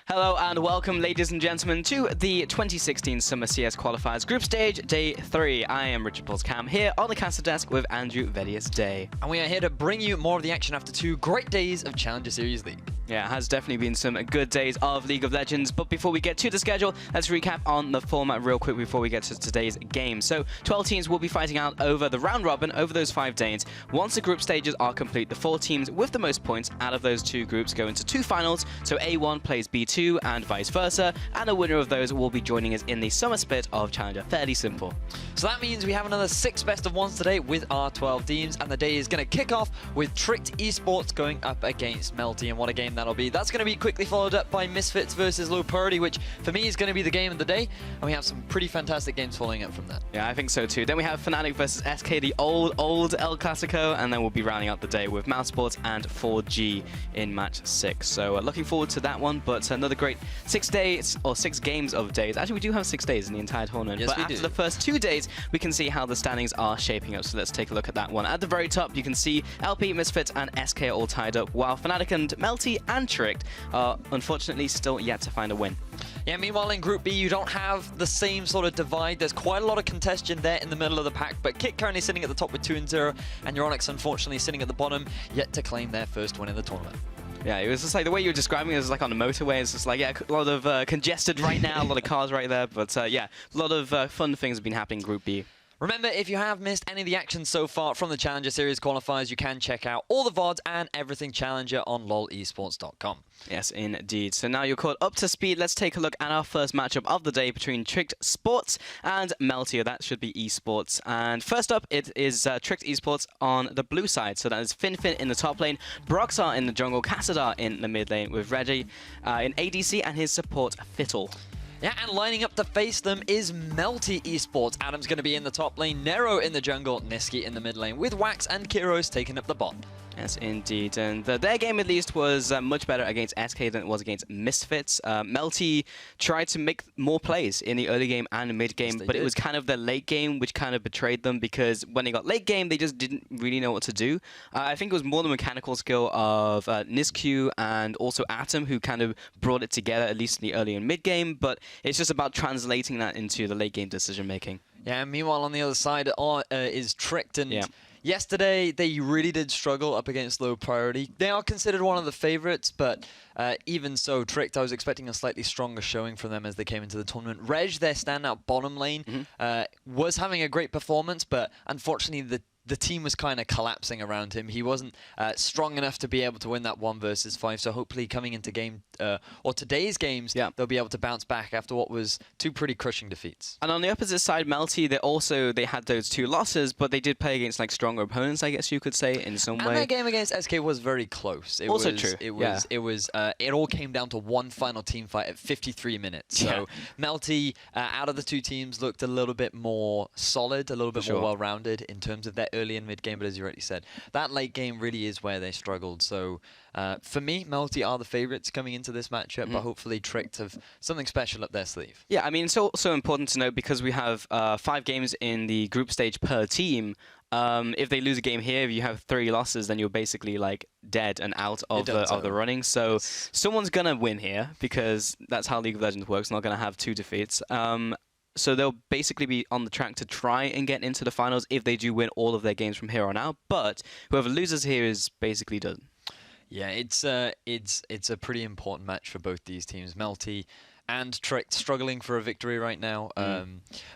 Hello and welcome, ladies and gentlemen, to the 2016 Summer CS Qualifiers Group Stage, Day 3. I am Richard Cam here on the caster desk with Andrew Vedius Day. And we are here to bring you more of the action after 2 great days of Challenger Series League. Yeah, it has definitely been some good days of League of Legends, but before we get to the schedule, let's recap on the format real quick before we get to today's game. So, 12 teams will be fighting out over the round robin over those 5 days. Once the group stages are complete, the 4 teams with the most points out of those 2 groups go into 2 finals, so A1 plays B2 and vice versa, and the winner of those will be joining us in the summer split of Challenger. Fairly simple. So that means we have another 6 best of 1s today with our 12 teams, and the day is going to kick off with Tricked Esports going up against Melty, and what a game that'll be. That's going to be quickly followed up by Misfits versus Low Priority, which for me is going to be the game of the day, and we have some pretty fantastic games following up from that. Yeah, I think so too. Then we have Fnatic versus SK, the old El Clasico, and then we'll be rounding out the day with Mouse Sports and 4G in match 6. So looking forward to that one, but another great 6 days, or 6 games of days. Actually, we do have 6 days in the entire tournament, yes, but after the first 2 days, we can see how the standings are shaping up. So let's take a look at that one. At the very top, you can see LP, Misfits, and SK are all tied up, while Fnatic and Melty and Tricked are unfortunately still yet to find a win. Yeah, meanwhile in Group B, you don't have the same sort of divide. There's quite a lot of contention there in the middle of the pack, but Kit currently sitting at the top with 2-0, and Euronics unfortunately sitting at the bottom, yet to claim their first win in the tournament. Yeah, it was just like the way you were describing it was like on the motorway. It's just like, yeah, a lot of congested right now, a lot of cars right there, but yeah, a lot of fun things have been happening in Group B. Remember, if you have missed any of the action so far from the Challenger Series qualifiers, you can check out all the VODs and everything Challenger on lolesports.com. Yes, indeed. So now you're caught up to speed. Let's take a look at our first matchup of the day between Tricked Sports and Melty. That should be Esports. And first up, it is Tricked Esports on the blue side. So that is Finfin in the top lane, Broxar in the jungle, Cassadar in the mid lane, with Reggie in ADC and his support Fiddle. Yeah, and lining up to face them is Melty Esports. Adam's going to be in the top lane, Nero in the jungle, Niski in the mid lane, with Wax and Kiros taking up the bot. Yes, indeed. And their game, at least, was much better against SK than it was against Misfits. Melty tried to make more plays in the early game and mid game, but it was kind of the late game which kind of betrayed them, because when they got late game, they just didn't really know what to do. I think it was more the mechanical skill of Niski and also Atom who kind of brought it together, at least in the early and mid game, but it's just about translating that into the late game decision making. Yeah, and meanwhile, on the other side is Tricked, and yesterday, they really did struggle up against low priority. They are considered one of the favorites, but even so, Tricked, I was expecting a slightly stronger showing from them as they came into the tournament. Reg, their standout bottom lane, was having a great performance, but unfortunately, the team was kind of collapsing around him. He wasn't strong enough to be able to win that 1 versus 5, so hopefully coming into game, or today's games, they'll be able to bounce back after what was 2 pretty crushing defeats. And on the opposite side, Melty, they had those 2 losses, but they did play against like stronger opponents, I guess you could say, in some way. And that game against SK was very close. It also was, true. It all came down to one final team fight at 53 minutes. So Melty, out of the 2 teams, looked a little bit more solid, a little bit more well-rounded in terms of their early and mid game, but as you already said, that late game really is where they struggled. So for me, Melty are the favorites coming into this matchup, but hopefully Tricked have something special up their sleeve. Yeah, I mean, it's also important to note, because we have 5 games in the group stage per team. If they lose a game here, if you have 3 losses, then you're basically like dead and out of the running. So someone's gonna win here, because that's how League of Legends works. Not gonna have 2 defeats. So they'll basically be on the track to try and get into the finals if they do win all of their games from here on out. But whoever loses here is basically done. Yeah, it's a pretty important match for both these teams. Melty and Tricked struggling for a victory right now.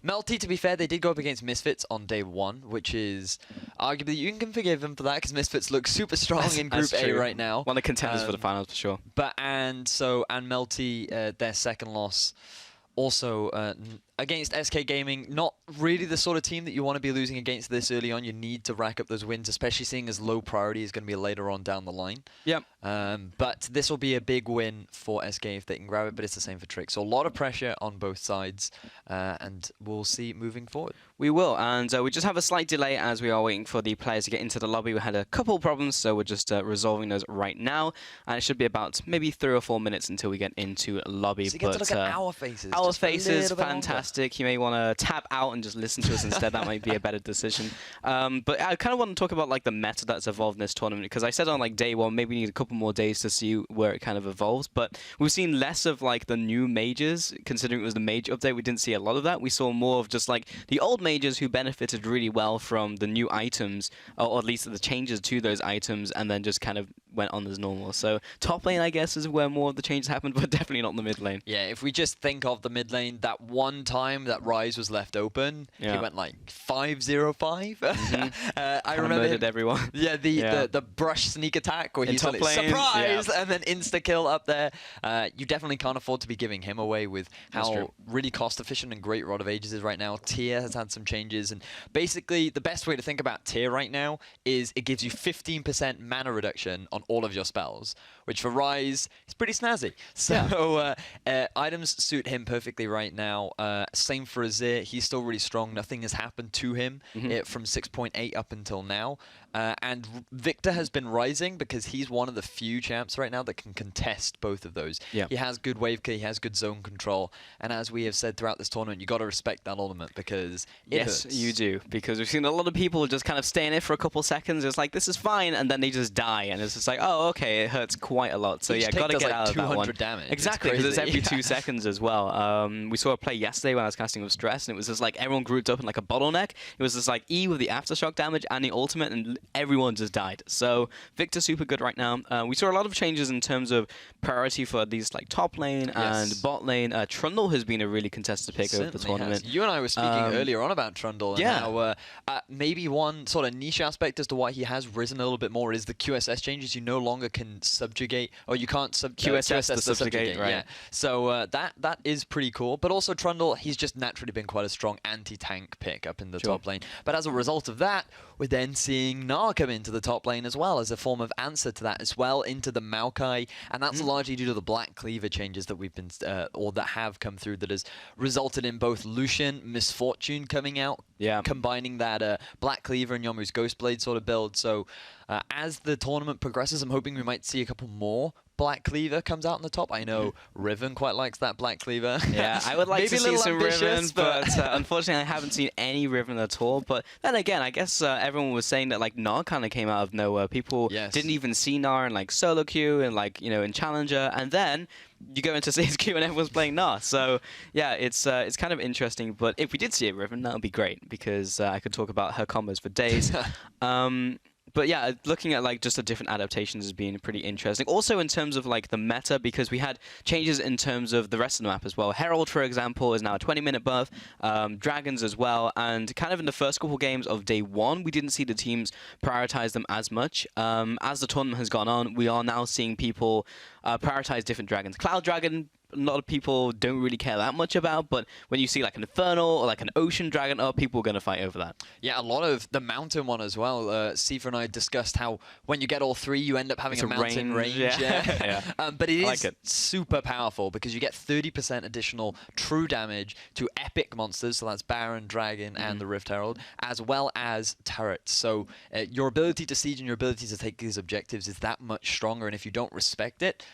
Melty, to be fair, they did go up against Misfits on day 1, which is arguably, you can forgive them for that, because Misfits look super strong in Group A right now. One of the contenders for the finals, for sure. But and Melty, their second loss, also against SK Gaming, not really the sort of team that you want to be losing against this early on. You need to rack up those wins, especially seeing as low priority is going to be later on down the line. Yep. But this will be a big win for SK if they can grab it, but it's the same for Trick. So a lot of pressure on both sides, and we'll see moving forward. We will, and we just have a slight delay as we are waiting for the players to get into the lobby. We had a couple problems, so we're just resolving those right now, and it should be about maybe 3 or 4 minutes until we get into lobby. So you get to look at our faces. Our faces, fantastic. You may want to tap out and just listen to us instead. That might be a better decision. But I kind of want to talk about like the meta that's evolved in this tournament, because I said on like day 1, maybe we need a couple more days to see where it kind of evolves. But we've seen less of like the new majors, considering it was the major update. We didn't see a lot of that. We saw more of just like the old majors who benefited really well from the new items, or at least the changes to those items, and then just kind of went on as normal. So top lane, I guess, is where more of the changes happened, but definitely not in the mid lane. Yeah, if we just think of the mid lane, that one time that Rise was left open, he went like 5-0-5. I remember murdered everyone. Yeah, the brush sneak attack where he's like, surprise, and then insta kill up there. You definitely can't afford to be giving him away with how really cost efficient and great Rod of Ages is right now. Tier has had some changes, and basically the best way to think about Tier right now is it gives you 15% mana reduction on all of your spells, which for Rise is pretty snazzy. So items suit him perfectly right now. Same for Azir. He's still really strong. Nothing has happened to him from 6.8 up until now. And Victor has been rising because he's one of the few champs right now that can contest both of those. He has good wave clear, he has good zone control, and as we have said throughout this tournament, you got to respect that ultimate because it hurts. You do, because we've seen a lot of people just kind of stay in it for a couple seconds. It's like, this is fine, and then they just die, and it's just like, oh, okay, it hurts quite a lot. So each got to get like out of that one. Damage. Exactly, because it's every 2 seconds as well. We saw a play yesterday when I was casting with Stress, and it was just like everyone grouped up in like a bottleneck. It was just like E with the aftershock damage and the ultimate, and everyone just died. So Victor's super good right now. We saw a lot of changes in terms of priority for these like top lane and bot lane. Trundle has been a really contested pick over the tournament. You and I were speaking earlier on about Trundle, and how maybe one sort of niche aspect as to why he has risen a little bit more is the QSS changes. you no longer can subjugate, or you can't QSS the subjugate, right? Yeah. So that is pretty cool. But also Trundle, he's just naturally been quite a strong anti-tank pick up in the top lane. But as a result of that, we're then seeing Gnar come into the top lane as well as a form of answer to that as well, into the Maokai, and that's largely due to the Black Cleaver changes that we've been, or that have come through, that has resulted in both Lucian, Misfortune coming out, combining that Black Cleaver and Yomu's Ghostblade sort of build. So as the tournament progresses, I'm hoping we might see a couple more Black Cleaver comes out on the top. I know Riven quite likes that Black Cleaver. Yeah, I would like to see some Riven, but unfortunately I haven't seen any Riven at all. But then again, I guess everyone was saying that like Gnar kind of came out of nowhere. People didn't even see Gnar in like solo queue and like, you know, in Challenger, and then you go into CSQ and everyone's playing Gnar. So yeah, it's kind of interesting. But if we did see a Riven, that would be great, because I could talk about her combos for days. But yeah, looking at like just the different adaptations has been pretty interesting. Also in terms of like the meta, because we had changes in terms of the rest of the map as well. Herald, for example, is now a 20-minute buff. Dragons as well. And kind of in the first couple games of day one, we didn't see the teams prioritize them as much. As the tournament has gone on, we are now seeing people prioritize different dragons. Cloud Dragon, a lot of people don't really care that much about, but when you see like an Infernal or like an Ocean Dragon, people are going to fight over that. Yeah, a lot of the Mountain one as well. Sifa and I discussed how when you get all three, you end up having a Mountain range. Yeah. But it is super powerful, because you get 30% additional true damage to epic monsters, so that's Baron, Dragon, and the Rift Herald, as well as turrets. So your ability to siege and your ability to take these objectives is that much stronger, and if you don't respect it,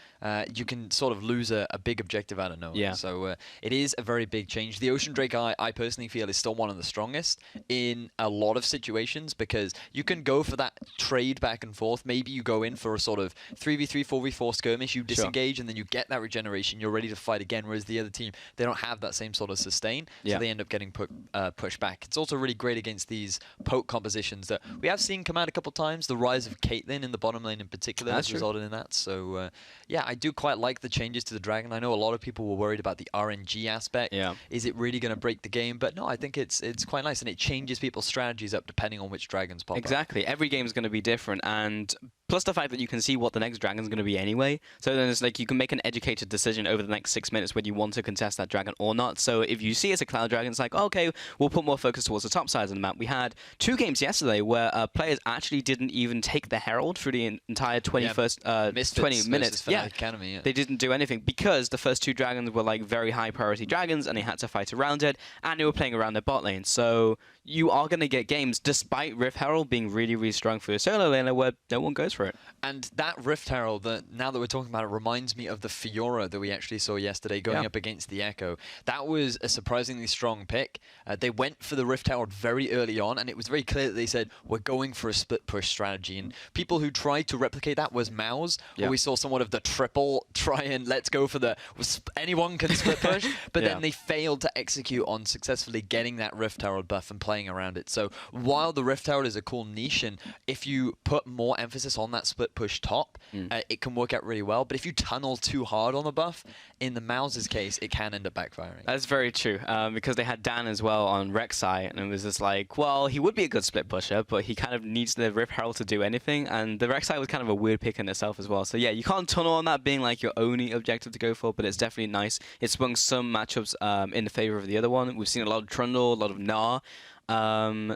you can sort of lose a big objective out of nowhere. Yeah. So it is a very big change. The Ocean Drake, I personally feel, is still one of the strongest in a lot of situations, because you can go for that trade back and forth. Maybe you go in for a sort of 3v3, 4v4 skirmish, you disengage, and then you get that regeneration, you're ready to fight again, whereas the other team, they don't have that same sort of sustain, so they end up getting pushed back. It's also really great against these poke compositions that we have seen come out a couple times. The rise of Caitlyn in the bottom lane in particular has resulted in that. So yeah, I do quite like the changes to the Dragon. I know a lot of people were worried about the RNG aspect. Yeah. Is it really going to break the game? But no, I think it's quite nice, and it changes people's strategies up depending on which dragons pop up. Exactly. Every game is going to be different, and plus the fact that you can see what the next dragon's going to be anyway. So then it's like you can make an educated decision over the next 6 minutes whether you want to contest that dragon or not. So if you see it's a Cloud Dragon, it's like, okay, we'll put more focus towards the top side of the map. We had 2 games yesterday where players actually didn't even take the Herald for the entire 20 minutes. Academy, they didn't do anything, because the first 2 dragons were like very high priority dragons, and they had to fight around it, and they were playing around their bot lane. So you are going to get games, despite Rift Herald being really, really strong for a solo laner, where no one goes for it. And that Rift Herald, now that we're talking about it, reminds me of the Fiora that we actually saw yesterday going up against the Echo. That was a surprisingly strong pick. They went for the Rift Herald very early on, and it was very clear that they said, we're going for a split push strategy. And people who tried to replicate that was Mouse, where we saw somewhat of the triple try and let's go for the anyone can split push, but then they failed to execute on successfully getting that Rift Herald buff and playing around it. So while the Rift Herald is a cool niche, and if you put more emphasis on that split push top, it can work out really well. But if you tunnel too hard on the buff, in the Mouse's case, it can end up backfiring. That's very true, because they had Dan as well on Rek'Sai, and it was just like, well, he would be a good split pusher, but he kind of needs the Rift Herald to do anything, and the Rek'Sai was kind of a weird pick in itself as well. So yeah, you can't tunnel on that being like your only objective to go for, but it's definitely nice. It swung some matchups in the favor of the other one. We've seen a lot of Trundle, a lot of Gnar.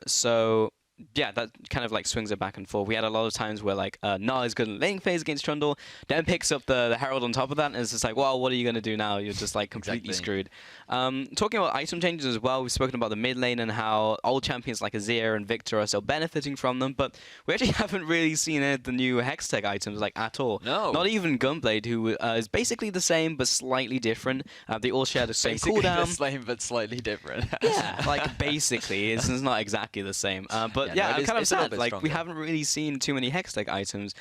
So yeah, that kind of like swings it back and forth. We had a lot of times where like Gnar is good in laning phase against Trundle, then picks up the Herald on top of that, and it's just like, well, what are you going to do now? You're just like completely screwed. Talking about item changes as well, we've spoken about the mid lane and how old champions like Azir and Victor are still benefiting from them, but we actually haven't really seen any of the new Hextech items like at all. No. Not even Gunblade, who is basically the same but slightly different. They all share the same cooldown. Basically the same but slightly different. Yeah, like basically, it's not exactly the same. But yeah, I'm kind of sad. Like, we haven't really seen too many Hextech items.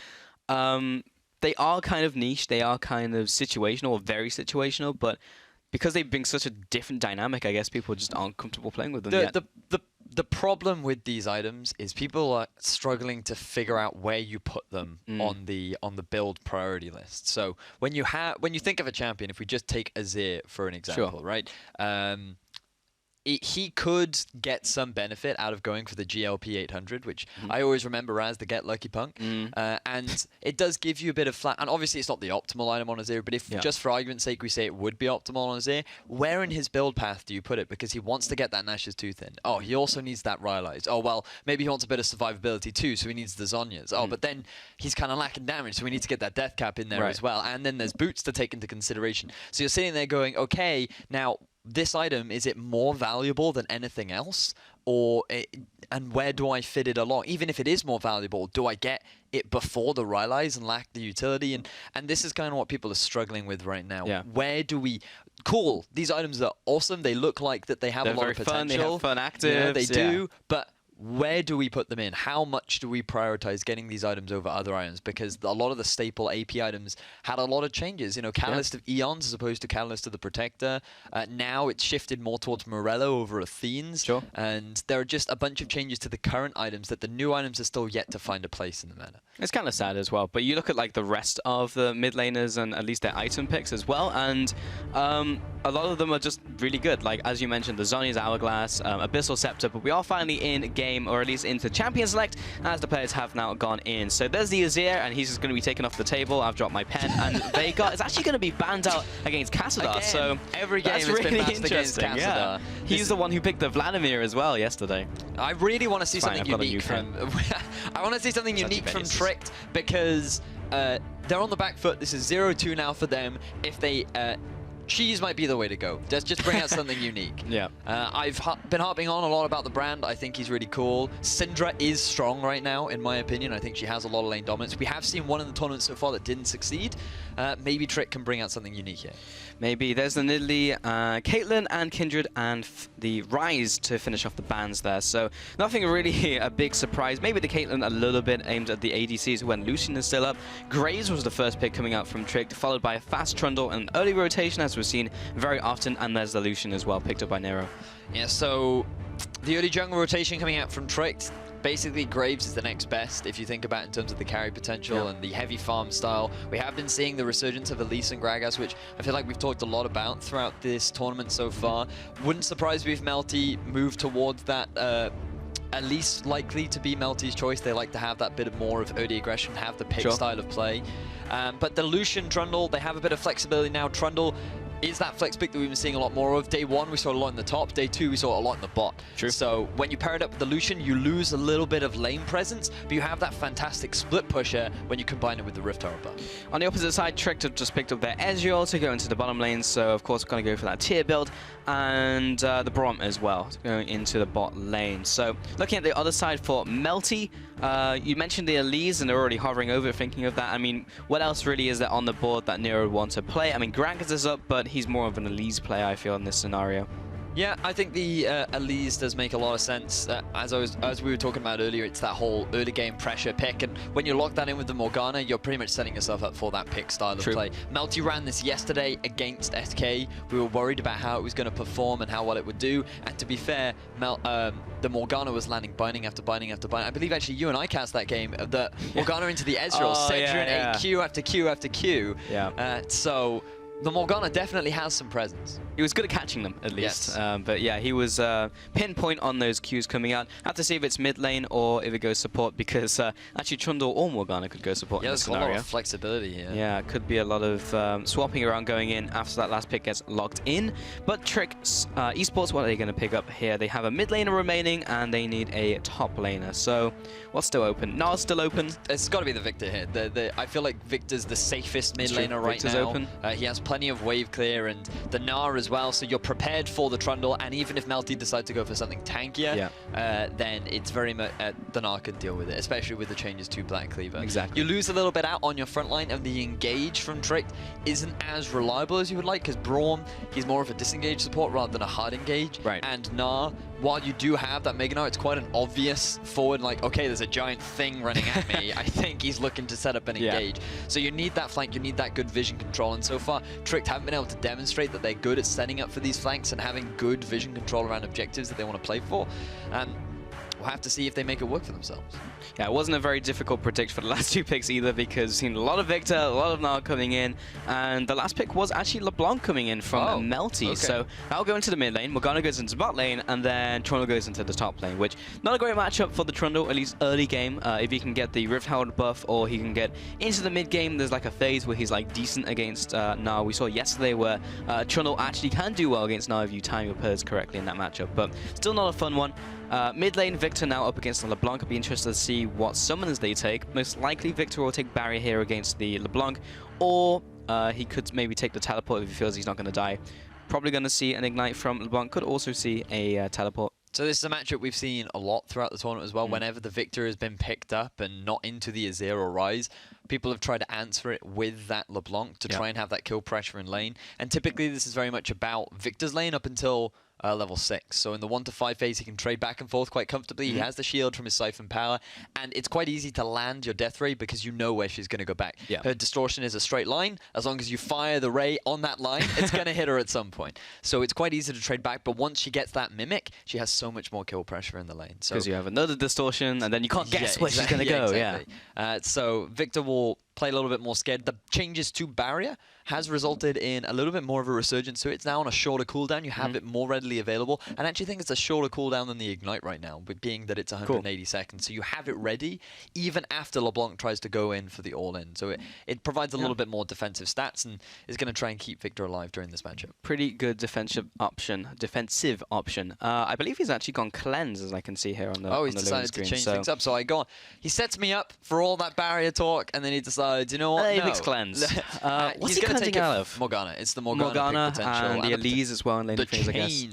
They are kind of niche. They are kind of situational, or very situational. But because they bring such a different dynamic, I guess people just aren't comfortable playing with them yet. The problem with these items is people are struggling to figure out where you put them on the build priority list. So when you think of a champion, if we just take Azir for an example, right? he could get some benefit out of going for the GLP 800, which I always remember as the Get Lucky Punk. And it does give you a bit of flat. And obviously, it's not the optimal item on Azir, but if just for argument's sake we say it would be optimal on Azir, where in his build path do you put it? Because he wants to get that Nash's Tooth in. Oh, he also needs that Rylai's. Oh, well, maybe he wants a bit of survivability too, so he needs the Zhonya's. Oh, but then he's kind of lacking damage, so we need to get that Death Cap in there as well. And then there's boots to take into consideration. So you're sitting there going, okay, now this item, is it more valuable than anything else? And where do I fit it along? Even if it is more valuable, do I get it before the Rylai's and lack the utility? And this is kind of what people are struggling with right now. Where do we... Cool, these items are awesome. They look like that they have a lot of potential. Fun. They have fun actives. They do, but where do we put them in? How much do we prioritize getting these items over other items? Because a lot of the staple AP items had a lot of changes. You know, Catalyst of Eons as opposed to Catalyst of the Protector. Now it's shifted more towards Morello over Athene's. And there are just a bunch of changes to the current items that the new items are still yet to find a place in the meta. It's kind of sad as well. But you look at like the rest of the mid laners and at least their item picks as well. And a lot of them are just really good. Like, as you mentioned, the Zhonya's Hourglass, Abyssal Scepter. But we are finally in game, or at least into Champion Select, as the players have now gone in. So there's the Azir, and he's just going to be taken off the table. I've dropped my pen, and Veigar is actually going to be banned out against Kassadar. Again, so every game has really been banned against Kassadar. Yeah. He's the one who picked the Vladimir as well yesterday. I really want to see something unique from... I want to see something unique from Tricked, because they're on the back foot. This is 0-2 now for them. If they... cheese might be the way to go. Just bring out something unique. I've been harping on a lot about the brand. I think he's really cool. Syndra is strong right now, in my opinion. I think she has a lot of lane dominance. We have seen one in the tournament so far that didn't succeed. Maybe Trick can bring out something unique here. Maybe. There's the Nidalee, Caitlyn and Kindred, and the Rise to finish off the bans there. So nothing really a big surprise. Maybe the Caitlyn a little bit aimed at the ADCs when Lucian is still up. Graves was the first pick coming out from Trick, followed by a fast Trundle and early rotation, as we've seen very often, and there's the Lucian as well, picked up by Nero. Yeah, so the early jungle rotation coming out from Tricked. Basically, Graves is the next best if you think about in terms of the carry potential and the heavy farm style. We have been seeing the resurgence of Elise and Gragas, which I feel like we've talked a lot about throughout this tournament so far. Wouldn't surprise me if Melty moved towards that at least likely to be Melty's choice. They like to have that bit of more of early aggression, have the pick style of play. But the Lucian Trundle, they have a bit of flexibility now. Trundle is that flex pick that we've been seeing a lot more of. Day 1, we saw a lot in the top. Day 2, we saw a lot in the bot. So when you pair it up with the Lucian, you lose a little bit of lane presence, but you have that fantastic split pusher when you combine it with the Rift Tower buff. On the opposite side, Trick have just picked up their Ezreal to go into the bottom lane, so of course going to go for that tier build, and the Braum as well, going into the bot lane. So looking at the other side for Melty, you mentioned the Elise, and they're already hovering over thinking of that. I mean, what else really is there on the board that Nero would want to play? I mean, Gragas is up, but he's more of an Elise player, I feel, in this scenario. Yeah, I think the Elise does make a lot of sense. As we were talking about earlier, it's that whole early game pressure pick, and when you lock that in with the Morgana, you're pretty much setting yourself up for that pick style of play. Melty ran this yesterday against SK. We were worried about how it was going to perform and how well it would do, and to be fair, the Morgana was landing binding after binding after binding. I believe actually you and I cast that game, the Morgana into the Ezreal, Sedrin Q after Q after Q. So the Morgana definitely has some presence. He was good at catching them, at least. But yeah, he was pinpoint on those Qs coming out. Have to see if it's mid lane or if it goes support, because actually Trundle or Morgana could go support in this scenario. There's a lot of flexibility here. Yeah, it could be a lot of swapping around going in after that last pick gets locked in. But Trick Esports, what are they going to pick up here? They have a mid laner remaining, and they need a top laner. So what's still open? Nars still open. It's got to be the Victor here. I feel like Victor's the safest mid laner right now. Open. He has plenty of wave clear, and the Gnar as well, so you're prepared for the Trundle, and even if Melty decides to go for something tankier, then it's very much the Gnar can deal with it, especially with the changes to Black Cleaver. Exactly. You lose a little bit out on your front line, and the engage from Trick isn't as reliable as you would like, because Braum, he's more of a disengage support rather than a hard engage. And Gnar, while you do have that Mega Gnar, it's quite an obvious forward, like, okay, there's a giant thing running at me. I think he's looking to set up an engage. So you need that flank, you need that good vision control, and so far, Trick haven't been able to demonstrate that they're good at setting up for these flanks and having good vision control around objectives that they want to play for. we'll have to see if they make it work for themselves. Yeah, it wasn't a very difficult predict for the last two picks either, because we've seen a lot of Victor, a lot of Nile coming in, and the last pick was actually LeBlanc coming in from Melty. Okay. So that'll go into the mid lane, Morgana goes into bot lane, and then Trundle goes into the top lane, which not a great matchup for the Trundle, at least early game. If he can get the Rift Herald buff, or he can get into the mid game, there's like a phase where he's like decent against Nile. We saw yesterday where Trundle actually can do well against Nile if you time your players correctly in that matchup, but still not a fun one. Mid lane, Victor now up against the LeBlanc. I'll be interested to see what summoners they take. Most likely Victor will take Barrier here against the LeBlanc, or he could maybe take the teleport if he feels he's not going to die. Probably going to see an Ignite from LeBlanc, could also see a teleport. So this is a matchup we've seen a lot throughout the tournament as well. Whenever the Victor has been picked up and not into the Azir or Ryze, people have tried to answer it with that LeBlanc to try and have that kill pressure in lane. And typically this is very much about Victor's lane up until level 6. So in the 1 to 5 phase, he can trade back and forth quite comfortably. He has the shield from his Siphon Power, and it's quite easy to land your Death Ray because you know where she's going to go back. Her Distortion is a straight line. As long as you fire the Ray on that line, it's going to hit her at some point. So it's quite easy to trade back, but once she gets that Mimic, she has so much more kill pressure in the lane. So because you have another Distortion, and then you can't guess where she's going to go. Exactly. So Victor will play a little bit more scared. The changes to Barrier has resulted in a little bit more of a resurgence, so it's now on a shorter cooldown. You have it more readily available, and I actually think it's a shorter cooldown than the Ignite right now, with being that it's 180 seconds. So you have it ready even after LeBlanc tries to go in for the all-in. So it provides a little bit more defensive stats and is going to try and keep Victor alive during this matchup. Pretty good defensive option. I believe he's actually gone Cleanse, as I can see here on the he's decided screen. to change things up. So he sets me up for all that Barrier talk, and then he decides, you know what? He picks Cleanse. What's he going to take out of? Morgana. It's the Morgana pick potential. And the Elise as well in laning phase, I guess.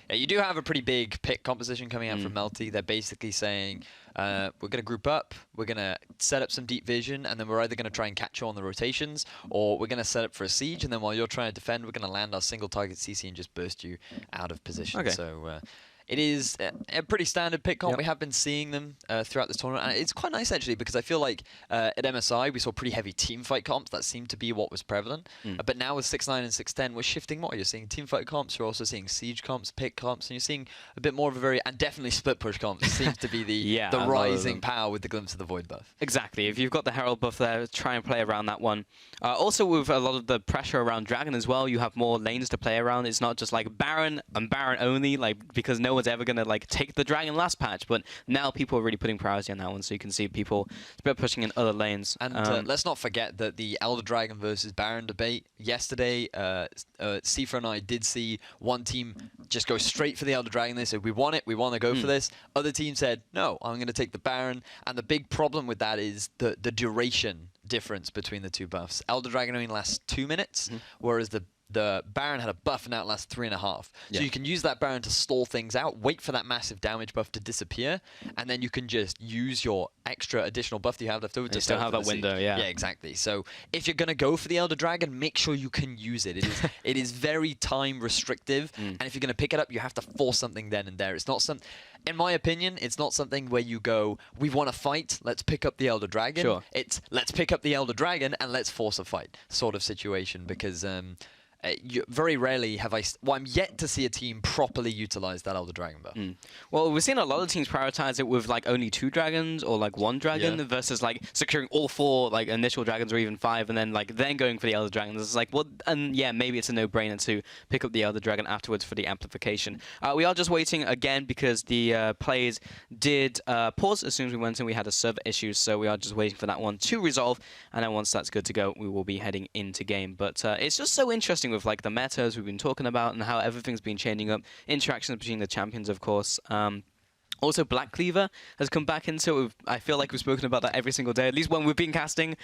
Yeah, you do have a pretty big pick composition coming out from Melty. They're basically saying, we're going to group up, we're going to set up some deep vision, and then we're either going to try and catch you on the rotations, or we're going to set up for a siege, and then while you're trying to defend, we're going to land our single target CC and just burst you out of position. So it is a pretty standard pick comp. We have been seeing them throughout this tournament, and it's quite nice actually, because I feel like at MSI we saw pretty heavy team fight comps. That seemed to be what was prevalent. But now with 6-9 and 6-10, we're shifting more. You're seeing team fight comps, you're also seeing siege comps, pick comps, and you're seeing a bit more of a and definitely split push comps. It seems to be the rising power with the Glimpse of the Void buff. Exactly. If you've got the Herald buff there, try and play around that one. Also with a lot of the pressure around Dragon as well, you have more lanes to play around. It's not just like Baron and Baron only, like because no one's ever going to like take the Dragon last patch, but now people are really putting priority on that one, so you can see people pushing in other lanes. And let's not forget that the Elder Dragon versus Baron debate yesterday, Sifa and I did see one team just go straight for the Elder Dragon. They said, we want it, we want to go for this. Other team said, no, I'm going to take the Baron. And the big problem with that is the duration difference between the two buffs. Elder Dragon only lasts 2 minutes, whereas the Baron had a buff and now it lasts 3.5. So you can use that Baron to stall things out, wait for that massive damage buff to disappear, and then you can just use your extra additional buff that you have left over to still have that window. Yeah, exactly. So if you're going to go for the Elder Dragon, make sure you can use it. It is very time restrictive, and if you're going to pick it up, you have to force something then and there. It's not some, in my opinion, it's not something where you go, we want to fight, let's pick up the Elder Dragon. It's let's pick up the Elder Dragon and let's force a fight sort of situation, because very rarely have I'm yet to see a team properly utilize that Elder Dragon buff. Well, we've seen a lot of teams prioritize it with like only 2 dragons or like 1 dragon versus like securing all 4 like initial dragons or even 5, and then going for the Elder Dragons. It's like, well, and yeah, maybe it's a no-brainer to pick up the Elder Dragon afterwards for the amplification. We are just waiting again because the plays did pause as soon as we went in. We had a server issue, so we are just waiting for that one to resolve, and then once that's good to go, we will be heading into game. But it's just so interesting with like the metas we've been talking about and how everything's been changing up. Interactions between the champions, of course. Also, Black Cleaver has come back into it. I feel like we've spoken about that every single day, at least when we've been casting,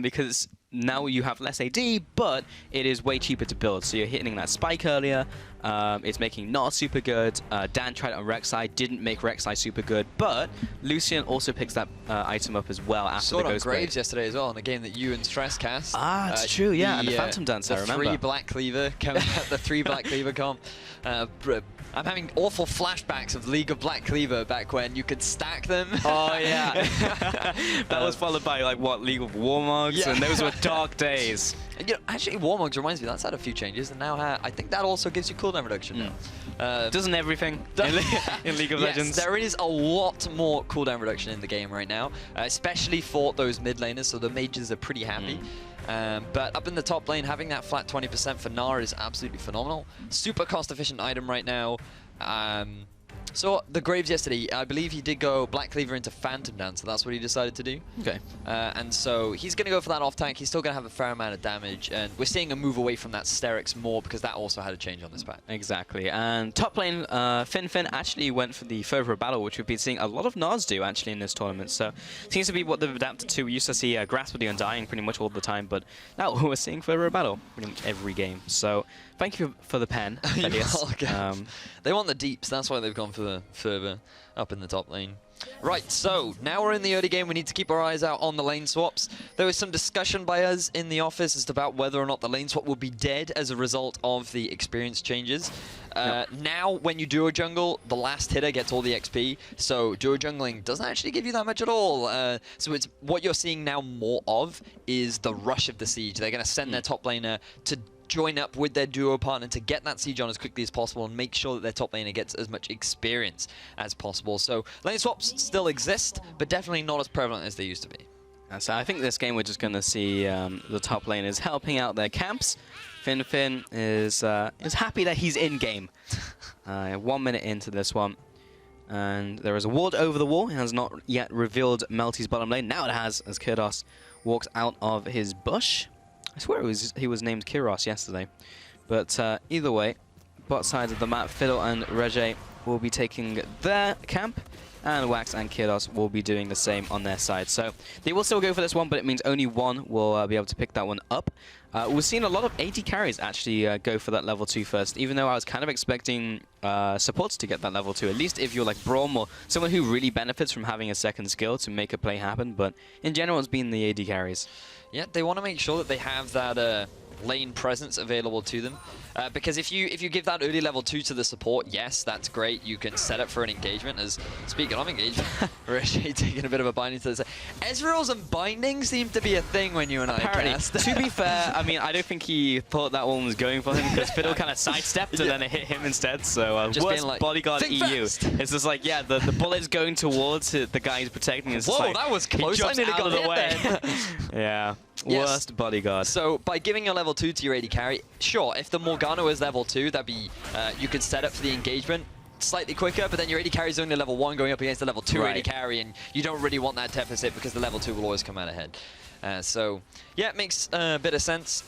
because now you have less AD, but it is way cheaper to build. So you're hitting that spike earlier. It's making not super good. Dan tried it on Rek'Sai, didn't make Rek'Sai super good, but Lucian also picks that item up as well after the Ghost Graves yesterday as well in a game that you and Stress cast. It's true, yeah, and the Phantom Dancer, I remember. The 3 Black Cleaver coming out, the 3 Black Cleaver comp. I'm having awful flashbacks of League of Black Cleaver back when you could stack them. Oh, yeah. That was followed by, like, what, League of Warmogs? And those were dark days. And, you know, actually, Warmogs reminds me, that's had a few changes, and now I think that also gives you cooldown reduction Doesn't everything in League of Yes, Legends? there is a lot more cooldown reduction in the game right now, especially for those mid laners, so the mages are pretty happy. But up in the top lane, having that flat 20% for Gnar is absolutely phenomenal. Super cost-efficient item right now. So the Graves yesterday, I believe he did go Black Cleaver into Phantom Dance, so that's what he decided to do. Okay. And so he's going to go for that off tank. He's still going to have a fair amount of damage, and we're seeing a move away from that Sterix more because that also had a change on this pack. Exactly. And top lane, Fin actually went for the Fervor Battle, which we've been seeing a lot of Nards do actually in this tournament. So seems to be what they've adapted to. We used to see Grasp of the Undying pretty much all the time, but now we're seeing Fervor Battle pretty much every game. So thank you for the pen, Elias. They want the deeps, that's why they've gone for the Fervor up in the top lane. Right, so now we're in the early game. We need to keep our eyes out on the lane swaps. There was some discussion by us in the office as to about whether or not the lane swap will be dead as a result of the experience changes. Now, when you duo jungle, the last hitter gets all the XP, so duo jungling doesn't actually give you that much at all. So it's what you're seeing now more of is the rush of the siege. They're going to send their top laner to join up with their duo partner to get that siege on as quickly as possible and make sure that their top laner gets as much experience as possible. So lane swaps still exist, but definitely not as prevalent as they used to be. So I think this game we're just going to see the top laners helping out their camps. Fin is happy that he's in game. 1 minute into this one. And there is a ward over the wall. It has not yet revealed Melty's bottom lane. Now it has, as Kirdos walks out of his bush. I swear he was named Kiros yesterday. But either way, bot side of the map, Fiddle and Regé will be taking their camp, and Wax and Kiros will be doing the same on their side. So they will still go for this one, but it means only one will be able to pick that one up. We've seen a lot of AD carries actually go for that level 2 first, even though I was kind of expecting supports to get that level 2, at least if you're like Braum or someone who really benefits from having a second skill to make a play happen, but in general it's been the AD carries. Yeah, they want to make sure that they have that lane presence available to them. Because if you give that early level 2 to the support, yes, that's great. You can set up for an engagement. As speaking of engagement, Regé taking a bit of a binding to this. Ezreal's and binding seem to be a thing when you and I cast. To be fair, I mean, I don't think he thought that one was going for him because Fiddle kind of sidestepped and then it hit him instead. So just worst like, bodyguard EU. Fast. It's just like, yeah, the bullet's going towards the guy he's protecting. It's Whoa, like, that was close. He I nearly got out of the way. Yeah. Yes. Worst bodyguard. So by giving a level 2 to your AD carry, sure, if the Morgana was level 2, that'd be you could set up for the engagement slightly quicker, but then your AD carry is only level 1 going up against the level 2 AD carry, and you don't really want that deficit because the level 2 will always come out ahead. So, yeah, it makes a bit of sense.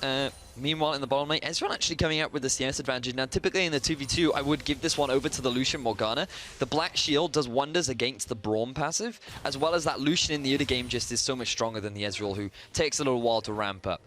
Meanwhile, in the bottom lane, Ezreal actually coming out with the CS advantage. Now, typically in the 2v2, I would give this one over to the Lucian Morgana. The Black Shield does wonders against the Braum passive, as well as that Lucian in the early game just is so much stronger than the Ezreal, who takes a little while to ramp up.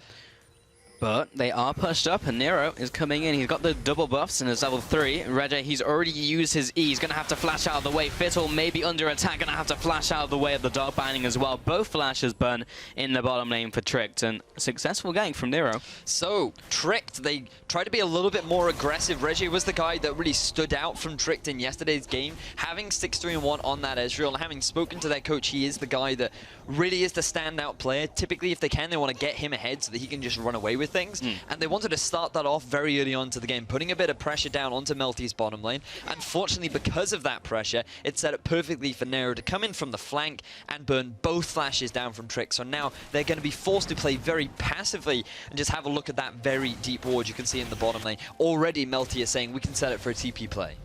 But they are pushed up, and Nero is coming in. He's got the double buffs and is level 3. Regé, he's already used his E. He's going to have to flash out of the way. Fiddle maybe under attack, going to have to flash out of the way of the dark binding as well. Both flashes burn in the bottom lane for Tricked, and a successful gank from Nero. So, Tricked, they tried to be a little bit more aggressive. Regé was the guy that really stood out from Tricked in yesterday's game. Having 6-3-1 on that Ezreal, and having spoken to their coach, he is the guy that really is the standout player. Typically, if they can, they want to get him ahead so that he can just run away with things. And they wanted to start that off very early on to the game, putting a bit of pressure down onto Melty's bottom lane. Unfortunately, because of that pressure, it set up perfectly for Nero to come in from the flank and burn both flashes down from Trick. So now they're going to be forced to play very passively and just have a look at that very deep ward you can see in the bottom lane. Already, Melty is saying we can set it for a TP play.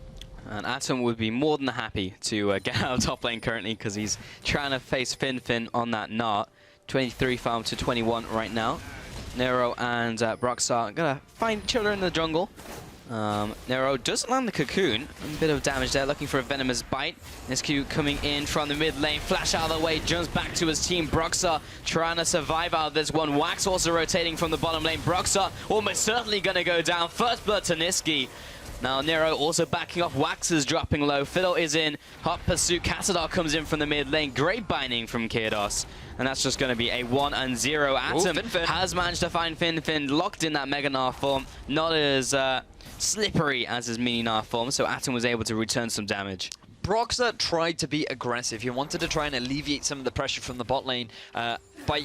And Atom would be more than happy to get out of top lane currently because he's trying to face Fin on that Gnar. 23 farm to 21 right now. Nero and Broxar gonna find each other in the jungle. Nero does land the cocoon. A bit of damage there, looking for a venomous bite. Nisku coming in from the mid lane, flash out of the way, jumps back to his team. Broxar trying to survive out of this one. Wax also rotating from the bottom lane. Broxar almost certainly gonna go down. First blood to Niski. Now Nero also backing off. Wax is dropping low. Fiddle is in. Hot pursuit. Cassadar comes in from the mid lane. Great binding from Kirdos. And that's just going to be a 1-0. Atom has managed to find Fin locked in that Mega Gnar form. Not as slippery as his Mini Gnar form, so Atom was able to return some damage. Broxar tried to be aggressive. He wanted to try and alleviate some of the pressure from the bot lane by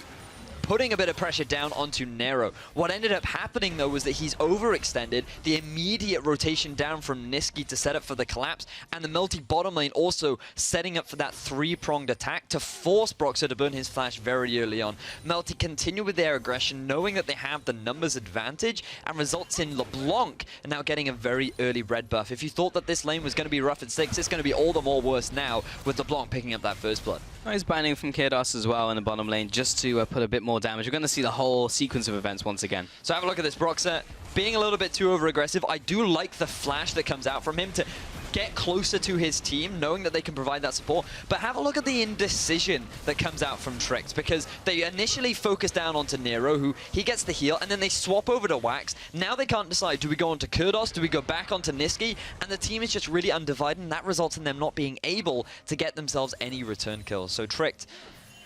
putting a bit of pressure down onto Nero. What ended up happening, though, was that he's overextended, the immediate rotation down from Niski to set up for the collapse, and the Melty bottom lane also setting up for that three-pronged attack to force Broxah to burn his flash very early on. Melty continue with their aggression, knowing that they have the numbers advantage, and results in LeBlanc now getting a very early red buff. If you thought that this lane was going to be rough at 6, it's going to be all the more worse now with LeBlanc picking up that first blood. He's banning from Kyrdos as well in the bottom lane just to put a bit more damage. We're going to see the whole sequence of events once again. So have a look at this. Broxah being a little bit too over-aggressive. I do like the flash that comes out from him to get closer to his team, knowing that they can provide that support. But have a look at the indecision that comes out from Tricked, because they initially focus down onto Nero, who he gets the heal, and then they swap over to Wax. Now they can't decide, do we go onto Kyrdos, do we go back onto Niski? And the team is just really undivided, and that results in them not being able to get themselves any return kills. So Tricked,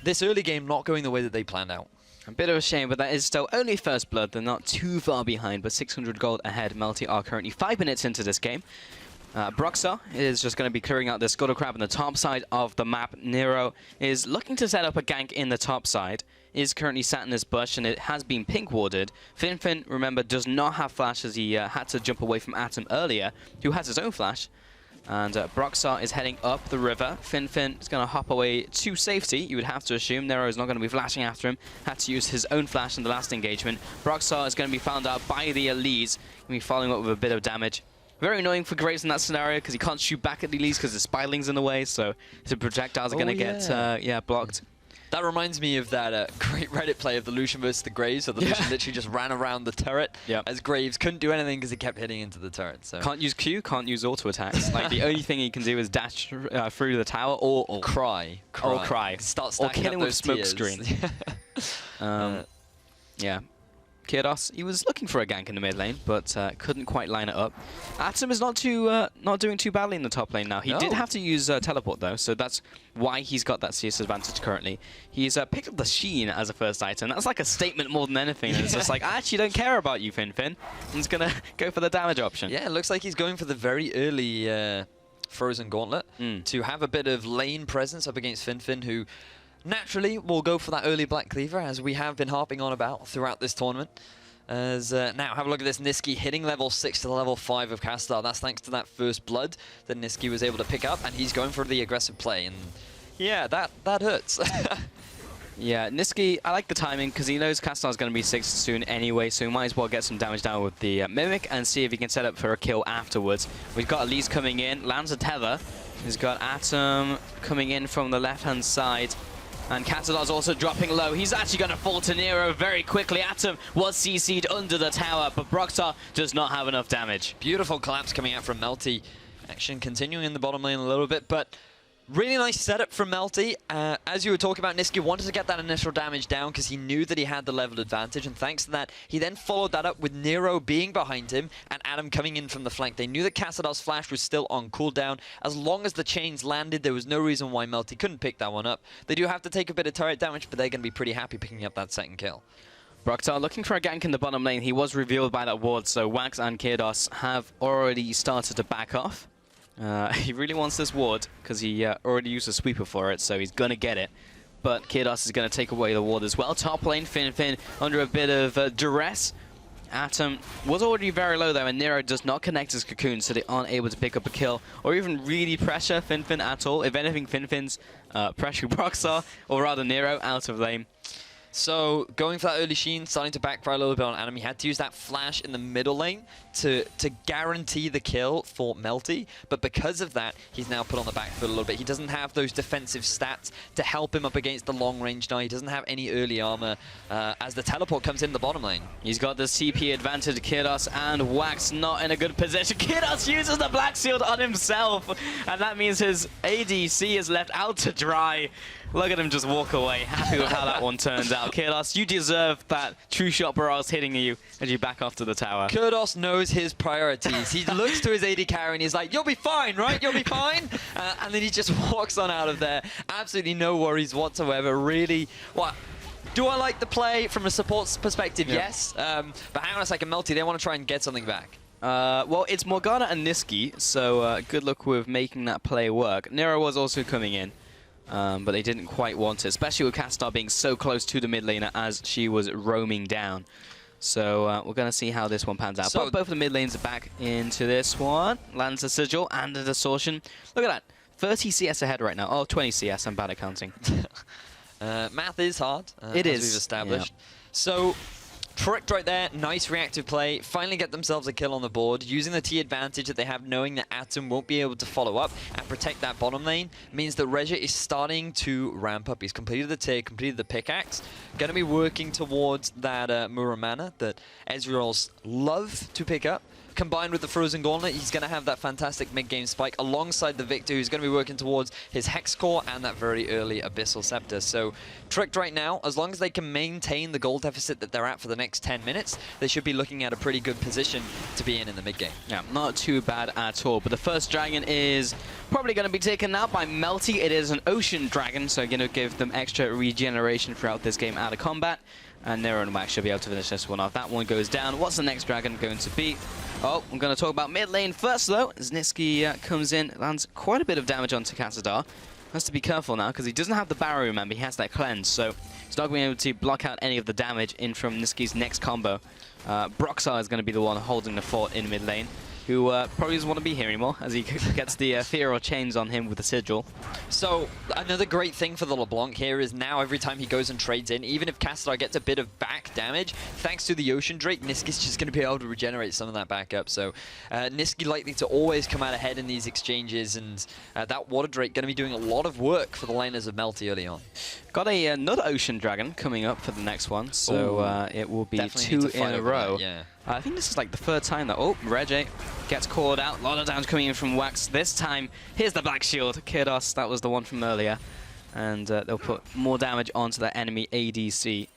this early game not going the way that they planned out. A bit of a shame, but that is still only first blood. They're not too far behind, but 600 gold ahead. Melty are currently 5 minutes into this game. Broxah is just going to be clearing out the Scuttle Crab on the top side of the map. Nero is looking to set up a gank in the top side. Is currently sat in this bush, and it has been pink warded. Finfin, remember, does not have flash, as he had to jump away from Atom earlier, who has his own flash. And Broxah is heading up the river. Finfin is going to hop away to safety, you would have to assume. Nero is not going to be flashing after him. Had to use his own flash in the last engagement. Broxah is going to be found out by the elites. Going to be following up with a bit of damage. Very annoying for Graves in that scenario, because he can't shoot back at the elites because the Spyling's in the way, so the projectiles are going to get blocked. That reminds me of that great Reddit play of the Lucian versus the Graves, so the Lucian literally just ran around the turret as Graves couldn't do anything because he kept hitting into the turret. So can't use Q, can't use auto attacks. Like the only thing he can do is dash through the tower or cry. Or cry. Start or stacking kill him with those smoke tiers. screen. Yeah. Kyrdos, he was looking for a gank in the mid lane, but couldn't quite line it up. Atom is not doing too badly in the top lane now. He did have to use teleport though, so that's why he's got that CS advantage currently. He's picked up the Sheen as a first item. That's like a statement more than anything. It's just like, I actually don't care about you, Finfin. He's gonna go for the damage option. Yeah, it looks like he's going for the very early Frozen Gauntlet to have a bit of lane presence up against Finfin, who naturally will go for that early Black Cleaver, as we have been harping on about throughout this tournament. As now, have a look at this Niski hitting level 6 to the level 5 of Castar. That's thanks to that first blood that Niski was able to pick up, and he's going for the aggressive play. And yeah, that hurts. Yeah, Niski, I like the timing because he knows Castar's going to be 6 soon anyway, so he might as well get some damage down with the Mimic and see if he can set up for a kill afterwards. We've got Elise coming in, lands a tether. He's got Atom coming in from the left-hand side. And Catador's also dropping low. He's actually going to fall to Nero very quickly. Atom was CC'd under the tower, but Broxah does not have enough damage. Beautiful collapse coming out from Melty. Action continuing in the bottom lane a little bit, but really nice setup from Melty. As you were talking about, Niski wanted to get that initial damage down because he knew that he had the level advantage, and thanks to that, he then followed that up with Nero being behind him and Adam coming in from the flank. They knew that Cassador's flash was still on cooldown. As long as the chains landed, there was no reason why Melty couldn't pick that one up. They do have to take a bit of turret damage, but they're going to be pretty happy picking up that second kill. Broxah looking for a gank in the bottom lane. He was revealed by that ward, so Wax and Kyrdos have already started to back off. He really wants this ward because he already used a sweeper for it, so he's going to get it. But Kyrdos is going to take away the ward as well. Top lane, Finfin under a bit of duress. Atom was already very low though, and Nero does not connect his cocoon, so they aren't able to pick up a kill or even really pressure Finfin at all. If anything, Finfin's pressuring Broxah, or rather Nero, out of lane. So going for that early Sheen, starting to backfire a little bit on Adam. He had to use that flash in the middle lane to guarantee the kill for Melty, but because of that, he's now put on the back foot a little bit. He doesn't have those defensive stats to help him up against the long range now. He doesn't have any early armor as the teleport comes in the bottom lane. He's got the CP advantage, Kyrdos, and Wax not in a good position. Kyrdos uses the Black Shield on himself, and that means his ADC is left out to dry. Look at him just walk away, happy with how that one turns out. Kyrdos, you deserve that true shot barrage hitting you as you back off to the tower. Kyrdos knows his priorities. He looks to his AD carry and he's like, you'll be fine, right? You'll be fine. And then he just walks on out of there. Absolutely no worries whatsoever. Really, what? Do I like the play from a support perspective? Yeah. Yes. But hang on a second, Melty, they want to try and get something back. Well, it's Morgana and Niski, so good luck with making that play work. Nero was also coming in. but they didn't quite want it, especially with Castar being so close to the mid laner as she was roaming down. So we're going to see how this one pans out. So but both of the mid lanes are back into this one. Lands a Sigil and a Distortion. Look at that. 30 CS ahead right now. Oh, 20 CS. I'm bad at counting. Math is hard, it as is. we've established. Yeah. So, tricked right there. Nice reactive play. Finally get themselves a kill on the board. Using the T advantage that they have, knowing that Atom won't be able to follow up and protect that bottom lane, means that Regia is starting to ramp up. He's completed the tier, completed the pickaxe. Going to be working towards that Muramana that Ezreal's love to pick up. Combined with the Frozen Gauntlet, he's going to have that fantastic mid-game spike alongside the Victor, who's going to be working towards his Hex Core and that very early Abyssal Scepter. So, tricked right now, as long as they can maintain the goal deficit that they're at for the next 10 minutes, they should be looking at a pretty good position to be in the mid-game. Yeah, not too bad at all. But the first dragon is probably going to be taken out by Melty. It is an Ocean Dragon, so going to give them extra regeneration throughout this game out of combat. And Nero and Wax should be able to finish this one off. That one goes down. What's the next dragon going to be? Oh, I'm going to talk about mid lane first, though. As Niski comes in, lands quite a bit of damage onto Cassadar. Has to be careful now, because he doesn't have the barrier, remember. He has that cleanse, so he's not going to be able to block out any of the damage in from Niski's next combo. Broxar is going to be the one holding the fort in mid lane, who probably doesn't want to be here anymore, as he gets the fear or chains on him with the Sigil. So, another great thing for the LeBlanc here is now every time he goes and trades in, even if Cassadar gets a bit of back damage, thanks to the Ocean Drake, Niski's just going to be able to regenerate some of that back up. So, Niski likely to always come out ahead in these exchanges, and that Water Drake going to be doing a lot of work for the laners of Melty early on. Got another Ocean Dragon coming up for the next one, so it will be Definitely 2 in a row. That, yeah. I think this is like the third time that, Reggie gets called out. A lot of damage coming in from Wax. This time, here's the Black Shield. Kidos, that was the one from earlier. And they'll put more damage onto that enemy ADC.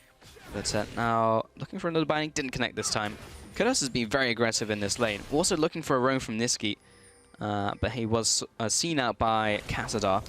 But now, looking for another binding, didn't connect this time. Kidos has been very aggressive in this lane. Also looking for a roam from Niski, but he was seen out by Cassadar.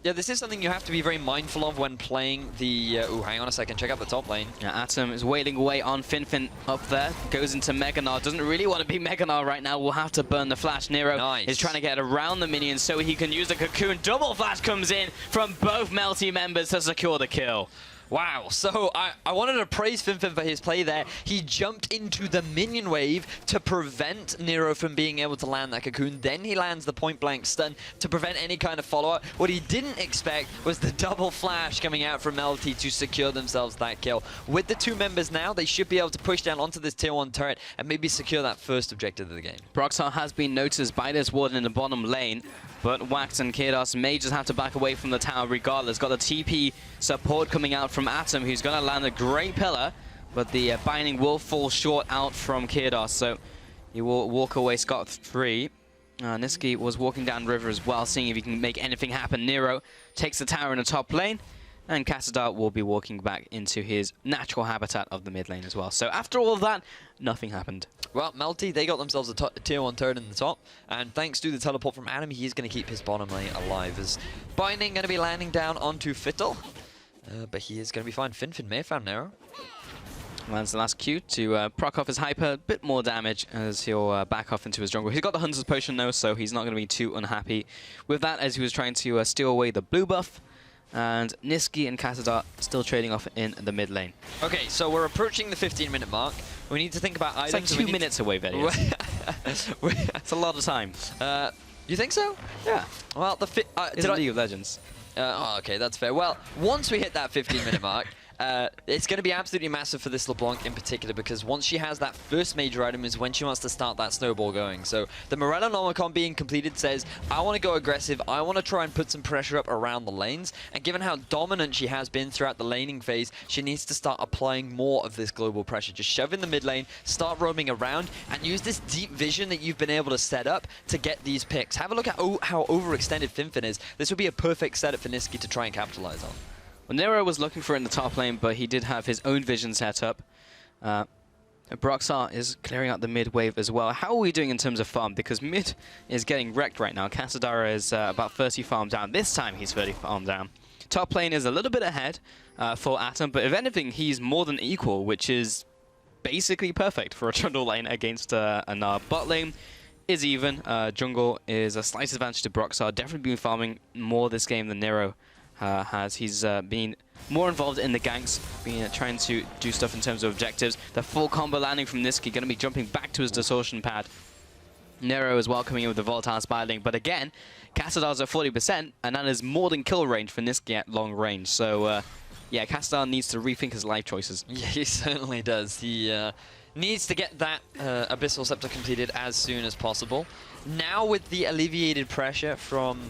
Yeah, this is something you have to be very mindful of when playing the... ooh, hang on a second, check out the top lane. Yeah, Atom is wailing away on Finfin up there. Goes into Meganar. Doesn't really want to be Meganar right now. Will have to burn the flash. Nero is trying to get around the minions so he can use the cocoon. Double flash comes in from both Melty members to secure the kill. Wow, so I wanted to praise Finfin for his play there. He jumped into the minion wave to prevent Nero from being able to land that cocoon. Then he lands the point-blank stun to prevent any kind of follow-up. What he didn't expect was the double flash coming out from Melty to secure themselves that kill. With the two members now, they should be able to push down onto this tier 1 turret and maybe secure that first objective of the game. Broxar has been noticed by this warden in the bottom lane, but Wax and Kidos may just have to back away from the tower regardless. Got the TP support coming out from Atom, who's going to land a great pillar, but the binding will fall short out from Kidos, so he will walk away scot-free. Niski was walking down river as well, seeing if he can make anything happen. Nero takes the tower in the top lane, and Cassadar will be walking back into his natural habitat of the mid lane as well. So after all of that, nothing happened. Well, Melty, they got themselves a tier 1 turret in the top, and thanks to the teleport from Adam, he is going to keep his bottom lane alive. As Binding going to be landing down onto Fiddle, but he is going to be fine. Finfin may have found Nero. Lands the last Q to proc off his hyper, a bit more damage as he'll back off into his jungle. He's got the Hunter's Potion though, so he's not going to be too unhappy with that as he was trying to steal away the blue buff. And Niski and Cassadar still trading off in the mid lane. Okay, so we're approaching the 15-minute mark. We need to think about items. It's like 2 minutes away, Betty. It's a lot of time. You think so? Yeah. Well, it's League of Legends. Oh, okay, that's fair. Well, once we hit that 15-minute mark, it's going to be absolutely massive for this LeBlanc in particular, because once she has that first major item is when she wants to start that snowball going. So the Morello Nomicon being completed says, I want to go aggressive, I want to try and put some pressure up around the lanes, and given how dominant she has been throughout the laning phase, she needs to start applying more of this global pressure. Just shove in the mid lane, start roaming around, and use this deep vision that you've been able to set up to get these picks. Have a look at how overextended Finfin is. This would be a perfect setup for Niski to try and capitalize on. Well, Nero was looking for it in the top lane, but he did have his own vision set up. Broxar is clearing out the mid wave as well. How are we doing in terms of farm? Because mid is getting wrecked right now. Cassadar is about 30 farm down. This time he's 30 farm down. Top lane is a little bit ahead for Atom, but if anything, he's more than equal, which is basically perfect for a Trundle lane against a Gnar. Bot lane is even. Jungle is a slight advantage to Broxar. Definitely been farming more this game than Nero he's been more involved in the ganks, trying to do stuff in terms of objectives. The full combo landing from Niski, going to be jumping back to his distortion pad. Nero as well coming in with the volatile spiraling, but again, Cassadar's at 40%, and that is more than kill range for Niski at long range. So yeah, Cassadar needs to rethink his life choices. Yeah, he certainly does. He needs to get that Abyssal Scepter completed as soon as possible. Now with the alleviated pressure from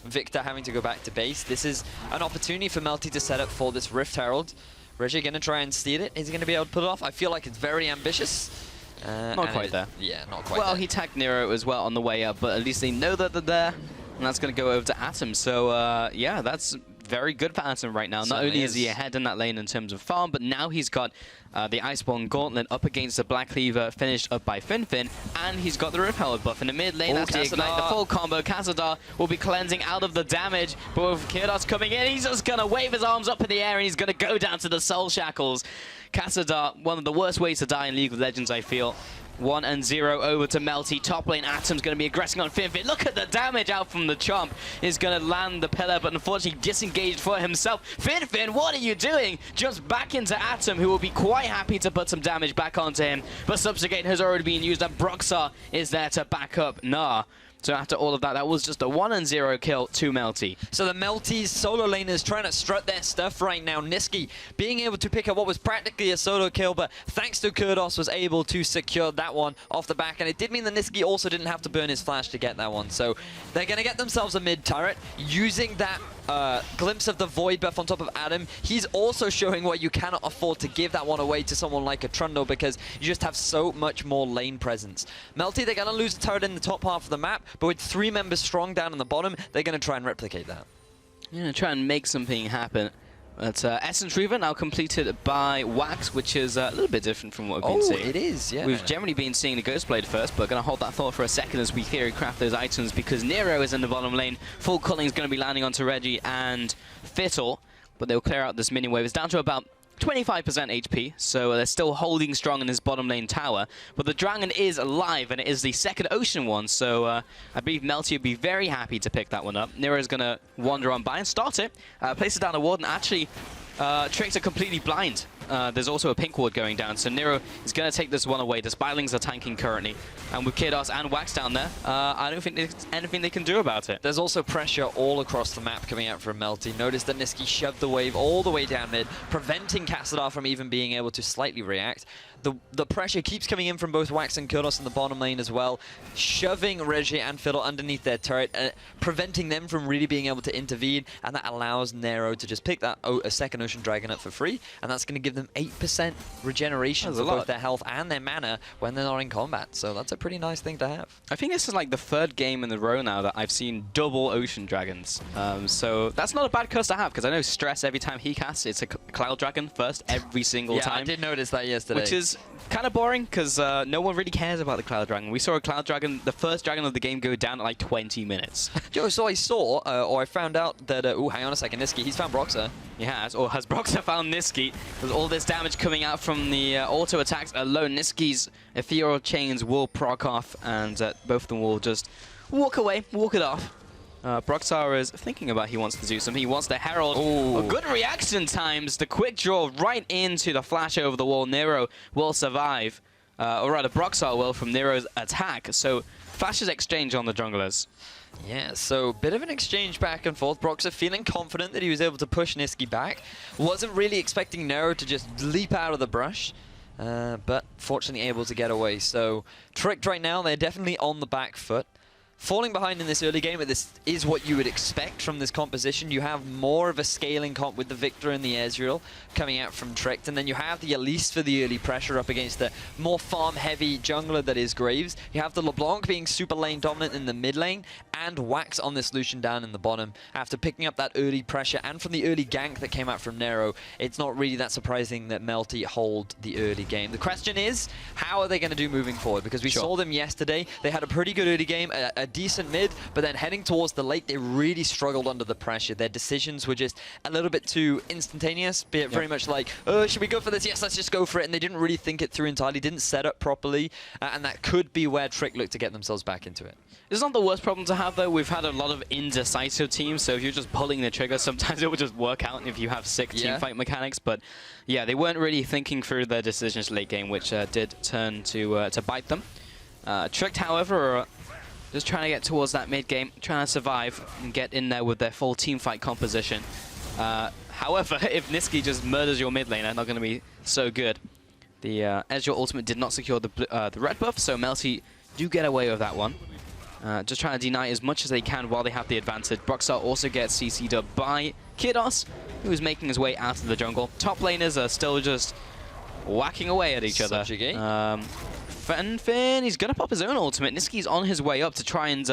Victor having to go back to base, this is an opportunity for Melty to set up for this Rift Herald. Reggie going to try and steal it. Is he going to be able to pull it off? I feel like it's very ambitious. Not quite there. Yeah, not quite well, there. He tagged Nero as well on the way up, but at least they know that they're there, and that's going to go over to Atom. So, yeah, that's very good for Atom right now. Not only is he ahead in that lane in terms of farm, but now he's got the Iceborne Gauntlet up against the Black Cleaver finished up by Finfin, and he's got the Rift Herald buff in the mid lane. That's the Ignite, the full combo. Cassadar will be cleansing out of the damage, but with Kyrdos coming in, he's just going to wave his arms up in the air, and he's going to go down to the Soul Shackles. Cassadar, one of the worst ways to die in League of Legends, I feel. 1-0 over to Melty. Top lane, Atom's going to be aggressing on Finfin. Look at the damage out from the Chomp. Is going to land the pillar, but unfortunately disengaged for himself. Finfin, what are you doing? Just back into Atom, who will be quite happy to put some damage back onto him. But Subjugate has already been used, and Broxar is there to back up Nah. So after all of that, that was just a 1-0 kill to Melty. So the Melty's solo laners trying to strut their stuff right now. Niski being able to pick up what was practically a solo kill, but thanks to Kyrdos was able to secure that one off the back. And it did mean that Niski also didn't have to burn his flash to get that one. So they're going to get themselves a mid turret using that glimpse of the Void buff on top of Adam. He's also showing why you cannot afford to give that one away to someone like a Trundle, because you just have so much more lane presence. Melty, they're going to lose a turret in the top half of the map, but with 3 members strong down on the bottom, they're going to try and replicate that. Yeah, try and make something happen. But Essence Reaver now completed by Wax, which is a little bit different from what we've been seeing. It is, yeah. We've generally been seeing the Ghost Blade first, but going to hold that thought for a second as we theory craft those items, because Nero is in the bottom lane. Full culling is going to be landing onto Reggie and Fiddle, but they'll clear out this mini wave. It's down to about 25% HP, so they're still holding strong in his bottom lane tower. But the Dragon is alive, and it is the second Ocean one, so I believe Melty would be very happy to pick that one up. Nero is going to wander on by and start it, places down a ward, and actually Tricks are completely blind. There's also a pink ward going down, so Nero is going to take this one away. The Spilings are tanking currently, and with Kyrdos and Wax down there, I don't think there's anything they can do about it. There's also pressure all across the map coming out from Melty. Notice that Niski shoved the wave all the way down mid, preventing Cassadar from even being able to slightly react. The pressure keeps coming in from both Wax and Kyrdos in the bottom lane as well, shoving Reggie and Fiddle underneath their turret, preventing them from really being able to intervene, and that allows Nero to just pick that a second Ocean Dragon up for free, and that's going to give them 8% regeneration for both their health and their mana when they're not in combat, so that's a pretty nice thing to have. I think this is like the third game in a row now that I've seen double Ocean Dragons, so that's not a bad curse to have, because I know Stress, every time he casts, it's a Cloud Dragon first every single time. Yeah, I did notice that yesterday. Which is kind of boring, because no one really cares about the Cloud Dragon. We saw a Cloud Dragon, the first dragon of the game, go down at like 20 minutes. Joe, so I saw, or I found out that, oh, hang on a second, Niski, he's found Broxah. He has, or has Broxah found Niski? There's all this damage coming out from the auto attacks alone. Niski's Ethereal Chains will proc off, and both of them will just walk away, walk it off. Broxar is thinking about he wants to do something. He wants the Herald. Oh, good reaction times. The quick draw right into the flash over the wall. Nero will survive. Or rather, Broxar will from Nero's attack. So, flashes exchange on the junglers. Yeah, so bit of an exchange back and forth. Broxar feeling confident that he was able to push Niski back. Wasn't really expecting Nero to just leap out of the brush. But fortunately able to get away. So, Tricked right now, they're definitely on the back foot. Falling behind in this early game, but this is what you would expect from this composition. You have more of a scaling comp with the Victor and the Ezreal coming out from Tricked, and then you have the Elise for the early pressure up against the more farm-heavy jungler that is Graves. You have the LeBlanc being super lane dominant in the mid lane, and Wax on this Lucian down in the bottom. After picking up that early pressure and from the early gank that came out from Nero, it's not really that surprising that Melty hold the early game. The question is, how are they going to do moving forward? Because we saw them yesterday. They had a pretty good early game, a decent mid, but then heading towards the late, they really struggled under the pressure. Their decisions were just a little bit too instantaneous, be it very much like, oh, should we go for this? Yes, let's just go for it. And they didn't really think it through entirely, didn't set up properly, and that could be where Trick looked to get themselves back into it. It's not the worst problem to have, though. We've had a lot of indecisive teams, so if you're just pulling the trigger, sometimes it will just work out if you have sick teamfight mechanics. But yeah, they weren't really thinking through their decisions late game, which did turn to bite them. Tricked, however, are just trying to get towards that mid game, trying to survive and get in there with their full teamfight composition. However, if Niski just murders your mid laner, not going to be so good. The Ezreal ultimate did not secure the red buff, so Melty do get away with that one. Just trying to deny as much as they can while they have the advantage. Broxar also gets CC'd up by Kidos, who's making his way out of the jungle. Top laners are still just whacking away at each other. Finfin, he's going to pop his own ultimate. Niski's on his way up to try and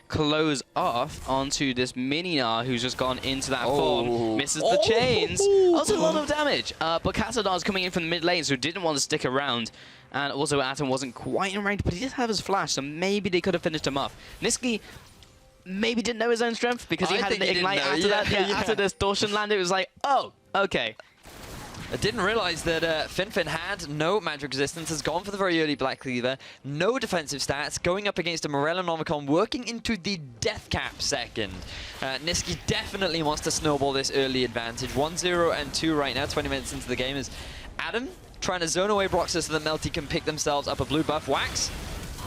close off onto this Mininar who's just gone into that form. Misses the chains. Also a lot of damage. But Kassadar's coming in from the mid lane, so didn't want to stick around. And also Atom wasn't quite in range, but he did have his flash, so maybe they could have finished him off. Niski maybe didn't know his own strength because he had an ignite after that. After the distortion landed, it was like, oh, okay. I didn't realize that Finfin had no magic resistance, has gone for the very early Black Cleaver, no defensive stats, going up against a Morello Nomicon, working into the death cap second. Niski definitely wants to snowball this early advantage. 1-0 and 2 right now, 20 minutes into the game, is Adam trying to zone away Broxer so that Melty can pick themselves up a blue buff. Wax.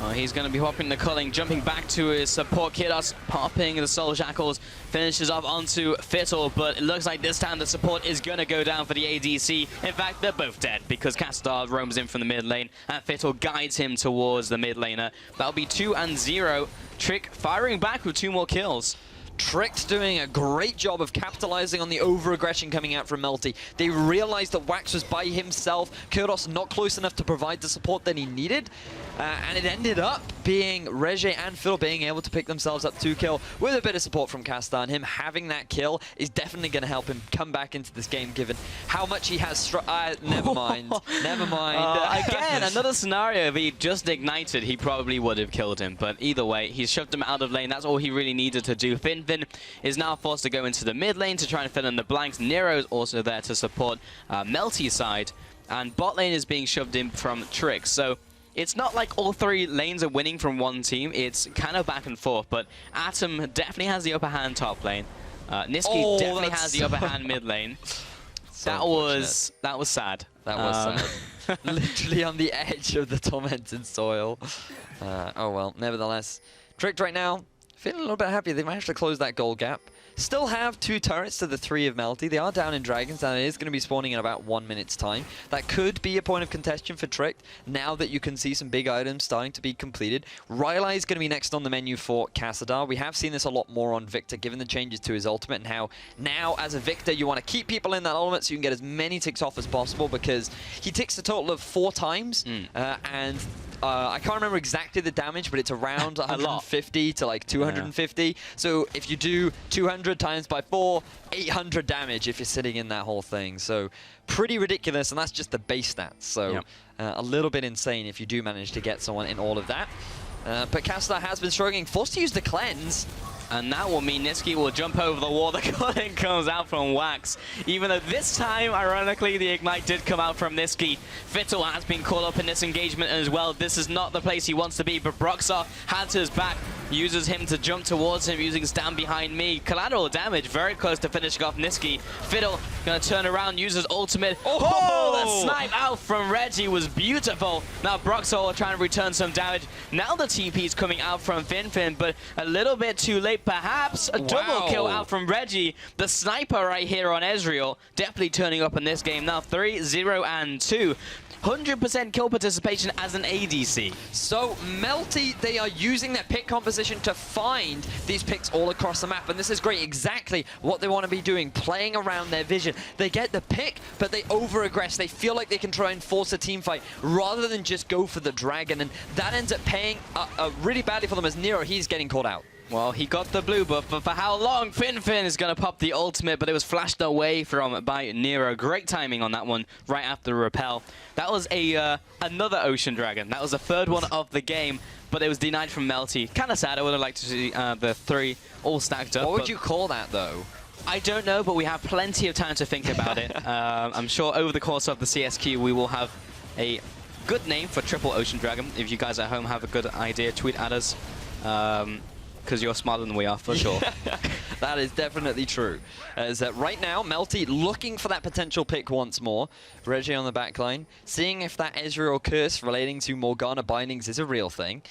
Oh, he's going to be hopping the culling, jumping back to his support. Kidos popping the Soul Shackles, finishes up onto Fiddle, but it looks like this time the support is going to go down for the ADC. In fact, they're both dead because Kassadar roams in from the mid lane and Fiddle guides him towards the mid laner. That'll be 2-0. Trick firing back with 2 more kills. Tricked doing a great job of capitalizing on the over-aggression coming out from Melty. They realized that Wax was by himself, Kurdos not close enough to provide the support that he needed, and it ended up being Regé and Phil being able to pick themselves up 2 kills with a bit of support from Kastan. Him having that kill is definitely going to help him come back into this game, given how much he has never mind. Never mind. Again, another scenario, if he just ignited, he probably would have killed him. But either way, he's shoved him out of lane. That's all he really needed to do. Finfin is now forced to go into the mid lane to try and fill in the blanks. Nero's also there to support Melty's side. And bot lane is being shoved in from Trick. So it's not like all 3 lanes are winning from one team. It's kind of back and forth. But Atom definitely has the upper hand top lane. Niski definitely has the upper hand mid lane. That was sad. That was sad. Literally on the edge of the tormented soil. Oh well, nevertheless. Tricked right now, feeling a little bit happy. They managed to close that goal gap. Still have 2 turrets to the 3 of Melty. They are down in Dragons, and it is going to be spawning in about 1 minute's time. That could be a point of contention for Tricked, now that you can see some big items starting to be completed. Rylai is going to be next on the menu for Kassadar. We have seen this a lot more on Victor, given the changes to his ultimate, and how now, as a Victor, you want to keep people in that ultimate so you can get as many ticks off as possible, because he ticks a total of 4 times, and I can't remember exactly the damage, but it's around 150 to like 250. Yeah. So if you do 200 times by 4, 800 damage if you're sitting in that whole thing. So pretty ridiculous, and that's just the base stats. So a little bit insane if you do manage to get someone in all of that. But Kassadar has been struggling, forced to use the cleanse. And that will mean Niski will jump over the wall. The calling comes out from Wax. Even though this time, ironically, the Ignite did come out from Niski. Fiddle has been caught up in this engagement as well. This is not the place he wants to be, but Broxar has his back. Uses him to jump towards him using Stand Behind Me. Collateral damage, very close to finishing off Niski. Fiddle gonna turn around, uses ultimate. Oh, the snipe out from Reggie was beautiful. Now Broxar trying to return some damage. Now the TP's coming out from Finfin, but a little bit too late. Perhaps a double kill out from Reggie. The sniper right here on Ezreal. Definitely turning up in this game. Now 3-0 and 2. 100% kill participation as an ADC. So Melty, they are using their pick composition to find these picks all across the map, and this is great. Exactly what they want to be doing, playing around their vision. They get the pick, but they over-aggress. They feel like they can try and force a team fight rather than just go for the dragon, and that ends up paying really badly for them as Nero, he's getting caught out. Well, he got the blue buff, but for how long? Finfin is going to pop the ultimate, but it was flashed away from by Nero. Great timing on that one, right after the repel. That was another Ocean Dragon. That was the 3rd one of the game. but it was denied from Melty. Kind of sad. I would have liked to see the 3 all stacked up. What would you call that, though? I don't know, but we have plenty of time to think about it. I'm sure over the course of the CSQ, we will have a good name for Triple Ocean Dragon. If you guys at home have a good idea, tweet at us. Because you're smarter than we are, for sure. That is definitely true. As right now, Melty looking for that potential pick once more. Reggie on the back line, seeing if that Ezreal curse relating to Morgana bindings is a real thing.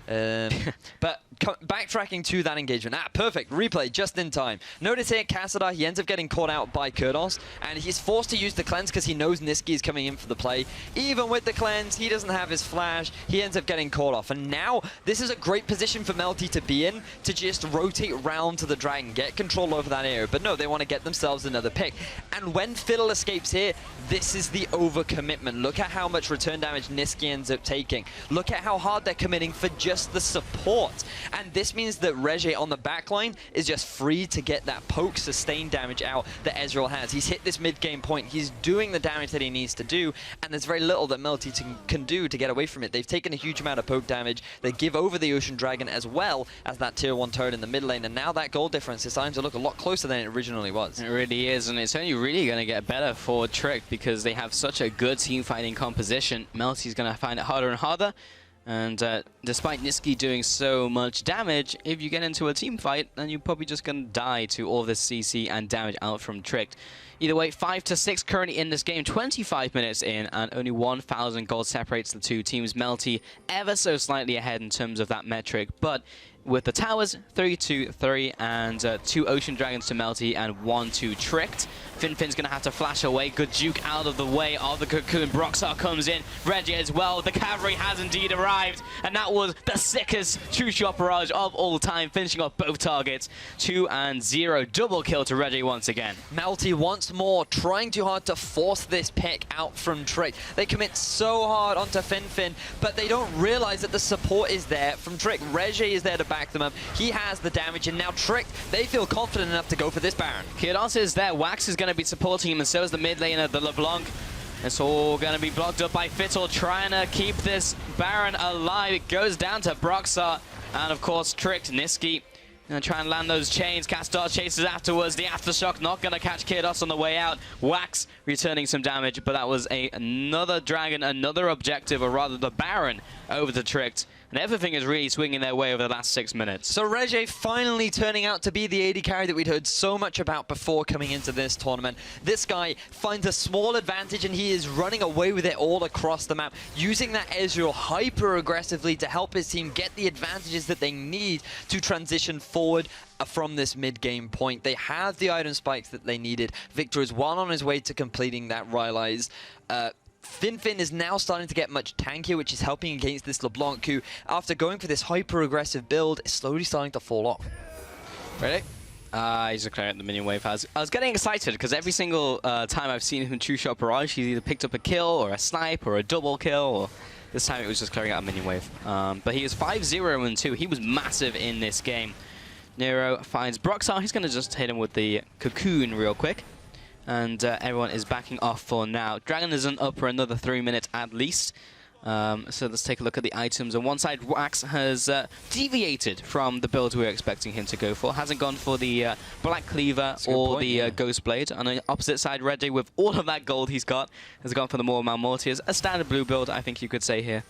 But backtracking to that engagement. Perfect. Replay just in time. Notice here, Kassadar, he ends up getting caught out by Kurdos, and he's forced to use the cleanse because he knows Niski is coming in for the play. Even with the cleanse, he doesn't have his flash. He ends up getting caught off. And now, this is a great position for Melty to be in, to just rotate round to the Dragon, get control over that area. But no, they want to get themselves another pick. And when Fiddle escapes here, this is the overcommitment. Look at how much return damage Niski ends up taking. Look at how hard they're committing for just the support. And this means that Reggie on the backline is just free to get that poke sustain damage out that Ezreal has. He's hit this mid-game point. He's doing the damage that he needs to do, and there's very little that Melty can do to get away from it. They've taken a huge amount of poke damage. They give over the Ocean Dragon as well as that tier 1 turret in the mid lane, and now that goal difference is starting to look a lot closer than it originally was. It really is, and it's only really going to get better for Trick because they have such a good team fighting composition. Melty's going to find it harder and harder. And despite Niski doing so much damage, if you get into a team fight, then you're probably just going to die to all this CC and damage out from Tricked. Either way, 5-6 currently in this game, 25 minutes in, and only 1,000 gold separates the two teams. Melty ever so slightly ahead in terms of that metric, but with the towers, 3-2-3, and 2 Ocean Dragons to Melty and 1 to Tricked. Finfin's going to have to flash away. Good juke out of the way of the Cocoon. Broxar comes in. Reggie as well. The cavalry has indeed arrived. And that was the sickest two-shot barrage of all time, finishing off both targets. 2-0. Double kill to Reggie once again. Melty once more trying too hard to force this pick out from Trick. They commit so hard onto Finfin, but they don't realize that the support is there from Trick. Reggie is there to back them up. He has the damage, and now Trick, they feel confident enough to go for this Baron. Kyrdos is there. Wax is going to be supporting him, and so is the mid laner, the LeBlanc. It's all going to be blocked up by Fiddle, trying to keep this Baron alive. It goes down to Broxar, and of course Tricked. Niski going to try and land those chains. Kassadar chases afterwards. The Aftershock not going to catch Kyrdos on the way out. Wax returning some damage, but that was another dragon, another objective, or rather the Baron over to Tricked. And everything is really swinging their way over the last 6 minutes. So Reggie finally turning out to be the AD carry that we'd heard so much about before coming into this tournament. This guy finds a small advantage, and he is running away with it all across the map, using that Ezreal hyper aggressively to help his team get the advantages that they need to transition forward from this mid-game point. They have the item spikes that they needed. Victor is well on his way to completing that Rylai's. Finfin is now starting to get much tankier, which is helping against this LeBlanc, who, after going for this hyper-aggressive build, is slowly starting to fall off. Ready? He's declaring the minion wave. I was getting excited because every single time I've seen him two-shot barrage, he's either picked up a kill or a snipe or a double kill, or this time it was just clearing out a minion wave. But he is 5-0-2. He was massive in this game. Nero finds Broxar. He's going to just hit him with the Cocoon real quick. And everyone is backing off for now. Dragon isn't up for another 3 minutes at least. So let's take a look at the items. On one side, Wax has deviated from the build we were expecting him to go for. Hasn't gone for the Black Cleaver or the Ghost Blade. On the opposite side, Reggie, with all of that gold he's got, has gone for the more Malmortiers. A standard blue build, I think you could say here.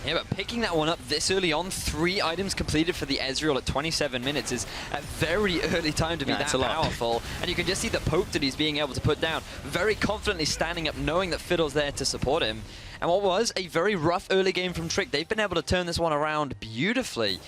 Yeah, but picking that one up this early on, 3 items completed for the Ezreal at 27 minutes is a very early time to be that powerful. And you can just see the poke that he's being able to put down, very confidently standing up, knowing that Fiddle's there to support him. And what was a very rough early game from Trick, they've been able to turn this one around beautifully.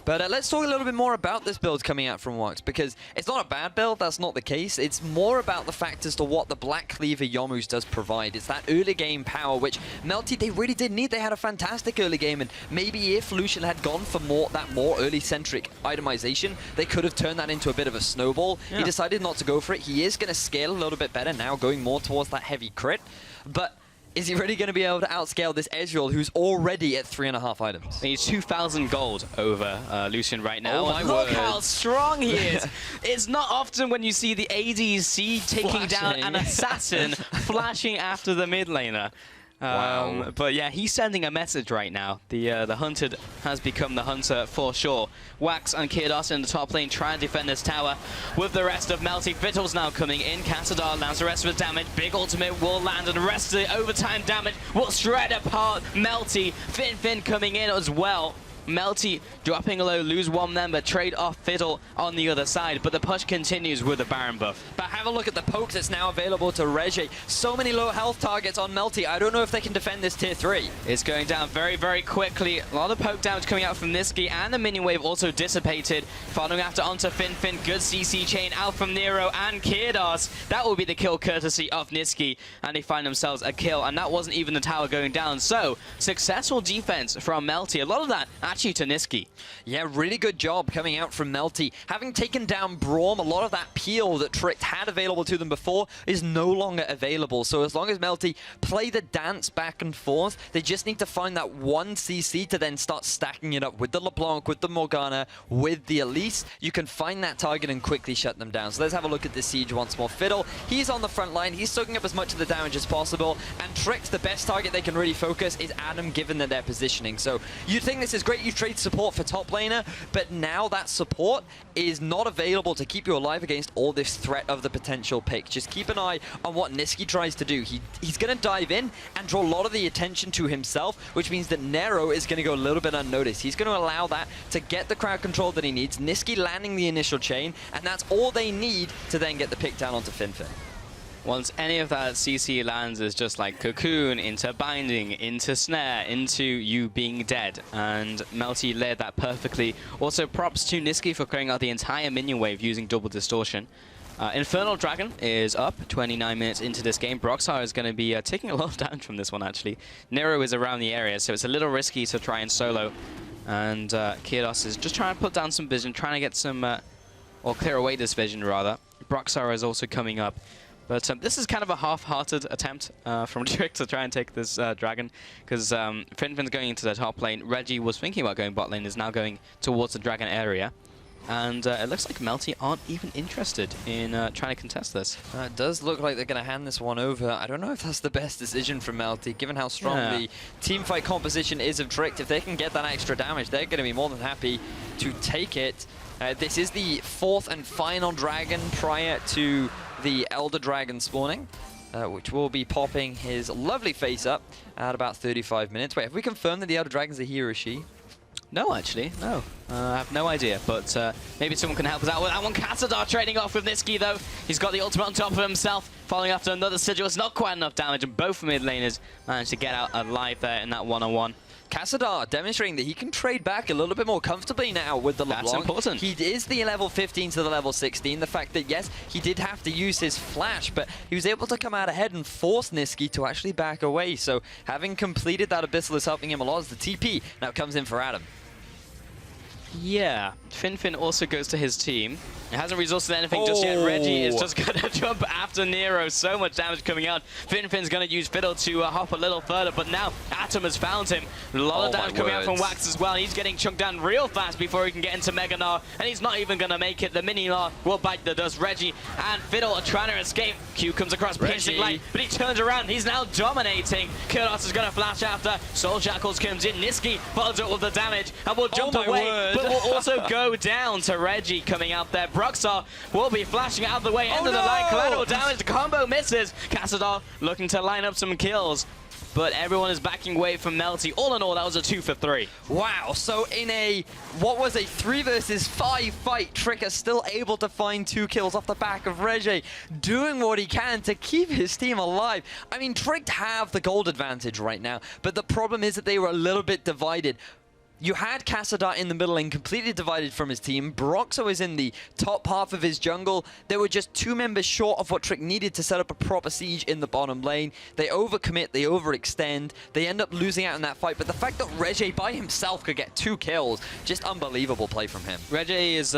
But let's talk a little bit more about this build coming out from Wax, because it's not a bad build, that's not the case. It's more about the fact as to what the Black Cleaver Yomu's does provide. It's that early game power, which Melty, they really did need. They had a fantastic early game, and maybe if Lucian had gone for that more early-centric itemization, they could have turned that into a bit of a snowball. Yeah. He decided not to go for it. He is going to scale a little bit better now, going more towards that heavy crit. But is he really going to be able to outscale this Ezreal, who's already at 3.5 items? He's 2,000 gold over Lucian right now. Oh my Look word. how strong he is. It's not often when you see the ADC taking down an assassin flashing after the mid laner. Wow. But yeah, he's sending a message right now. The hunted has become the hunter for sure. Wax and Kyrdos in the top lane trying to defend this tower with the rest of Melty. Fiddle's now coming in. Kassadar lands the rest of his damage. Big ultimate will land, and the rest of the overtime damage will shred apart Melty. Fin coming in as well. Melty dropping low, lose one member, trade off Fiddle on the other side, but the push continues with the Baron buff. But have a look at the poke that's now available to Reggie. So many low health targets on Melty. I don't know if they can defend this tier 3. It's going down very, very quickly. A lot of poke damage coming out from Niski, and the minion wave also dissipated. Following after onto Fin. Good CC chain out from Nero and Kyrdos. That will be the kill courtesy of Niski, and they find themselves a kill, and that wasn't even the tower going down. So, successful defense from Melty. A lot of that actually to Niski. Yeah, really good job coming out from Melty. Having taken down Braum, a lot of that peel that Tricked had available to them before is no longer available. So as long as Melty play the dance back and forth, they just need to find that one CC to then start stacking it up with the LeBlanc, with the Morgana, with the Elise. You can find that target and quickly shut them down. So let's have a look at this siege once more. Fiddle, he's on the front line. He's soaking up as much of the damage as possible. And Tricked, the best target they can really focus is Adam, given that they're positioning. So you'd think this is great. You trade support for top laner, but now that support is not available to keep you alive against all this threat of the potential pick. Just keep an eye on what Niski tries to do. He's going to dive in and draw a lot of the attention to himself, which means that Nero is going to go a little bit unnoticed. He's going to allow that to get the crowd control that he needs. Niski landing the initial chain, and that's all they need to then get the pick down onto Fin. Once any of that CC lands, is just like cocoon into binding, into snare, into you being dead. And Melty led that perfectly. Also, props to Niski for clearing out the entire minion wave using double distortion. Infernal Dragon is up 29 minutes into this game. Broxar is going to be taking a lot of damage from this one, actually. Nero is around the area, so it's a little risky to try and solo. And Kyrdos is just trying to put down some vision, trying to get some, or clear away this vision, rather. Broxar is also coming up. But this is kind of a half-hearted attempt from Trick to try and take this dragon, because Fin's going into the top lane. Reggie was thinking about going bot lane, is now going towards the dragon area. And it looks like Melty aren't even interested in trying to contest this. It does look like they're going to hand this one over. I don't know if that's the best decision from Melty, given how strong the teamfight composition is of Tricked. If they can get that extra damage, they're going to be more than happy to take it. This is the 4th and final dragon prior to the Elder Dragon spawning, which will be popping his lovely face up at about 35 minutes. Wait, have we confirmed that the Elder Dragon's a he or a she? No, actually, no. I have no idea, but maybe someone can help us out with that one. Kassadar trading off with Niski, though. He's got the ultimate on top of himself, following after another sigil. It's not quite enough damage, and both mid laners managed to get out alive there in that one-on-one. Kassadar demonstrating that he can trade back a little bit more comfortably now with the LeBlanc. That's important. He is the level 15 to the level 16. The fact that, yes, he did have to use his flash, but he was able to come out ahead and force Niski to actually back away. So having completed that Abyssal is helping him a lot as the TP now comes in for Adam. Yeah, Fin also goes to his team. It hasn't resourced anything just yet. Reggie is just going to jump after Nero. So much damage coming out. Fin's going to use Fiddle to hop a little further, but now Atom has found him. A lot of damage coming out from Wax as well. He's getting chunked down real fast before he can get into Mega Gnar, and he's not even going to make it. The Mini Gnar will bite the dust. Reggie and Fiddle are trying to escape. Q comes across, pinching light, but he turns around. He's now dominating. Kyrdos is going to flash after. Soul Shackles comes in. Niski follows up with the damage and will jump away, but will also go down to Reggie coming out there. Broxar will be flashing out of the way, end of the line, collateral damage, the combo misses. Kassadar looking to line up some kills, but everyone is backing away from Melty. All in all, that was a 2 for 3. Wow, so in a, what was a 3 versus 5 fight, Trick is still able to find 2 kills off the back of Reggie, doing what he can to keep his team alive. I mean, Trick have the gold advantage right now, but the problem is that they were a little bit divided. You had Kassadar in the middle lane, completely divided from his team. Broxo is in the top half of his jungle. There were just 2 members short of what Trick needed to set up a proper siege in the bottom lane. They overcommit, they overextend, they end up losing out in that fight. But the fact that Reggie by himself could get 2 kills, just unbelievable play from him. Reggie is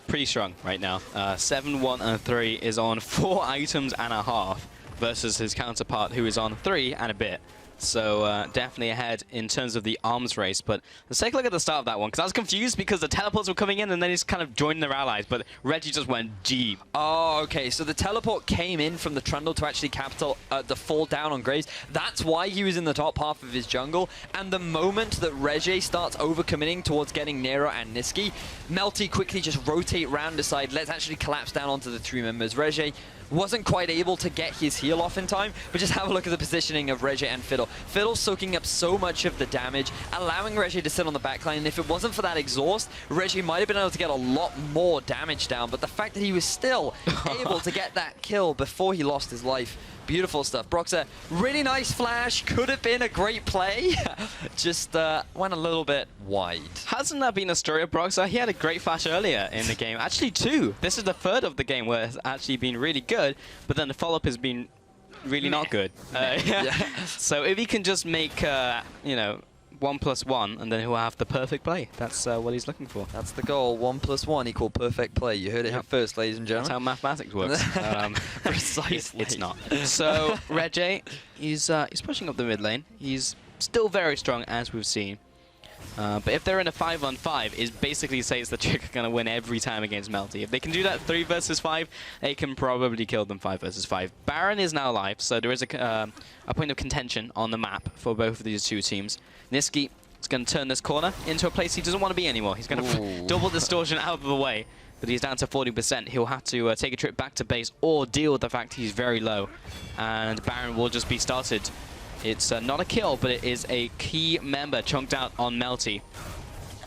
pretty strong right now. 7, 1, and 3 is on 4 items and a half versus his counterpart who is on 3 and a bit. So definitely ahead in terms of the arms race. But let's take a look at the start of that one, because I was confused because the teleports were coming in and then he's kind of joining their allies, but Reggie just went deep. Oh, okay. So the teleport came in from the Trundle to actually capital the fall down on Graves. That's why he was in the top half of his jungle. And the moment that Reggie starts overcommitting towards getting Nero and Niski, Melty quickly just rotate round, decide, let's actually collapse down onto the 3 members. Reggie wasn't quite able to get his heal off in time, but just have a look at the positioning of Reggie and Fiddle. Fiddle soaking up so much of the damage, allowing Reggie to sit on the backline, and if it wasn't for that exhaust, Reggie might have been able to get a lot more damage down, but the fact that he was still able to get that kill before he lost his life, beautiful stuff. Broxah, really nice flash, could have been a great play, just went a little bit wide. Hasn't that been a story of Broxah? He had a great flash earlier in the game, actually 2. This is the 3rd of the game where it's actually been really good, but then the follow-up has been really not good. Yeah. So if he can just make, you know, 1+1, and then he'll have the perfect play. That's what he's looking for. That's the goal. 1+1 equal perfect play. You heard it here first, ladies and gentlemen. That's how mathematics works. Precisely. It's not. So Reggie, he's pushing up the mid lane. He's still very strong, as we've seen. But if they're in a 5-on-5, it basically says that Trick are going to win every time against Melty. If they can do that 3 versus 5, they can probably kill them 5 versus 5. Baron is now alive, so there is a point of contention on the map for both of these 2 teams. Niski is going to turn this corner into a place he doesn't want to be anymore. He's going to double distortion out of the way, but he's down to 40%. He'll have to take a trip back to base or deal with the fact he's very low, and Baron will just be started. It's not a kill, but it is a key member chunked out on Melty.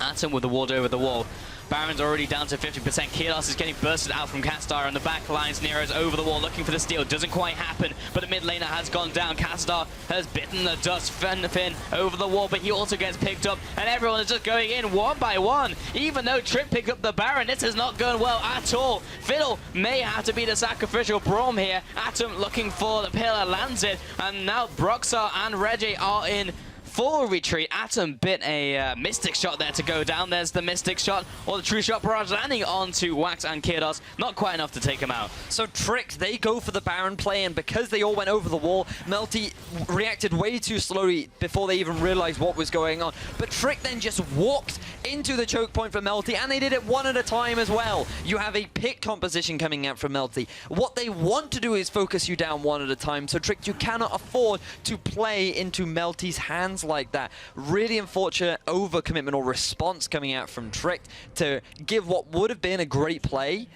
Atom with the ward over the wall. Baron's already down to 50%. Kyrdos is getting bursted out from Castar on the back lines. Nero's over the wall looking for the steal. Doesn't quite happen, but the mid laner has gone down. Castar has bitten the dust. Finn over the wall, but he also gets picked up, and everyone is just going in one by one. Even though Trick picked up the Baron, this is not going well at all. Fiddle may have to be the sacrificial Braum here. Atom looking for the pillar, lands it, and now Broxah and Reggie are in full retreat. Atom bit a Mystic shot there to go down. There's the Mystic shot, or the True Shot barrage landing onto Wax and Kyrdos. Not quite enough to take him out. So Trick, they go for the Baron play, and because they all went over the wall, Melty reacted way too slowly before they even realized what was going on. But Trick then just walked into the choke point for Melty, and they did it one at a time as well. You have a pick composition coming out from Melty. What they want to do is focus you down one at a time, so Trick, you cannot afford to play into Melty's hands like that. Really unfortunate overcommitment or response coming out from Trick to give what would have been a great play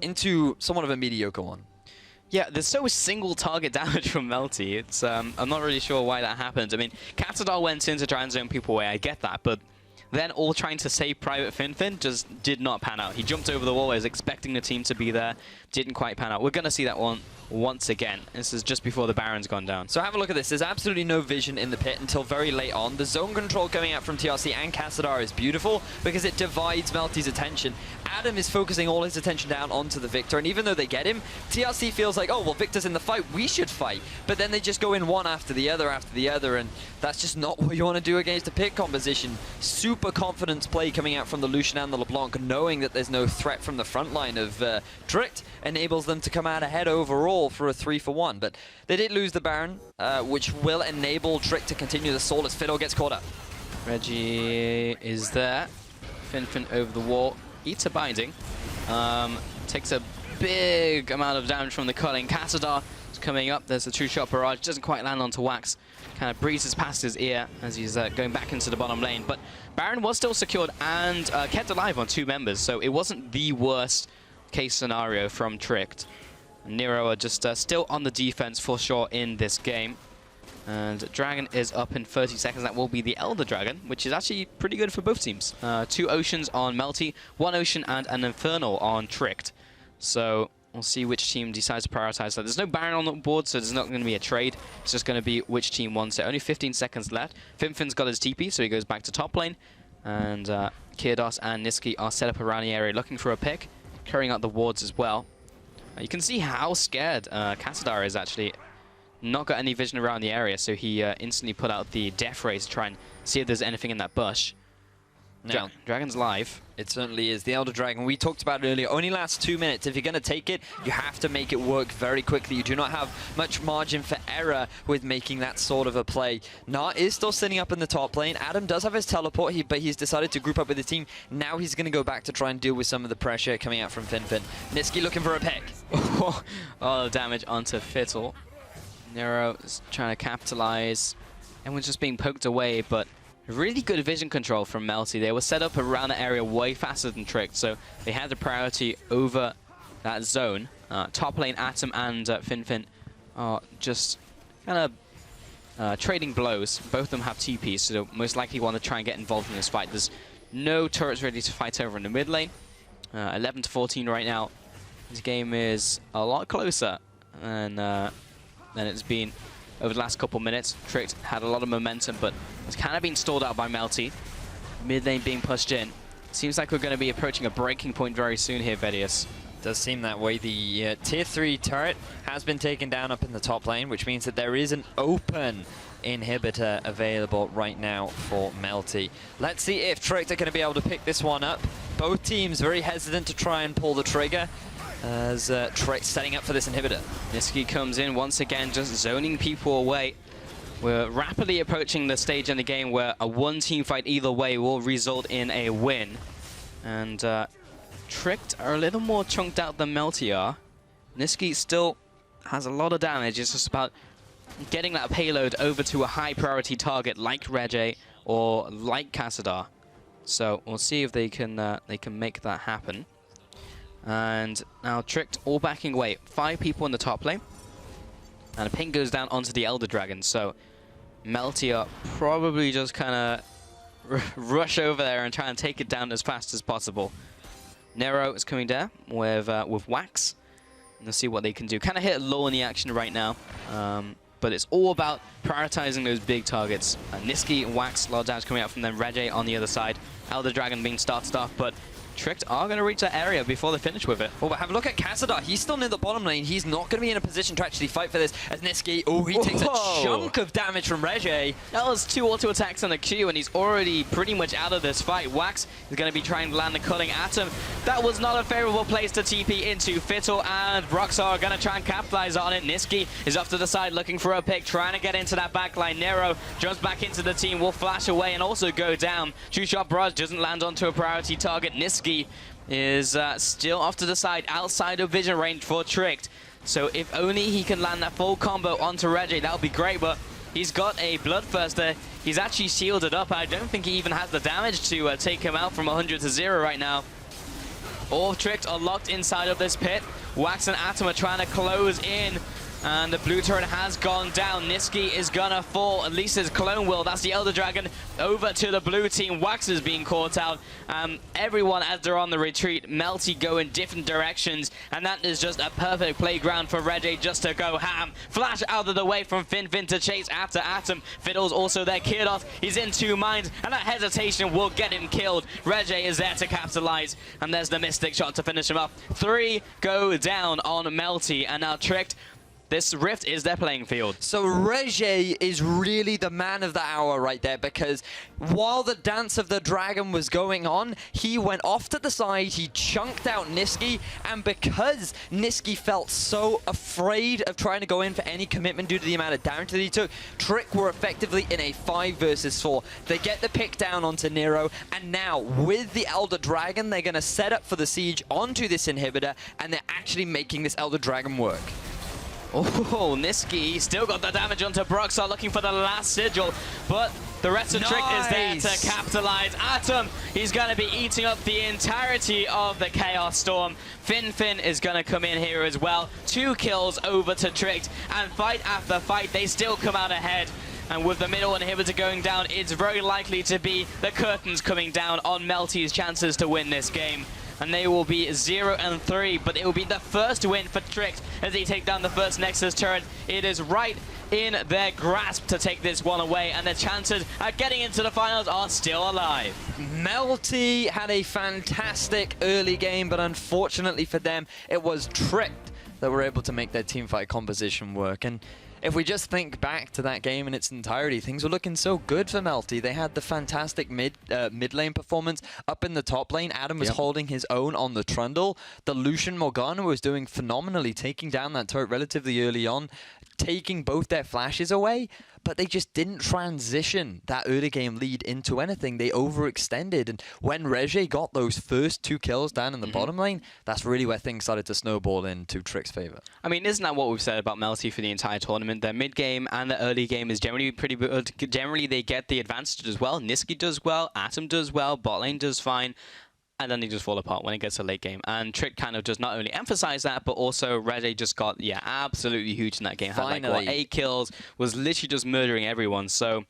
into somewhat of a mediocre one. Yeah, there's so much single target damage from Melty. It's I'm not really sure why that happened. I mean, Catador went in to try and zone people away, I get that, but then all trying to save Private Fin just did not pan out. He jumped over the wall, was expecting the team to be there, didn't quite pan out. We're going to see that one once again. This is just before the Baron's gone down. So have a look at this. There's absolutely no vision in the pit until very late on. The zone control coming out from TRC and Cassadar is beautiful because it divides Melty's attention. Adam is focusing all his attention down onto the Victor, and even though they get him, TRC feels like, oh, well, Victor's in the fight, we should fight. But then they just go in one after the other, and that's just not what you want to do against a pit composition. Super confidence play coming out from the Lucian and the LeBlanc, knowing that there's no threat from the front line of Tricked, enables them to come out ahead overall for a 3-for-1. But they did lose the Baron, which will enable Trick to continue the Soul as Fiddle gets caught up. Reggie is there. Fin over the wall. Eats a binding. Takes a big amount of damage from the culling. Cassadar is coming up. There's the True Shot barrage. Doesn't quite land onto Wax. Kind of breezes past his ear as he's going back into the bottom lane. But Baron was still secured and kept alive on 2 members. So it wasn't the worst case scenario from Tricked. Nero are just still on the defense for sure in this game. And Dragon is up in 30 seconds. That will be the Elder Dragon, which is actually pretty good for both teams. 2 Oceans on Melty, 1 Ocean and an Infernal on Tricked. So we'll see which team decides to prioritize that. There's no Baron on the board, so there's not going to be a trade. It's just going to be which team wants it. Only 15 seconds left. Finfin's got his TP, so he goes back to top lane. And Kyrdos and Niski are set up around the area looking for a pick, carrying out the wards as well. You can see how scared Cassadar is actually. Not got any vision around the area, so he instantly put out the Death Ray to try and see if there's anything in that bush. Now, Dragon's live. It certainly is. The Elder Dragon, we talked about it earlier, only lasts 2 minutes. If you're going to take it, you have to make it work very quickly. You do not have much margin for error with making that sort of a play. Na is still sitting up in the top lane. Adam does have his teleport, but he's decided to group up with the team. Now he's going to go back to try and deal with some of the pressure coming out from Finfin. Niski looking for a pick. All the damage onto Fiddle. Nero is trying to capitalize. Everyone's just being poked away, but really good vision control from Melty. They were set up around the area way faster than Tricked, so they had the priority over that zone. Top lane, Atom and Finfin are just kind of trading blows. Both of them have TPs, so they'll most likely want to try and get involved in this fight. There's no turrets ready to fight over in the mid lane. 11 to 14 right now. This game is a lot closer than it's been over the last couple minutes. Tricked had a lot of momentum, but it's kind of been stalled out by Melty. Mid lane being pushed in. Seems like we're going to be approaching a breaking point very soon here, Vedius. Does seem that way. The tier 3 turret has been taken down up in the top lane, which means that there is an open inhibitor available right now for Melty. Let's see if Tricked are going to be able to pick this one up. Both teams very hesitant to try and pull the trigger, as Tricked setting up for this inhibitor. Niski comes in once again, just zoning people away. We're rapidly approaching the stage in the game where a one-team fight either way will result in a win. And Tricked are a little more chunked out than Melty are. Niski still has a lot of damage. It's just about getting that payload over to a high-priority target like Reggie or like Cassadar. So we'll see if they can make that happen. And now Tricked all backing away. 5 people in the top lane. And a ping goes down onto the Elder Dragon. So Melty are probably just kind of rush over there and try and take it down as fast as possible. Nero is coming there with Wax. And let's see what they can do. Kind of hit a lull in the action right now. But it's all about prioritizing those big targets. Niski and Wax, a lot of damage coming out from them. Reggie on the other side. Elder Dragon being started off, but Tricked are going to reach that area before they finish with it. Oh, but have a look at Cassadar. He's still near the bottom lane. He's not going to be in a position to actually fight for this. As Niski, he takes a chunk of damage from Reggie. That was 2 auto attacks on the Q, and he's already pretty much out of this fight. Wax is going to be trying to land the culling Atom. That was not a favorable place to TP into. Fiddle and Broxar are going to try and capitalize on it. Niski is off to the side looking for a pick, trying to get into that backline. Nero jumps back into the team, will flash away and also go down. Two-shot barrage doesn't land onto a priority target. Niski is still off to the side, outside of vision range for Tricked. So if only he can land that full combo onto Reggie, that would be great, but he's got a Bloodthirster. He's actually shielded up. I don't think he even has the damage to take him out from 100 to 0 right now. All Tricked are locked inside of this pit. Wax and Atom are trying to close in. And the blue turret has gone down. Niski is gonna fall. At least his clone will. That's the Elder Dragon over to the blue team. Wax is being caught out. Everyone, as they're on the retreat, Melty go in different directions. And that is just a perfect playground for Reggie just to go ham. Flash out of the way from Finfin to chase after Atom. Fiddle's also there. Kirdos, he's in 2 minds. And that hesitation will get him killed. Reggie is there to capitalize. And there's the Mystic shot to finish him off. 3 go down on Melty. And now Tricked. This Rift is their playing field. So Reggie is really the man of the hour right there, because while the dance of the dragon was going on, he went off to the side, he chunked out Niski, and because Niski felt so afraid of trying to go in for any commitment due to the amount of damage that he took, Trick were effectively in a 5 versus 4. They get the pick down onto Nero, and now with the Elder Dragon, they're going to set up for the siege onto this inhibitor, and they're actually making this Elder Dragon work. Oh, Niski still got the damage onto Broxar, looking for the last sigil, but the rest of Trick is there to capitalize. Atom, he's going to be eating up the entirety of the Chaos Storm. Finfin is going to come in here as well. 2 kills over to Trick, and fight after fight, they still come out ahead. And with the middle inhibitor going down, it's very likely to be the curtains coming down on Melty's chances to win this game. And they will be 0-3, but it will be the first win for Tricked as they take down the first Nexus turret. It is right in their grasp to take this one away, and the chances at getting into the finals are still alive. Melty had a fantastic early game, but unfortunately for them, it was Tricked that were able to make their teamfight composition work. And if we just think back to that game in its entirety, things were looking so good for Melty. They had the fantastic mid lane performance. Up in the top lane, Adam was holding his own on the Trundle. The Lucian Morgana was doing phenomenally, taking down that turret relatively early on, taking both their flashes away, but they just didn't transition that early game lead into anything. They overextended, and when Reje got those first 2 kills down in the bottom lane, that's really where things started to snowball into Trick's favor. I mean, isn't that what we've said about Melty for the entire tournament? Their mid game and the early game is generally pretty good. Generally, they get the advantage as well. Niski does well, Atom does well, bot lane does fine. And then they just fall apart when it gets to late game. And Trick kind of just not only emphasize that, but also Reje just got, absolutely huge in that game. Finally. Had like, 8 kills, was literally just murdering everyone. So,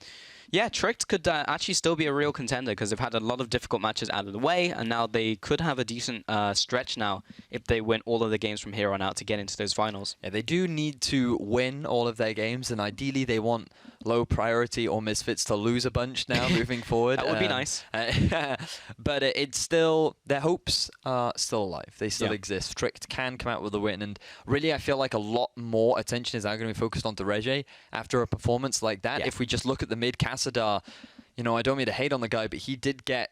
yeah, Trick could actually still be a real contender because they've had a lot of difficult matches out of the way, and now they could have a decent stretch now if they win all of the games from here on out to get into those finals. Yeah, they do need to win all of their games, and ideally they want Low Priority or Misfits to lose a bunch now moving forward. That would be nice. But it's still, their hopes are still alive. They still exist. Trick can come out with a win, and really I feel like a lot more attention is now going to be focused on Reje after a performance like that. If we just look at the mid, Cassadar, you know, I don't mean to hate on the guy, but he did get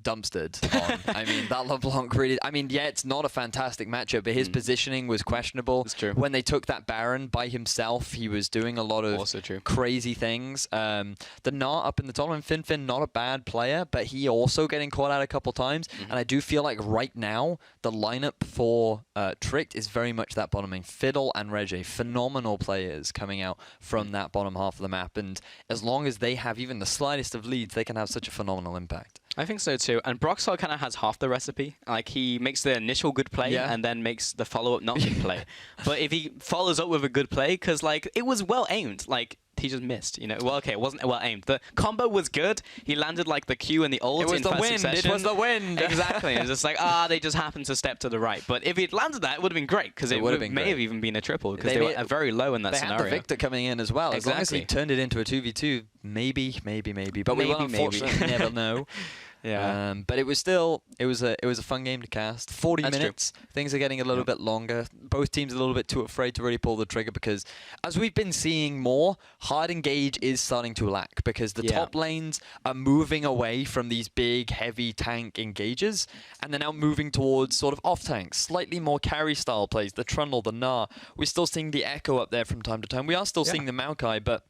dumpstered on. I mean, that LeBlanc really... I mean, it's not a fantastic matchup, but his positioning was questionable. That's true. When they took that Baron by himself, he was doing a lot of also true. crazy things. The Gnar up in the top, and Fin, not a bad player, but he also getting caught out a couple times. And I do feel like right now, the lineup for Tricked is very much that bottoming. Fiddle and Reje, phenomenal players coming out from that bottom half of the map. And as long as they have even the slightest of leads, they can have such a phenomenal impact. I think so too. And Broxel kind of has half the recipe. Like, he makes the initial good play and then makes the follow-up not good play. But if he follows up with a good play, because, like, it was well aimed. Like, he just missed, you know. Well, okay, it wasn't well aimed. The combo was good. He landed, like, the Q and the ult in fast succession. It was the wind. Exactly. It's just like, they just happened to step to the right. But if he'd landed that, it would have been great, because it may have even been a triple, because they were very low in that scenario. They had the Victor coming in as well. As long as he turned it into a 2v2, maybe. But we will unfortunately never know. Yeah. But it was still, it was a fun game to cast. 40 minutes. True. Things are getting a little bit longer. Both teams a little bit too afraid to really pull the trigger, because as we've been seeing more, hard engage is starting to lack, because the top lanes are moving away from these big, heavy tank engages, and they're now moving towards sort of off tanks, slightly more carry style plays. The Trundle, the Gnar. We're still seeing the Echo up there from time to time. We are still seeing the Maokai, but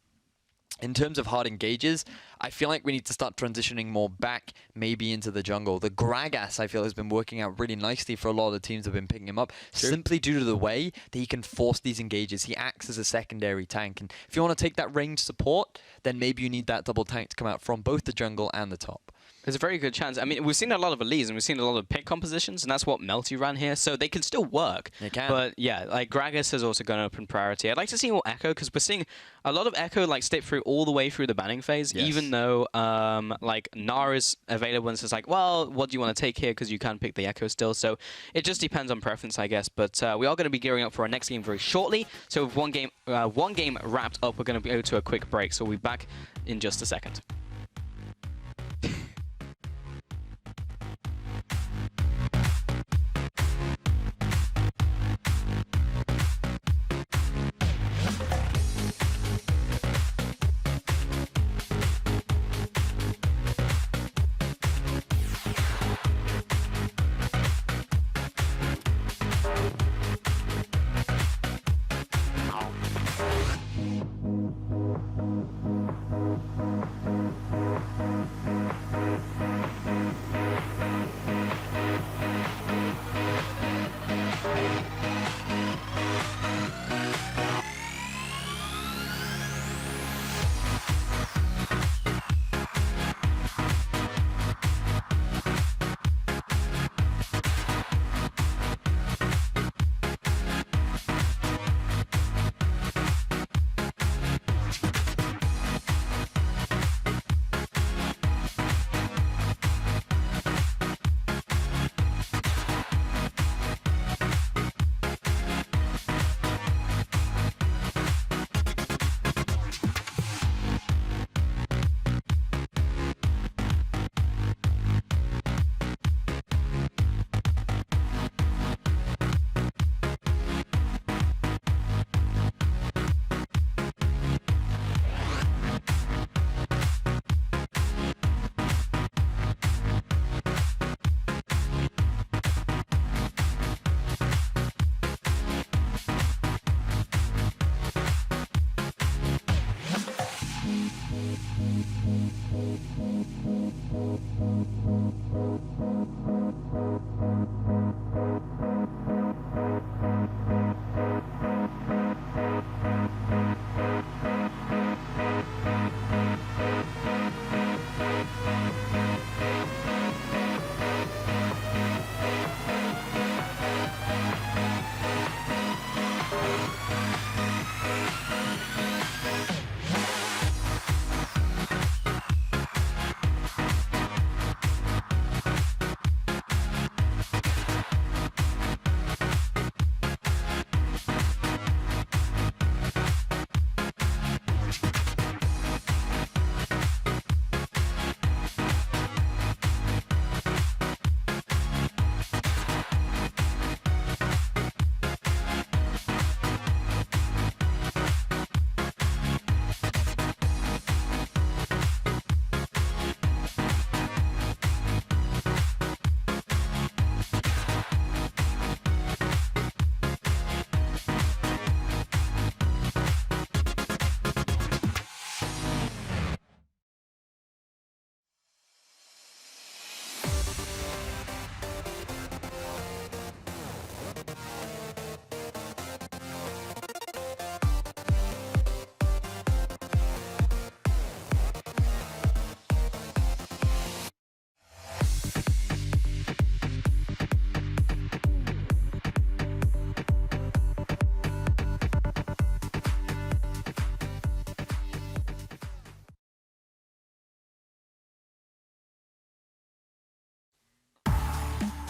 in terms of hard engages, I feel like we need to start transitioning more back, maybe into the jungle. The Gragas, I feel, has been working out really nicely for a lot of the teams that have been picking him up, simply due to the way that he can force these engages. He acts as a secondary tank, and if you want to take that range support, then maybe you need that double tank to come out from both the jungle and the top. There's a very good chance. I mean, we've seen a lot of Elise, and we've seen a lot of pick compositions, and that's what Melty ran here, so they can still work. They can. But yeah, like, Gragas has also gone up in priority. I'd like to see more Echo, because we're seeing a lot of Echo, like, step through all the way through the banning phase, even though, like, Gnar is available, and it's like, well, what do you want to take here, because you can pick the Echo still, so it just depends on preference, I guess. But we are going to be gearing up for our next game very shortly, so with one game wrapped up, we're going to go to a quick break, so we'll be back in just a second.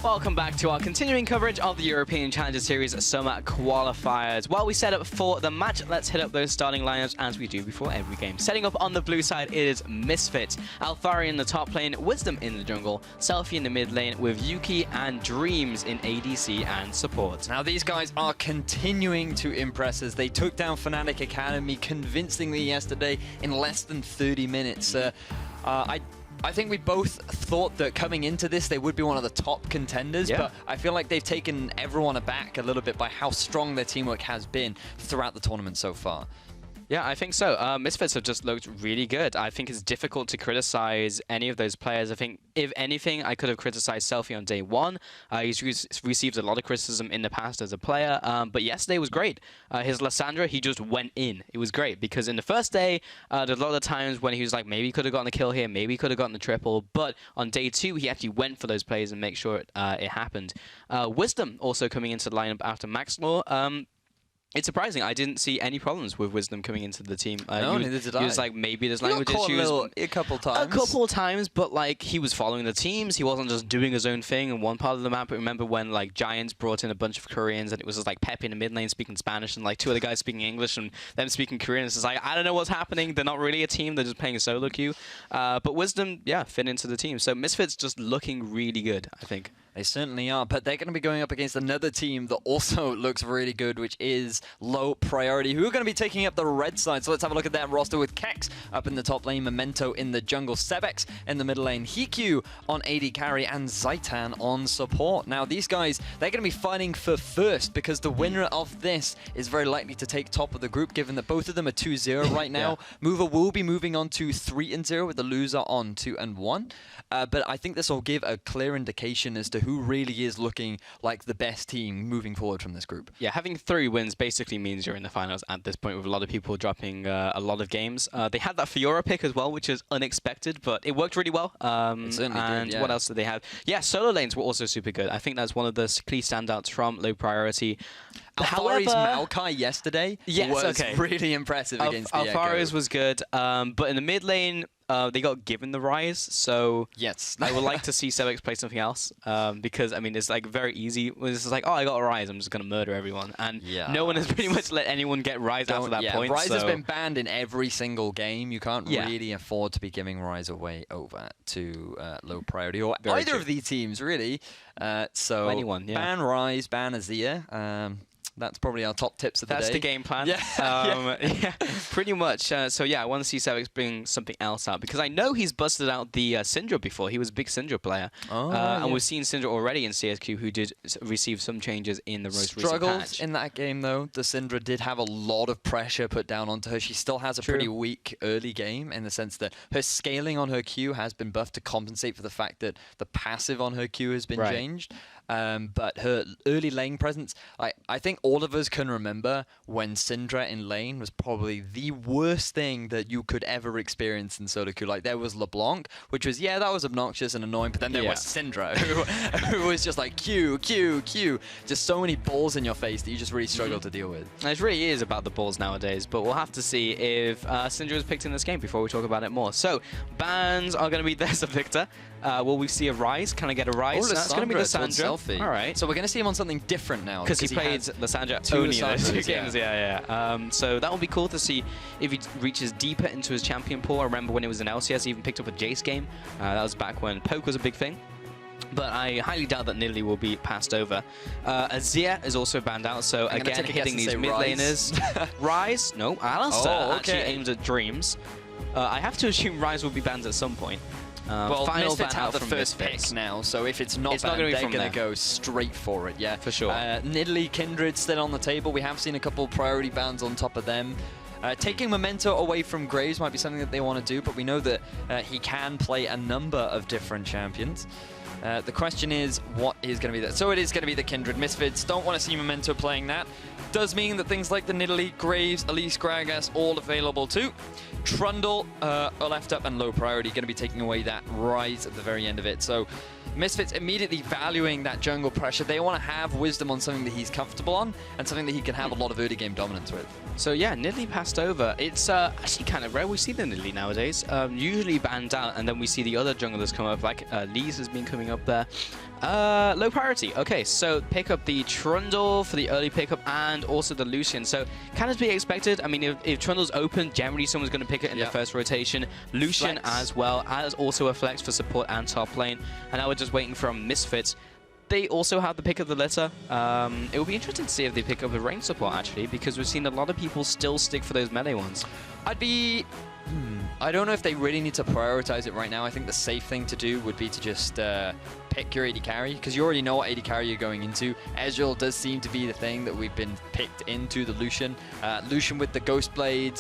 Welcome back to our continuing coverage of the European Challenger Series Summer Qualifiers. While we set up for the match, let's hit up those starting lineups as we do before every game. Setting up on the blue side, it is Misfits, Alfari in the top lane, Wisdom in the jungle, Selfie in the mid lane with Yuki and Dreams in ADC and support. Now these guys are continuing to impress us. They took down Fnatic Academy convincingly yesterday in less than 30 minutes. I think we both thought that coming into this, they would be one of the top contenders, but I feel like they've taken everyone aback a little bit by how strong their teamwork has been throughout the tournament so far. Yeah, I think so. Misfits have just looked really good. I think it's difficult to criticize any of those players. I think, if anything, I could have criticized Selfie on day one. He's received a lot of criticism in the past as a player, but yesterday was great. His Lissandra, he just went in. It was great, because in the first day, there's a lot of times when he was like, maybe he could have gotten a kill here, maybe he could have gotten the triple, but on day two, he actually went for those plays and make sure it happened. Wisdom also coming into the lineup after Maxlaw. It's surprising. I didn't see any problems with Wisdom coming into the team. No, neither did I. He was like, maybe there's language issues. A couple times. A couple of times, but like he was following the teams. He wasn't just doing his own thing in one part of the map. But remember when like Giants brought in a bunch of Koreans and it was just like Pepe in the mid lane speaking Spanish and like two other guys speaking English and them speaking Korean. It's just like, I don't know what's happening. They're not really a team. They're just playing a solo queue. But Wisdom, yeah, fit into the team. So Misfits just looking really good, I think. They certainly are, but they're going to be going up against another team that also looks really good, which is Low Priority, who are going to be taking up the red side. So let's have a look at their roster with Kex up in the top lane, Memento in the jungle, Sebex in the middle lane, Hikyu on AD carry, and Zaitan on support. Now, these guys, they're going to be fighting for first, because the winner of this is very likely to take top of the group, given that both of them are 2-0 right now. Mover will be moving on to 3-0, with the loser on 2-1. But I think this will give a clear indication as to who really is looking like the best team moving forward from this group. Yeah, having 3 wins basically means you're in the finals at this point, with a lot of people dropping a lot of games. They had that Fiora pick as well, which is unexpected, but it worked really well. It certainly and did, yeah. What else did they have? Yeah, solo lanes were also super good. I think that's one of the key standouts from Low Priority. Alfari's Maokai yesterday was really impressive against the Alfari's was good, but in the mid lane, they got given the Rise, so yes, I would like to see Sebex play something else, because, I mean, it's like very easy. It's just like, oh, I got a Rise, I'm just going to murder everyone. And no one has pretty much let anyone get Rise after that point. Rise has been banned in every single game. You can't really afford to be giving Rise away over to Low Priority, or either of these teams, really. So anyone, ban Rise, ban Azir. That's probably our top tips of the day. That's the game plan. Yeah, pretty much. So yeah, I want to see Sebex bring something else out, because I know he's busted out the Syndra before. He was a big Syndra player. And we've seen Syndra already in CSQ, who did receive some changes in the most recent patch. In that game, though. The Syndra did have a lot of pressure put down onto her. She still has a pretty weak early game, in the sense that her scaling on her Q has been buffed to compensate for the fact that the passive on her Q has been changed. But her early lane presence, I think all of us can remember when Syndra in lane was probably the worst thing that you could ever experience in solo queue. Like, there was LeBlanc, which was, that was obnoxious and annoying, but then there was Syndra, who was just like Q, Q, Q. Just so many balls in your face that you just really struggle to deal with. It really is about the balls nowadays, but we'll have to see if Syndra is picked in this game before we talk about it more. So, bans are going to be there's a Victor. Will we see a Rise? Can I get a Rise? Oh, that's going to be Lissandra. All right. So we're going to see him on something different now. Because he played Lissandra only in those 2 games. So that will be cool to see if he reaches deeper into his champion pool. I remember when he was in LCS, he even picked up a Jace game. That was back when Poke was a big thing. But I highly doubt that Nidalee will be passed over. Azir is also banned out, so again, hitting these mid laners. Rise? No, Alistair actually aims at Dreams. I have to assume Rise will be banned at some point. Well, Misfits have the first Misfits pick now, so if it's not banned, they're going to go straight for it, For sure. Nidalee, Kindred still on the table. We have seen a couple priority bans on top of them. Taking Memento away from Graves might be something that they want to do, but we know that he can play a number of different champions. The question is, what is going to be that? So it is going to be the Kindred. Misfits don't want to see Memento playing that. Does mean that things like the Nidalee, Graves, Elise, Gragas, all available too. Trundle are left up, and Low Priority going to be taking away that Rise at the very end of it. So Misfits immediately valuing that jungle pressure. They want to have Wisdom on something that he's comfortable on, and something that he can have a lot of early game dominance with. So yeah, Nidalee passed over. It's actually kind of rare we see the Nidalee nowadays. Usually banned out, and then we see the other junglers come up, like Lee's has been coming coming up there. Low priority. Okay, so pick up the Trundle for the early pickup and also the Lucian. So kind of to be expected. I mean, if Trundle's open, generally someone's going to pick it in the first rotation. Lucian as well, as also a flex for support and top lane. And now we're just waiting from Misfits. They also have the pick of the litter. It will be interesting to see if they pick up the range support, actually, because we've seen a lot of people still stick for those melee ones. I don't know if they really need to prioritize it right now. I think the safe thing to do would be to just pick your AD carry, because you already know what AD carry you're going into. Ezreal does seem to be the thing that we've been picked into, the Lucian. Lucian with the Ghost Blade,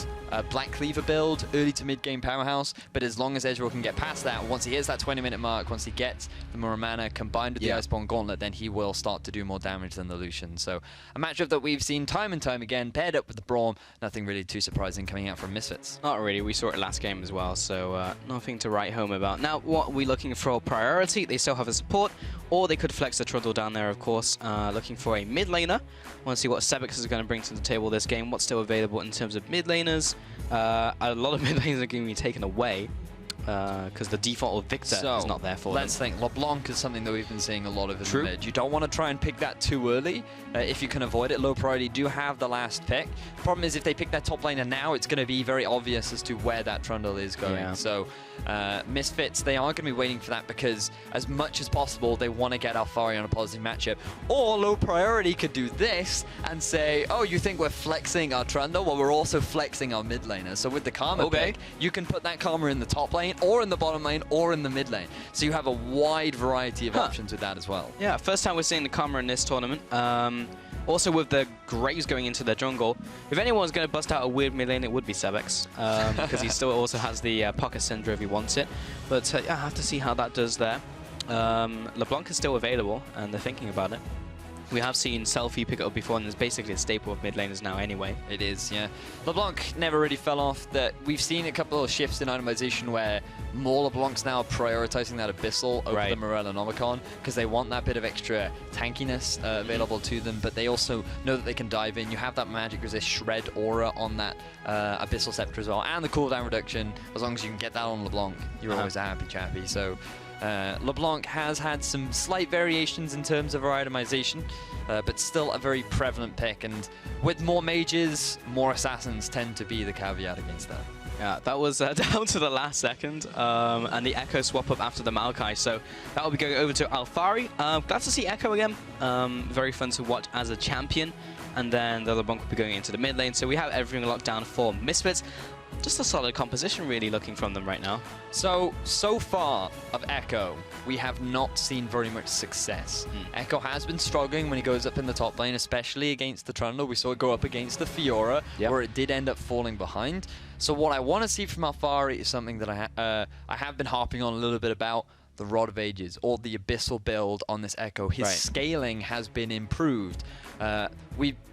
Black Cleaver build, early to mid-game powerhouse, but as long as Ezreal can get past that, once he hits that 20-minute mark, once he gets the more mana combined with the Iceborne Gauntlet, then he will start to do more damage than the Lucian. So a matchup that we've seen time and time again, paired up with the Braum, nothing really too surprising coming out from Misfits. Not really, we saw it last game as well, so nothing to write home about. Now, what are we looking for priority? They still have a support, or they could flex the Trundle down there, of course. Looking for a mid laner. Want to see what Sebix is going to bring to the table this game. What's still available in terms of mid laners? A lot of mid laners are going to be taken away because the default of Victor is not there for them. Let's think. LeBlanc is something that we've been seeing a lot of in the mid. You don't want to try and pick that too early if you can avoid it. Low priority do have the last pick. The problem is if they pick that top laner now, it's going to be very obvious as to where that Trundle is going. Yeah. So Misfits, they are going to be waiting for that because as much as possible, they want to get Alfari on a positive matchup. Or low priority could do this and say, oh, you think we're flexing our Trundle? Well, we're also flexing our mid laner. So with the Karma pick, you can put that Karma in the top lane, or in the bottom lane, or in the mid lane. So you have a wide variety of options with that as well. Yeah, first time we're seeing the Karma in this tournament. Also with the Graves going into their jungle, if anyone's going to bust out a weird mid lane, it would be Sebix, because he still also has the Pocket Syndra if he wants it. But I have to see how that does there. LeBlanc is still available, and they're thinking about it. We have seen Selfie pick it up before, and it's basically a staple of mid laners now anyway. It is, yeah. LeBlanc never really fell off. That we've seen a couple of shifts in itemization where more LeBlancs now are prioritizing that Abyssal over the Morellonomicon because they want that bit of extra tankiness available to them, but they also know that they can dive in. You have that magic resist shred aura on that Abyssal Scepter as well, and the cooldown reduction. As long as you can get that on LeBlanc, you're always a happy chappy. So LeBlanc has had some slight variations in terms of our itemization, but still a very prevalent pick, and with more mages, more assassins tend to be the caveat against that. Yeah, that was down to the last second, and the Echo swap up after the Maokai, so that will be going over to Alfari. Glad to see Echo again, very fun to watch as a champion, and then the LeBlanc will be going into the mid lane, so we have everything locked down for Misfits. Just a solid composition really looking from them right now. So far of Echo, we have not seen very much success. Echo has been struggling when he goes up in the top lane, especially against the Trundle. We saw it go up against the Fiora, where it did end up falling behind. So what I want to see from Alfari is something that I have been harping on a little bit about, the Rod of Ages, or the Abyssal build on this Echo. His scaling has been improved.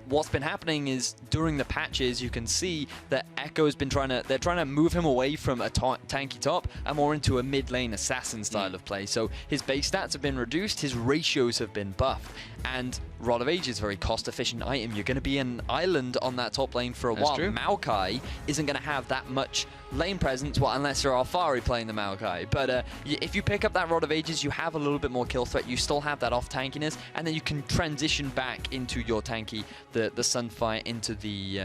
What's been happening is during the patches, you can see that Echo's been they're trying to move him away from a tanky top and more into a mid lane assassin style of play. So his base stats have been reduced, his ratios have been buffed, and Rod of Ages is a very cost efficient item. You're going to be an island on that top lane for a while. Maokai isn't going to have that much lane presence, well, unless you're Alfari playing the Maokai. But if you pick up that Rod of Ages, you have a little bit more kill threat. You still have that off tankiness, and then you can transition back into your tanky, the Sunfire, into the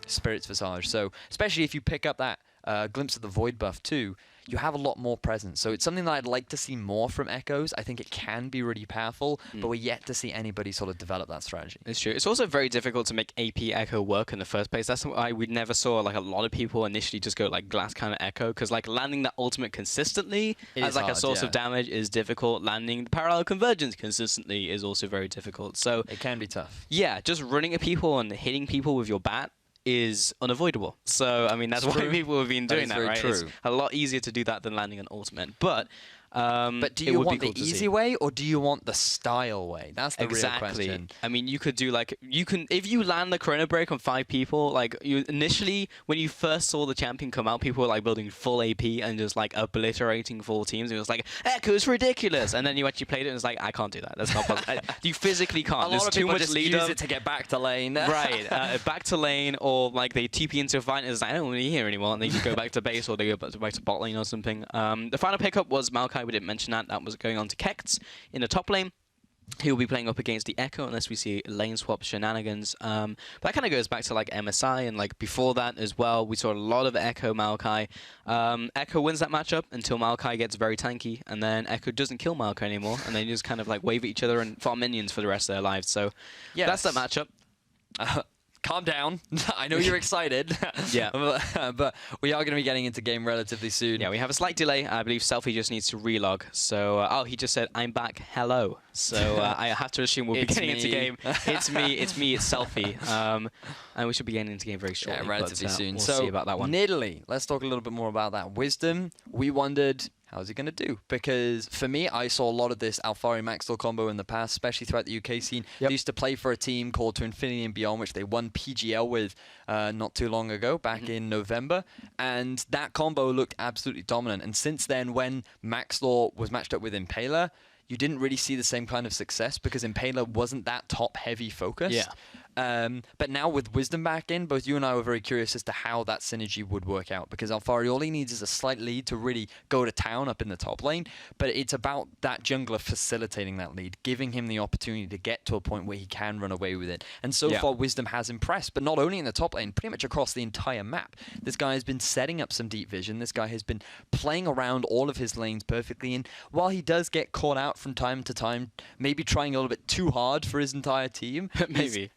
Spirit's Visage. So especially if you pick up that Glimpse of the Void buff too, you have a lot more presence. So it's something that I'd like to see more from Echoes. I think it can be really powerful, but we're yet to see anybody sort of develop that strategy. It's true. It's also very difficult to make AP Echo work in the first place. That's why we never saw like a lot of people initially just go like glass cannon Echo, because like landing that ultimate consistently as like a source of damage is difficult. Landing the parallel convergence consistently is also very difficult. So it can be tough. Yeah, just running at people and hitting people with your bat is unavoidable. So, I mean, that's why people have been doing that, right? True. It's a lot easier to do that than landing an ultimate. But do you want the easy way, or do you want the style way? That's the real question. I mean, you could do like, if you land the Chrono Break on 5 people, like initially when you first saw the champion come out, people were like building full AP and just like obliterating full teams. It was like, Echo's ridiculous. And then you actually played it and it's like, I can't do that. That's not possible. You physically can't. There's too much lead use it to get back to lane. Right. Back to lane, or like they TP into a fight and it's like, I don't want to be here anymore. And they just go back to base, or they go back to bot lane or something. The final pickup was Maokai Maokai, we didn't mention that. That was going on to Kekts in the top lane. He'll be playing up against the Echo unless we see lane swap shenanigans. But that kind of goes back to like MSI and like before that as well. We saw a lot of Echo Maokai. Echo wins that matchup until Maokai gets very tanky, and then Echo doesn't kill Maokai anymore, and they just kind of like wave at each other and farm minions for the rest of their lives. So that's that matchup. Calm down. I know you're excited. Yeah. But we are going to be getting into game relatively soon. Yeah, we have a slight delay. I believe Selfie just needs to relog. So, oh, he just said, I'm back, hello. So I have to assume we'll be getting into game. It's me, it's Selfie. And we should be getting into game very shortly. Yeah, relatively soon. We'll so, see about that one. Nidalee, let's talk a little bit more about that. Wisdom, we wondered, how's he going to do? Because for me, I saw a lot of this Alphari Maxwell combo in the past, especially throughout the UK scene. They used to play for a team called To Infinity and Beyond, which they won PGL with not too long ago, back in November. And that combo looked absolutely dominant. And since then, when Maxwell was matched up with Impaler, you didn't really see the same kind of success because Impaler wasn't that top-heavy focused. Yeah. But now with Wisdom back in, both you and I were very curious as to how that synergy would work out, because Alphari, all he needs is a slight lead to really go to town up in the top lane, but it's about that jungler facilitating that lead, giving him the opportunity to get to a point where he can run away with it. And so far, Wisdom has impressed, but not only in the top lane, pretty much across the entire map. This guy has been setting up some deep vision. This guy has been playing around all of his lanes perfectly, and while he does get caught out from time to time, maybe trying a little bit too hard for his entire team,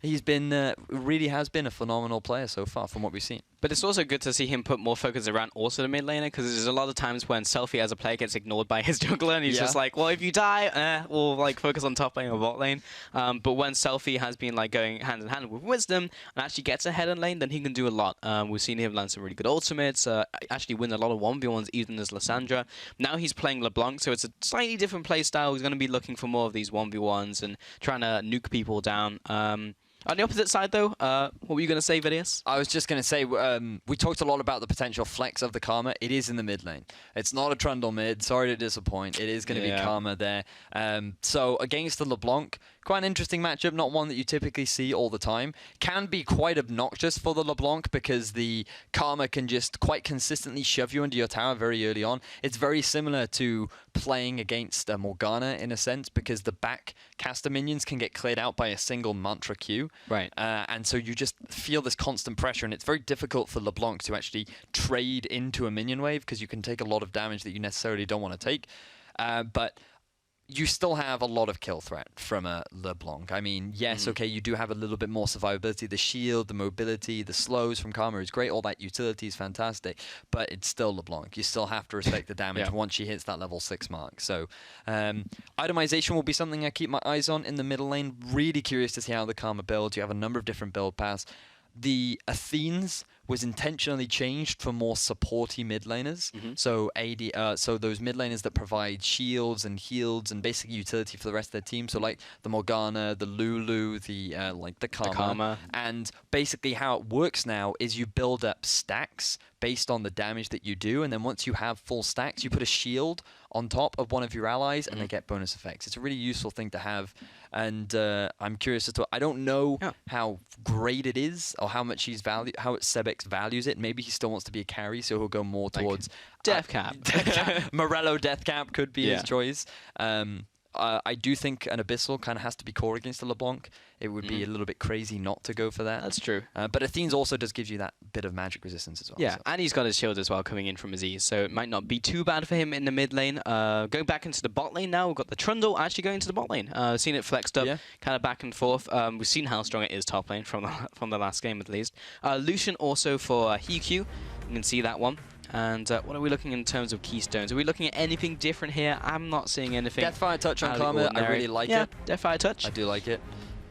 he's been really has been a phenomenal player so far from what we've seen. But it's also good to see him put more focus around also the mid laner, because there's a lot of times when Selfie as a player gets ignored by his jungler, and he's just like, well, if you die, we'll like focus on top lane or bot lane. But when Selfie has been like going hand in hand with Wisdom and actually gets ahead in lane, then he can do a lot. We've seen him land some really good ultimates, actually win a lot of 1v1s even as Lissandra. Now he's playing LeBlanc, so it's a slightly different play style. He's going to be looking for more of these 1v1s and trying to nuke people down. On the opposite side, though, what were you going to say, Vidius? I was just going to say, we talked a lot about the potential flex of the Karma. It is in the mid lane. It's not a Trundle mid. Sorry to disappoint. It is going to be Karma there. So against the LeBlanc, quite an interesting matchup, not one that you typically see all the time. Can be quite obnoxious for the LeBlanc because the Karma can just quite consistently shove you into your tower very early on. It's very similar to playing against Morgana in a sense, because the back caster minions can get cleared out by a single Mantra Q. Right. And so you just feel this constant pressure, and it's very difficult for LeBlanc to actually trade into a minion wave because you can take a lot of damage that you necessarily don't want to take. But you still have a lot of kill threat from a LeBlanc. I mean, yes, okay, you do have a little bit more survivability. The shield, the mobility, the slows from Karma is great. All that utility is fantastic, but it's still LeBlanc. You still have to respect the damage once she hits that level 6 mark. So itemization will be something I keep my eyes on in the middle lane. Really curious to see how the Karma builds. You have a number of different build paths. The Athenes was intentionally changed for more supporty mid laners. So so those mid laners that provide shields and heals and basic utility for the rest of their team. So like the Morgana, the Lulu, the Karma. And basically how it works now is you build up stacks based on the damage that you do, and then once you have full stacks, you put a shield on top of one of your allies, and they get bonus effects. It's a really useful thing to have, and I'm curious as to. I don't know how great it is or how much how Sebex values it. Maybe he still wants to be a carry, so he'll go more towards Deathcap. Morello Deathcap could be his choice. I do think an Abyssal kind of has to be core against a LeBlanc. It would be a little bit crazy not to go for that. That's true. But Athenes also does give you that bit of magic resistance as well. Yeah, so. And he's got his shield as well coming in from his E, so it might not be too bad for him in the mid lane. Going back into the bot lane now, we've got the Trundle actually going to the bot lane. Seen it flexed up, kind of back and forth. We've seen how strong it is top lane from the last game at least. Lucian also for Hyuq. You can see that one. And what are we looking in terms of keystones? Are we looking at anything different here? I'm not seeing anything. Deathfire Touch on Karma, I really like it. Deathfire Touch. I do like it.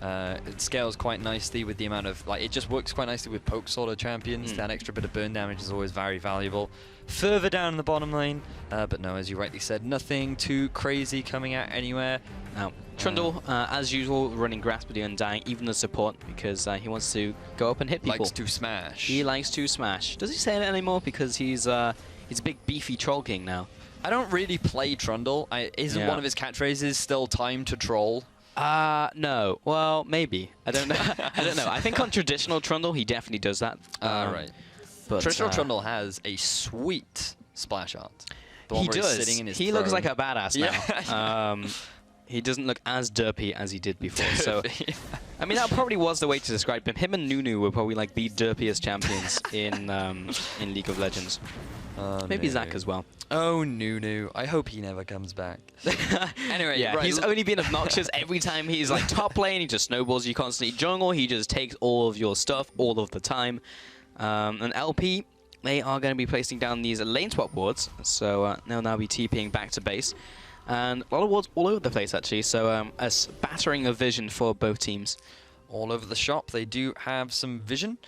It scales quite nicely with the amount of, it just works quite nicely with poke sort of champions. That extra bit of burn damage is always very valuable. Further down in the bottom lane, but no, as you rightly said, nothing too crazy coming out anywhere. Now, Trundle, as usual, running Grasp with the Undying, even the support, because he wants to go up and hit people. Likes to smash. He likes to smash. Does he say that anymore? Because he's a big beefy troll king now. I don't really play Trundle. Isn't one of his catchphrases still time to troll? No. Well, maybe. I don't know. I don't know. I think on traditional Trundle, he definitely does that. Right. But traditional Trundle has a sweet splash art. The one He where he's does. sitting in his He looks throne. like a badass now. He doesn't look as derpy as he did before. So, I mean, that probably was the way to describe him. Him and Nunu were probably like the derpiest champions in League of Legends. Maybe Zach as well. Oh, Nunu. I hope he never comes back. Anyway, yeah, right, he's only been obnoxious every time he's like top lane. He just snowballs you constantly. Jungle, he just takes all of your stuff all of the time. And LP, they are going to be placing down these lane swap wards. So they'll now be TPing back to base. And a lot of wards all over the place, actually. So a battering of vision for both teams. All over the shop. They do have some vision.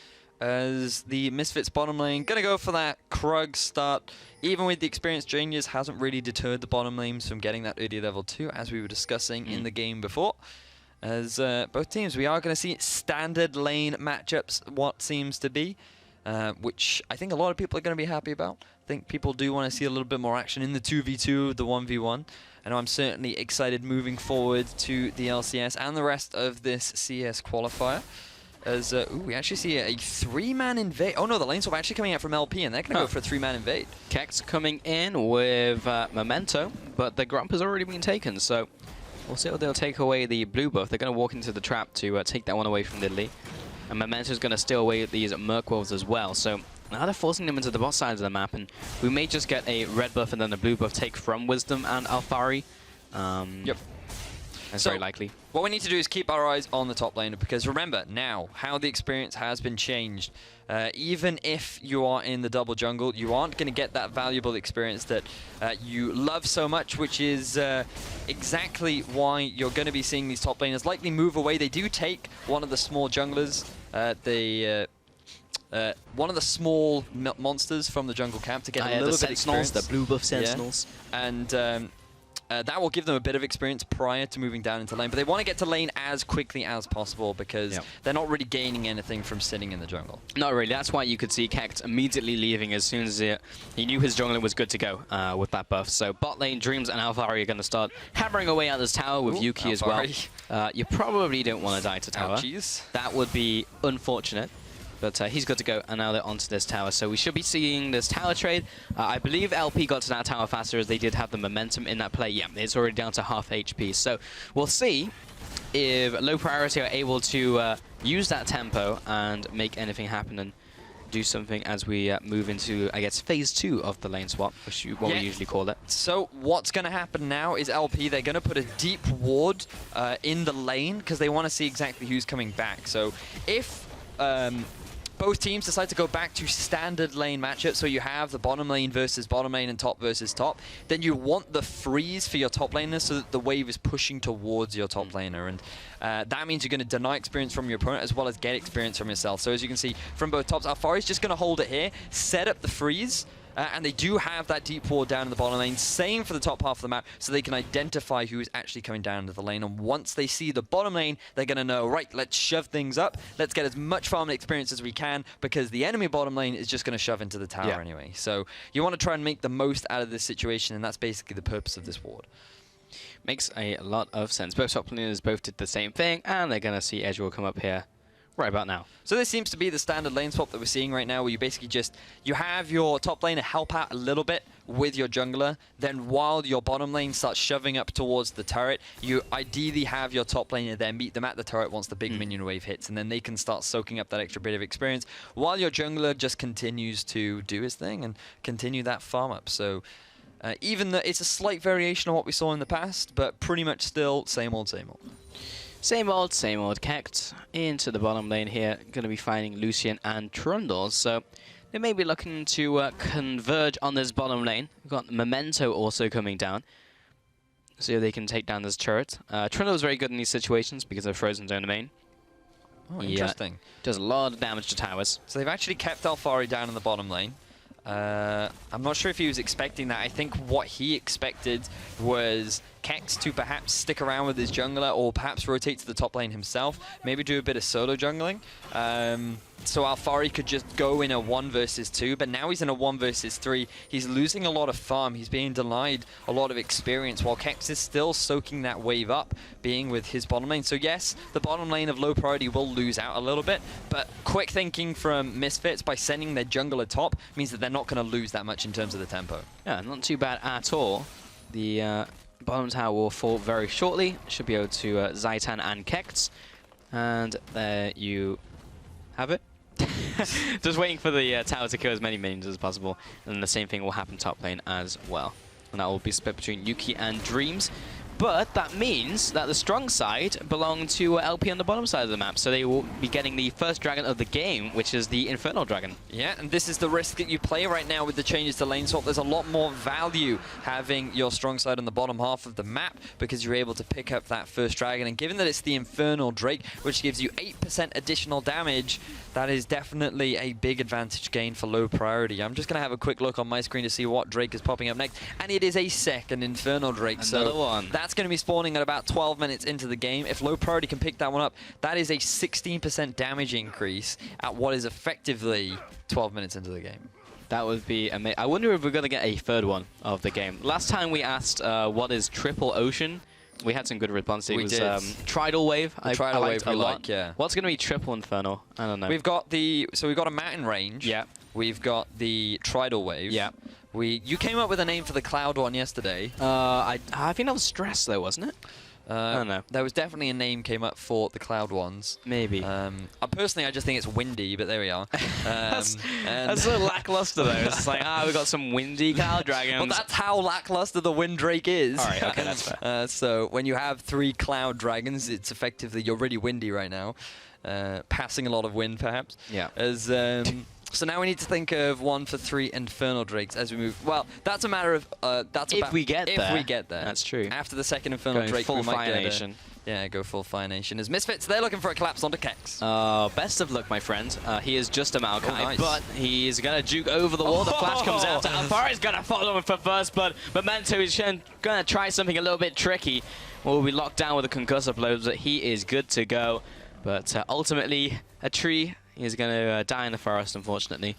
As the Misfits bottom lane, gonna go for that Krug start. Even with the experienced Juniors, hasn't really deterred the bottom lanes from getting that early level 2, as we were discussing in the game before. As both teams, we are going to see standard lane matchups, what seems to be, which I think a lot of people are going to be happy about. I think people do want to see a little bit more action in the 2v2, the 1v1. And I'm certainly excited moving forward to the LCS and the rest of this CS qualifier. As we actually see a 3-man invade. Oh no, the lane swap actually coming out from LP, and they're going to go for a 3-man invade. Kex coming in with Memento, but the Grump has already been taken, so we'll see if they'll take away the blue buff. They're going to walk into the trap to take that one away from Diddley. And Memento's going to steal away these Merc Wolves as well. So now they're forcing them into the bot side of the map, and we may just get a red buff and then a blue buff take from Wisdom and Alfari. Yep. That's So, very likely. What we need to do is keep our eyes on the top laner, because remember now how the experience has been changed. Even if you are in the double jungle, you aren't going to get that valuable experience that you love so much, which is exactly why you're going to be seeing these top laners likely move away. They do take one of the small junglers, one of the small monsters from the jungle camp to get a little bit of experience. The blue buff Sentinels. Yeah. And that will give them a bit of experience prior to moving down into lane, but they want to get to lane as quickly as possible, because they're not really gaining anything from sitting in the jungle. Not really. That's why you could see Kekt immediately leaving as soon as he knew his jungler was good to go with that buff. So bot lane, Dreams and Alfari are going to start hammering away at this tower with Yuki as well. You probably don't want to die to tower. Ouchies. That would be unfortunate. But he's good to go, and now they're onto this tower. So we should be seeing this tower trade. I believe LP got to that tower faster, as they did have the momentum in that play. Yeah, it's already down to half HP. So we'll see if low priority are able to use that tempo and make anything happen and do something as we move into, I guess, phase 2 of the lane swap, which is what we usually call it. So what's going to happen now is LP, they're going to put a deep ward in the lane, because they want to see exactly who's coming back. So if both teams decide to go back to standard lane matchups, so you have the bottom lane versus bottom lane and top versus top, then you want the freeze for your top laner so that the wave is pushing towards your top laner. And that means you're going to deny experience from your opponent as well as get experience from yourself. So as you can see from both tops, Alfari's just going to hold it here, set up the freeze, and they do have that deep ward down in the bottom lane. Same for the top half of the map, so they can identify who is actually coming down into the lane. And once they see the bottom lane, they're going to know, right, let's shove things up. Let's get as much farming experience as we can, because the enemy bottom lane is just going to shove into the tower anyway. So you want to try and make the most out of this situation, and that's basically the purpose of this ward. Makes a lot of sense. Both top laners both did the same thing, and they're going to see Edge will come up here right about now. So this seems to be the standard lane swap that we're seeing right now, where you basically you have your top laner help out a little bit with your jungler, then while your bottom lane starts shoving up towards the turret, you ideally have your top laner then meet them at the turret once the big minion wave hits, and then they can start soaking up that extra bit of experience, while your jungler just continues to do his thing and continue that farm up. So even though it's a slight variation of what we saw in the past, but pretty much still same old, same old. Same old Kekt into the bottom lane here. Going to be finding Lucian and Trundle. So they may be looking to converge on this bottom lane. We've got Memento also coming down. See if they can take down this turret. Trundle is very good in these situations because of Frozen Zone domain. Oh, interesting. Does a lot of damage to towers. So they've actually kept Alfari down in the bottom lane. I'm not sure if he was expecting that. I think what he expected was Kex to perhaps stick around with his jungler or perhaps rotate to the top lane himself, maybe do a bit of solo jungling. So Alfari could just go in a 1 versus 2, but now he's in a 1 versus 3. He's losing a lot of farm. He's being denied a lot of experience, while Kex is still soaking that wave up, being with his bottom lane. So yes, the bottom lane of low priority will lose out a little bit, but quick thinking from Misfits by sending their jungler top means that they're not going to lose that much in terms of the tempo. Yeah, not too bad at all. The bottom tower will fall very shortly. Should be able to Zaitan and Kex. And there you have it. Just waiting for the tower to kill as many minions as possible, and the same thing will happen top lane as well. And that will be split between Yuki and Dreams. But that means that the strong side belong to LP on the bottom side of the map, so they will be getting the first dragon of the game, which is the Infernal Dragon. Yeah, and this is the risk that you play right now with the changes to lane swap. There's a lot more value having your strong side on the bottom half of the map because you're able to pick up that first dragon. And given that it's the Infernal Drake, which gives you 8% additional damage, that is definitely a big advantage gain for low priority. I'm just going to have a quick look on my screen to see what Drake is popping up next. And it is a second Infernal Drake. Another one. That's going to be spawning at about 12 minutes into the game. If low priority can pick that one up, that is a 16% damage increase at what is effectively 12 minutes into the game. That would be amazing. I wonder if we're going to get a third one of the game. Last time we asked what is Triple Ocean, we had some good responses. It was Tridal Wave. Tridal Wave a lot. Like, yeah. What's going to be Triple Infernal? I don't know. We've got we've got a Mountain Range. Yeah. We've got the Tridal Wave. Yeah. You came up with a name for the Cloud one yesterday. I think that was Stress though, wasn't it? I don't know. There was definitely a name came up for the Cloud ones. Maybe. Personally, I just think it's windy, but there we are. That's so lackluster though. It's like, we got some windy Cloud Dragons. Well, that's how lackluster the Wind Drake is. All right, okay, that's fair. So when you have 3 Cloud Dragons, it's effectively, you're really windy right now. Passing a lot of wind, perhaps. Yeah. So now we need to think of 1 for 3 Infernal Drakes as we move. Well, that's a matter of if we get there. If we get there. That's true. After the second Infernal Drake, full we might Fire get Nation. Yeah, go full Fire Nation. As Misfits, they're looking for a collapse onto Kex. Best of luck, my friend. He is just a Maokai, nice. But he's going to juke over the wall. The flash comes out. Alfari's going to follow him for first blood. Memento is going to try something a little bit tricky. Will be locked down with a concussive blow, but he is good to go. But ultimately, a tree is going to die in the forest, unfortunately.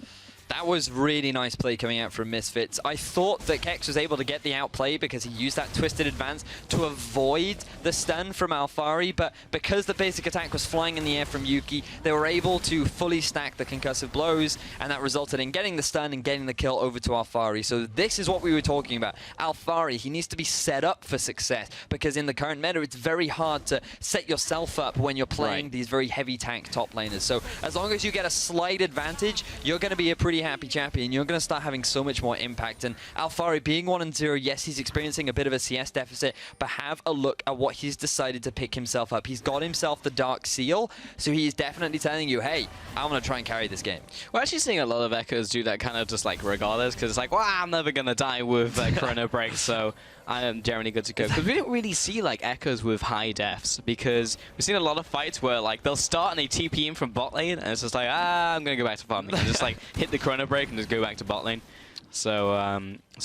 That was really nice play coming out from Misfits. I thought that Kex was able to get the outplay because he used that twisted advance to avoid the stun from Alfari, but because the basic attack was flying in the air from Yuki, they were able to fully stack the concussive blows, and that resulted in getting the stun and getting the kill over to Alfari. So this is what we were talking about. Alfari, he needs to be set up for success, because in the current meta, it's very hard to set yourself up when you're playing these very heavy tank top laners. So as long as you get a slight advantage, you're going to be a pretty happy chappy, and you're going to start having so much more impact. And Alfari being 1-0, yes, he's experiencing a bit of a CS deficit, but have a look at what he's decided to pick himself up. He's got himself the Dark Seal, so he's definitely telling you, hey, I'm going to try and carry this game. We're actually seeing a lot of Echoes do that kind of just like regardless, because it's like, well, I'm never going to die with Chrono Break, so I am generally good to go. Because we don't really see like Echoes with high deaths, because we've seen a lot of fights where like they'll start and they TP in from bot lane, and it's just like, I'm going to go back to farming, and just like hit the Chrono Break and just go back to bot lane. So,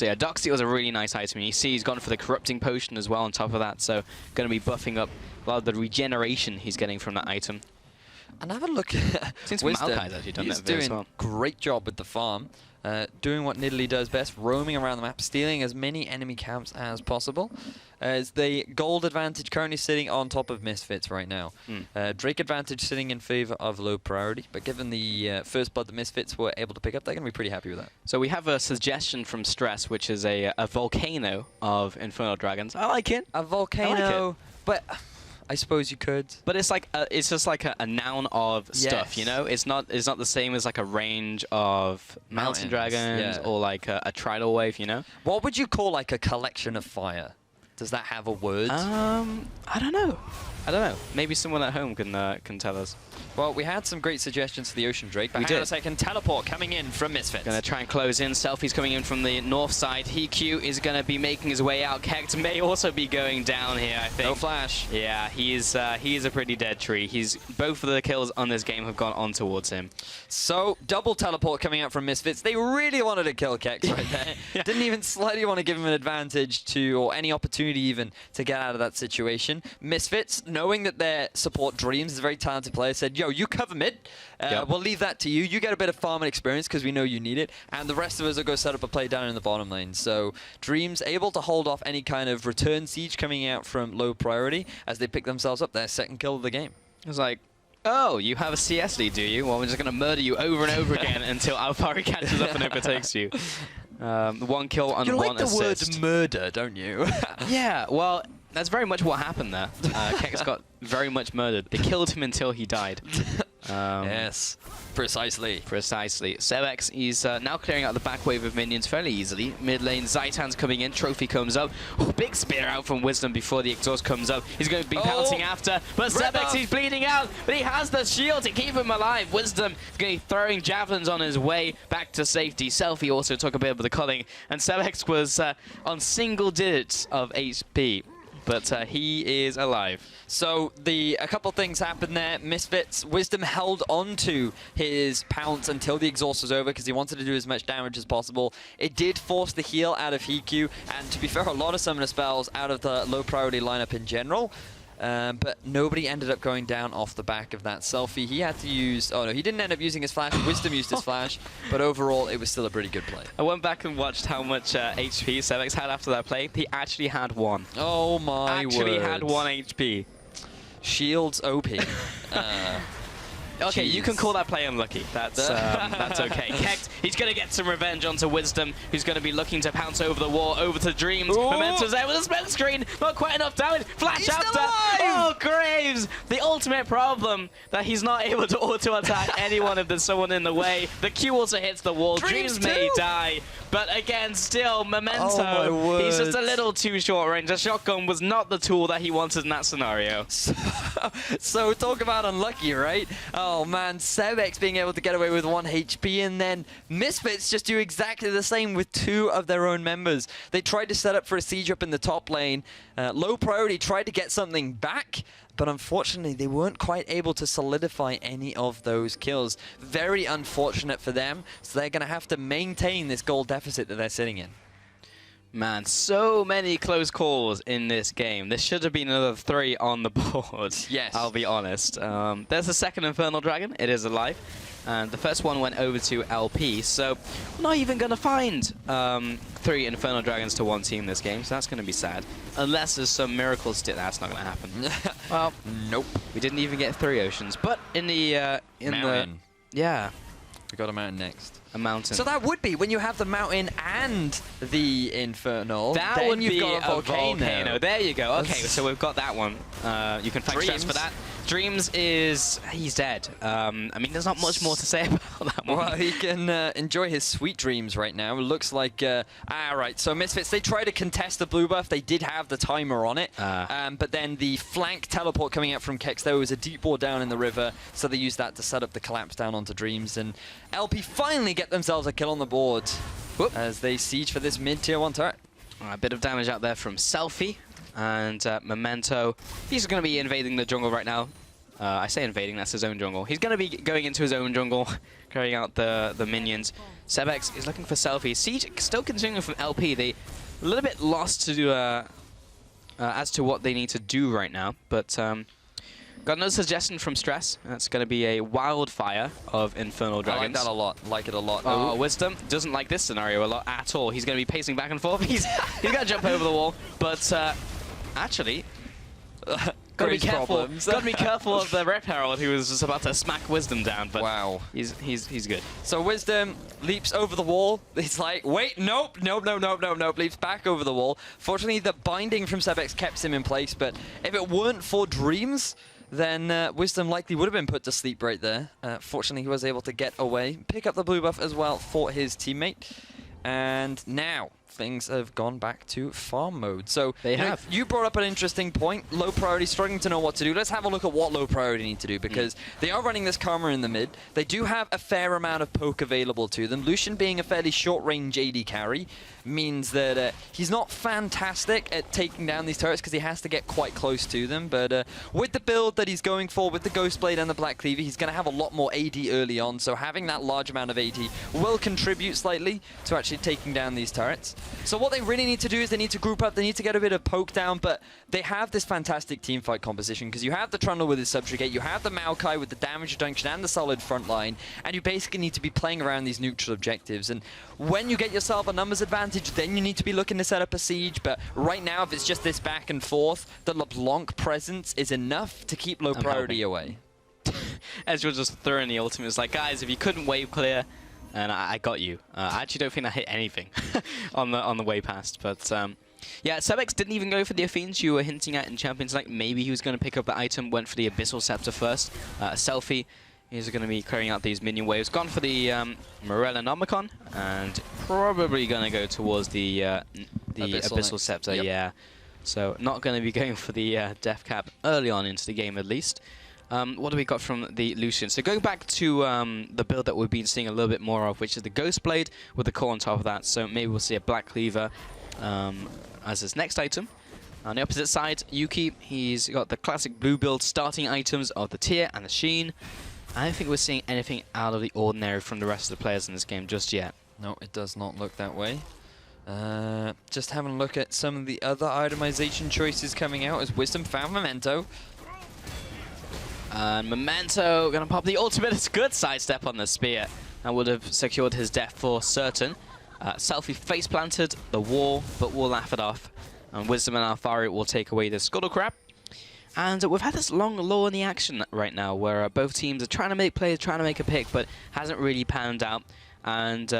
yeah, Dark Seal is a really nice item. You see he's gone for the Corrupting Potion as well on top of that, so going to be buffing up a lot of the regeneration he's getting from that item. And have a look at Wisdom. Actually done He's that doing as well. Great job with the farm. Doing what Nidalee does best, roaming around the map, stealing as many enemy camps as possible. As the gold advantage currently sitting on top of Misfits right now. Drake advantage sitting in favor of low priority, but given the first blood the Misfits were able to pick up, they're going to be pretty happy with that. So we have a suggestion from Stress, which is a volcano of Infernal Dragons. I like it. A volcano, but I suppose you could. But it's like it's just like a noun of stuff, you know. It's not the same as like a range of mountain dragons or like a Tridal Wave, you know. What would you call like a collection of fire? Does that have a word? I don't know. Maybe someone at home can tell us. Well, we had some great suggestions for the Ocean Drake, but we hang on did. a second. Teleport coming in from Misfits. Gonna try and close in. Selfie's coming in from the north side. HQ is gonna be making his way out. Kex may also be going down here, I think. No flash. Yeah, he's a pretty dead tree. Both of the kills on this game have gone on towards him. So, double teleport coming out from Misfits. They really wanted to kill Kex right there. Didn't even slightly want to give him an advantage or any opportunity opportunity even to get out of that situation. Misfits, knowing that their support Dreams is a very talented player, said, yo, you cover mid. We'll leave that to you. You get a bit of farming experience because we know you need it. And the rest of us will go set up a play down in the bottom lane. So Dreams able to hold off any kind of return siege coming out from low priority as they pick themselves up their second kill of the game. It was like, oh, you have a CS lead, do you? Well, we're just going to murder you over and over again until Alpari catches up and overtakes you. 1 kill on 1 assist. You like the word murder, don't you? Yeah, well, that's very much what happened there. Kex got very much murdered. They killed him until he died. Yes, precisely. Precisely. Sebex is now clearing out the back wave of minions fairly easily. Mid lane, Zaitan's coming in. Trophy comes up. Oh, big spear out from Wisdom before the exhaust comes up. He's going to be pouncing after, but Sebex, he's bleeding out, but he has the shield to keep him alive. Wisdom is going to be throwing javelins on his way back to safety. Selfie also took a bit of the culling, and Sebex was on single digits of HP. But he is alive. So a couple things happened there. Misfits, Wisdom held on to his pounce until the exhaust was over because he wanted to do as much damage as possible. It did force the heal out of Hiku, and to be fair, a lot of summoner spells out of the low priority lineup in general. But nobody ended up going down off the back of that Selfie. He had to use... Oh, no, he didn't end up using his flash. Wisdom used his flash. But overall, it was still a pretty good play. I went back and watched how much HP Sebex had after that play. He actually had 1. Oh, my word. Actually had 1 HP. Shields OP. Okay, Jeez. you can call that play unlucky. That's okay. Kex, he's going to get some revenge onto Wisdom, who's going to be looking to pounce over the wall, over to Dreams. Ooh. Memento's there with a smoke screen. Not quite enough damage. Flash He's after. still alive! Oh, Graves! The ultimate problem that he's not able to auto-attack anyone if there's someone in the way. The Q also hits the wall. Dreams may die. But again, still, Memento, he's just a little too short range. A shotgun was not the tool that he wanted in that scenario. So talk about unlucky, right? Oh man, Sebex being able to get away with 1 HP, and then Misfits just do exactly the same with 2 of their own members. They tried to set up for a siege up in the top lane. Low priority tried to get something back, but unfortunately they weren't quite able to solidify any of those kills. Very unfortunate for them, so they're going to have to maintain this goal deficit that they're sitting in. Man, so many close calls in this game. There should have been another 3 on the board. Yes. I'll be honest. There's a second Infernal Dragon. It is alive. And the first one went over to LP. So we're not even going to find 3 Infernal Dragons to 1 team this game. So that's going to be sad. Unless there's some miracle stick. That's not going to happen. Well, nope. We didn't even get 3 oceans. But in the... Mountain. Yeah. We got a mountain next. A mountain. So that would be when you have the mountain and the infernal. That then would you've be got a volcano. There you go. Okay, so we've got that one. You can thank Stress for that. Dreams is... he's dead. I mean, there's not much more to say about that one. Well, he can enjoy his sweet dreams right now. It looks like... right, so Misfits, they try to contest the blue buff. They did have the timer on it. But then the flank teleport coming out from Kex, there was a deep wall down in the river, so they used that to set up the collapse down onto Dreams. And LP finally get themselves a kill on the board as they siege for this mid-tier 1 turret. A bit of damage out there from Selfie. And Memento, he's going to be invading the jungle right now. I say invading, that's his own jungle. He's going to be going into his own jungle, carrying out the minions. Sebex is looking for Selfie. Siege still continuing from LP. They a little bit lost to as to what they need to do right now. But got another suggestion from Stress. That's going to be a wildfire of Infernal Dragons. I like that a lot. Like it a lot. Oh, Wisdom doesn't like this scenario a lot at all. He's going to be pacing back and forth. He's going to jump over the wall. But actually, gotta be careful. Gotta be careful of the Rep Herald who was just about to smack Wisdom down. But wow, he's good. So Wisdom leaps over the wall. He's like, wait, nope, leaps back over the wall. Fortunately, the binding from Sebex kept him in place. But if it weren't for Dreams, then Wisdom likely would have been put to sleep right there. Fortunately, he was able to get away, pick up the blue buff as well for his teammate. And now things have gone back to farm mode. So you brought up an interesting point. Low priority struggling to know what to do. Let's have a look at what low priority need to do, because they are running this Karma in the mid. They do have a fair amount of poke available to them. Lucian being a fairly short range AD carry means that he's not fantastic at taking down these turrets because he has to get quite close to them. But with the build that he's going for, with the Ghost Blade and the Black Cleaver, he's going to have a lot more AD early on. So having that large amount of AD will contribute slightly to actually taking down these turrets. So what they really need to do is they need to group up, they need to get a bit of poke down, but they have this fantastic team fight composition because you have the Trundle with his Subjugate, you have the Maokai with the damage reduction and the solid front line, and you basically need to be playing around these neutral objectives. And when you get yourself a numbers advantage, then you need to be looking to set up a siege, but right now, if it's just this back and forth, the LeBlanc presence is enough to keep low priority away. Ezreal just throwing the ultimate. It's like, guys, if you couldn't wave clear, and I got you. I actually don't think I hit anything on the way past. But yeah, Sebex didn't even go for the Athenes you were hinting at in Champions League. Maybe he was going to pick up the item, went for the Abyssal Scepter first. Selfie is going to be clearing out these minion waves. Gone for the Morellonomicon, and probably going to go towards the Abyssal Scepter. Yep. Yeah. So not going to be going for the Death Cap early on into the game at least. What do we got from the Lucian? So going back to the build that we've been seeing a little bit more of, which is the Ghost Blade with the core on top of that. So maybe we'll see a Black Cleaver as his next item. On the opposite side, Yuki, he's got the classic blue build starting items of the Tear and the Sheen. I don't think we're seeing anything out of the ordinary from the rest of the players in this game just yet. No, it does not look that way. Just having a look at some of the other itemization choices coming out as Wisdom found Memento. And Memento gonna pop the ultimate. It's a good sidestep on the spear. That would have secured his death for certain. Selfie face planted the wall, but we'll laugh it off. And Wisdom and Alfari will take away the Scuttle Crab. And we've had this long lull in the action right now, where both teams are trying to make plays, trying to make a pick, but hasn't really panned out. And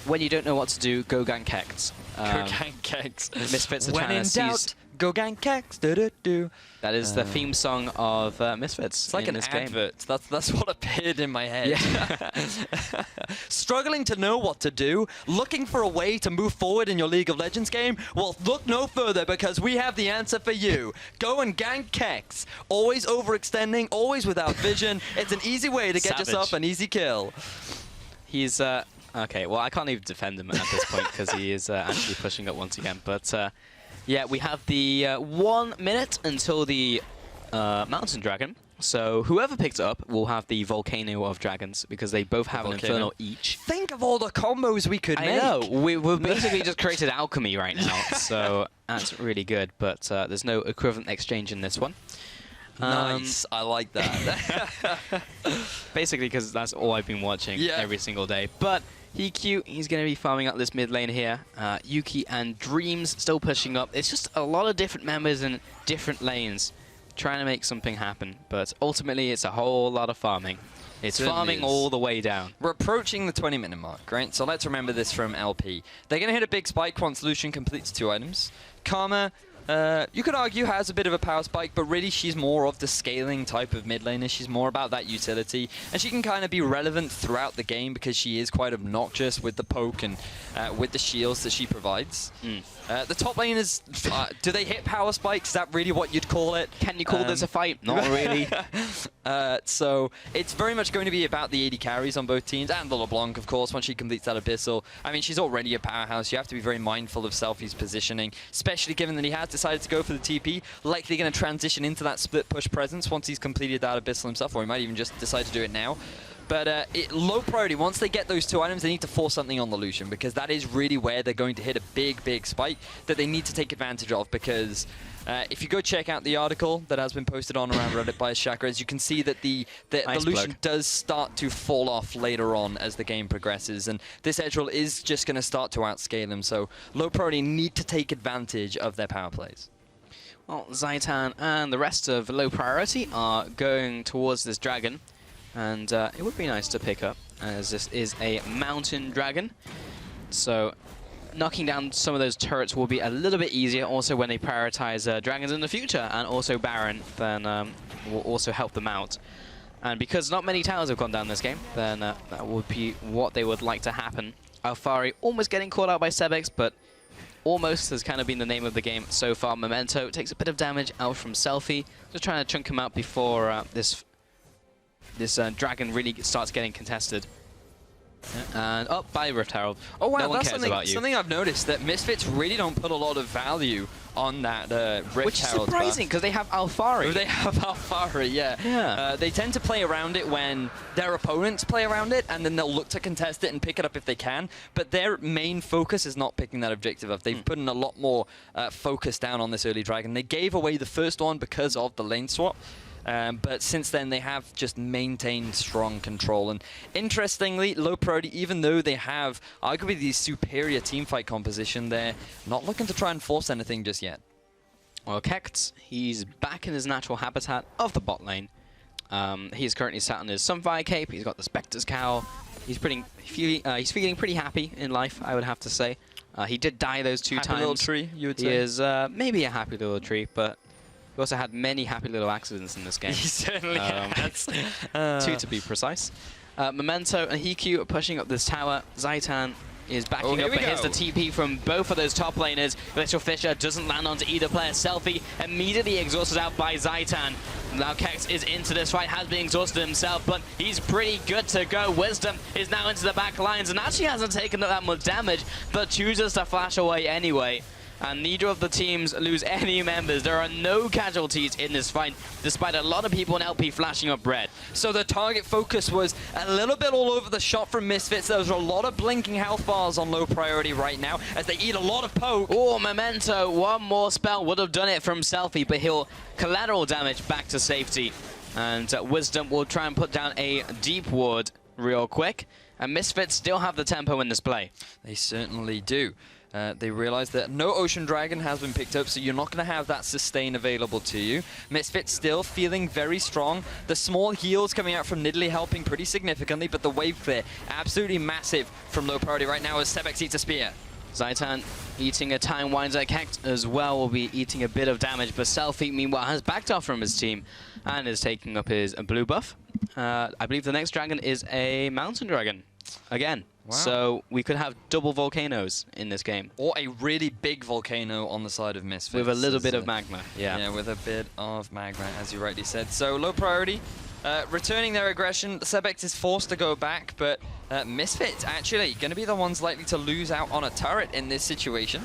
when you don't know what to do, go gank Kex. Go gank Kex. Misfits are when trying in to doubt, seize. go gank Kex. Do-do-do. That is the theme song of Misfits. It's like in an this game. advert. That's what appeared in my head. Yeah. Struggling to know what to do, looking for a way to move forward in your League of Legends game? Well, look no further because we have the answer for you. Go and gank Kex. Always overextending, always without vision. It's an easy way to get yourself an easy kill. He's okay. Well, I can't even defend him at this point because he is actually pushing up once again. But yeah, we have the 1 minute until the Mountain Dragon. So whoever picks it up will have the Volcano of Dragons because they both have an Infernal each. Think of all the combos we could make. I know. We've basically just created alchemy right now. So that's really good. But there's no equivalent exchange in this one. Nice. I like that. Basically because that's all I've been watching every single day. But He's going to be farming up this mid lane here. Yuki and Dreams still pushing up. It's just a lot of different members in different lanes trying to make something happen. But ultimately, it's a whole lot of farming. It's farming all the way down. We're approaching the 20-minute mark, right? So let's remember this from LP. They're going to hit a big spike once Lucian completes 2 items. Karma, you could argue, has a bit of a power spike, but really she's more of the scaling type of mid laner. She's more about that utility, and she can kind of be relevant throughout the game because she is quite obnoxious with the poke and with the shields that she provides. The top lane is, do they hit power spikes? Is that really what you'd call it? Can you call this a fight? Not really. So it's very much going to be about the AD carries on both teams, and the LeBlanc, of course, once she completes that Abyssal. I mean, she's already a powerhouse. You have to be very mindful of Selfie's positioning, especially given that he has decided to go for the TP, likely going to transition into that split push presence once he's completed that Abyssal himself, or he might even just decide to do it now. But low priority, once they get those 2 items, they need to force something on the Lucian, because that is really where they're going to hit a big spike that they need to take advantage of, because if you go check out the article that has been posted on around Reddit by Shakra, as you can see that the Lucian does start to fall off later on as the game progresses, and this Ezreal is just going to start to outscale him, so low priority need to take advantage of their power plays. Well, Zaitan and the rest of low priority are going towards this dragon. And it would be nice to pick up, as this is a mountain dragon. So knocking down some of those turrets will be a little bit easier. Also, when they prioritize dragons in the future, and also Baron, then will also help them out. And because not many towers have gone down this game, then that would be what they would like to happen. Alfari almost getting caught out by Sebex, but almost has kind of been the name of the game so far. Memento takes a bit of damage out from Selfie. Just trying to chunk him out before this dragon really starts getting contested. And up by Rift Herald. Oh wow, No one that's cares about you. something I've noticed, that Misfits really don't put a lot of value on that Rift Which is Herald buff. surprising, because they have Alfari. Oh, they have Alfari, yeah. Yeah. They tend to play around it when their opponents play around it, and then they'll look to contest it and pick it up if they can. But their main focus is not picking that objective up. They've put in a lot more focus down on this early dragon. They gave away the first one because of the lane swap. But since then, they have just maintained strong control. And interestingly, low priority, even though they have arguably the superior teamfight composition, they're not looking to try and force anything just yet. Well, Kekt, he's back in his natural habitat of the bot lane. He's currently sat on his Sunfire Cape. He's got the Spectre's Cowl. He's feeling pretty happy in life, I would have to say. He did die those two times. Happy little tree, you would say? He is maybe a happy little tree, but we also had many happy little accidents in this game. He certainly has. 2 to be precise. Memento and Hiku are pushing up this tower. Zaitan is backing up, but here's the TP from both of those top laners. Glacial Fissure doesn't land onto either player. Selfie immediately exhausted out by Zaitan. Now Kex is into this fight, has been exhausted himself, but he's pretty good to go. Wisdom is now into the back lines and actually hasn't taken that much damage, but chooses to flash away anyway. And neither of the teams lose any members. There are no casualties in this fight, despite a lot of people in LP flashing up red. So the target focus was a little bit all over the shot from Misfits. There's a lot of blinking health bars on low priority right now as they eat a lot of poke. Oh, Memento, one more spell would have done it from Selfie, but he'll collateral damage back to safety. And Wisdom will try and put down a deep ward real quick. And Misfits still have the tempo in this play. They certainly do. They realize that no Ocean Dragon has been picked up, so you're not going to have that sustain available to you. Misfits still feeling very strong. The small heals coming out from Nidalee helping pretty significantly, but the wave clear absolutely massive from low priority right now as Sebex eats a spear. Zaitan eating a Time Winder. Kekt as well will be eating a bit of damage, but Selfie, meanwhile, has backed off from his team and is taking up his blue buff. I believe the next dragon is a Mountain Dragon again. Wow. So we could have double volcanoes in this game. Or a really big volcano on the side of Misfits. With a little bit of magma, yeah. Yeah, with a bit of magma, as you rightly said. So low priority, returning their aggression. Sebex is forced to go back, but Misfits actually going to be the ones likely to lose out on a turret in this situation.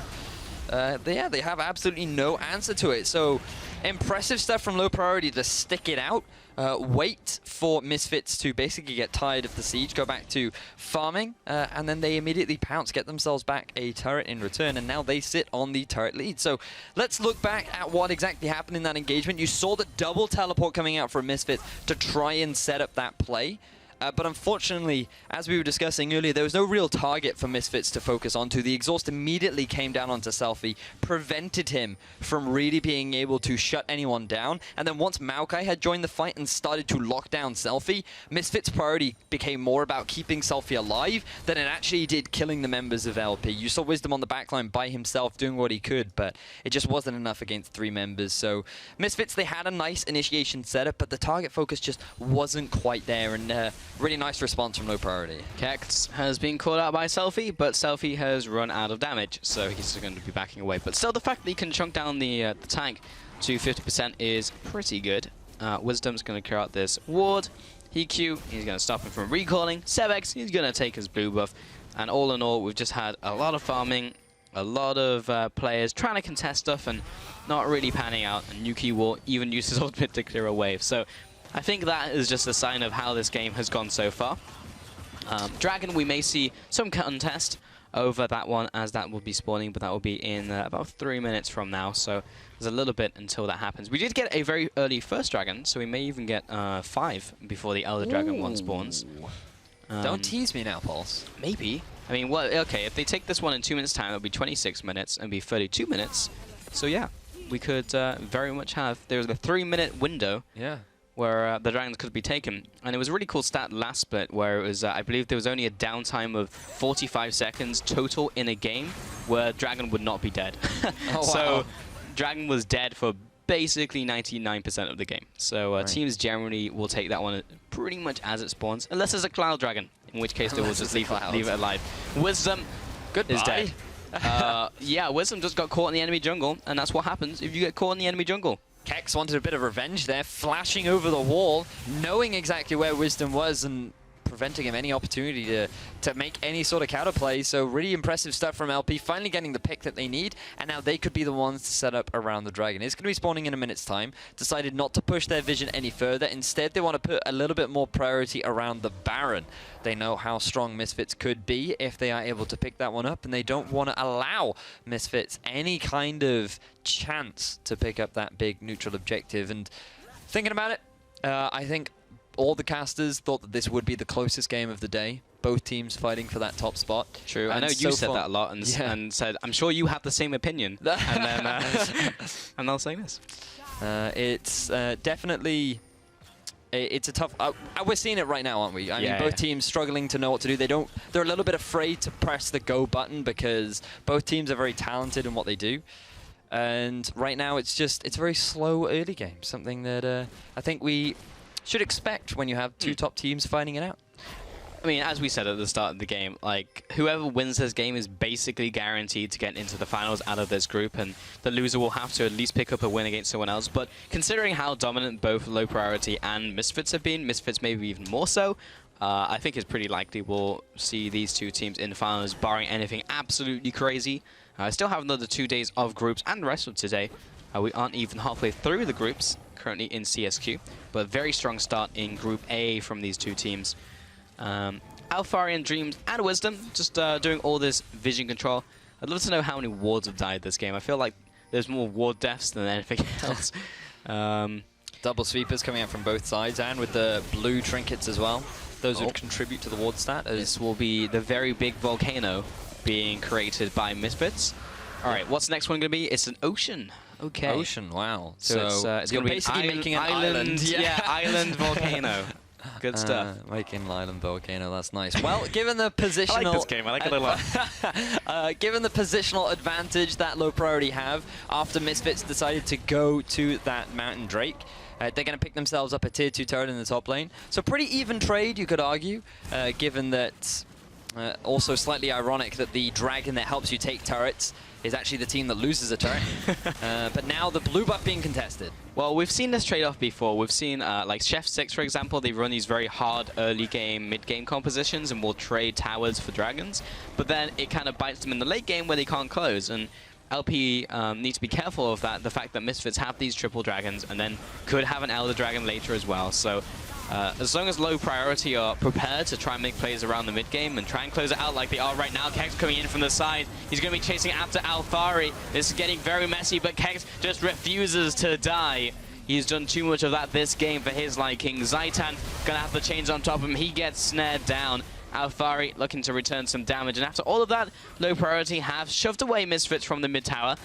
They have absolutely no answer to it. So impressive stuff from low priority to stick it out. Wait for Misfits to basically get tired of the siege, go back to farming, and then they immediately pounce, get themselves back a turret in return, and now they sit on the turret lead. So let's look back at what exactly happened in that engagement. You saw the double teleport coming out from Misfits to try and set up that play. But unfortunately, as we were discussing earlier, there was no real target for Misfits to focus onto. The exhaust immediately came down onto Selfie, prevented him from really being able to shut anyone down. And then once Maokai had joined the fight and started to lock down Selfie, Misfits' priority became more about keeping Selfie alive than it actually did killing the members of LP. You saw Wisdom on the backline by himself doing what he could, but it just wasn't enough against 3 members. So Misfits, they had a nice initiation setup, but the target focus just wasn't quite there. And really nice response from low priority. Kekt has been caught out by Selfie, but Selfie has run out of damage, so he's going to be backing away. But still, the fact that he can chunk down the tank to 50% is pretty good. Wisdom's going to clear out this ward. Hiku, he's going to stop him from recalling. Sebex, he's going to take his blue buff. And all in all, we've just had a lot of farming, a lot of players trying to contest stuff and not really panning out. And Yuki will even use his ultimate to clear a wave. So I think that is just a sign of how this game has gone so far. Dragon, we may see some contest over that one, as that will be spawning, but that will be in about 3 minutes from now, so there's a little bit until that happens. We did get a very early first dragon, so we may even get 5 before the Elder Dragon one spawns. Don't tease me now, Pulse. Maybe. I mean, well, okay, if they take this one in 2 minutes' time, it'll be 26 minutes and be 32 minutes. So yeah, we could very much have, there was a 3-minute window. Yeah. Where the dragons could be taken. And it was a really cool stat last split where it was, I believe there was only a downtime of 45 seconds total in a game where dragon would not be dead. Oh, wow. So dragon was dead for basically 99% of the game. So right. Teams generally will take that one pretty much as it spawns, unless it's a cloud dragon, in which case they will just leave it alive. Wisdom is dead. Yeah, Wisdom just got caught in the enemy jungle, and that's what happens if you get caught in the enemy jungle. Kex wanted a bit of revenge there, flashing over the wall, knowing exactly where Wisdom was and preventing him any opportunity to make any sort of counterplay. So really impressive stuff from LP, finally getting the pick that they need, and now they could be the ones to set up around the Dragon. It's going to be spawning in a minute's time. Decided not to push their vision any further. Instead, they want to put a little bit more priority around the Baron. They know how strong Misfits could be if they are able to pick that one up, and they don't want to allow Misfits any kind of chance to pick up that big neutral objective. And thinking about it, I think all the casters thought that this would be the closest game of the day. Both teams fighting for that top spot. True. I know you said that a lot and said, I'm sure you have the same opinion. And then I'm not saying this. It's definitely... It's a tough... we're seeing it right now, aren't we? I mean, both teams struggling to know what to do. They're a little bit afraid to press the go button because both teams are very talented in what they do. And right now, it's a very slow early game. Something that I think we should expect when you have two top teams fighting it out. I mean, as we said at the start of the game, like, whoever wins this game is basically guaranteed to get into the finals out of this group, and the loser will have to at least pick up a win against someone else. But considering how dominant both Low Priority and Misfits have been, Misfits maybe even more so, I think it's pretty likely we'll see these two teams in the finals, barring anything absolutely crazy. I still have another 2 days of groups and the rest of today. We aren't even halfway through the groups, currently in CSQ, but a very strong start in Group A from these two teams. Alpharian, Dreams, and Wisdom just doing all this vision control. I'd love to know how many wards have died this game. I feel like there's more ward deaths than anything else. Double sweepers coming out from both sides, and with the blue trinkets as well. Those would contribute to the ward stat. This will be the very big volcano being created by Misfits. All right, what's the next one going to be? It's an ocean. Okay. Ocean, wow. So it's going to be basically making an island. Yeah, island volcano. Good stuff. Making an island volcano, that's nice. Well, given the positional... I like this game, I like it a lot. Given the positional advantage that Low Priority have, after Misfits decided to go to that Mountain Drake, they're going to pick themselves up a tier 2 turret in the top lane. So pretty even trade, you could argue, given that... also slightly ironic that the dragon that helps you take turrets is actually the team that loses a turret. But now the blue buff being contested. Well, we've seen this trade-off before. We've seen, like, Chef 6, for example, they run these very hard early game, mid-game compositions and will trade towers for dragons. But then it kind of bites them in the late game where they can't close. And LP need to be careful of that, the fact that Misfits have these triple dragons and then could have an Elder Dragon later as well. So as long as Low Priority are prepared to try and make plays around the mid-game and try and close it out like they are right now, Kex coming in from the side. He's going to be chasing after Alphari. This is getting very messy, but Kex just refuses to die. He's done too much of that this game for his liking. Zaitan going to have the chains on top of him. He gets snared down. Alphari looking to return some damage. And after all of that, Low Priority have shoved away Misfits from the mid-tower.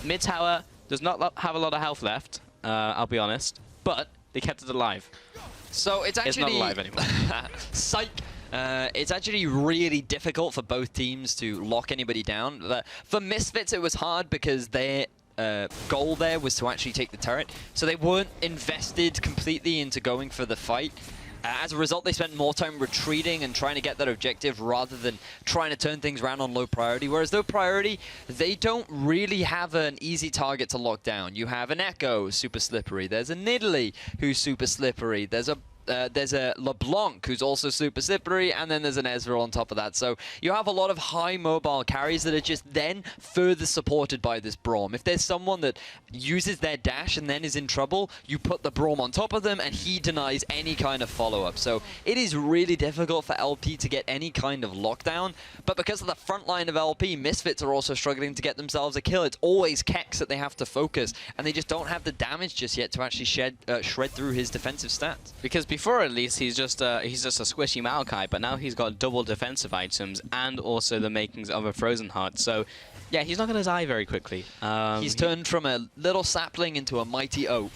Mid-tower does not have a lot of health left, I'll be honest. But they kept it alive. So it's actually... It's not alive anymore. Psych! It's actually really difficult for both teams to lock anybody down. For Misfits, it was hard because their goal there was to actually take the turret. So they weren't invested completely into going for the fight. As a result, they spent more time retreating and trying to get that objective rather than trying to turn things around on Low Priority. Whereas Low Priority, they don't really have an easy target to lock down. You have an Echo, super slippery. There's a Nidalee, who's super slippery. There's a LeBlanc, who's also super slippery, and then there's an Ezreal on top of that. So you have a lot of high mobile carries that are just then further supported by this Braum. If there's someone that uses their dash and then is in trouble, you put the Braum on top of them, and he denies any kind of follow-up. So it is really difficult for LP to get any kind of lockdown, but because of the front line of LP, Misfits are also struggling to get themselves a kill. It's always Kex that they have to focus, and they just don't have the damage just yet to actually shred through his defensive stats. Because before, at least, he's just a squishy Maokai, but now he's got double defensive items and also the makings of a Frozen Heart. So, yeah, he's not going to die very quickly. He's turned from a little sapling into a mighty oak.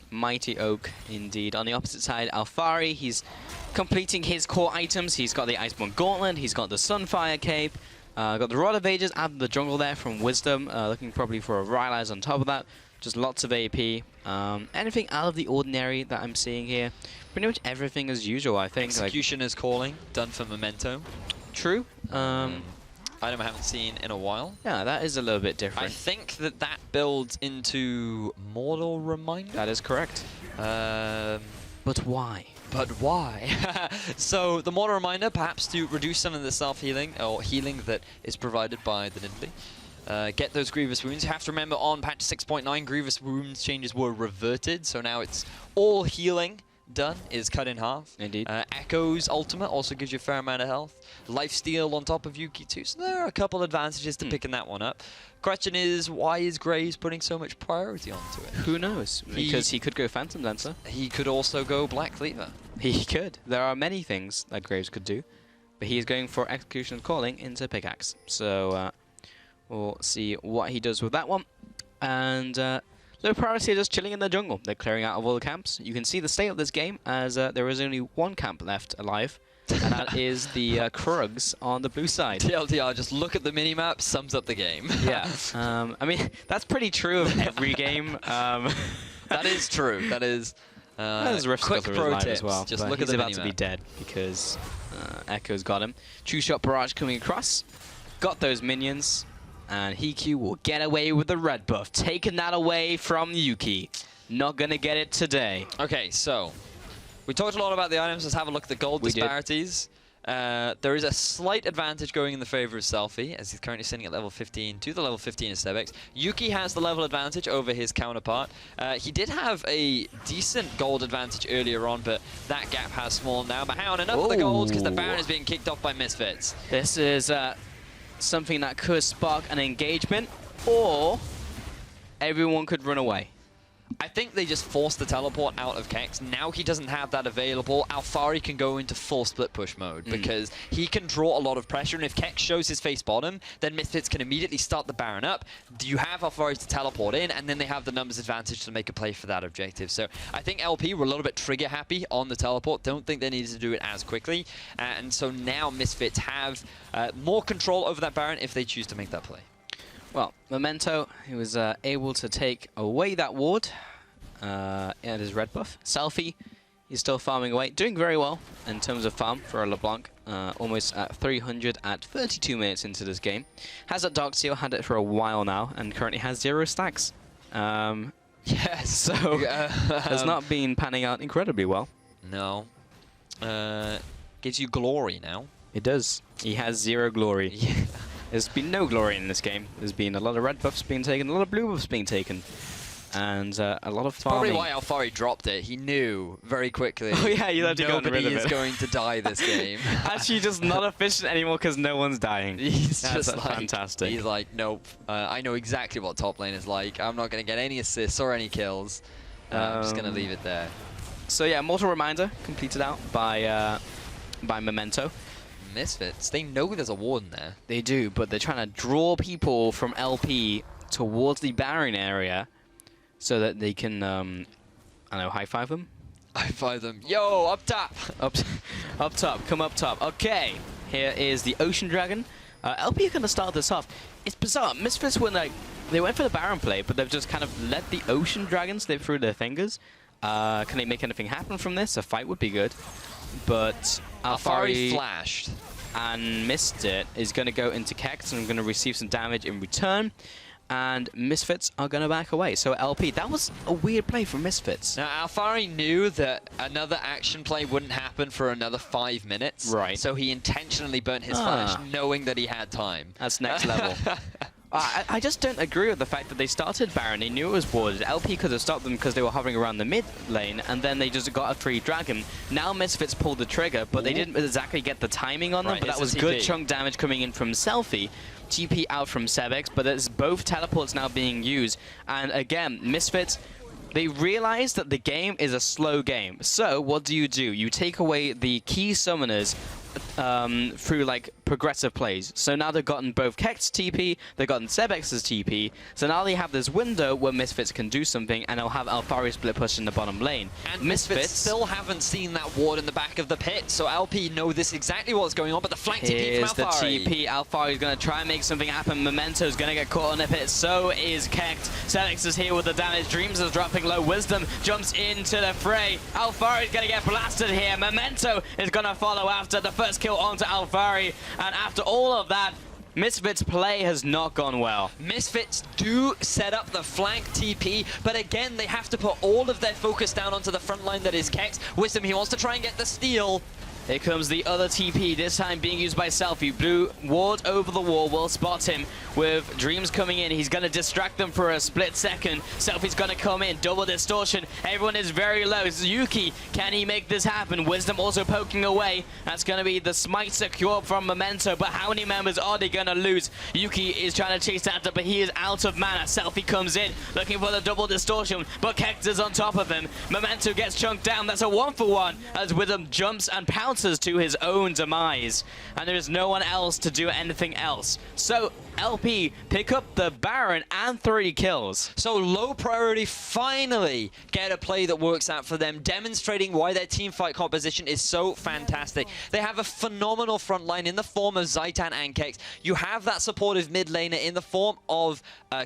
Mighty oak, indeed. On the opposite side, Alphari, he's completing his core items. He's got the Iceborne Gauntlet, he's got the Sunfire Cape, got the Rod of Ages out of the jungle there from Wisdom, looking probably for a Rylai's on top of that. Just lots of AP. Anything out of the ordinary that I'm seeing here? Pretty much everything as usual, I think. Executioner's Calling, done for Memento. True. Item I haven't seen in a while. Yeah, that is a little bit different. I think that builds into Mortal Reminder. That is correct. But why? But why? So the Mortal Reminder, perhaps to reduce some of the self-healing, or healing that is provided by the Nidalee. Get those Grievous Wounds. You have to remember on patch 6.9, Grievous Wounds changes were reverted, so now it's all healing done is cut in half. Indeed. Echo's ultimate also gives you a fair amount of health. Lifesteal on top of Yuki too, so there are a couple advantages to picking that one up. Question is, why is Graves putting so much priority onto it? Who knows? Because he could go Phantom Dancer. He could also go Black Cleaver. He could. There are many things that Graves could do, but he's going for Execution Calling into Pickaxe. So we'll see what he does with that one. And low priority are just chilling in the jungle. They're clearing out of all the camps. You can see the state of this game as there is only one camp left alive, and that is the Krugs on the blue side. TLDR, just look at the minimap, sums up the game. Yeah. I mean, that's pretty true of every game. That is true. That is... quick pro tips as well. Just but look he's at the about to be dead because Echo's got him. True Shot Barrage coming across. Got those minions. And Hiku will get away with the red buff. Taking that away from Yuki. Not going to get it today. Okay, so we talked a lot about the items. Let's have a look at the gold disparities. There is a slight advantage going in the favor of Selfie, as he's currently sitting at level 15 to the level 15 of Sebex. Yuki has the level advantage over his counterpart. He did have a decent gold advantage earlier on, but that gap has small now. But hang on, enough of the gold, because the Baron is being kicked off by Misfits. This is something that could spark an engagement, or everyone could run away. I think they just forced the teleport out of Kex. Now he doesn't have that available. Alfari can go into full split push mode because he can draw a lot of pressure, and if Kex shows his face bottom, then Misfits can immediately start the Baron up. You have Alfari to teleport in, and then they have the numbers advantage to make a play for that objective. So I think LP were a little bit trigger happy on the teleport. Don't think they needed to do it as quickly. And so now Misfits have more control over that Baron if they choose to make that play. Well, Memento, he was able to take away that ward and his red buff. Selfie, he's still farming away, doing very well in terms of farm for a LeBlanc. Almost at 300 at 32 minutes into this game. Has that Dark Seal, had it for a while now, and currently has 0 stacks. Yes. So, has not been panning out incredibly well. No. Gives you glory now. It does. He has 0 glory. Yeah. There's been no glory in this game. There's been a lot of red buffs being taken, a lot of blue buffs being taken, and a lot of farming. Probably why Alfari dropped it. He knew very quickly. Oh yeah, you had to get rid of it. Nobody is going to die this game. Actually, just not efficient anymore because no one's dying. He's That's just like, fantastic. He's like, nope. I know exactly what top lane is like. I'm not going to get any assists or any kills. I'm just going to leave it there. So yeah, Mortal Reminder completed out by Memento. Misfits, they know there's a warden there. They do, but they're trying to draw people from LP towards the Baron area so that they can, I don't know, high-five them? High-five them. Yo, up top! Up top, come up top. Okay, here is the Ocean Dragon. LP are going to start this off. It's bizarre. Misfits were like, they went for the Baron play, but they've just kind of let the Ocean Dragon slip through their fingers. Can they make anything happen from this? A fight would be good. But Alfari flashed and missed it. Is going to go into Kex and going to receive some damage in return. And Misfits are going to back away. So LP, that was a weird play from Misfits. Now Alfari knew that another action play wouldn't happen for another 5 minutes. Right. So he intentionally burnt his flash, knowing that he had time. That's next level. I just don't agree with the fact that they started Baron. They knew it was warded. LP could have stopped them because they were hovering around the mid lane, and then they just got a free dragon. Now Misfits pulled the trigger, but they didn't exactly get the timing on them. But that was good chunk damage coming in from Selfie. TP out from Sebex, but there's both teleports now being used. And again, Misfits, they realize that the game is a slow game. So what do? You take away the key summoners through like progressive plays. So now they've gotten both Kex's TP, they've gotten Sebex's TP, so now they have this window where Misfits can do something, and they'll have Alfari split push in the bottom lane. And Misfits still haven't seen that ward in the back of the pit, so LP know this exactly what's going on, but the flank TP from Alfari. Here's the TP, Alfari's going to try and make something happen, Memento's going to get caught on the pit, so is Kex. Sebex is here with the damage, Dreams is dropping low, Wisdom jumps into the fray, Alfari's going to get blasted here, Memento is going to follow after the first kill onto Alfari, and after all of that, Misfits' play has not gone well. Misfits do set up the flank TP, but again, they have to put all of their focus down onto the front line that is Kex. Wisdom, he wants to try and get the steal. Here comes the other TP, this time being used by Selfie. Blue ward over the wall, will spot him with Dreams coming in. He's going to distract them for a split second. Selfie's going to come in, double distortion. Everyone is very low. Yuki, can he make this happen? Wisdom also poking away. That's going to be the smite secure from Memento, but how many members are they going to lose? Yuki is trying to chase after, but he is out of mana. Selfie comes in, looking for the double distortion, but Kex is on top of him. Memento gets chunked down. That's a 1-for-1 as Wisdom jumps and pounces to his own demise, and there is no one else to do anything else. So LP pick up the Baron and 3 kills. So low priority finally get a play that works out for them, demonstrating why their team fight composition is so fantastic. They have a phenomenal front line in the form of Zaitan and Kex. You have that supportive mid laner in the form of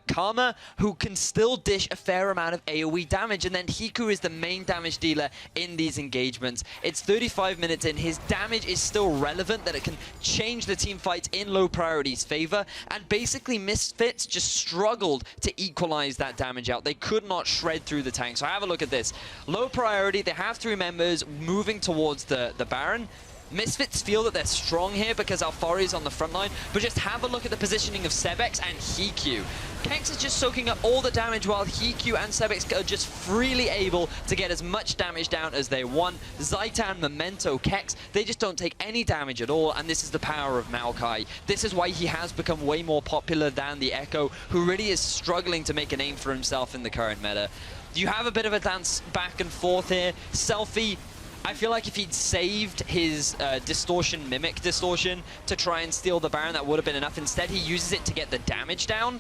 Karma, who can still dish a fair amount of AoE damage, and then Hiku is the main damage dealer in these engagements. It's 35 minutes in. His damage is still relevant, that it can change the team fights in low priority's favor, and basically Misfits just struggled to equalize that damage out. They could not shred through the tank. So have a look at this. Low priority, they have 3 members moving towards the Baron. Misfits feel that they're strong here because Alfari is on the front line, but just have a look at the positioning of Sebex and Hiku. Kex is just soaking up all the damage while Hiku and Sebex are just freely able to get as much damage down as they want. Zaitan, Memento, Kex, they just don't take any damage at all, and this is the power of Maokai. This is why he has become way more popular than the Echo, who really is struggling to make a name for himself in the current meta. You have a bit of a dance back and forth here. Selfie, I feel like if he'd saved his distortion, mimic distortion, to try and steal the Baron, that would have been enough. Instead, he uses it to get the damage down.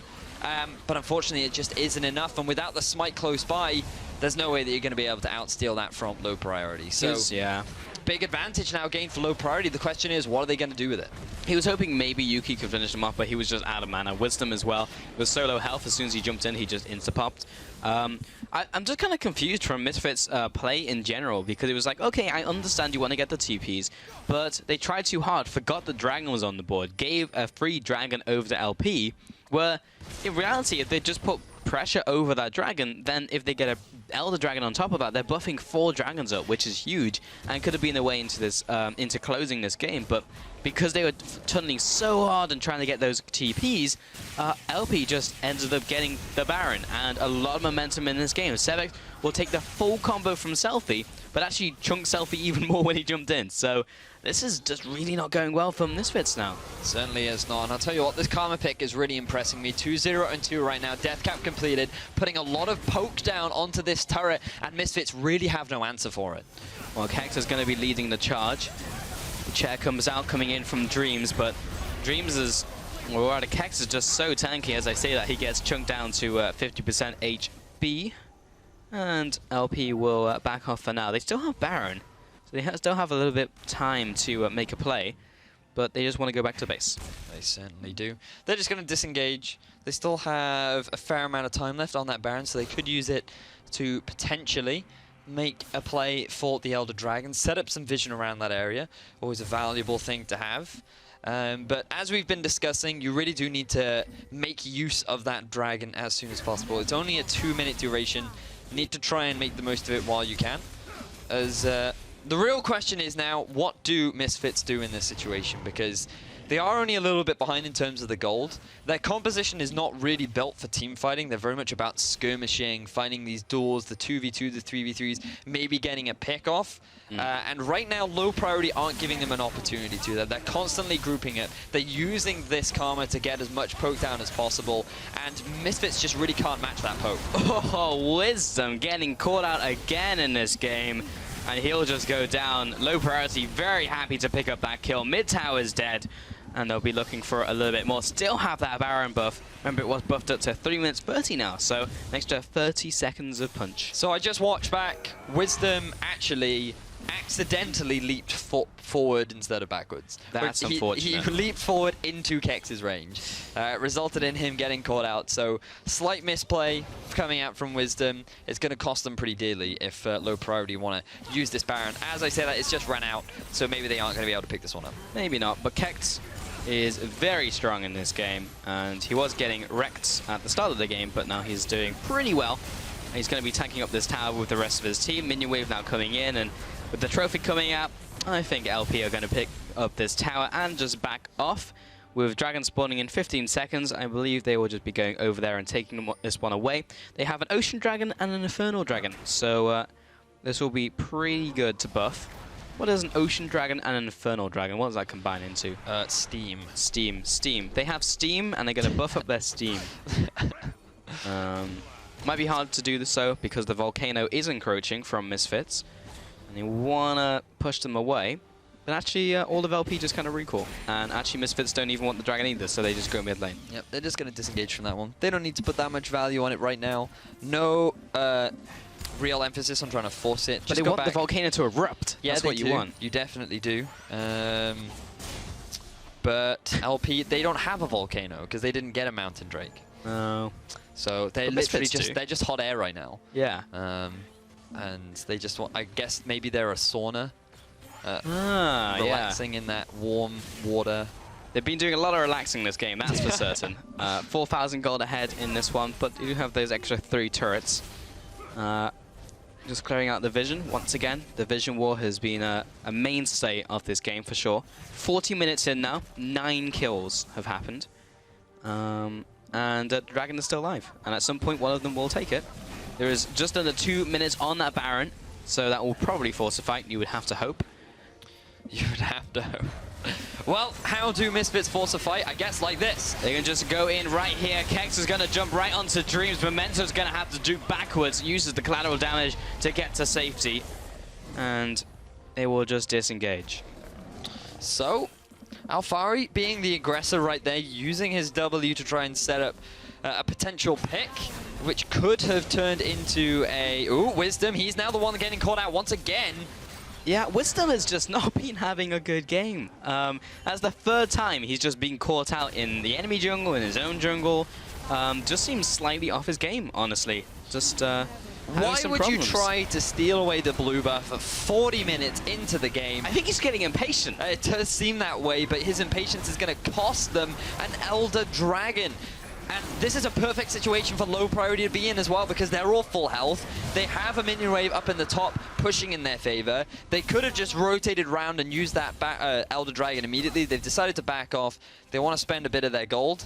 But unfortunately, it just isn't enough. And without the smite close by, there's no way that you're going to be able to outsteal that from low priority. So, yeah. Big advantage now gained for low priority. The question is, what are they going to do with it? He was hoping maybe Yuki could finish him off, but he was just out of mana. Wisdom as well. With solo health, as soon as he jumped in, he just insta-popped. I'm just kind of confused from Misfits' play in general, because it was like, okay, I understand you want to get the TPs, but they tried too hard, forgot the dragon was on the board, gave a free dragon over to LP, where in reality, if they just put pressure over that dragon, then if they get a Elder Dragon on top of that, they're buffing 4 dragons up, which is huge, and could have been a way into this, into closing this game. But because they were tunneling so hard and trying to get those TPs, LP just ended up getting the Baron, and a lot of momentum in this game. Sebex will take the full combo from Selfie, but actually chunk Selfie even more when he jumped in. So this is just really not going well for Misfits now. Certainly is not. And I'll tell you what, this Karma pick is really impressing me. 2-0 and 2 right now. Death cap completed, putting a lot of poke down onto this turret, and Misfits really have no answer for it. Well, Kex is going to be leading the charge. The chair comes out, coming in from Dreams, but Dreams is, well, Kex is just so tanky. As I say that, he gets chunked down to 50% HP. And LP will back off for now. They still have Baron, so they still have a little bit of time to make a play, but they just want to go back to base. They certainly do. They're just going to disengage. They still have a fair amount of time left on that Baron, so they could use it to potentially make a play for the Elder Dragon, set up some vision around that area. Always a valuable thing to have. But as we've been discussing, you really do need to make use of that dragon as soon as possible. It's only a 2-minute duration. You need to try and make the most of it while you can. As the real question is now, what do Misfits do in this situation? Because they are only a little bit behind in terms of the gold. Their composition is not really built for team fighting. They're very much about skirmishing, finding these duels, the 2v2, the 3v3s, maybe getting a pick off. And right now, low priority aren't giving them an opportunity to that. They're constantly grouping it. They're using this Karma to get as much poke down as possible. And Misfits just really can't match that poke. Oh, Wisdom getting caught out again in this game. And he'll just go down. Low priority, very happy to pick up that kill. Mid tower is dead, and they'll be looking for a little bit more. Still have that Baron buff. Remember, it was buffed up to 3 minutes 30 now, so an extra 30 seconds of punch. So I just watched back. Wisdom actually accidentally leaped forward instead of backwards. That's unfortunate. He leaped forward into Kex's range. It resulted in him getting caught out. So slight misplay coming out from Wisdom. It's going to cost them pretty dearly if low priority want to use this Baron. As I say that, it's just ran out, so maybe they aren't going to be able to pick this one up. Maybe not, but Kex is very strong in this game, and he was getting wrecked at the start of the game, but now he's doing pretty well. He's going to be tanking up this tower with the rest of his team. Minion wave now coming in, and with the trophy coming out, I think LP are going to pick up this tower and just back off. With Dragon spawning in 15 seconds, I believe they will just be going over there and taking this one away. They have an Ocean Dragon and an Infernal Dragon, so this will be pretty good to buff. What is an Ocean Dragon and an Infernal Dragon? What does that combine into? Steam. Steam. They have Steam, and they're going to buff up their Steam. Might be hard to do this so because the volcano is encroaching from Misfits, and they want to push them away. But actually, all of LP just kind of recall. And actually, Misfits don't even want the Dragon either, so they just go mid lane. Yep, they're just going to disengage from that one. They don't need to put that much value on it right now. No real emphasis on trying to force it. But they want the volcano to erupt. Yeah, that's what you want. You definitely do. But LP, they don't have a volcano because they didn't get a Mountain Drake. No. So they're literally just hot air right now. Yeah. And they just want, I guess maybe they're a sauna. Relaxing in that warm water. They've been doing a lot of relaxing this game, that's for certain. 4,000 gold ahead in this one, but you do have those extra 3 turrets. Just clearing out the Vision once again. The Vision War has been a mainstay of this game for sure. 40 minutes in now, 9 kills have happened. And Dragon is still alive, and at some point one of them will take it. There is just under 2 minutes on that Baron, so that will probably force a fight, you would have to hope. You would have to hope. Well, how do Misfits force a fight? I guess like this. They can just go in right here. Kex is going to jump right onto Dreams. Memento's going to have to do backwards, uses the collateral damage to get to safety, and they will just disengage. So, Alphari being the aggressor right there, using his W to try and set up a potential pick, which could have turned into a... Ooh, Wisdom. He's now the one getting caught out once again. Yeah, Wisdom has just not been having a good game. That's the 3rd time he's just been caught out in the enemy jungle, in his own jungle. Just seems slightly off his game, honestly. Just Why would you try to steal away the blue buff at 40 minutes into the game? I think he's getting impatient. It does seem that way, but his impatience is going to cost them an Elder Dragon. And this is a perfect situation for low priority to be in as well, because they're all full health. They have a minion wave up in the top pushing in their favor. They could have just rotated around and used that Elder Dragon immediately. They've decided to back off. They want to spend a bit of their gold.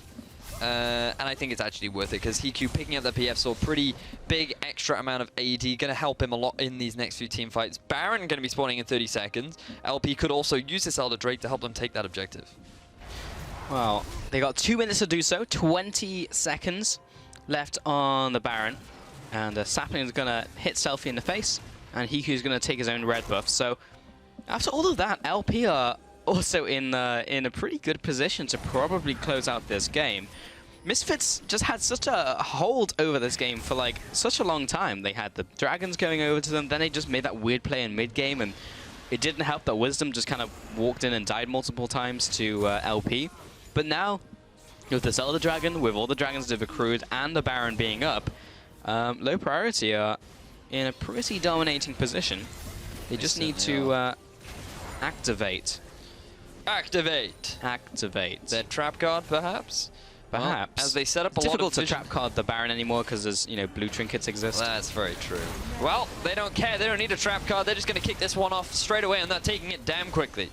And I think it's actually worth it, because HeQ picking up the PF saw a pretty big extra amount of AD, going to help him a lot in these next few team fights. Baron going to be spawning in 30 seconds. LP could also use this Elder Drake to help them take that objective. Well, they got 2 minutes to do so. 20 seconds left on the Baron. And Sapling is going to hit Selfie in the face. And HeQ's going to take his own red buff. So after all of that, LP are also in a pretty good position to probably close out this game. Misfits just had such a hold over this game for like such a long time. They had the Dragons going over to them. Then they just made that weird play in mid-game. And it didn't help that Wisdom just kind of walked in and died multiple times to LP. But now, with the Elder Dragon, with all the Dragons they've accrued, and the Baron being up, low priority are in a pretty dominating position. They just need to activate. Activate their trap card, perhaps. Perhaps. Well, as they set up it's a lot of difficult to trap card the Baron anymore because there's blue trinkets exist. That's very true. Well, they don't care. They don't need a trap card. They're just going to kick this one off straight away, and they're taking it damn quickly.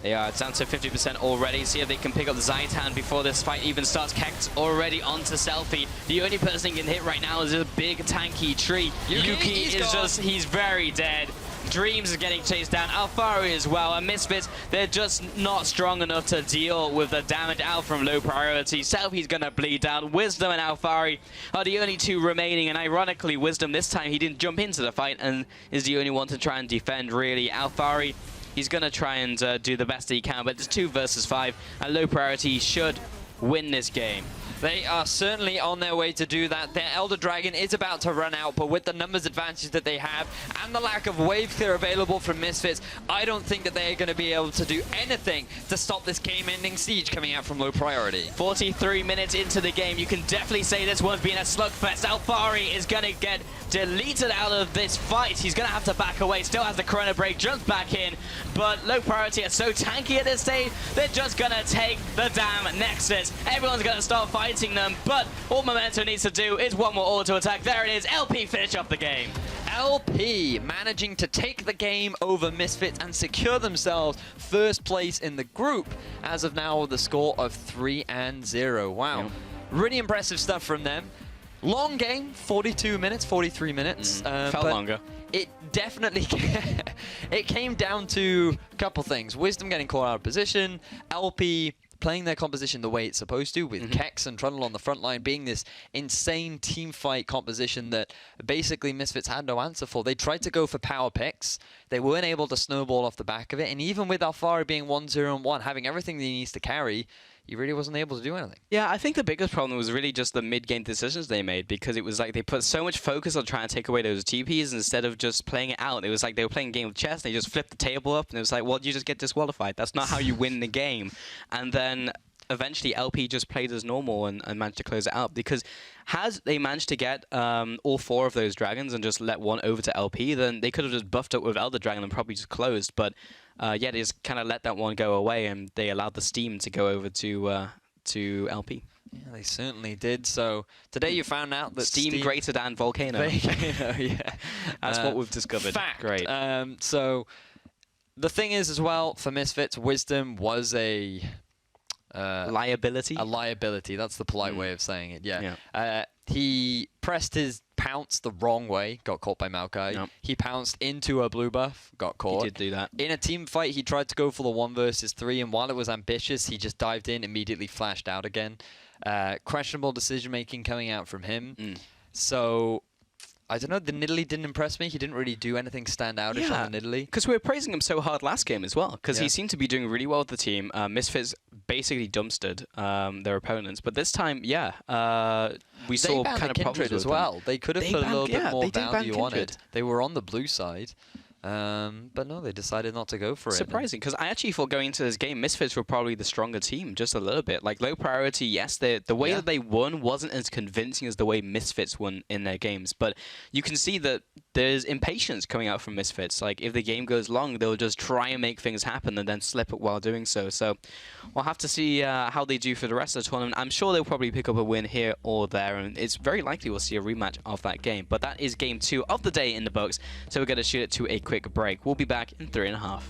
They are down to 50% already. See if they can pick up the Zaitan before this fight even starts. Kex already onto Selfie. The only person he can hit right now is a big tanky tree. Yuki is he's very dead. Dreams is getting chased down. Alphari as well. And Misfits, they're just not strong enough to deal with the damage out from low priority. Selfie's gonna bleed down. Wisdom and Alphari are the only 2 remaining. And ironically, Wisdom this time, he didn't jump into the fight and is the only one to try and defend, really. Alphari, he's going to try and do the best he can, but it's 2 versus 5, and low priority should win this game. They are certainly on their way to do that. Their Elder Dragon is about to run out, but with the numbers advantage that they have and the lack of wave clear available from Misfits, I don't think that they're going to be able to do anything to stop this game-ending siege coming out from low priority. 43 minutes into the game, you can definitely say this one's been a slugfest. Alfari is going to get deleted out of this fight. He's going to have to back away. Still has the Chrono Break, jumps back in, but low priority are so tanky at this stage, they're just going to take the damn Nexus. Everyone's going to start fighting them, but all Memento needs to do is one more auto attack. There it is. LP finish off the game. LP managing to take the game over Misfits and secure themselves first place in the group as of now with a score of 3-0. Wow. Yep. Really impressive stuff from them. Long game, 42 minutes, 43 minutes. Felt longer. It definitely it came down to a couple things. Wisdom getting caught out of position, LP playing their composition the way it's supposed to, with Kex and Trundle on the front line being this insane team fight composition that basically Misfits had no answer for. They tried to go for power picks. They weren't able to snowball off the back of it, and even with Alfari being 1-0-1, having everything that he needs to carry, he really wasn't able to do anything. Yeah, I think the biggest problem was really just the mid-game decisions they made, because it was like they put so much focus on trying to take away those TPs instead of just playing it out. It was like they were playing a game of chess, they just flipped the table up, and it was like, well, you just get disqualified. That's not how you win the game. And then eventually LP just played as normal and managed to close it out, because had they managed to get all 4 of those dragons and just let one over to LP, then they could have just buffed up with Elder Dragon and probably just closed. But yeah, they just kind of let that one go away, and they allowed the steam to go over to LP. Yeah, they certainly did. So today you found out that Steam greater than Volcano. Yeah. That's what we've discovered. Fact. Great. So the thing is as well, for Misfits, Wisdom was a liability? A liability. That's the polite way of saying it, yeah. He pressed his pounce the wrong way, got caught by Maokai. Yep. He pounced into a blue buff, got caught. He did do that. In a team fight, he tried to go for the 1 versus 3, and while it was ambitious, he just dived in, immediately flashed out again. Questionable decision-making coming out from him. So I don't know, the Nidalee didn't impress me. He didn't really do anything standoutish on the Nidalee. Because we were praising him so hard last game as well, because he seemed to be doing really well with the team. Misfits basically dumpstered their opponents, but this time, we saw kind of problems as well. They could have put a little bit more value on it. They were on the blue side. But no, they decided not to go for it. Surprising, because I actually thought going into this game, Misfits were probably the stronger team, just a little bit. Like, low priority, yes, the way that they won wasn't as convincing as the way Misfits won in their games. But you can see that there's impatience coming out from Misfits. Like, if the game goes long, they'll just try and make things happen and then slip it while doing so. So we'll have to see how they do for the rest of the tournament. I'm sure they'll probably pick up a win here or there, and it's very likely we'll see a rematch of that game. But that is game 2 of the day in the books, so we're going to shoot it to a quick break. We'll be back in 3.5.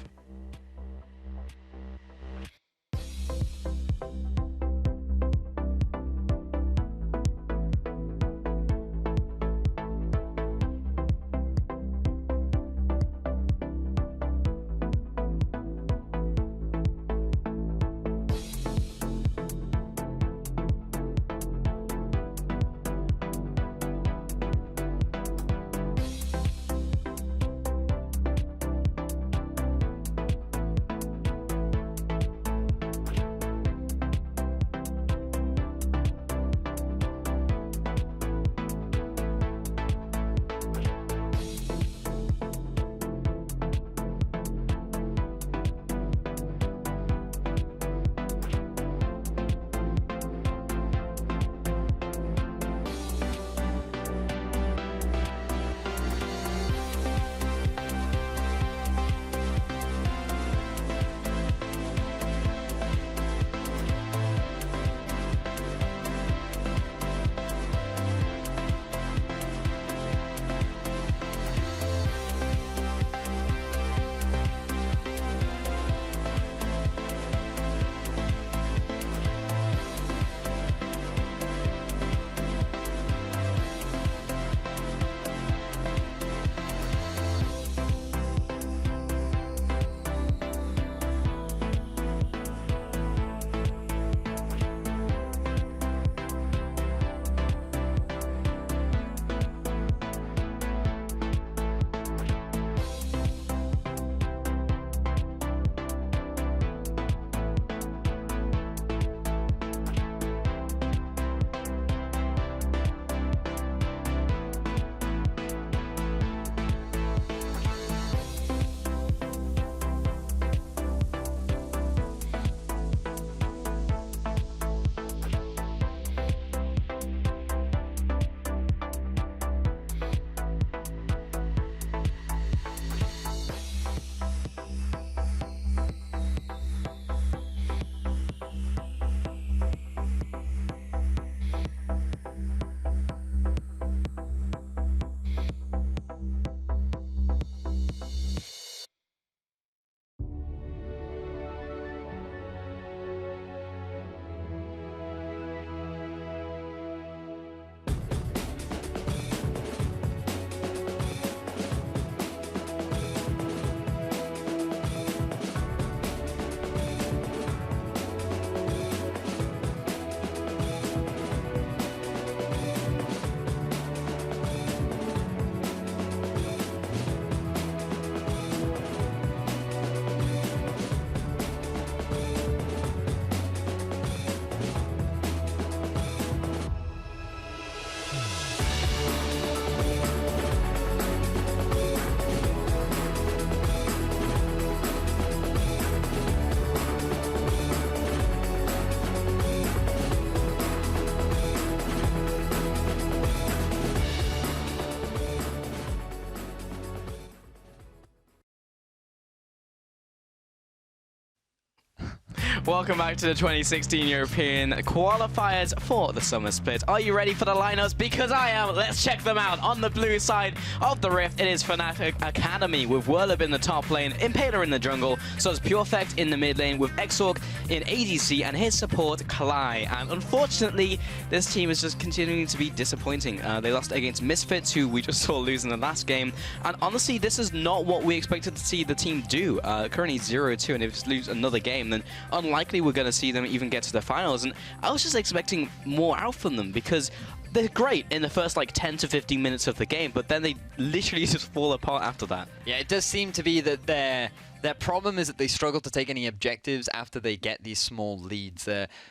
Welcome back to the 2016 European qualifiers for the summer split. Are you ready for the lineups? Because I am. Let's check them out. On the blue side of the Rift, it is Fnatic Academy with Whirlib in the top lane, Impaler in the jungle, so it's Purefect in the mid lane with Exorc in ADC and his support, Kalai. And unfortunately, this team is just continuing to be disappointing. They lost against Misfits, who we just saw lose in the last game. And honestly, this is not what we expected to see the team do. Currently 0-2, and if they lose another game, then unlikely we're going to see them even get to the finals. And I was just expecting more out from them because they're great in the first like 10 to 15 minutes of the game, but then they literally just fall apart after that. Yeah, it does seem to be that their problem is that they struggle to take any objectives after they get these small leads.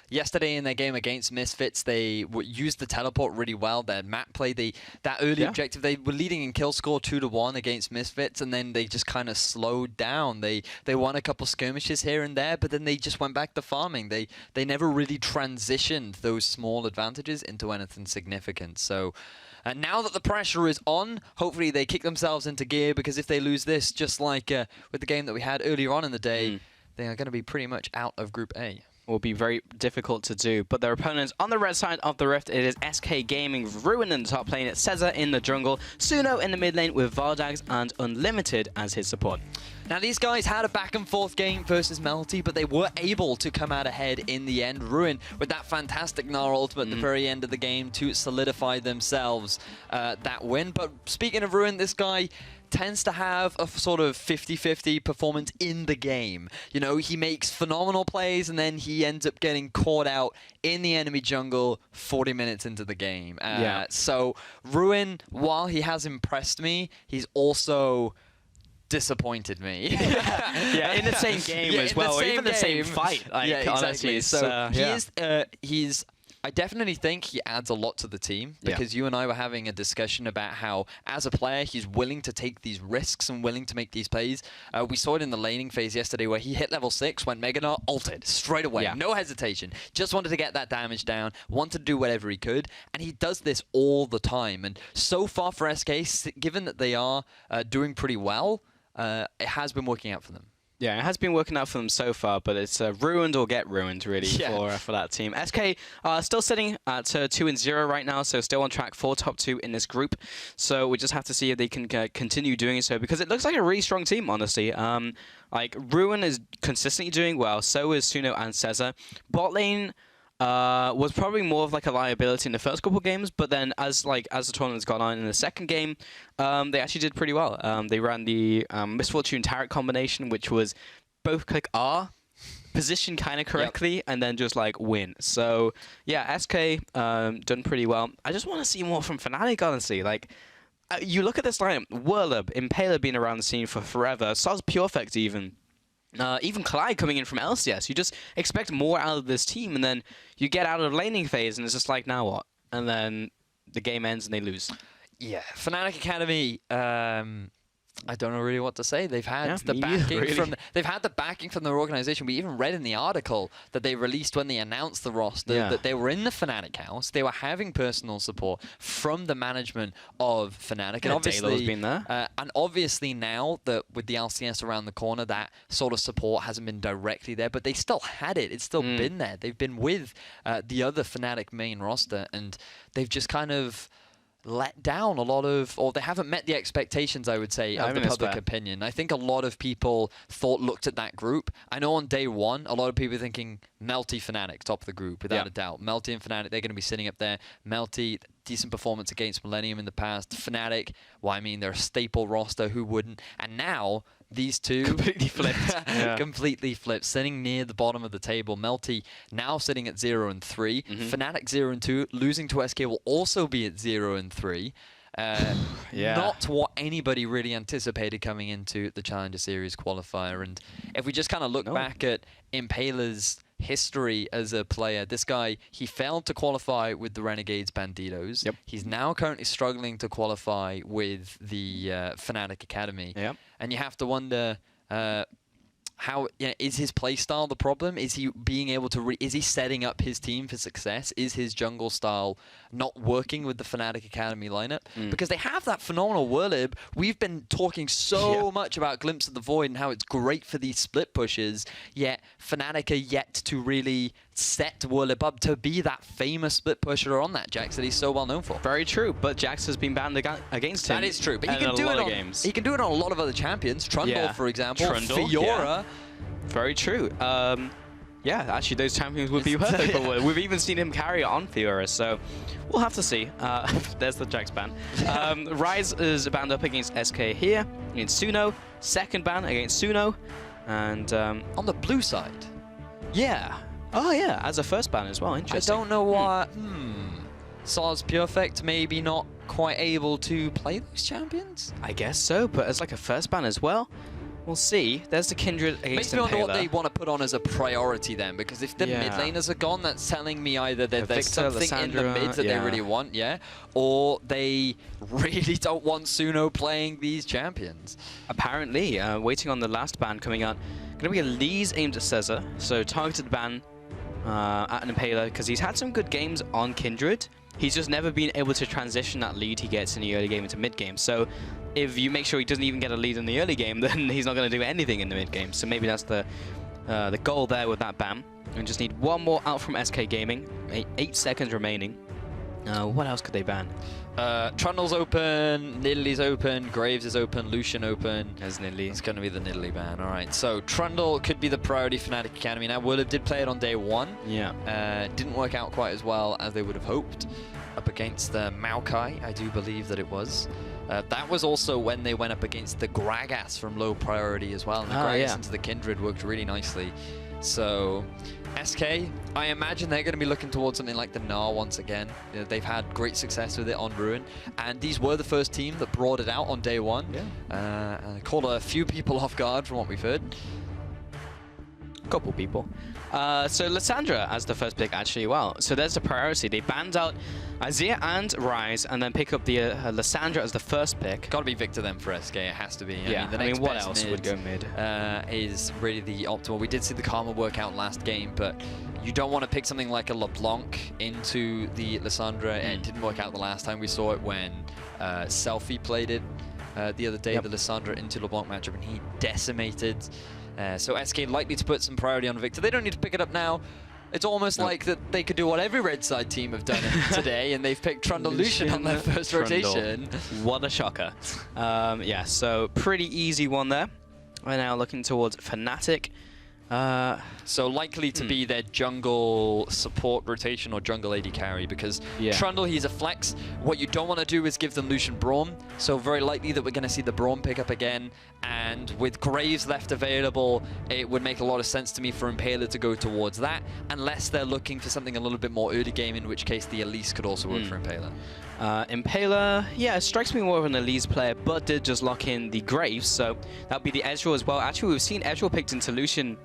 Yesterday in their game against Misfits, they used the teleport really well. Their map play, that early objective, they were leading in kill score 2-1 against Misfits, and then they just kind of slowed down. They won a couple skirmishes here and there, but then they just went back to farming. They never really transitioned those small advantages into anything significant. So now that the pressure is on, hopefully they kick themselves into gear, because if they lose this, just like with the game that we had earlier on in the day, they are going to be pretty much out of Group A. Will be very difficult to do. But their opponents on the red side of the Rift, it is SK Gaming, Ruin in the top lane, it's Cesar in the jungle, Suno in the mid lane with Vardags and Unlimited as his support. Now, these guys had a back-and-forth game versus Melty, but they were able to come out ahead in the end. Ruin with that fantastic Gnar ultimate at the very end of the game to solidify themselves that win. But speaking of Ruin, this guy tends to have a sort of 50-50 performance in the game. You know, he makes phenomenal plays, and then he ends up getting caught out in the enemy jungle 40 minutes into the game. So Ruin, while he has impressed me, he's also disappointed me. Yeah, in the same game as well, or even the same fight. Like, yeah, exactly. Honestly, so he's I definitely think he adds a lot to the team, because you and I were having a discussion about how, as a player, he's willing to take these risks and willing to make these plays. We saw it in the laning phase yesterday where he hit level 6 when Meganar ulted straight away. No hesitation. Just wanted to get that damage down, wanted to do whatever he could, and he does this all the time. And so far for SK, given that they are doing pretty well, it has been working out for them. Yeah, it has been working out for them so far, but it's ruined or get ruined, really, for that team. SK still sitting at 2-0 right now, so still on track for top 2 in this group. So we just have to see if they can continue doing so, because it looks like a really strong team, honestly. Like, Ruin is consistently doing well, so is Suno and Cesar. Bot lane was probably more of like a liability in the first couple of games, but then as the tournament's gone on in the second game, they actually did pretty well. They ran the Misfortune Tarot combination, which was both click R, position kind of correctly, and then just like win. So yeah, SK done pretty well. I just want to see more from Fnatic, honestly. Like, you look at this lineup: Whirlib, Impaler being around the scene for forever, Soz Purefect even Kalai coming in from LCS. You just expect more out of this team, and then you get out of the laning phase, and it's just like, now what? And then the game ends and they lose. Yeah, Fnatic Academy, I don't know really what to say. They've had the backing from their organization. We even read in the article that they released when they announced the roster that they were in the Fnatic house. They were having personal support from the management of Fnatic. And obviously, been there. And obviously now that with the LCS around the corner, that sort of support hasn't been directly there, but they still had it. It's still been there. They've been with the other Fnatic main roster, and they've just kind of let down a lot of, or they haven't met the expectations, I would say, of the public opinion. I think a lot of people looked at that group. I know on day one, a lot of people are thinking Melty, Fnatic, top of the group, without a doubt. Melty and Fnatic, they're going to be sitting up there. Melty, decent performance against Millennium in the past. Fnatic, well, I mean, they're a staple roster, who wouldn't? And now, these two completely flipped. Completely flipped, sitting near the bottom of the table. Melty now sitting at 0-3. Fnatic 0-2, losing to SK will also be at 0-3. Not what anybody really anticipated coming into the Challenger Series qualifier. And if we just kind of look back at Impaler's history as a player, this guy, he failed to qualify with the Renegades Banditos. He's now currently struggling to qualify with the Fnatic Academy. And you have to wonder, how is his playstyle the problem? Is he being able to? Is he setting up his team for success? Is his jungle style not working with the Fnatic Academy lineup? Because they have that phenomenal Whirlib. We've been talking so much about Glimpse of the Void and how it's great for these split pushes. Yet Fnatic are yet to really set Whirlib up to be that famous split pusher on that Jax that he's so well known for. Very true, but Jax has been banned against him. That is true, but he can do it on games. He can do it on a lot of other champions. Trundle, for example. Trundle, Fiora. Yeah. Very true. Yeah, actually, those champions would be perfect. But we've even seen him carry it on Fiora, so we'll have to see. There's the Jax ban. Rise is banned up against SK here against Suno. Second ban against Suno, and on the blue side. Yeah. Oh yeah, as a first ban as well. Interesting. I don't know why. Soz Perfect maybe not quite able to play those champions. I guess so, but as like a first ban as well. We'll see. There's the Kindred against Impaler. Makes me wonder what they want to put on as a priority then, because if the mid laners are gone, that's telling me either that there's something in the mid that they really want, or they really don't want Suno playing these champions. Apparently, waiting on the last ban coming out, going to be a Lee's aimed at Caesar, so targeted ban at an Impaler, because he's had some good games on Kindred. He's just never been able to transition that lead he gets in the early game into mid game. So if you make sure he doesn't even get a lead in the early game, then he's not going to do anything in the mid game. So maybe that's the goal there with that ban. We just need one more out from SK Gaming. 8 seconds remaining. What else could they ban? Trundle's open, Nidalee open, Graves is open, Lucian open. There's Nidalee. It's going to be the Nidalee ban. All right, so Trundle could be the priority for Fnatic Academy. Now, Whirlib did play it on day one. Yeah. Didn't work out quite as well as they would have hoped. Up against the Maokai, I do believe that it was. That was also when they went up against the Gragas from low priority as well. And the Gragas into the Kindred worked really nicely. So, SK, I imagine they're going to be looking towards something like the Gnar once again. You know, they've had great success with it on Ruin, and these were the first team that brought it out on day one. Caught a few people off guard from what we've heard. Couple people. So Lissandra as the first pick actually. Well, so there's the priority. They banned out Azir and Rise, and then pick up the Lissandra as the first pick. Got to be Victor then for SK. It has to be. Yeah. I mean, what else would go mid? Is really the optimal. We did see the Karma work out last game, but you don't want to pick something like a LeBlanc into the Lissandra. It didn't work out the last time we saw it when Selfie played it the other day. The Lissandra into LeBlanc matchup, and he decimated. So SK likely to put some priority on Victor. They don't need to pick it up now. It's almost like that they could do what every red side team have done today, and they've picked Trundle Lucian on their first rotation. What a shocker. Yeah, so pretty easy one there. We're now looking towards Fnatic. So likely to be their jungle support rotation or jungle AD carry, because Trundle, he's a flex. What you don't want to do is give them Lucian Braum, so very likely that we're going to see the Braum pick up again, and with Graves left available, it would make a lot of sense to me for Impaler to go towards that, unless they're looking for something a little bit more early game, in which case the Elise could also work for Impaler. Impaler, yeah, it strikes me more of an Elise player, but did just lock in the Graves, so that would be the Ezreal as well. Actually, we've seen Ezreal picked into Lucian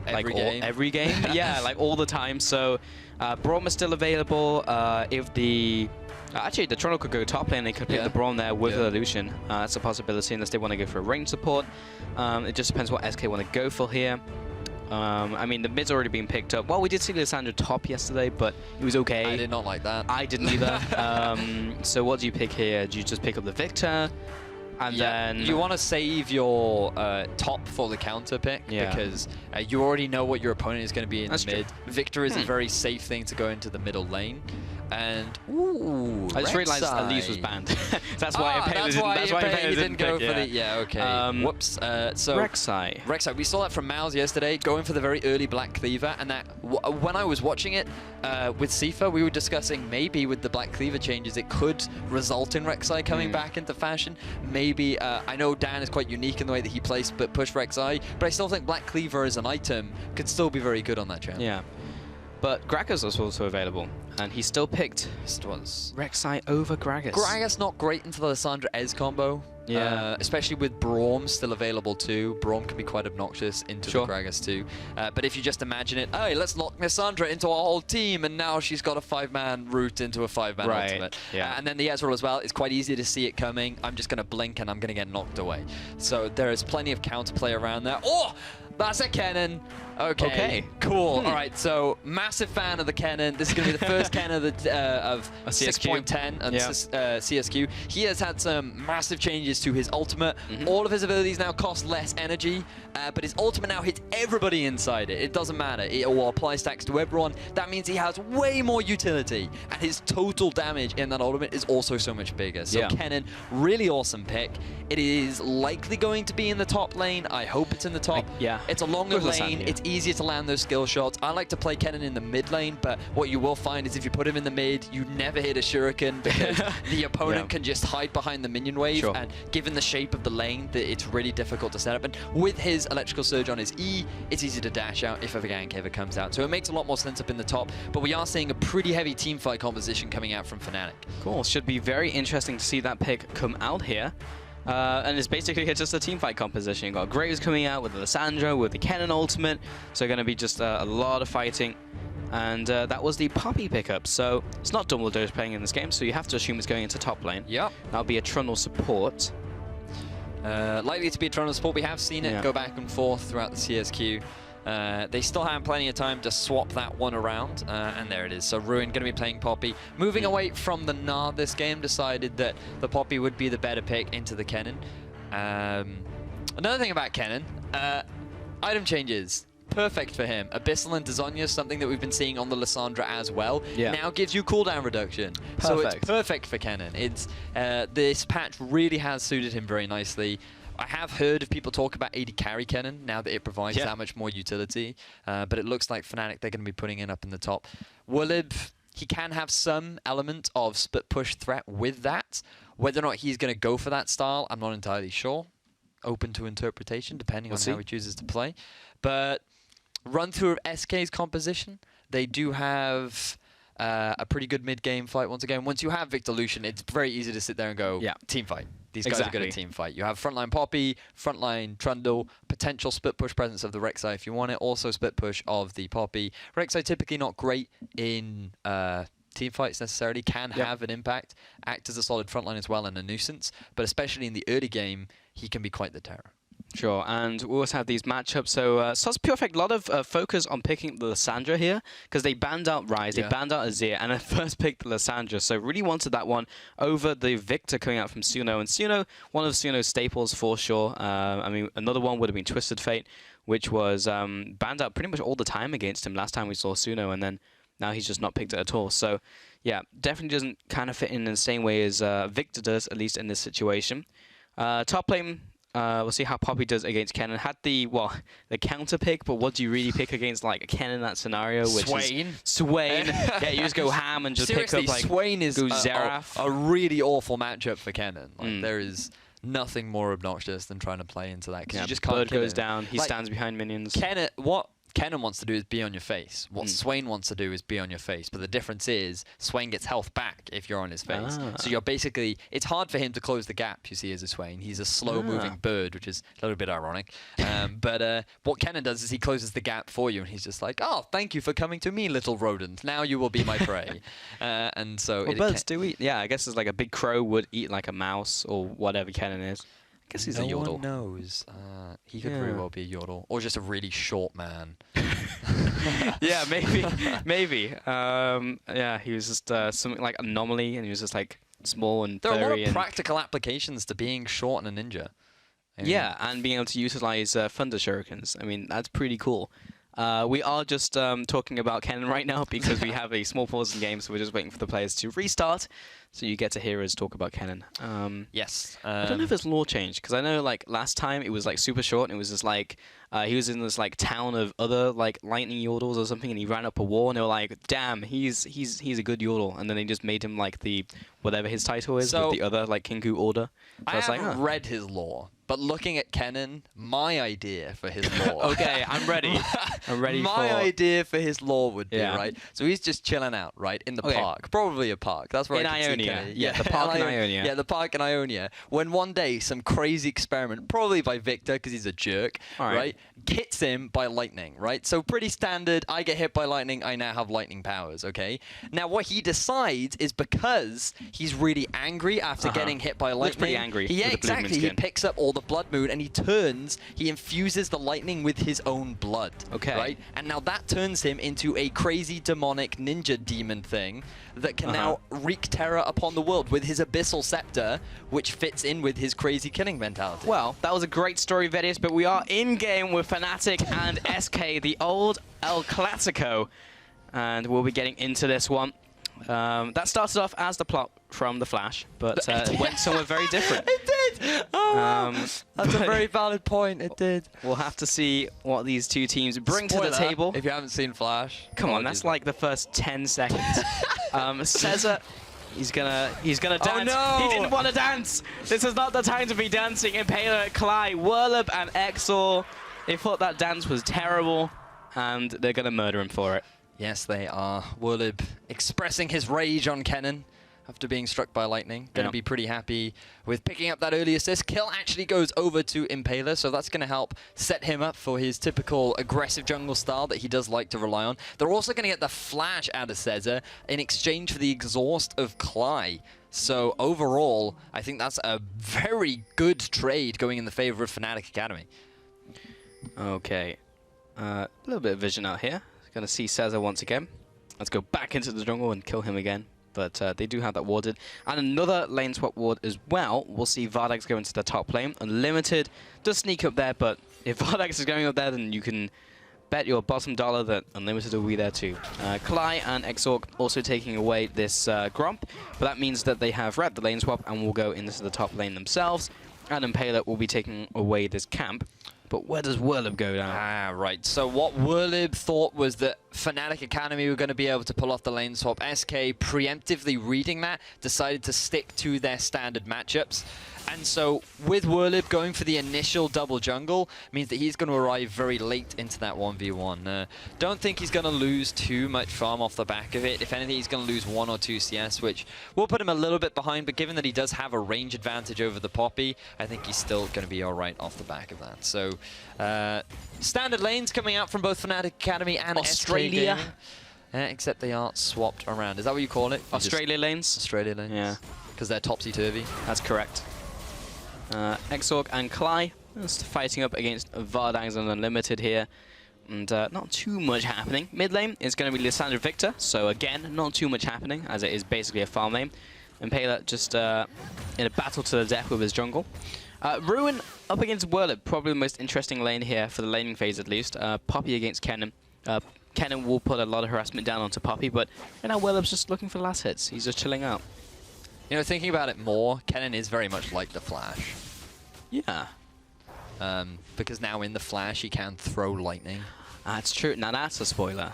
every game. Yeah, like all the time. So Braum is still available. If the actually the Trundle could go top lane, they could pick the Braum there with the Lucian. That's a possibility unless they want to go for a range support. It just depends what SK want to go for here. I mean, the mid's already been picked up. Well, we did see Lissandra top yesterday, but it was okay. I did not like that. I didn't either. So what do you pick here? Do you just pick up the Victor? And then you want to save your top for the counter pick, because you already know what your opponent is going to be in the mid. Victor is a very safe thing to go into the middle lane. And I just realized Elise was banned. That's why Impaler didn't go for the whoops. So Rek'Sai. We saw that from Mouse yesterday, going for the very early Black Cleaver, and that when I was watching it with Sifa, we were discussing maybe with the Black Cleaver changes, it could result in Rek'Sai coming back into fashion. Maybe I know Dan is quite unique in the way that he plays, but push Rek'Sai. But I still think Black Cleaver as an item could still be very good on that champ. Yeah. But Gragas was also available, and he still picked Rek'Sai over Gragas. Gragas not great into the Lissandra Ez combo. Yeah. Especially with Braum still available too. Braum can be quite obnoxious into the Gragas too. But if you just imagine it, hey, let's lock Lissandra into our whole team, and now she's got a 5-man route into a 5-man ultimate. Yeah. And then the Ezreal as well, it's quite easy to see it coming. I'm just going to blink and I'm going to get knocked away. So there is plenty of counterplay around there. Oh! That's a Kennen. Okay. Cool. All right. So massive fan of the Kennen. This is going to be the first Kennen of 6.10 and CSQ. He has had some massive changes to his ultimate. All of his abilities now cost less energy, but his ultimate now hits everybody inside it. It doesn't matter. It will apply stacks to everyone. That means he has way more utility, and his total damage in that ultimate is also so much bigger. So Kennen, really awesome pick. It is likely going to be in the top lane. I hope it's in the top. It's a longer lane. It's easier to land those skill shots. I like to play Kennen in the mid lane, but what you will find is if you put him in the mid, you never hit a shuriken because the opponent can just hide behind the minion wave, and given the shape of the lane, it's really difficult to set up. And with his electrical surge on his E, it's easy to dash out if a gank ever comes out. So it makes a lot more sense up in the top, but we are seeing a pretty heavy teamfight composition coming out from Fnatic. Cool. Should be very interesting to see that pick come out here. And it's basically just a teamfight composition. You've got Graves coming out with the Lissandra, with the Kennen ultimate. So going to be just a lot of fighting. And that was the Poppy pickup. So it's not Dumbledore's playing in this game, so you have to assume it's going into top lane. That'll be a Trundle support. Likely to be a Trundle support. We have seen it go back and forth throughout the CSQ. They still have plenty of time to swap that one around, and there it is. So Ruin going to be playing Poppy. Moving away from the Gnar this game, decided that the Poppy would be the better pick into the Kennen. Another thing about Kennen, item changes. Perfect for him. Abyssal into Zhonya, something that we've been seeing on the Lissandra as well, now gives you cooldown reduction. So it's perfect for Kennen. It's, this patch really has suited him very nicely. I have heard of people talk about AD carry Kennen now that it provides that much more utility, but it looks like Fnatic, they're going to be putting it up in the top. Wallib, he can have some element of split push threat with that. Whether or not he's going to go for that style, I'm not entirely sure. Open to interpretation, depending on how he chooses to play. But run through of SK's composition, they do have a pretty good mid-game fight once again. Once you have Victor Lucian, it's very easy to sit there and go, team fight. These guys are good at team fight. You have frontline Poppy, frontline Trundle, potential split push presence of the Rek'Sai if you want it, also split push of the Poppy. Rek'Sai typically not great in team fights necessarily, can have an impact, act as a solid frontline as well and a nuisance, but especially in the early game, he can be quite the terror. Sure, and we always have these matchups. So Sus Perfect, a lot of focus on picking the Lissandra here, because they banned out Ryze, they banned out Azir, and I first picked the Lissandra, so really wanted that one over the Victor coming out from Suno. And Suno, one of Suno's staples for sure. I mean, another one would have been Twisted Fate, which was banned out pretty much all the time against him last time we saw Suno, and then now he's just not picked it at all. So yeah, definitely doesn't kind of fit in the same way as Victor does, at least in this situation. Top lane, we'll see how Poppy does against Kennen. Had the counter pick, but what do you really pick against like a Kennen in that scenario? Which Swain. Is Swain. Yeah, you just go ham and just Seriously, pick up like Swain is a really awful matchup for Kennen. Like there is nothing more obnoxious than trying to play into that because you just can't. Bird goes down. He stands behind minions. What Kennen wants to do is be on your face. What Swain wants to do is be on your face. But the difference is Swain gets health back if you're on his face. So you're basically, it's hard for him to close the gap, you see, as a Swain. He's a slow-moving bird, which is a little bit ironic. But what Kennen does is he closes the gap for you, and he's just like, oh, thank you for coming to me, little rodent. Now you will be my prey. And so... Well, birds do eat. Yeah, I guess it's like a big crow would eat like a mouse or whatever Kennen is. I guess he's a yordle. No one knows. He could very well be a yordle. Or just a really short man. Yeah, maybe. Yeah, he was just something like Anomaly, and he was just like small and there are a lot of and practical applications to being short and a ninja. Yeah, and being able to utilize Thunder Shurikens. I mean, that's pretty cool. We are just talking about Kennen right now because we have a small pause in game, so we're just waiting for the players to restart. So you get to hear us talk about Kennen. Yes. I don't know if his lore changed, because I know like last time it was like super short, and it was just like he was in this like town of other like lightning yordles or something, and he ran up a wall, and they were like, "Damn, he's a good yordle," and then they just made him like the whatever his title is with the other like Kinku order. So I haven't read his lore, but looking at Kennen, my idea for his lore. Okay, I'm ready. I'm ready. My idea for his lore would be right. So he's just chilling out, right, in the park, probably a park. That's where in Ionia. Yeah, the park in Ionia. Yeah, the park in Ionia. When one day some crazy experiment, probably by Victor because he's a jerk, right, hits him by lightning, right? So pretty standard. I get hit by lightning. I now have lightning powers. Okay. Now what he decides is because he's really angry after getting hit by lightning. Looks pretty angry. Yeah, exactly. He picks up all the the Blood Moon, and he infuses the lightning with his own blood. Okay. Right? And now that turns him into a crazy demonic ninja demon thing that can now wreak terror upon the world with his Abyssal Scepter, which fits in with his crazy killing mentality. Well, that was a great story, Vedius, but we are in-game with Fnatic and SK, the old El Clasico, and we'll be getting into this one. That started off as the plot from The Flash, but went somewhere very different. It did! Oh, that's a very valid point, it did. We'll have to see what these two teams bring Spoiler, to the table. if you haven't seen Flash. Come on, that's like the first 10 seconds. Caesar, he's gonna dance. Oh, no. He didn't want to dance. This is not the time to be dancing. Impaler, Cly, Whirlib, and Exor, they thought that dance was terrible, and they're gonna murder him for it. Yes, they are. Whirlib expressing his rage on Kennen after being struck by lightning. Going to be pretty happy with picking up that early assist. Kill actually goes over to Impaler, so that's going to help set him up for his typical aggressive jungle style that he does like to rely on. They're also going to get the flash out of Caesar in exchange for the exhaust of Cly. So overall, I think that's a very good trade going in the favor of Fnatic Academy. Okay. A little bit of vision out here. Going to see Caesar once again. Let's go back into the jungle and kill him again. But they do have that warded. And another lane swap ward as well. We'll see Vardax go into the top lane. Unlimited does sneak up there, but if Vardax is going up there, then you can bet your bottom dollar that Unlimited will be there too. Cly and Exorc also taking away this Gromp, but that means that they have read the lane swap and will go into the top lane themselves. And Impaler will be taking away this camp. But where does Whirlib go now? Ah, right. So what Whirlib thought was that Fnatic Academy were going to be able to pull off the lane swap. SK, preemptively reading that, decided to stick to their standard matchups. And so with Whirlib going for the initial double jungle means that he's going to arrive very late into that 1v1. Don't think he's going to lose too much farm off the back of it. If anything, he's going to lose 1 or 2 CS, which will put him a little bit behind. But given that he does have a range advantage over the Poppy, I think he's still going to be all right off the back of that. So standard lanes coming out from both Fnatic Academy and Australia. Except they are swapped around. Is that what you call it? Australia lanes? Australia lanes. Yeah. Because they're topsy-turvy. That's correct. Exorc and Cly just fighting up against Vardax and Unlimited here. And not too much happening. Mid lane is going to be Lysandra Victor. So again, not too much happening as it is basically a farm lane. Impaler just in a battle to the death with his jungle. Ruin up against Whirlib, probably the most interesting lane here for the laning phase at least. Poppy against Kennen. Kennen will put a lot of harassment down onto Poppy, but you know, Whirlib's just looking for the last hits. He's just chilling out. You know, thinking about it more, Kennen is very much like the Flash. Yeah. Because now in the Flash, he can throw lightning. That's true. Now that's a spoiler.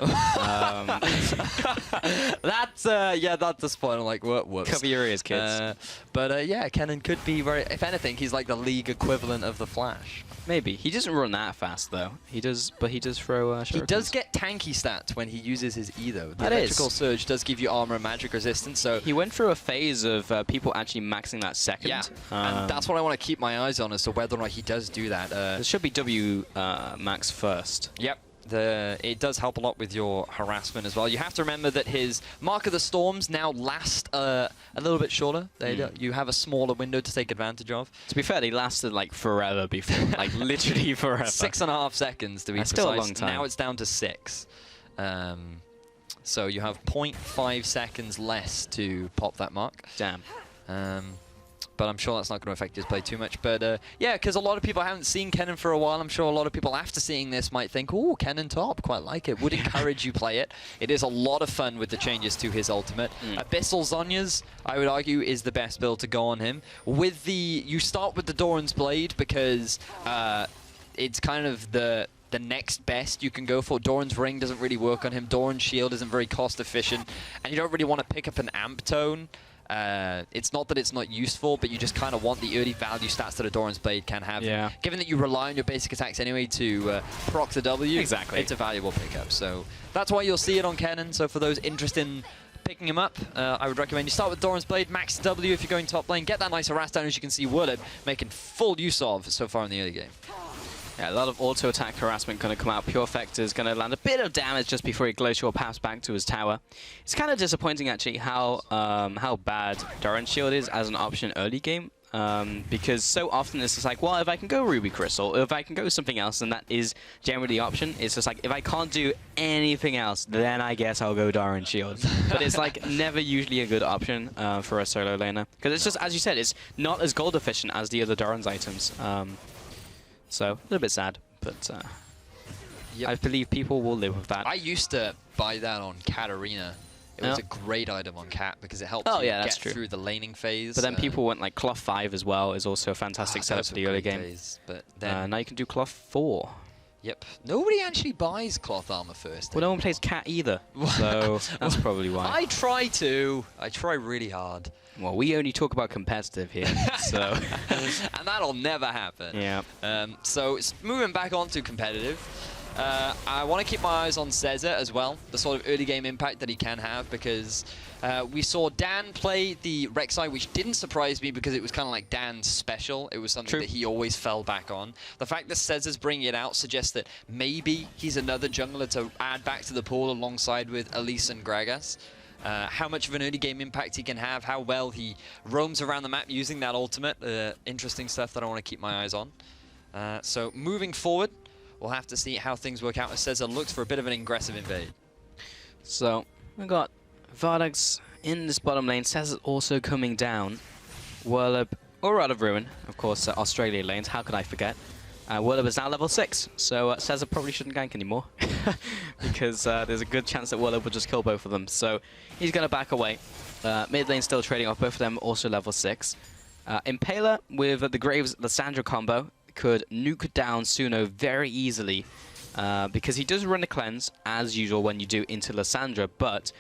That's a spoiler. Like, whoops. Cover your ears, kids. Yeah, Kennen could be very. If anything, he's like the league equivalent of the Flash. Maybe. He doesn't run that fast, though. He does, but he does throw He does get tanky stats when he uses his E, though. The that electrical surge does give you armor and magic resistance, so... He went through a phase of people actually maxing that second. Yeah, and that's what I want to keep my eyes on as to whether or not he does do that. It should be W max first. Yep. It does help a lot with your harassment as well. You have to remember that his Mark of the Storms now last a little bit shorter. You have a smaller window to take advantage of. To be fair, they lasted like forever before, like literally forever. 6.5 seconds to be precise. Still a long time. Now it's down to 6. So you have 0.5 seconds less to pop that mark. Damn. But I'm sure that's not going to affect his play too much. But yeah, because a lot of people haven't seen Kennen for a while. I'm sure a lot of people after seeing this might think, "Ooh, Kennen top, quite like it." Would encourage you play it. It is a lot of fun with the changes to his ultimate. Abyssal Zhonya's, I would argue, is the best build to go on him. You start with the Doran's Blade because it's kind of the next best you can go for. Doran's Ring doesn't really work on him. Doran's Shield isn't very cost efficient, and you don't really want to pick up an Amp Tone. It's not that it's not useful, but you just kind of want the early value stats that a Doran's Blade can have. Yeah. Given that you rely on your basic attacks anyway to proc the W, exactly, it's a valuable pickup. So that's why you'll see it on Kennen. So for those interested in picking him up, I would recommend you start with Doran's Blade, max W if you're going top lane, get that nice harass down, as you can see Whirlib making full use of so far in the early game. Yeah, a lot of auto-attack harassment going to come out. Pure Effect is going to land a bit of damage just before he Glacial paths back to his tower. It's kind of disappointing, actually, how bad Doran's Shield is as an option early game. because so often it's just like, well, if I can go Ruby Crystal, or if I can go something else, and that is generally the option. It's just like, if I can't do anything else, then I guess I'll go Darren Shield. But it's like never usually a good option for a solo laner, because it's just, as you said, it's not as gold efficient as the other Darren's items. So a little bit sad, but I believe people will live with that. I used to buy that on Katarina. It was a great item on Cat because it helps you get through the laning phase. But then people went like Cloth 5 as well, is also a fantastic setup for the early game. But then now you can do Cloth 4. Yep. Nobody actually buys cloth armor first. Well, no one plays Cat either, so that's probably why. I try to. I try really hard. Well, we only talk about competitive here, so... And that'll never happen. Yeah. So moving back on to competitive. I want to keep my eyes on Cesar as well, the sort of early game impact that he can have, because we saw Dan play the Rek'Sai, which didn't surprise me because it was kind of like Dan's special. It was something that he always fell back on. The fact that Cesar's bringing it out suggests that maybe he's another jungler to add back to the pool alongside with Elise and Gragas. How much of an early game impact he can have, how well he roams around the map using that ultimate. Interesting stuff that I want to keep my eyes on. So moving forward, we'll have to see how things work out as Cesar looks for a bit of an aggressive invade. So, we've got Vardax in this bottom lane. Cesar's also coming down. Whirlib, or out of Ruin, of course, Australia lanes. How could I forget? Whirlib is now level 6, so Cesar probably shouldn't gank anymore. Because there's a good chance that Whirlib will just kill both of them. So, he's going to back away. Mid lane still trading off, both of them also level 6. Impaler with the Graves Lissandra combo could nuke down Suno very easily, because he does run a cleanse, as usual when you do into Lissandra, but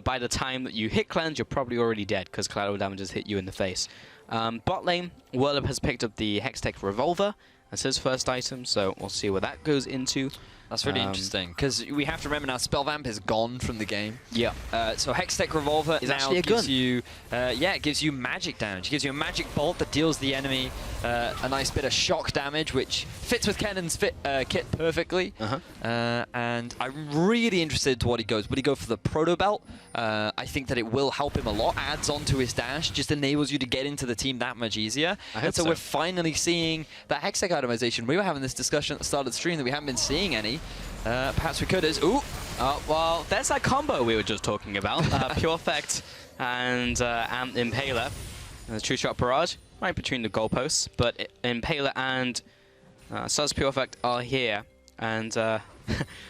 by the time that you hit cleanse, you're probably already dead, because collateral damage has hit you in the face. Bot lane, Whirlib has picked up the Hextech Revolver as his first item, so we'll see where that goes into. That's really interesting, because we have to remember now Spellvamp is gone from the game. Yeah. So Hextech Revolver is now actually a gives gun. you, it gives you magic damage. It gives you a magic bolt that deals the enemy a nice bit of shock damage, which fits with Kennan's kit perfectly. And I'm really interested to what he goes. Would he go for the Proto Belt? I think that it will help him a lot. Adds on to his dash, just enables you to get into the team that much easier. And so we're finally seeing that Hextech itemization. We were having this discussion at the start of the stream that we haven't been seeing any. Perhaps we could as well, there's that combo we were just talking about. Pure Effect and Impaler. True Shot Barrage, right between the goalposts. But Impaler and Sus Pure Effect are here. And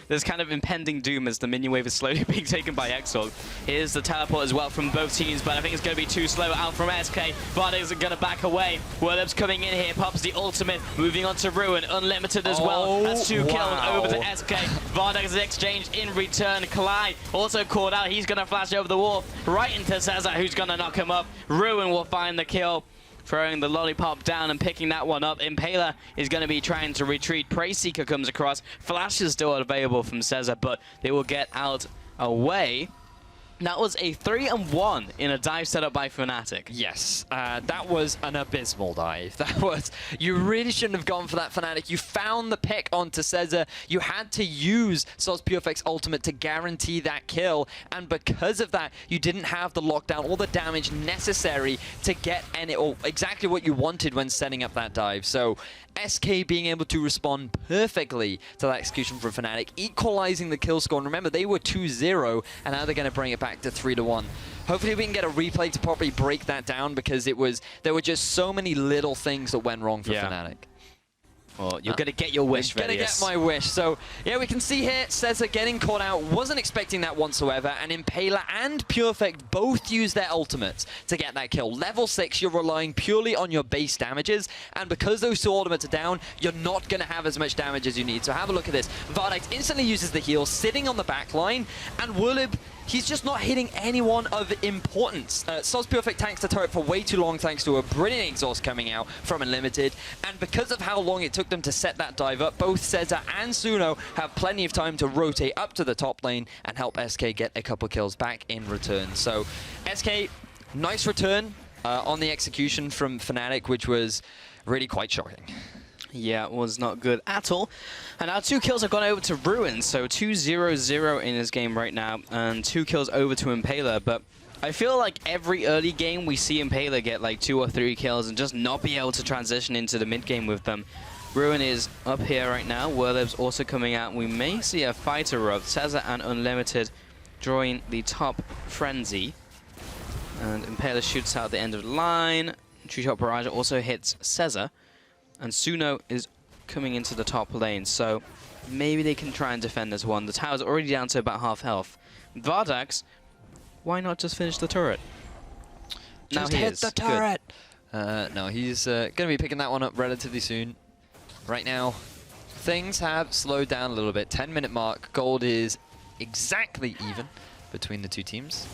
there's kind of impending doom as the minion wave is slowly being taken by Exorg. Here's the teleport as well from both teams, but I think it's going to be too slow out from SK. Vardax are going to back away. Whirlib's coming in here, pops the ultimate, moving on to Ruin. Unlimited as well. That's 2 kills over to SK. Vardax is exchanged in return. Clyde also caught out. He's going to flash over the wall right into Cesar, who's going to knock him up. Ruin will find the kill, throwing the lollipop down and picking that one up. Impaler is going to be trying to retreat. Prey Seeker comes across. Flash is still available from Cesar, but they will get out away. That was a 3-1 in a dive set up by Fnatic. Yes, that was an abysmal dive. That was, you really shouldn't have gone for that, Fnatic. You found the pick onto Cesar. You had to use Sos Purefect's ultimate to guarantee that kill, and because of that, you didn't have the lockdown or the damage necessary to get exactly what you wanted when setting up that dive. So SK being able to respond perfectly to that execution from Fnatic, equalizing the kill score. And remember, they were 2-0, and now they're going to bring it back to 3-1. Hopefully we can get a replay to properly break that down, because there were just so many little things that went wrong for Fnatic. Well, you're going to get your wish, I'm going to get my wish. So, yeah, we can see here, Cesar getting caught out. Wasn't expecting that whatsoever. And Impaler and Purefect both use their ultimates to get that kill. Level 6, you're relying purely on your base damages. And because those 2 ultimates are down, you're not going to have as much damage as you need. So have a look at this. Vardax instantly uses the heal, sitting on the back line. And Whirlib, he's just not hitting anyone of importance. Sos Purefect tanks the turret for way too long thanks to a brilliant exhaust coming out from Unlimited. And because of how long it took them to set that dive up, both Cesar and Suno have plenty of time to rotate up to the top lane and help SK get a couple kills back in return. So SK, nice return on the execution from Fnatic, which was really quite shocking. Yeah, it was not good at all. And now 2 kills have gone over to Ruin, so 2-0-0 in his game right now, and 2 kills over to Impaler. But I feel like every early game we see Impaler get like 2 or 3 kills and just not be able to transition into the mid game with them. Ruin is up here right now. Whirlib's also coming out. We may see a fight erupt. Cesar and Unlimited drawing the top frenzy. And Impaler shoots out the end of the line. True Shot Barrage also hits Cesar. And Suno is coming into the top lane. So maybe they can try and defend this one. The tower's already down to about half health. Vardax, why not just finish the turret? Just hit the turret! No, he's going to be picking that one up relatively soon. Right now, things have slowed down a little bit. 10-minute mark. Gold is exactly even between the two teams.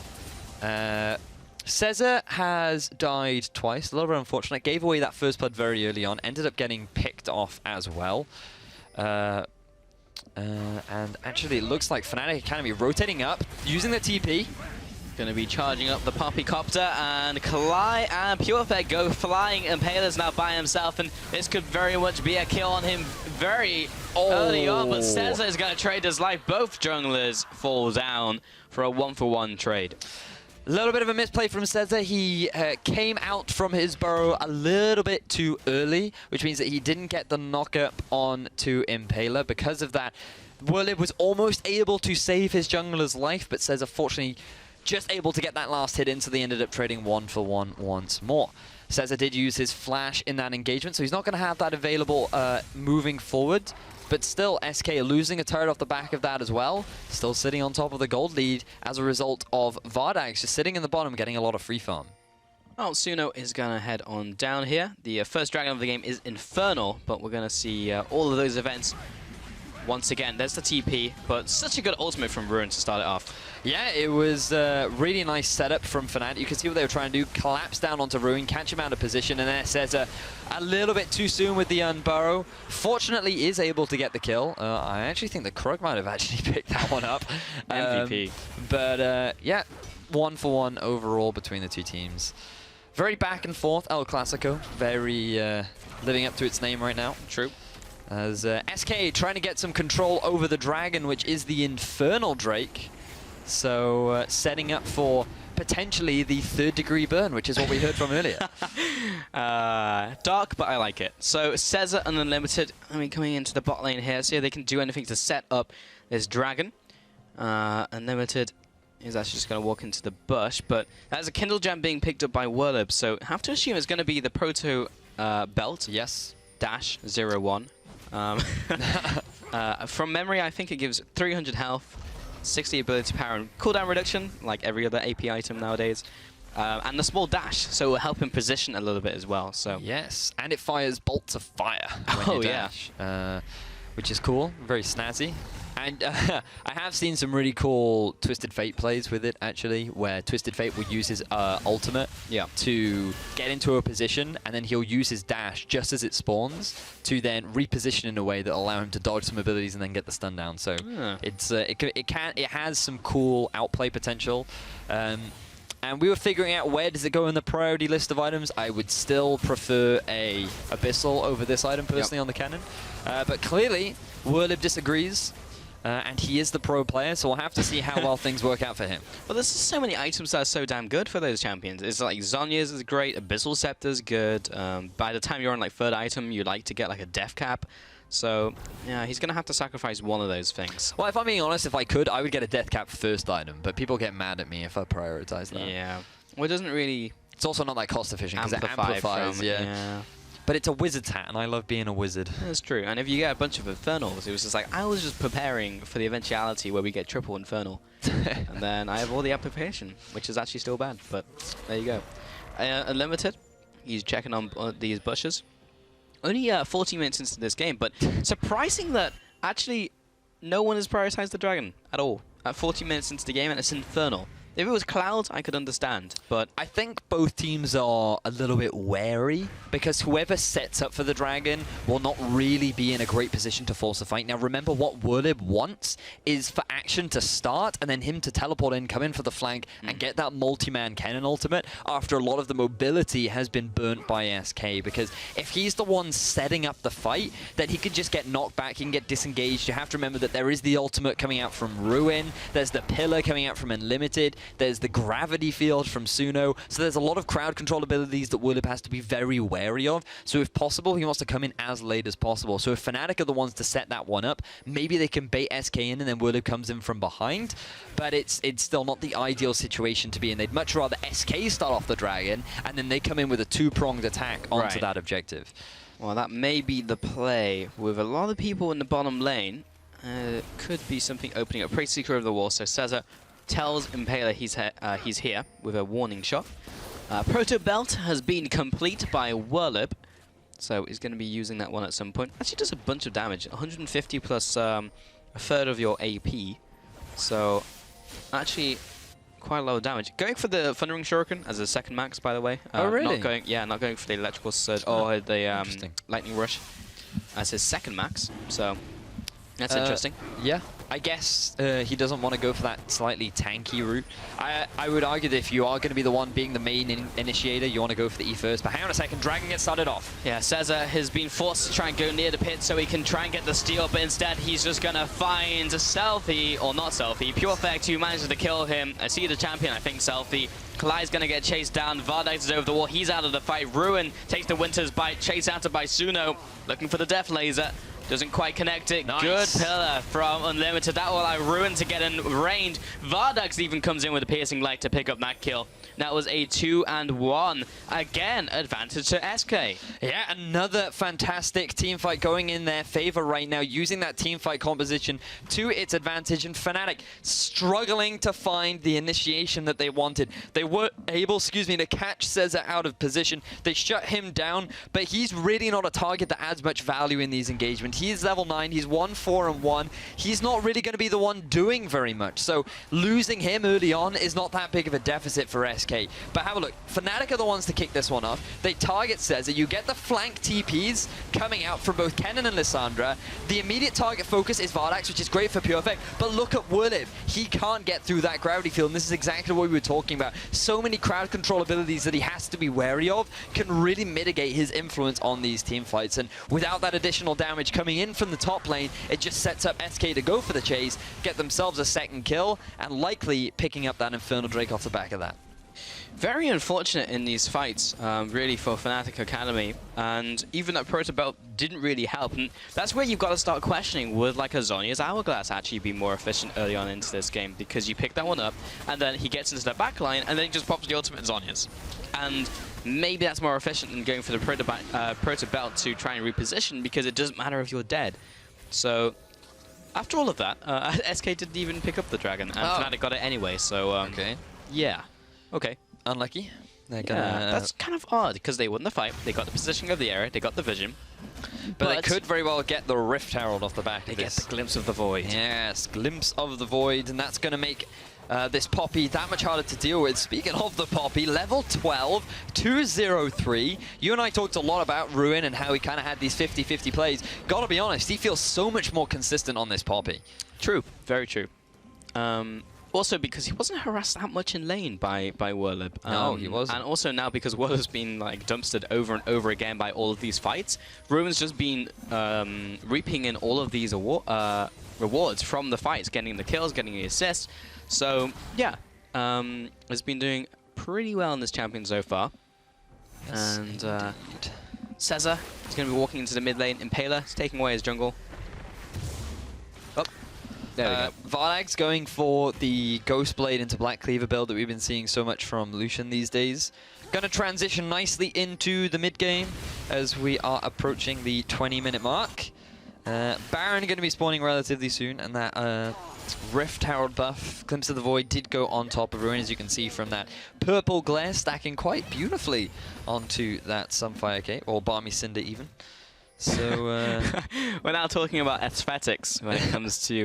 Cesar has died twice. A little bit unfortunate. Gave away that first blood very early on. Ended up getting picked off as well. And actually, it looks like Fnatic Academy rotating up, using the TP. Going to be charging up the Poppycopter, and Kalai and Purefect go flying. Impaler's now by himself, and this could very much be a kill on him very early on, but Cesar is going to trade his life. Both junglers fall down for a 1-for-1 trade. A little bit of a misplay from Cesar. He came out from his burrow a little bit too early, which means that he didn't get the knock-up on to Impaler. Because of that, Whirlib was almost able to save his jungler's life, but Cesar fortunately just able to get that last hit in, so they ended up trading 1-for-1 once more. Cesar did use his flash in that engagement, so he's not going to have that available moving forward. But still, SK losing a turret off the back of that as well. Still sitting on top of the gold lead as a result of Vardax just sitting in the bottom, getting a lot of free farm. Well, Suno is going to head on down here. The first dragon of the game is Infernal, but we're going to see all of those events once again. There's the TP, but such a good ultimate from Ruin to start it off. Yeah, it was a really nice setup from Fnatic. You can see what they were trying to do. Collapse down onto Ruin, catch him out of position, and then Cesar a little bit too soon with the unburrow. Fortunately, is able to get the kill. I actually think the Krug might have actually picked that one up. MVP. But yeah, 1-for-1 overall between the two teams. Very back and forth, El Clasico. Very living up to its name right now. True. As SK trying to get some control over the dragon, which is the Infernal Drake. So setting up for potentially the 3rd-degree burn, which is what we heard from earlier. Dark, but I like it. So Cesar and Unlimited, I mean, coming into the bot lane here, see if they can do anything to set up this dragon. Unlimited is actually just going to walk into the bush, but that's a Kindle Gem being picked up by Whirlib, so have to assume it's going to be the Proto belt. Yes. Dash 01. From memory, I think it gives 300 health, 60 ability power, and cooldown reduction, like every other AP item nowadays. And the small dash, so it will help him position a little bit as well. So yes, and it fires bolts of fire when you dash, which is cool, very snazzy. And I have seen some really cool Twisted Fate plays with it, actually, where Twisted Fate will use his ultimate to get into a position, and then he'll use his dash just as it spawns to then reposition in a way that will allow him to dodge some abilities and then get the stun down. So it has some cool outplay potential. And we were figuring out where does it go in the priority list of items. I would still prefer a Abyssal over this item personally on the cannon. But clearly, Whirlib disagrees. And he is the pro player, so we'll have to see how well things work out for him. Well, there's so many items that are so damn good for those champions. It's like Zhonya's is great, Abyssal Scepter's good. By the time you're on like 3rd item, you'd like to get like a Death Cap. So, yeah, he's going to have to sacrifice one of those things. Well, if I'm being honest, if I could, I would get a Death Cap 1st item, but people get mad at me if I prioritize that. Yeah. Well, it doesn't really... It's also not that cost efficient because it amplifies, yeah. But it's a wizard's hat, and I love being a wizard. That's true. And if you get a bunch of Infernals, it was just like, I was just preparing for the eventuality where we get triple Infernal. And then I have all the application, which is actually still bad, but there you go. Unlimited, he's checking on these bushes. Only 40 minutes into this game, but surprising that actually no one has prioritized the dragon at all. At 40 minutes into the game, and it's Infernal. If it was Cloud, I could understand, but... I think both teams are a little bit wary, because whoever sets up for the dragon will not really be in a great position to force a fight. Now, remember what Whirlib wants is for action to start, and then him to teleport in, come in for the flank, and get that multi-man cannon ultimate after a lot of the mobility has been burnt by SK, because if he's the one setting up the fight, then he could just get knocked back, he can get disengaged. You have to remember that there is the ultimate coming out from Ruin, there's the pillar coming out from Unlimited. There's the gravity field from Suno. So there's a lot of crowd control abilities that Woolib has to be very wary of. So if possible, he wants to come in as late as possible. So if Fnatic are the ones to set that one up, maybe they can bait SK in and then Woolib comes in from behind. But it's still not the ideal situation to be in. They'd much rather SK start off the Dragon and then they come in with a two-pronged attack onto that objective. Well, that may be the play. With a lot of people in the bottom lane, could be something opening up. Pretty secret of the wall, so Cesar tells Impaler he's here with a warning shot. Proto Belt has been complete by Woolib, so he's going to be using that one at some point. Actually does a bunch of damage, 150 plus a third of your AP, so actually quite a lot of damage. Going for the Thundering Shuriken as a second max, by the way. Oh, really? Not going for the Electrical Surge or the Lightning Rush as his second max, so that's interesting. Yeah, I guess he doesn't want to go for that slightly tanky route. I would argue that if you are going to be the one being the main initiator, you want to go for the E first. But hang on a second, Dragon gets started off. Yeah, Cesar has been forced to try and go near the pit so he can try and get the steal, but instead he's just going to find a Selfie, or not Selfie, Purefect, who manages to kill him. I see the champion, I think Selfie. Kali's going to get chased down. Vardax is over the wall. He's out of the fight. Ruin takes the Winter's Bite, chased out by Suno, looking for the Death Laser. Doesn't quite connect it. Nice. Good pillar from Unlimited. That will allow Ruin to get in range. Vardax even comes in with a Piercing Light to pick up that kill. That was a 2-1. Again, advantage to SK. Yeah, another fantastic team fight going in their favor right now, using that team fight composition to its advantage. And Fnatic struggling to find the initiation that they wanted. They were able, to catch Cesar out of position. They shut him down, but he's really not a target that adds much value in these engagements. He's level 9, he's 1-4-1. He's not really going to be the one doing very much. So losing him early on is not that big of a deficit for SK. But have a look, Fnatic are the ones to kick this one off. They target Cesar. You get the flank TPs coming out from both Kennen and Lissandra. The immediate target focus is Vardax, which is great for Purefect. But look at Woolib. He can't get through that gravity field, and this is exactly what we were talking about. So many crowd control abilities that he has to be wary of can really mitigate his influence on these team fights. And without that additional damage coming in from the top lane, it just sets up SK to go for the chase, get themselves a second kill, and likely picking up that Infernal Drake off the back of that. Very unfortunate in these fights, really, for Fnatic Academy, and even that Proto Belt didn't really help, and that's where you've got to start questioning, would like a Zhonya's Hourglass actually be more efficient early on into this game, because you pick that one up, and then he gets into the back line, and then he just pops the ultimate Zhonya's. And maybe that's more efficient than going for the Proto Belt to try and reposition, because it doesn't matter if you're dead. So, after all of that, SK didn't even pick up the Dragon, and Fnatic got it anyway, so okay. Yeah. Okay. Unlucky. They're gonna, yeah, that's kind of odd, because they won the fight, they got the positioning of the area, they got the vision. But they could very well get the Rift Herald off the back of this. They get the Glimpse of the Void. Yes, Glimpse of the Void, and that's going to make this Poppy that much harder to deal with. Speaking of the Poppy, level 12, 203. You and I talked a lot about Ruin and how he kind of had these 50-50 plays. Gotta be honest, he feels so much more consistent on this Poppy. True, very true. Also because he wasn't harassed that much in lane by Woolib. No, he wasn't. And also now because Woolib's been like dumpstered over and over again by all of these fights, Ruin's just been reaping in all of these rewards from the fights, getting the kills, getting the assists. So yeah, has been doing pretty well in this champion so far. Yes, and Cesar is going to be walking into the mid lane. Impaler is taking away his jungle. Oh. There we go. Vardax going for the Ghost Blade into Black Cleaver build that we've been seeing so much from Lucian these days. Going to transition nicely into the mid game as we are approaching the 20-minute mark. Baron going to be spawning relatively soon, and that Rift Herald buff, Glimpse of the Void, did go on top of Ruin, as you can see from that purple glare stacking quite beautifully onto that Sunfire Cape, or Balmy Cinder even. So we're now talking about aesthetics when it comes to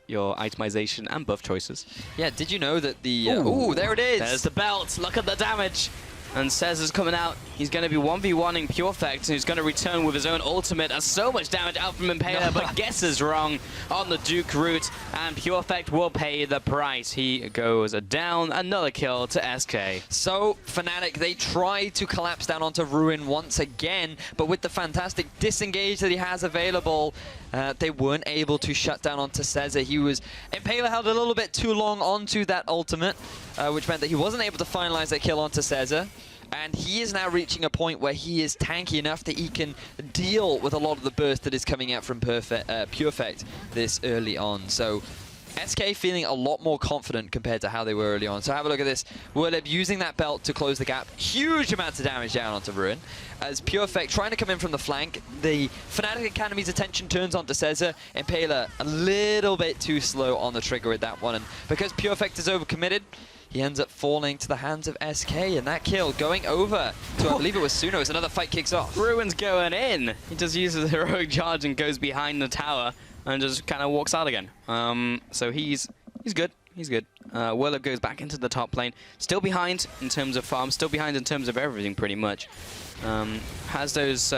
your itemization and buff choices. Yeah, did you know that the... ooh, there it is! There's the belt! Look at the damage! And Cesar's coming out He's going to be 1v1ing Purefect, who's going to return with his own ultimate. That's so much damage out from Impaler, but guesses wrong on the Duke route, and Purefect will pay the price. He goes down, another kill to SK. So, Fnatic, they try to collapse down onto Ruin once again, but with the fantastic disengage that he has available, they weren't able to shut down onto Cesar. Impaler held a little bit too long onto that ultimate, which meant that he wasn't able to finalize that kill onto Cesar. And he is now reaching a point where he is tanky enough that he can deal with a lot of the burst that is coming out from Purefect this early on. So SK feeling a lot more confident compared to how they were early on. So have a look at this. Werleb using that belt to close the gap. Huge amounts of damage down onto Ruin. As Purefect trying to come in from the flank, the Fnatic Academy's attention turns onto Cesar. Impaler a little bit too slow on the trigger with that one. And because Purefect is overcommitted, he ends up falling to the hands of SK, and that kill going over to, I believe it was Suno, as another fight kicks off. Ruin's going in. He just uses a heroic charge and goes behind the tower and just kind of walks out again. So he's good. He's good. Werleb goes back into the top lane. Still behind in terms of farm. Still behind in terms of everything, pretty much. Has those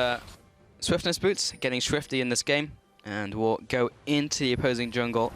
swiftness boots, getting swifty in this game. And will go into the opposing jungle.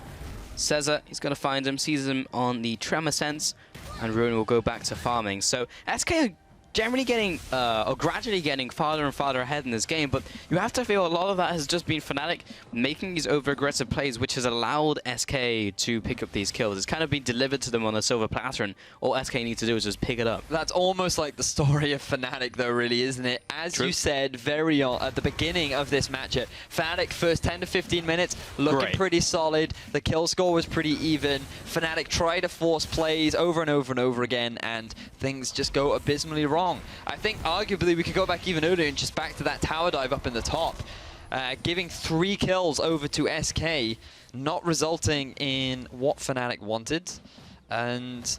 Cesar, he's going to find him, sees him on the Tremor Sense, and Ruin will go back to farming. So SK are generally getting, or gradually getting farther and farther ahead in this game, but you have to feel a lot of that has just been Fnatic making these over-aggressive plays, which has allowed SK to pick up these kills. It's kind of been delivered to them on a silver platter, and all SK need to do is just pick it up. That's almost like the story of Fnatic, though, really, isn't it? As True. you said very at the beginning of this matchup, Fnatic first 10 to 15 minutes looking pretty solid. The kill score was pretty even. Fnatic try to force plays over and over and over again, and things just go abysmally wrong. I think arguably we could go back even earlier and just back to that tower dive up in the top. Giving 3 kills over to SK, not resulting in what Fnatic wanted. And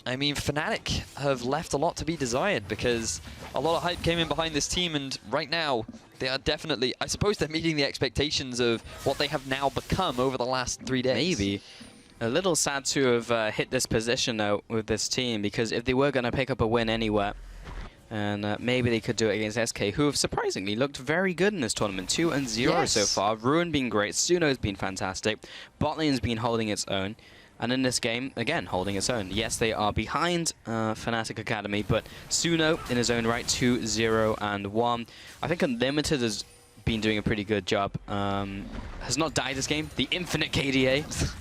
I mean, Fnatic have left a lot to be desired because a lot of hype came in behind this team, and right now they are definitely, I suppose they're meeting the expectations of what they have now become over the last 3 days. Maybe. A little sad to have hit this position though with this team, because if they were going to pick up a win anywhere, and maybe they could do it against SK, who have surprisingly looked very good in this tournament. 2-0 so far. Ruin being great. Suno's been fantastic. Botlane's been holding its own. And in this game, again, holding its own. Yes, they are behind Fnatic Academy, but Suno in his own right, 2-0-1. I think Unlimited has been doing a pretty good job. Has not died this game. The infinite KDA.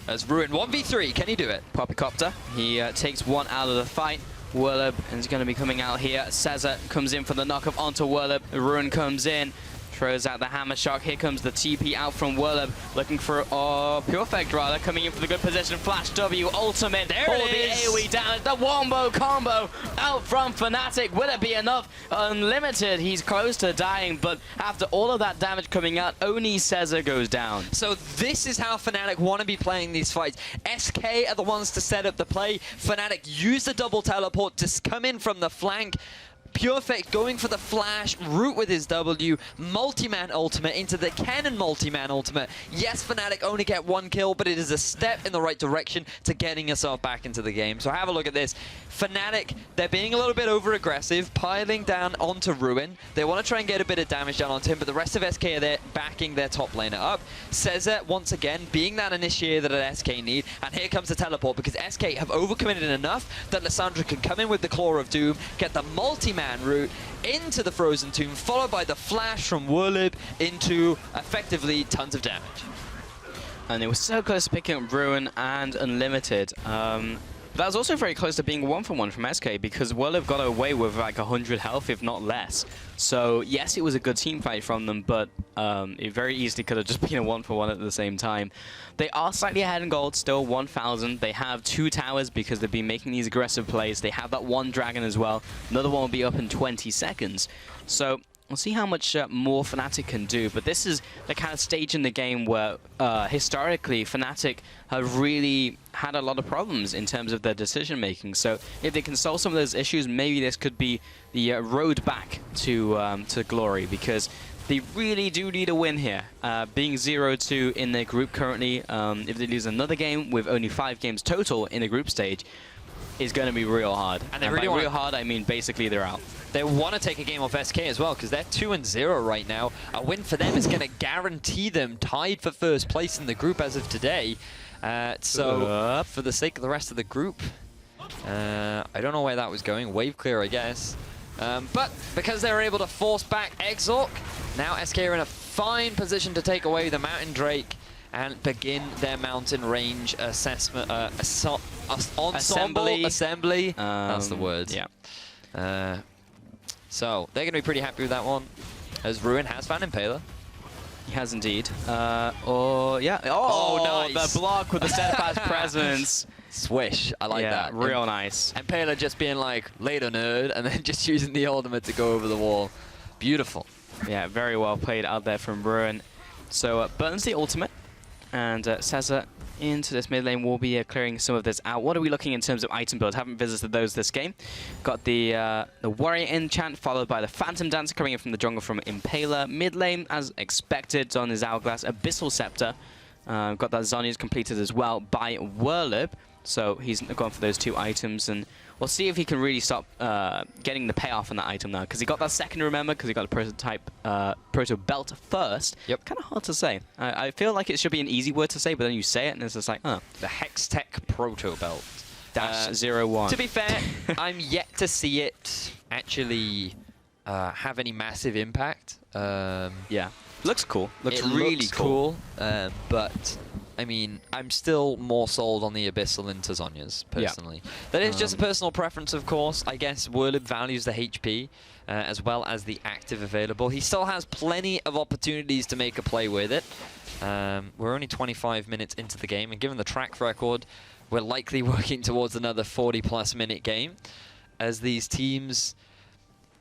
As Ruin 1v3, can he do it? Poppycopter. He takes one out of the fight. Werleb is going to be coming out here. Cesar comes in for the knockup onto Werleb. Ruin comes in, throws out the hammer shock. Here comes the TP out from Werleb, looking for Purefect rather, coming in for the good position. Flash W ultimate. There all it the is. AoE damage. The wombo combo out from Fnatic. Will it be enough? Unlimited. He's close to dying, but after all of that damage coming out, only Cesar goes down. So this is how Fnatic want to be playing these fights. SK are the ones to set up the play. Fnatic use the double teleport to come in from the flank. Purefect going for the flash, root with his W, multi-man ultimate into the cannon multi-man ultimate. Yes, Fnatic only get 1 kill, but it is a step in the right direction to getting yourself back into the game. So have a look at this. Fnatic, they're being a little bit over-aggressive, piling down onto Ruin. They want to try and get a bit of damage down onto him, but the rest of SK are there backing their top laner up. Cesar, once again, being that initiator that SK need, and here comes the teleport, because SK have overcommitted enough that Lissandra can come in with the Claw of Doom, get the multi-man route into the Frozen Tomb, followed by the flash from Werleb into effectively tons of damage. And it was so close to picking up Ruin and Unlimited. That was also very close to being 1-for-1 from SK, because Werleb got away with like 100 health, if not less. So yes, it was a good team fight from them, but it very easily could have just been a 1-for-1 at the same time. They are slightly ahead in gold, still 1,000. They have 2 towers because they've been making these aggressive plays. They have that 1 dragon as well. Another one will be up in 20 seconds. So we'll see how much more Fnatic can do, but this is the kind of stage in the game where historically Fnatic have really had a lot of problems in terms of their decision making. So if they can solve some of those issues, maybe this could be the road back to glory, because they really do need a win here. Being 0-2 in their group currently, if they lose another game with only 5 games total in the group stage, is going to be real hard. And they by really want real hard, I mean basically they're out. They want to take a game off SK as well because they're 2-0 right now. A win for them is going to guarantee them tied for first place in the group as of today. So for the sake of the rest of the group, I don't know where that was going. Wave clear, I guess. But because they were able to force back Exorc, now SK are in a fine position to take away the Mountain Drake and begin their mountain range assessment, assembly. That's the word. Yeah. So they're going to be pretty happy with that one, as Ruin has found Impaler. He has indeed. Yeah. Oh, nice. The block with the steadfast presence. Swish. I like that. Real nice. And Impaler just being like, later nerd, and then just using the ultimate to go over the wall. Beautiful. Yeah, very well played out there from Ruin. So burns the ultimate, and Cesar into this mid lane will be clearing some of this out. What are we looking in terms of item builds? Haven't visited those this game. Got the Warrior Enchant, followed by the Phantom Dancer coming in from the jungle from Impaler. Mid lane, as expected, on his Hourglass, Abyssal Scepter. Got that Zhonya's completed as well by Whirlib. So he's gone for those 2 items, and we'll see if he can really stop getting the payoff on that item now, because he got that second, remember, because he got a prototype proto belt first. Yep. Kind of hard to say. I feel like it should be an easy word to say, but then you say it and it's just like, oh. The Hextech Proto Belt. -01. To be fair, I'm yet to see it actually have any massive impact. Yeah. Looks cool. Looks it really looks cool. But I mean, I'm still more sold on the Abyssal into Zhonya's, personally. Yeah. That is just a personal preference, of course. I guess Whirlib values the HP as well as the active available. He still has plenty of opportunities to make a play with it. We're only 25 minutes into the game, and given the track record, we're likely working towards another 40-plus minute game, as these teams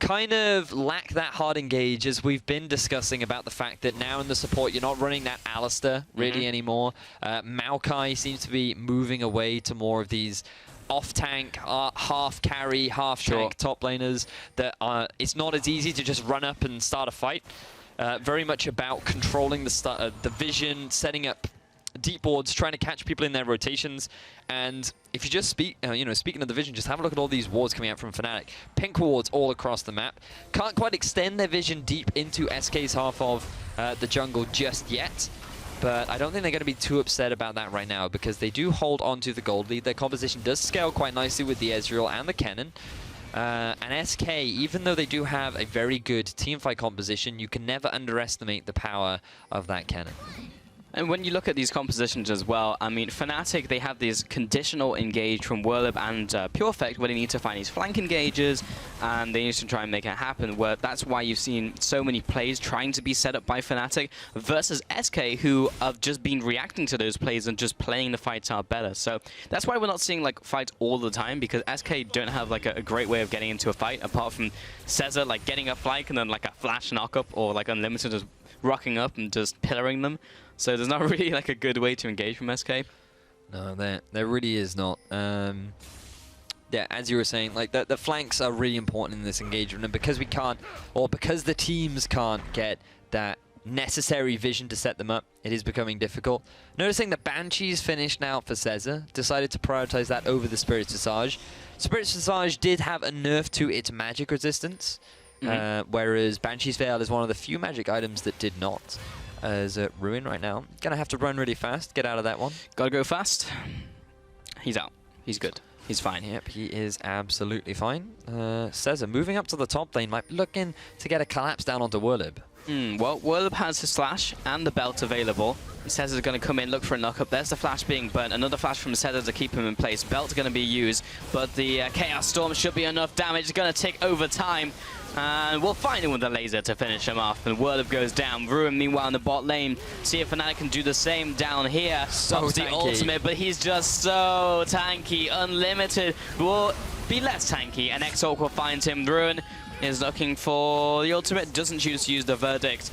kind of lack that hard engage, as we've been discussing about the fact that now in the support you're not running that Alistair really anymore. Maokai seems to be moving away to more of these off-tank, half-carry, half-tank top laners that it's not as easy to just run up and start a fight. Very much about controlling the vision, setting up deep wards, trying to catch people in their rotations. And if you just speaking of the vision, just have a look at all these wards coming out from Fnatic. Pink wards all across the map. Can't quite extend their vision deep into SK's half of the jungle just yet. But I don't think they're going to be too upset about that right now, because they do hold on to the gold lead. Their composition does scale quite nicely with the Ezreal and the Kennen. And SK, even though they do have a very good teamfight composition, you can never underestimate the power of that Kennen. And when you look at these compositions as well, I mean, Fnatic, they have these conditional engage from Whirlib and Purefect, where they need to find these flank engages, and they need to try and make it happen. Where that's why you've seen so many plays trying to be set up by Fnatic, versus SK, who have just been reacting to those plays and just playing the fights out better. So that's why we're not seeing like fights all the time, because SK don't have like a great way of getting into a fight, apart from Cesar like getting a flank and then like a flash knock-up, or like Unlimited just rocking up and just pillaring them. So there's not really like a good way to engage from SK. No, there really is not. Yeah, as you were saying, like the flanks are really important in this engagement, and because we can't, or because the teams can't get that necessary vision to set them up, it is becoming difficult. Noticing the Banshee's finished now for Cesar, decided to prioritize that over the Spirit's Visage. Spirit's Visage did have a nerf to its magic resistance, whereas Banshee's Veil is one of the few magic items that did not. As Ruin right now, gonna have to run really fast, get out of that one. Gotta go fast. He's out. He's good. He's fine. Yep, he is absolutely fine. Cesar moving up to the top lane, might be looking to get a collapse down onto Whirlib. Well, Whirlib has his slash and the belt available. Cesar's going to come in, look for a knock-up. There's the flash being burnt. Another flash from Cesar to keep him in place. Belt's going to be used, but the Chaos Storm should be enough damage. It's going to take over time. And we'll find him with the laser to finish him off. And Whirlib goes down. Ruin, meanwhile, in the bot lane. See if Fnatic can do the same down here. So the ultimate, but he's just so tanky. Unlimited will be less tanky, and Exorc will find him. Ruin is looking for the ultimate. Doesn't choose to use the verdict.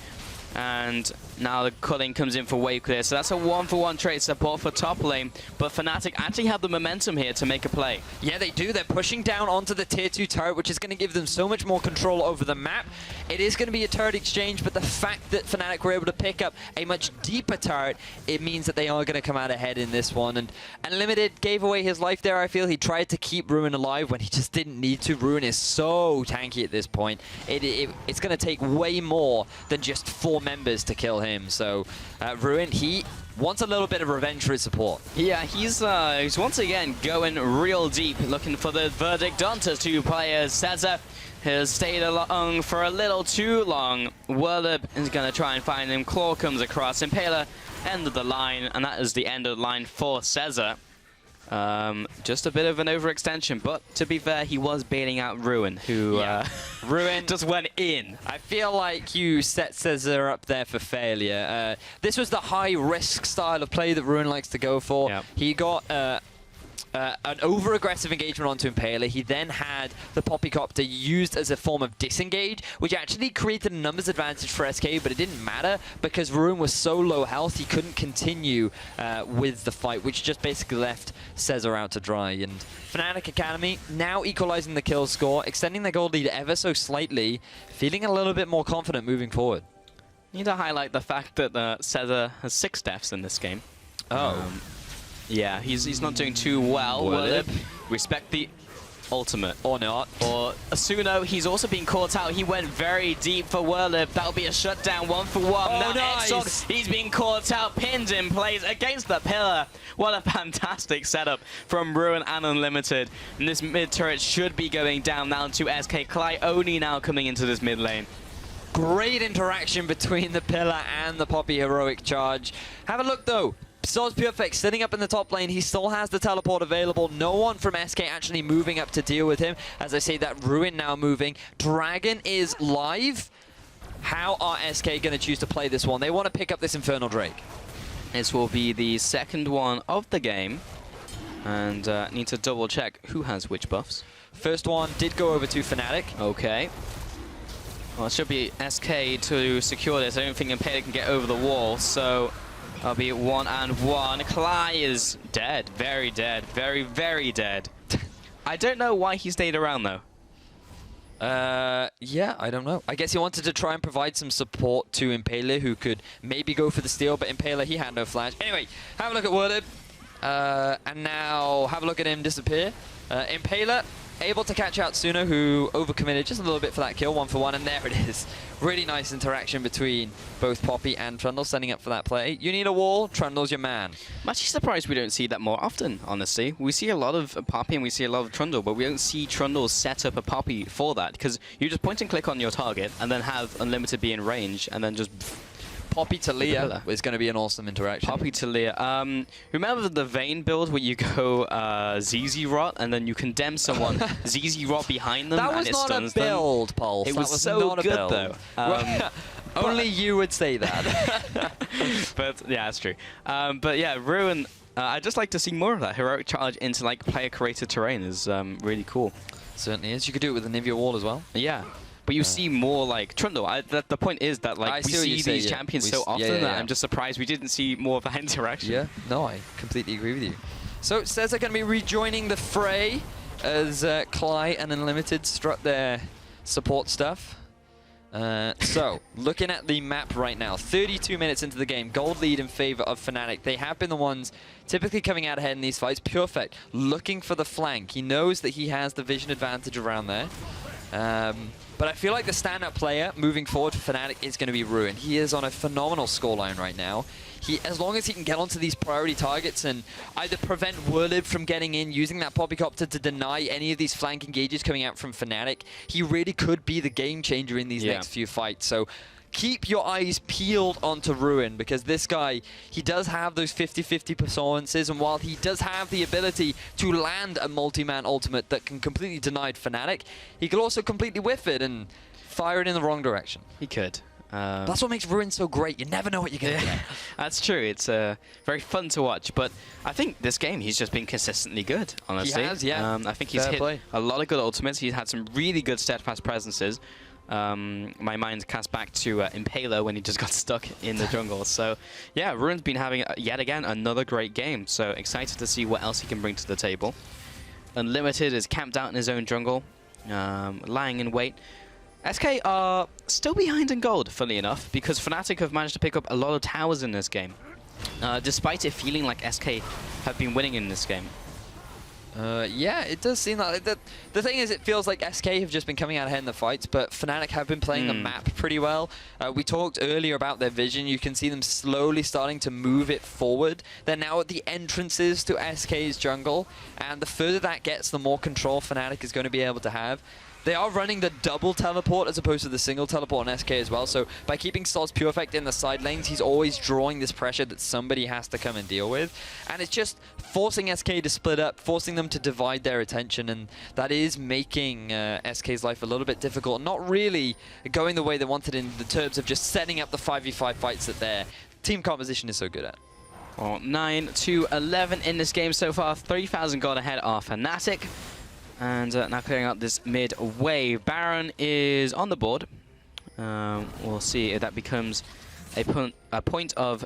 And Now the culling comes in for wave clear, so that's a 1-for-1 trade support for top lane. But Fnatic actually have the momentum here to make a play. Yeah, they do. They're pushing down onto the tier 2 turret, which is going to give them so much more control over the map. It is going to be a turret exchange, but the fact that Fnatic were able to pick up a much deeper turret, it means that they are going to come out ahead in this one. And Unlimited gave away his life there, I feel. He tried to keep Ruin alive when he just didn't need to. Ruin is so tanky at this point. It's going to take way more than just 4 members to kill him. So Ruin, he wants a little bit of revenge for his support. Yeah, he's once again going real deep, looking for the verdict onto 2 players. Cesar has stayed along for a little too long. Whirlib is going to try and find him. Claw comes across. Impaler end of the line, and that is the end of the line for Cesar. Just a bit of an overextension, but to be fair, he was bailing out Ruin, who Ruin just went in. I feel like you set Cesar up there for failure. This was the high-risk style of play that Ruin likes to go for. Yep. He got an over-aggressive engagement onto Impaler. He then had the Poppycopter used as a form of disengage, which actually created a numbers advantage for SK, but it didn't matter because Ruin was so low health he couldn't continue with the fight, which just basically left Cesar out to dry. And Fnatic Academy now equalizing the kill score, extending their gold lead ever so slightly, feeling a little bit more confident moving forward. Need to highlight the fact that Cesar has 6 deaths in this game. Yeah, he's not doing too well. Whirlib. Respect the ultimate. Or not. Or Asuno, he's also been caught out. He went very deep for Whirlib. That'll be a shutdown, 1-for-1. Oh, now nice. Exog, he's been caught out, pinned in place against the pillar. What a fantastic setup from Ruin and Unlimited. And this mid turret should be going down now to SK. Clyde only now coming into this mid lane. Great interaction between the pillar and the Poppy heroic charge. Have a look though. Soz Perfect sitting up in the top lane. He still has the teleport available. No one from SK actually moving up to deal with him. As I say, that Ruin now moving. Dragon is live. How are SK going to choose to play this one? They want to pick up this Infernal Drake. This will be the second one of the game. And need to double check who has which buffs. First one did go over to Fnatic. Okay. Well, it should be SK to secure this. I don't think Impaler can get over the wall, so I'll be 1-on-1. Cly is dead. Very dead. Very, very dead. I don't know why he stayed around, though. Yeah, I don't know. I guess he wanted to try and provide some support to Impaler, who could maybe go for the steal, but Impaler, he had no flash. Anyway, have a look at Whirlib. And now have a look at him disappear. Impaler able to catch out Suno, who overcommitted just a little bit for that kill, 1-for-1, and there it is. Really nice interaction between both Poppy and Trundle, setting up for that play. You need a wall, Trundle's your man. I'm actually surprised we don't see that more often, honestly. We see a lot of Poppy and we see a lot of Trundle, but we don't see Trundle set up a Poppy for that, because you just point and click on your target, and then have Unlimited be in range, and then just... Poppy to Leah is going to be an awesome interaction. Poppy to Leah. Remember the Vayne build where you go ZZ Rot and then you condemn someone, ZZ Rot behind them that and it stuns them? That was not a build, Pulse. It was that was so not good a build. though. Only you would say that. But yeah, that's true. But yeah, Ruin, I'd just like to see more of that. Heroic charge into like player-created terrain is really cool. Certainly is. You could do it with the Nivea wall as well. Yeah. But you see more like Trundle. The point is that like we see these champions so often that I'm just surprised we didn't see more of that interaction. Yeah, no, I completely agree with you. So Cesar going to be rejoining the fray as Cly and Unlimited strut their support stuff. So, looking at the map right now, 32 minutes into the game, gold lead in favor of Fnatic. They have been the ones typically coming out ahead in these fights. Perfect, looking for the flank. He knows that he has the vision advantage around there. But I feel like the standout player moving forward for Fnatic is going to be Ruin. He is on a phenomenal scoreline right now. As long as he can get onto these priority targets and either prevent Whirlib from getting in, using that Poppycopter to deny any of these flank engages coming out from Fnatic, he really could be the game changer in these next few fights. So keep your eyes peeled onto Ruin, because this guy, he does have those 50-50 performances, and while he does have the ability to land a multi-man ultimate that can completely deny Fnatic, he could also completely whiff it and fire it in the wrong direction. He could. That's what makes Ruin so great. You never know what you're going to get. That's true. It's very fun to watch. But I think this game, he's just been consistently good, honestly. He has, yeah. I think he's hit a lot of good ultimates. He's had some really good steadfast presences. my mind cast back to Impaler when he just got stuck in the jungle. So yeah, Ruin's been having yet again another great game. So excited to see what else he can bring to the table. Unlimited is camped out in his own jungle, lying in wait. SK are still behind in gold, funnily enough, because Fnatic have managed to pick up a lot of towers in this game, despite it feeling like SK have been winning in this game. Yeah, it does seem like the thing is, it feels like SK have just been coming out ahead in the fights, but Fnatic have been playing the map pretty well. We talked earlier about their vision. You can see them slowly starting to move it forward. They're now at the entrances to SK's jungle, and the further that gets, the more control Fnatic is going to be able to have. They are running the double teleport as opposed to the single teleport on SK as well, so by keeping Soz Purefect in the side lanes, he's always drawing this pressure that somebody has to come and deal with. And it's just forcing SK to split up, forcing them to divide their attention, and that is making SK's life a little bit difficult, not really going the way they wanted in the terms of just setting up the 5v5 fights that their team composition is so good at. Well, 9-11 in this game so far, 3,000 gold ahead are Fnatic. And now clearing out this mid wave. Baron is on the board. We'll see if that becomes a point of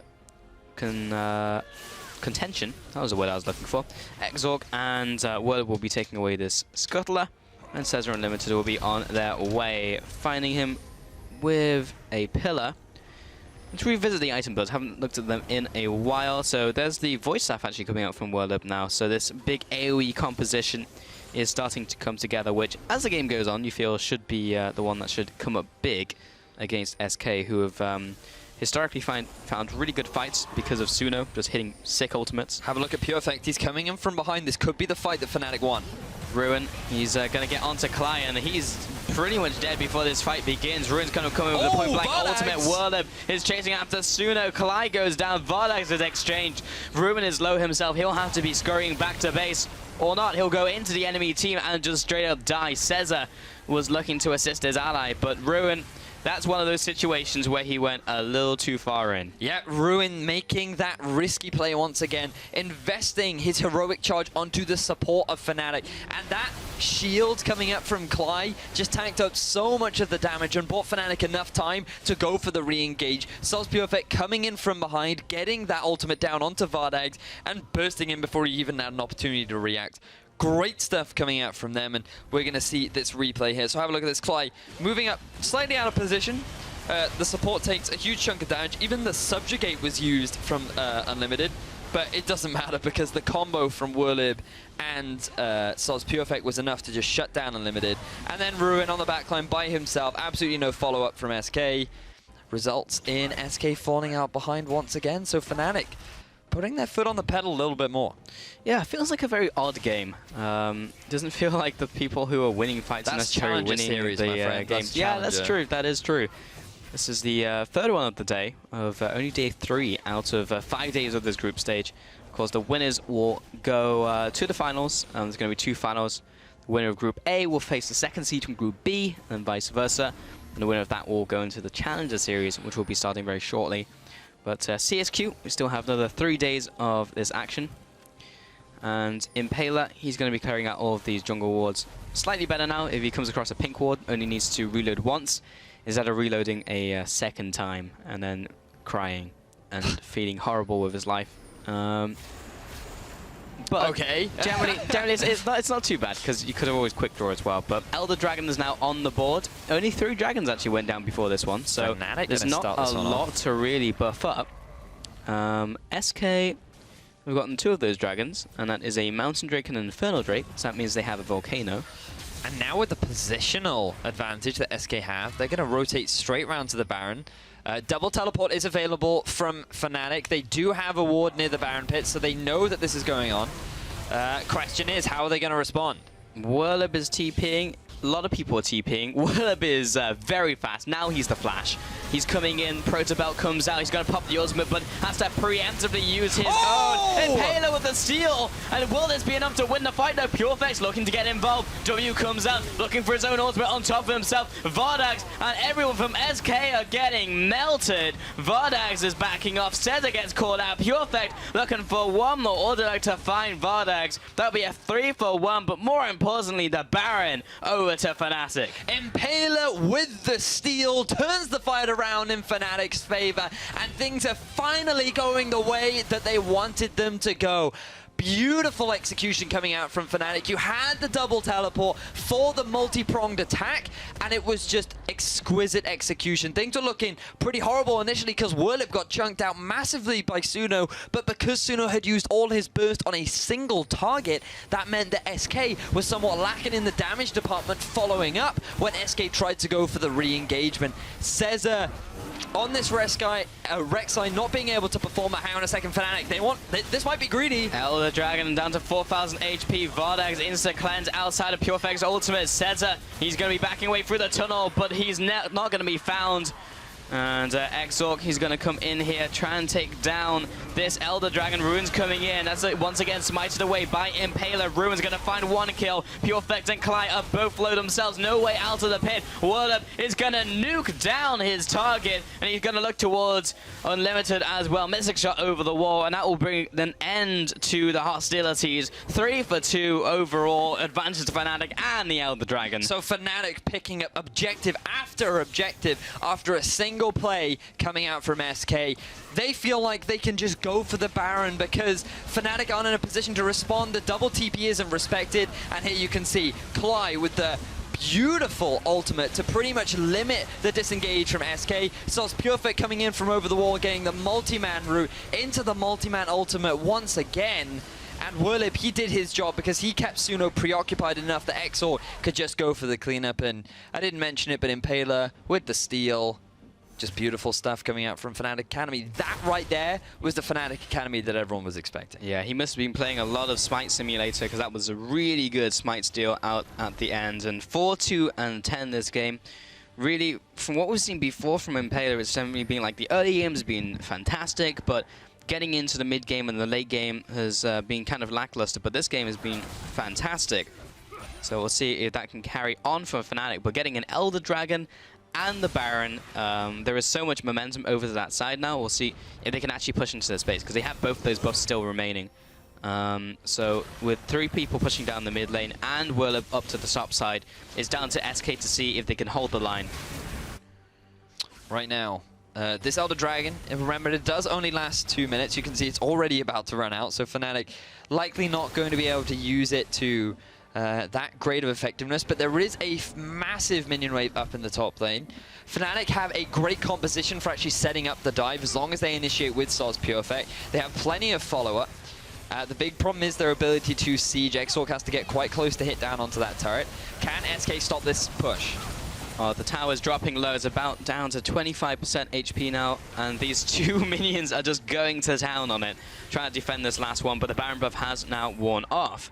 contention. That was the word I was looking for. Exorc and Word will be taking away this Scuttler. And Cesar Unlimited will be on their way. Finding him with a pillar. Let's revisit the item builds. Haven't looked at them in a while. So there's the voice staff actually coming out from World now. So this big AoE composition is starting to come together, which, as the game goes on, you feel should be the one that should come up big against SK, who have historically found really good fights because of Suno just hitting sick ultimates. Have a look at Purefect. He's coming in from behind. This could be the fight that Fnatic won. Ruin, he's going to get onto Cly, and he's pretty much dead before this fight begins. Ruin's kind of coming with a point-blank ultimate. Whirlib is chasing after Suno. Cly goes down. Vardax is exchanged. Ruin is low himself. He'll have to be scurrying back to base. Or not, he'll go into the enemy team and just straight up die. Cesar was looking to assist his ally, but Ruin, that's one of those situations where he went a little too far in. Yeah, Ruin making that risky play once again, investing his heroic charge onto the support of Fnatic. And that shield coming up from Cly just tanked up so much of the damage and bought Fnatic enough time to go for the re-engage. Soz Purefect coming in from behind, getting that ultimate down onto Vardags and bursting in before he even had an opportunity to react. Great stuff coming out from them, and we're going to see this replay here. So have a look at this. Cly moving up slightly out of position. The support takes a huge chunk of damage. Even the subjugate was used from Unlimited, but it doesn't matter because the combo from Whirlib and Soz Purefect was enough to just shut down Unlimited. And then Ruin on the backline by himself. Absolutely no follow-up from SK. Results in SK falling out behind once again. So Fnatic putting their foot on the pedal a little bit more. Yeah, it feels like a very odd game. Doesn't feel like the people who are winning fights are necessarily winning series, the games. Yeah, that's true. That is true. This is the third one of the day, of only day 3 out of 5 days of this group stage. Of course, the winners will go to the finals. There's going to be 2 finals. The winner of Group A will face the second seed from Group B, and vice versa. And the winner of that will go into the Challenger Series, which will be starting very shortly. But CSQ, we still have another 3 days of this action. And Impaler, he's going to be carrying out all of these jungle wards. Slightly better now. If he comes across a pink ward, only needs to reload once, instead of reloading a second time and then crying and feeling horrible with his life. But okay. generally it's not too bad, because you could have always quick draw as well. But Elder Dragon is now on the board. Only 3 dragons actually went down before this one, so there's not a lot to really buff up. SK, we've gotten 2 of those dragons, and that is a Mountain Drake and an Infernal Drake, so that means they have a Volcano. And now with the positional advantage that SK have, they're going to rotate straight round to the Baron. Double teleport is available from Fnatic. They do have a ward near the Baron pit, so they know that this is going on. Question is, how are they going to respond? Whirlib is TPing. A lot of people are TPing. Whirlib is very fast. Now he's the Flash. He's coming in, Protobelt comes out, he's going to pop the ultimate, but has to preemptively use his own. Impaler with the steal, and will this be enough to win the fight? No, Purefect's looking to get involved. W comes out, looking for his own ultimate on top of himself. Vardax and everyone from SK are getting melted. Vardax is backing off, Cesar gets called out. Purefect looking for one more order to find Vardax. That'll be a 3-for-1, but more importantly, the Baron over to Fnatic. Impaler with the steal turns the fight around in Fnatic's favor, and things are finally going the way that they wanted them to go. Beautiful execution coming out from Fnatic. You had the double teleport for the multi-pronged attack, and it was just exquisite execution. Things were looking pretty horrible initially because Whirlip got chunked out massively by Suno, but because Suno had used all his burst on a single target, that meant that SK was somewhat lacking in the damage department following up when SK tried to go for the re-engagement. Cesar on this Rek'Sai not being able to perform a high on a second Fnatic. This might be greedy. Elder Dragon down to 4,000 HP. Vardax insta cleanse outside of Purefect's ultimate. Cesar, he's going to be backing away through the tunnel, but he's not going to be found. And Exorc, he's going to come in here, try and take down this Elder Dragon. Ruin's coming in. That's once again smited away by Impaler. Ruin's going to find one kill. Purefect and Clyde are both low themselves. No way out of the pit. Whirlip is going to nuke down his target, and he's going to look towards Unlimited as well. Mystic shot over the wall, and that will bring an end to the hostilities. 3-for-2 overall. Advantage to Fnatic and the Elder Dragon. So Fnatic picking up objective after objective after a single play coming out from SK. They feel like they can just go for the Baron because Fnatic aren't in a position to respond. The double TP isn't respected, and here you can see Cly with the beautiful ultimate to pretty much limit the disengage from SK. So it's Purefect coming in from over the wall, getting the multi-man route into the multi-man ultimate once again. And Whirlip, he did his job because he kept Suno preoccupied enough that Exor could just go for the cleanup. And I didn't mention it, but Impaler with the steal. Just beautiful stuff coming out from Fnatic Academy. That right there was the Fnatic Academy that everyone was expecting. Yeah, he must have been playing a lot of Smite Simulator because that was a really good Smite steal out at the end. And 4-2 and 10 this game. Really, from what we've seen before from Impaler, it's definitely been like the early game has been fantastic, but getting into the mid game and the late game has been kind of lackluster. But this game has been fantastic. So we'll see if that can carry on for Fnatic. But getting an Elder Dragon and the Baron, there is so much momentum over to that side now. We'll see if they can actually push into their space, because they have both those buffs still remaining. So with 3 people pushing down the mid lane and Whirlip up to the top side, it's down to SK to see if they can hold the line. Right now, this Elder Dragon, and remember it does only last 2 minutes. You can see it's already about to run out, so Fnatic likely not going to be able to use it to that great of effectiveness, but there is a massive minion wave up in the top lane. Fnatic have a great composition for actually setting up the dive as long as they initiate with Soz Purefect. They have plenty of follow-up. The big problem is their ability to siege. Exorc has to get quite close to hit down onto that turret. Can SK stop this push? The tower's dropping low. It's about down to 25% HP now, and these 2 minions are just going to town on it, trying to defend this last one, but the Baron buff has now worn off.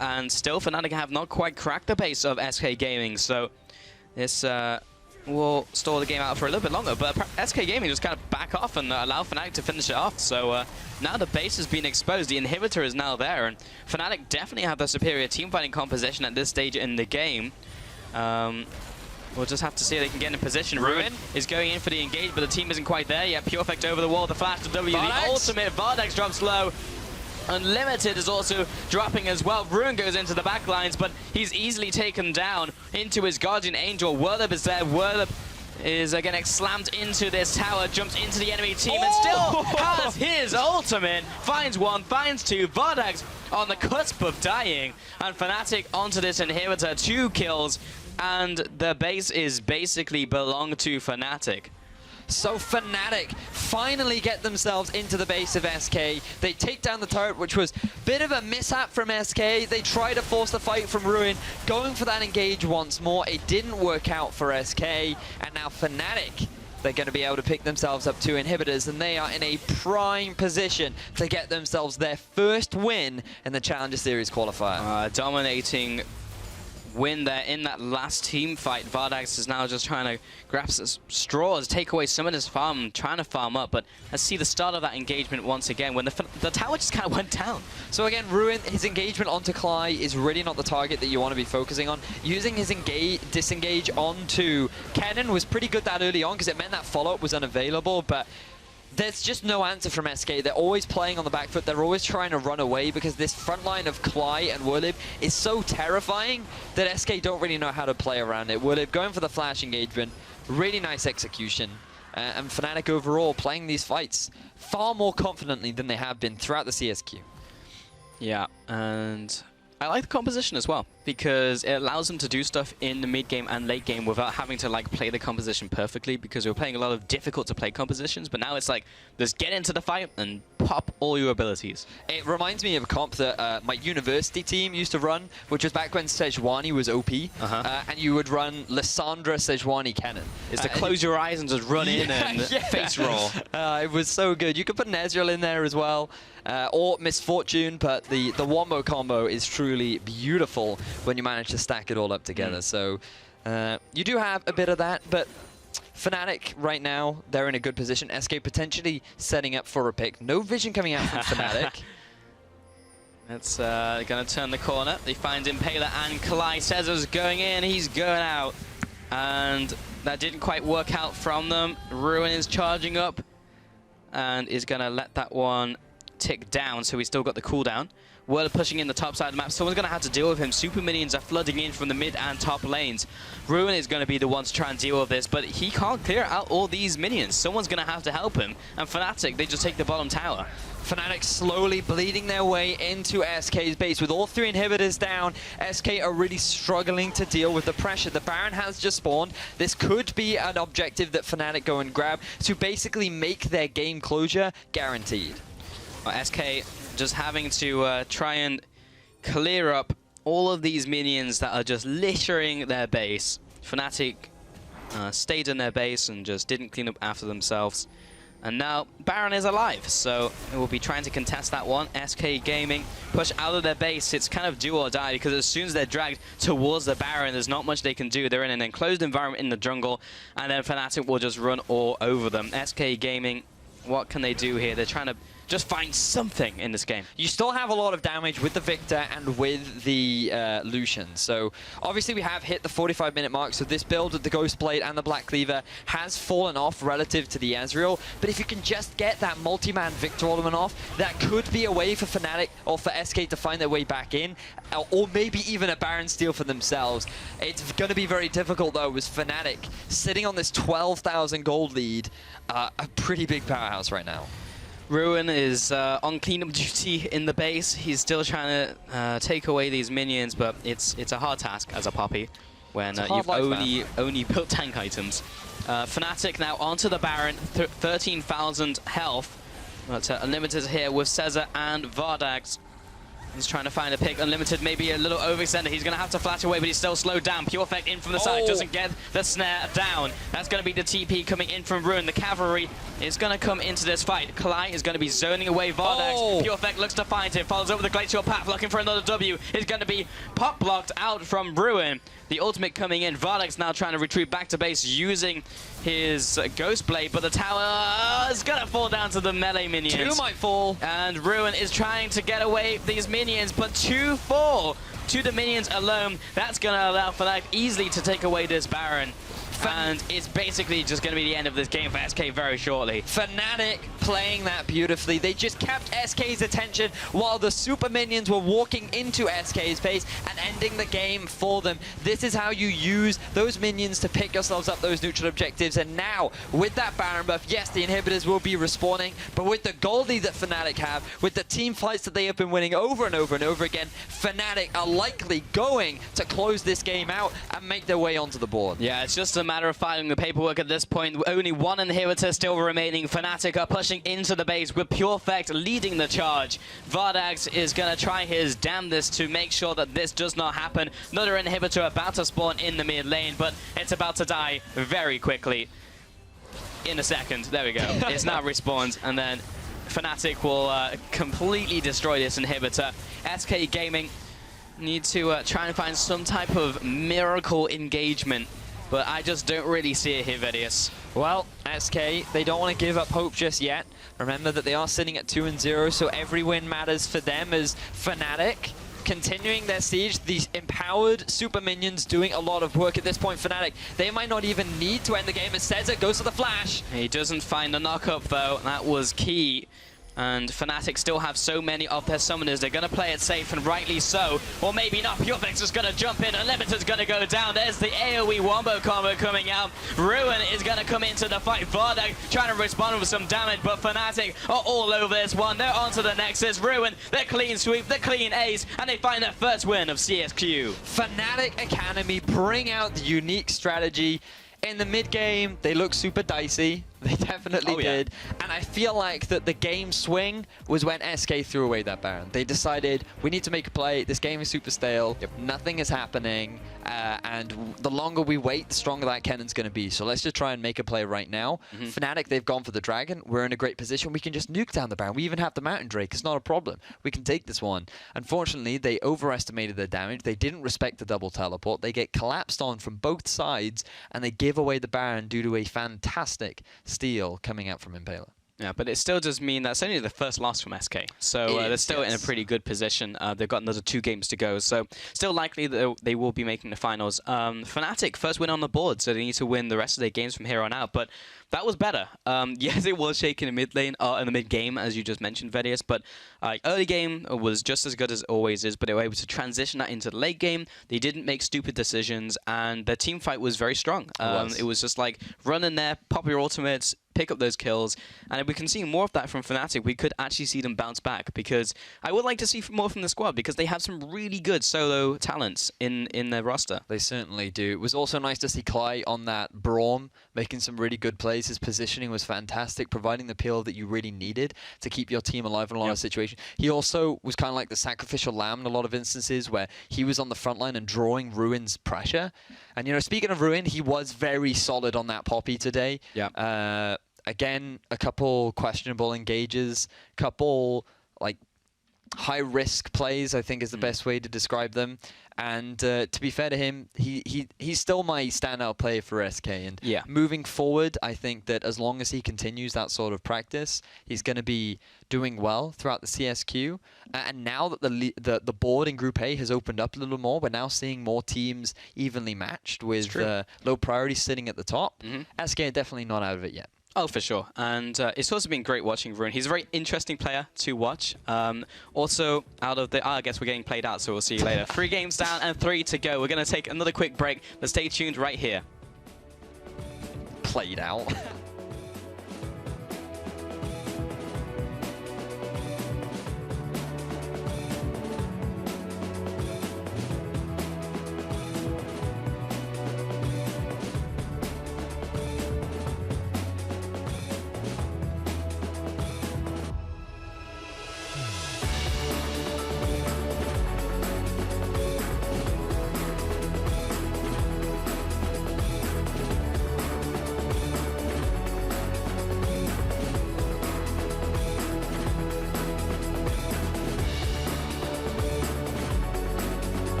And still, Fnatic have not quite cracked the pace of SK Gaming, so this will stall the game out for a little bit longer. But SK Gaming just kind of back off and allow Fnatic to finish it off. So now the base has been exposed, the inhibitor is now there, and Fnatic definitely have the superior team fighting composition at this stage in the game. We'll just have to see if they can get in position. Ruin is going in for the engage, but the team isn't quite there yet. Purefect over the wall, the flash to W, the ultimate. Vardax drops low. Unlimited is also dropping as well. Ruin goes into the back lines, but he's easily taken down into his Guardian Angel. Whirlip is there. Whirlip is again slammed into this tower, jumps into the enemy team, and still has his ultimate. Finds one, finds 2. Vardax on the cusp of dying, and Fnatic onto this inhibitor. 2 kills, and the base is basically belong to Fnatic. So Fnatic finally get themselves into the base of SK. They take down the turret, which was a bit of a mishap from SK. They try to force the fight from Ruin, going for that engage once more. It didn't work out for SK, and now Fnatic, they're going to be able to pick themselves up 2 inhibitors, and they are in a prime position to get themselves their first win in the Challenger Series qualifier. Dominating win there in that last team fight. Vardax is now just trying to grab straws, take away some of his farm, trying to farm up, but let's see the start of that engagement once again when the tower just kind of went down. So again, Ruin, his engagement onto Cly is really not the target that you want to be focusing on. Using his disengage onto Kennen was pretty good that early on because it meant that follow-up was unavailable, but there's just no answer from SK. They're always playing on the back foot. They're always trying to run away because this front line of Cly and Wurlib is so terrifying that SK don't really know how to play around it. Wurlib going for the flash engagement, really nice execution. And Fnatic overall playing these fights far more confidently than they have been throughout the CSQ. Yeah, and I like the composition as well because it allows them to do stuff in the mid game and late game without having to like play the composition perfectly, because we were playing a lot of difficult to play compositions, but now it's like just get into the fight and pop all your abilities. It reminds me of a comp that my university team used to run, which was back when Sejuani was OP, and you would run Lissandra Sejuani Kennen. Is to close your eyes and just run in and face roll. It was so good. You could put an Ezreal in there as well, or Misfortune, but the Wombo combo is truly beautiful when you manage to stack it all up together. So you do have a bit of that, but Fnatic right now, they're in a good position. SK potentially setting up for a pick. No vision coming out from Fnatic. That's going to turn the corner. They find Impaler and Kalai. Cesar's going in, he's going out. And that didn't quite work out from them. Ruin is charging up and is going to let that one tick down, so he's still got the cooldown. Whirl pushing in the top side of the map. Someone's going to have to deal with him. Super minions are flooding in from the mid and top lanes. Ruin is going to be the one to try and deal with this, but he can't clear out all these minions. Someone's going to have to help him. And Fnatic, they just take the bottom tower. Fnatic slowly bleeding their way into SK's base. With all 3 inhibitors down, SK are really struggling to deal with the pressure. The Baron has just spawned. This could be an objective that Fnatic go and grab to basically make their game closure guaranteed. Well, SK just having to try and clear up all of these minions that are just littering their base. Fnatic stayed in their base and just didn't clean up after themselves. And now Baron is alive, so it will be trying to contest that one. SK Gaming push out of their base. It's kind of do or die, because as soon as they're dragged towards the Baron, there's not much they can do. They're in an enclosed environment in the jungle, and then Fnatic will just run all over them. SK Gaming, what can they do here? They're trying to just find something in this game. You still have a lot of damage with the Victor and with the Lucian. So obviously we have hit the 45-minute mark, so this build with the Ghost Blade and the Black Cleaver has fallen off relative to the Ezreal. But if you can just get that multi-man Victor element off, that could be a way for Fnatic or for SK to find their way back in, or maybe even a Baron steal for themselves. It's going to be very difficult though, with Fnatic sitting on this 12,000 gold lead, a pretty big powerhouse right now. Ruin is on cleanup duty in the base. He's still trying to take away these minions, but it's a hard task as a Poppy when you've only built tank items. Fnatic now onto the Baron, 13,000 health. But Unlimited here with Cesar and Vardax. He's trying to find a pick. Unlimited maybe a little overextended. He's going to have to flash away, but he's still slowed down. Pure Effect in from the side. Doesn't get the snare down. That's going to be the TP coming in from Ruin. The cavalry is going to come into this fight. Kalai is going to be zoning away Vardax. Pure Effect looks to find him. Follows over the glacial path, looking for another W. It's going to be pop blocked out from Ruin. The ultimate coming in. Vardax now trying to retreat back to base using his Ghost Blade, but the tower is going to fall down to the melee minions. 2 might fall. And Ruin is trying to get away these minions, but 2 fall to the minions alone. That's going to allow Fnatic easily to take away this Baron. And it's basically just going to be the end of this game for SK very shortly. Fnatic playing that beautifully. They just kept SK's attention while the super minions were walking into SK's base and ending the game for them. This is how you use those minions to pick yourselves up those neutral objectives. And now, with that Baron buff, yes, the inhibitors will be respawning, but with the gold lead that Fnatic have, with the team fights that they have been winning over and over and over again, Fnatic are likely going to close this game out and make their way onto the board. Yeah, it's just a matter of filing the paperwork at this point. Only 1 inhibitor still remaining. Fnatic are pushing into the base with Pure Effect leading the charge. Vardax is going to try his damnedest to make sure that this does not happen. Another inhibitor about to spawn in the mid lane, but it's about to die very quickly. In a second. There we go. It's now respawned, and then Fnatic will completely destroy this inhibitor. SK Gaming need to try and find some type of miracle engagement, but I just don't really see it here, Vedius. Well, SK, they don't want to give up hope just yet. Remember that they are sitting at 2-0, so every win matters for them as Fnatic continuing their siege. These empowered super minions doing a lot of work at this point. Fnatic, they might not even need to end the game as Cesar goes for the flash. He doesn't find the knock-up, though. That was key. And Fnatic still have so many of their summoners. They're going to play it safe, and rightly so. Or maybe not. Purefect's just going to jump in. Unlimited's going to go down. There's the AoE wombo combo coming out. Ruin is going to come into the fight. Vardek trying to respond with some damage, but Fnatic are all over this one. They're onto the Nexus. Ruin, the clean sweep, the clean ace, and they find their first win of CSQ. Fnatic Academy bring out the unique strategy. In the mid-game, they look super dicey. They definitely did. And I feel like that the game swing was when SK threw away that Baron. They decided, we need to make a play. This game is super stale. Nothing is happening. And the longer we wait, the stronger that cannon's going to be. So let's just try and make a play right now. Fnatic, they've gone for the Dragon. We're in a great position. We can just nuke down the Baron. We even have the Mountain Drake. It's not a problem. We can take this one. Unfortunately, they overestimated their damage. They didn't respect the double teleport. They get collapsed on from both sides, and they give away the Baron due to a fantastic steal coming out from Impaler. Yeah, but it still does mean that's only the first loss from SK. So they're still in a pretty good position. They've got another 2 games to go. So still likely that they will be making the finals. Fnatic, first win on the board, so they need to win the rest of their games from here on out. But that was better. Yes, it was shaking in mid lane, in the mid game, as you just mentioned, Vedius. But early game was just as good as it always is. But they were able to transition that into the late game. They didn't make stupid decisions, and their team fight was very strong. It was just like run in there, pop your ultimates, pick up those kills, and if we can see more of that from Fnatic, we could actually see them bounce back, because I would like to see more from the squad, because they have some really good solo talents in their roster. They certainly do. It was also nice to see Clay on that Braum, making some really good plays. His positioning was fantastic, providing the peel that you really needed to keep your team alive in a lot of situations. He also was kind of like the sacrificial lamb in a lot of instances, where he was on the front line and drawing Ruin's pressure. And, you know, speaking of Ruin, he was very solid on that Poppy today. Yeah. Again, a couple questionable engages, couple like high-risk plays, I think is the best way to describe them. And to be fair to him, he's still my standout player for SK. And moving forward, I think that as long as he continues that sort of practice, he's going to be doing well throughout the CSQ. And now that the board in Group A has opened up a little more, we're now seeing more teams evenly matched with low priority sitting at the top. SK are definitely not out of it yet. Oh, for sure. And it's also been great watching Ruin. He's a very interesting player to watch. Also, out of the... I guess we're getting played out, so we'll see you later. 3 games down and 3 to go. We're going to take another quick break, but stay tuned right here. Played out.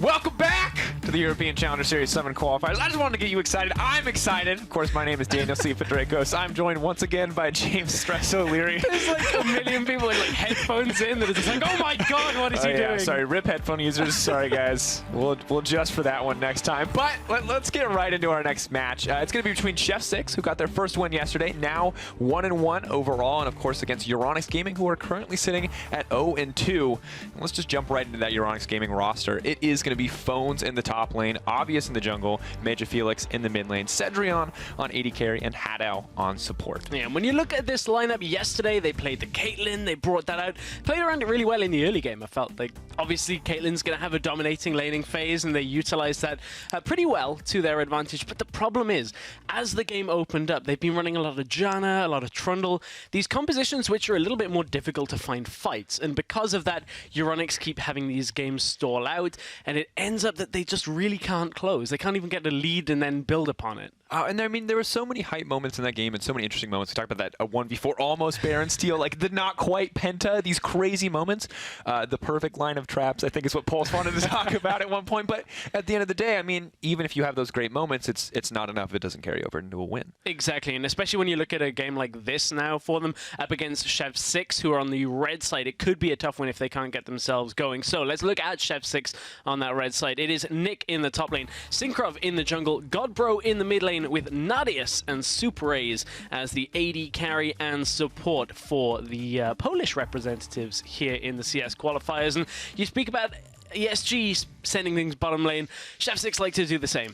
Welcome back to the European Challenger Series 7 qualifiers. I just wanted to get you excited. I'm excited. Of course, my name is Daniel C. Pedracos. I'm joined once again by James Stress O'Leary. There's like a million people with like headphones in that are just like, oh my god, what is he doing? Sorry, rip headphone users. Sorry, guys. We'll adjust for that one next time. But let's get right into our next match. It's going to be between Chef 6, who got their first win yesterday, now 1-1 overall, and of course against Euronics Gaming, who are currently sitting at 0-2. Let's just jump right into that Euronics Gaming roster. It is going to be Phones in the top lane, Obvious in the jungle, Major Felix in the mid lane, Cedrion on AD carry, and Hadao on support. Yeah, and when you look at this lineup yesterday, they played the Caitlyn, they brought that out, played around it really well in the early game. I felt like obviously Caitlyn's going to have a dominating laning phase, and they utilized that pretty well to their advantage. But the problem is, as the game opened up, they've been running a lot of Janna, a lot of Trundle, these compositions which are a little bit more difficult to find fights. And because of that, Euronics keep having these games stall out, and it ends up that they just really can't close. They can't even get a lead and then build upon it. And I mean, there were so many hype moments in that game and so many interesting moments. We talked about that 1v4 almost Baron steal, like the not quite Penta, these crazy moments. The perfect line of traps, I think, is what Pulse wanted to talk about at one point. But at the end of the day, I mean, even if you have those great moments, it's not enough if it doesn't carry over into a win. Exactly, and especially when you look at a game like this now for them, up against Chef 6, who are on the red side, it could be a tough win if they can't get themselves going. So let's look at Chef 6 on that red side. It is Nick in the top lane, Synkrov in the jungle, Godbro in the mid lane with Nadius and Superaze as the AD carry and support for the Polish representatives here in the CS qualifiers. And you speak about ESG sending things bottom lane. Chef 6 like to do the same.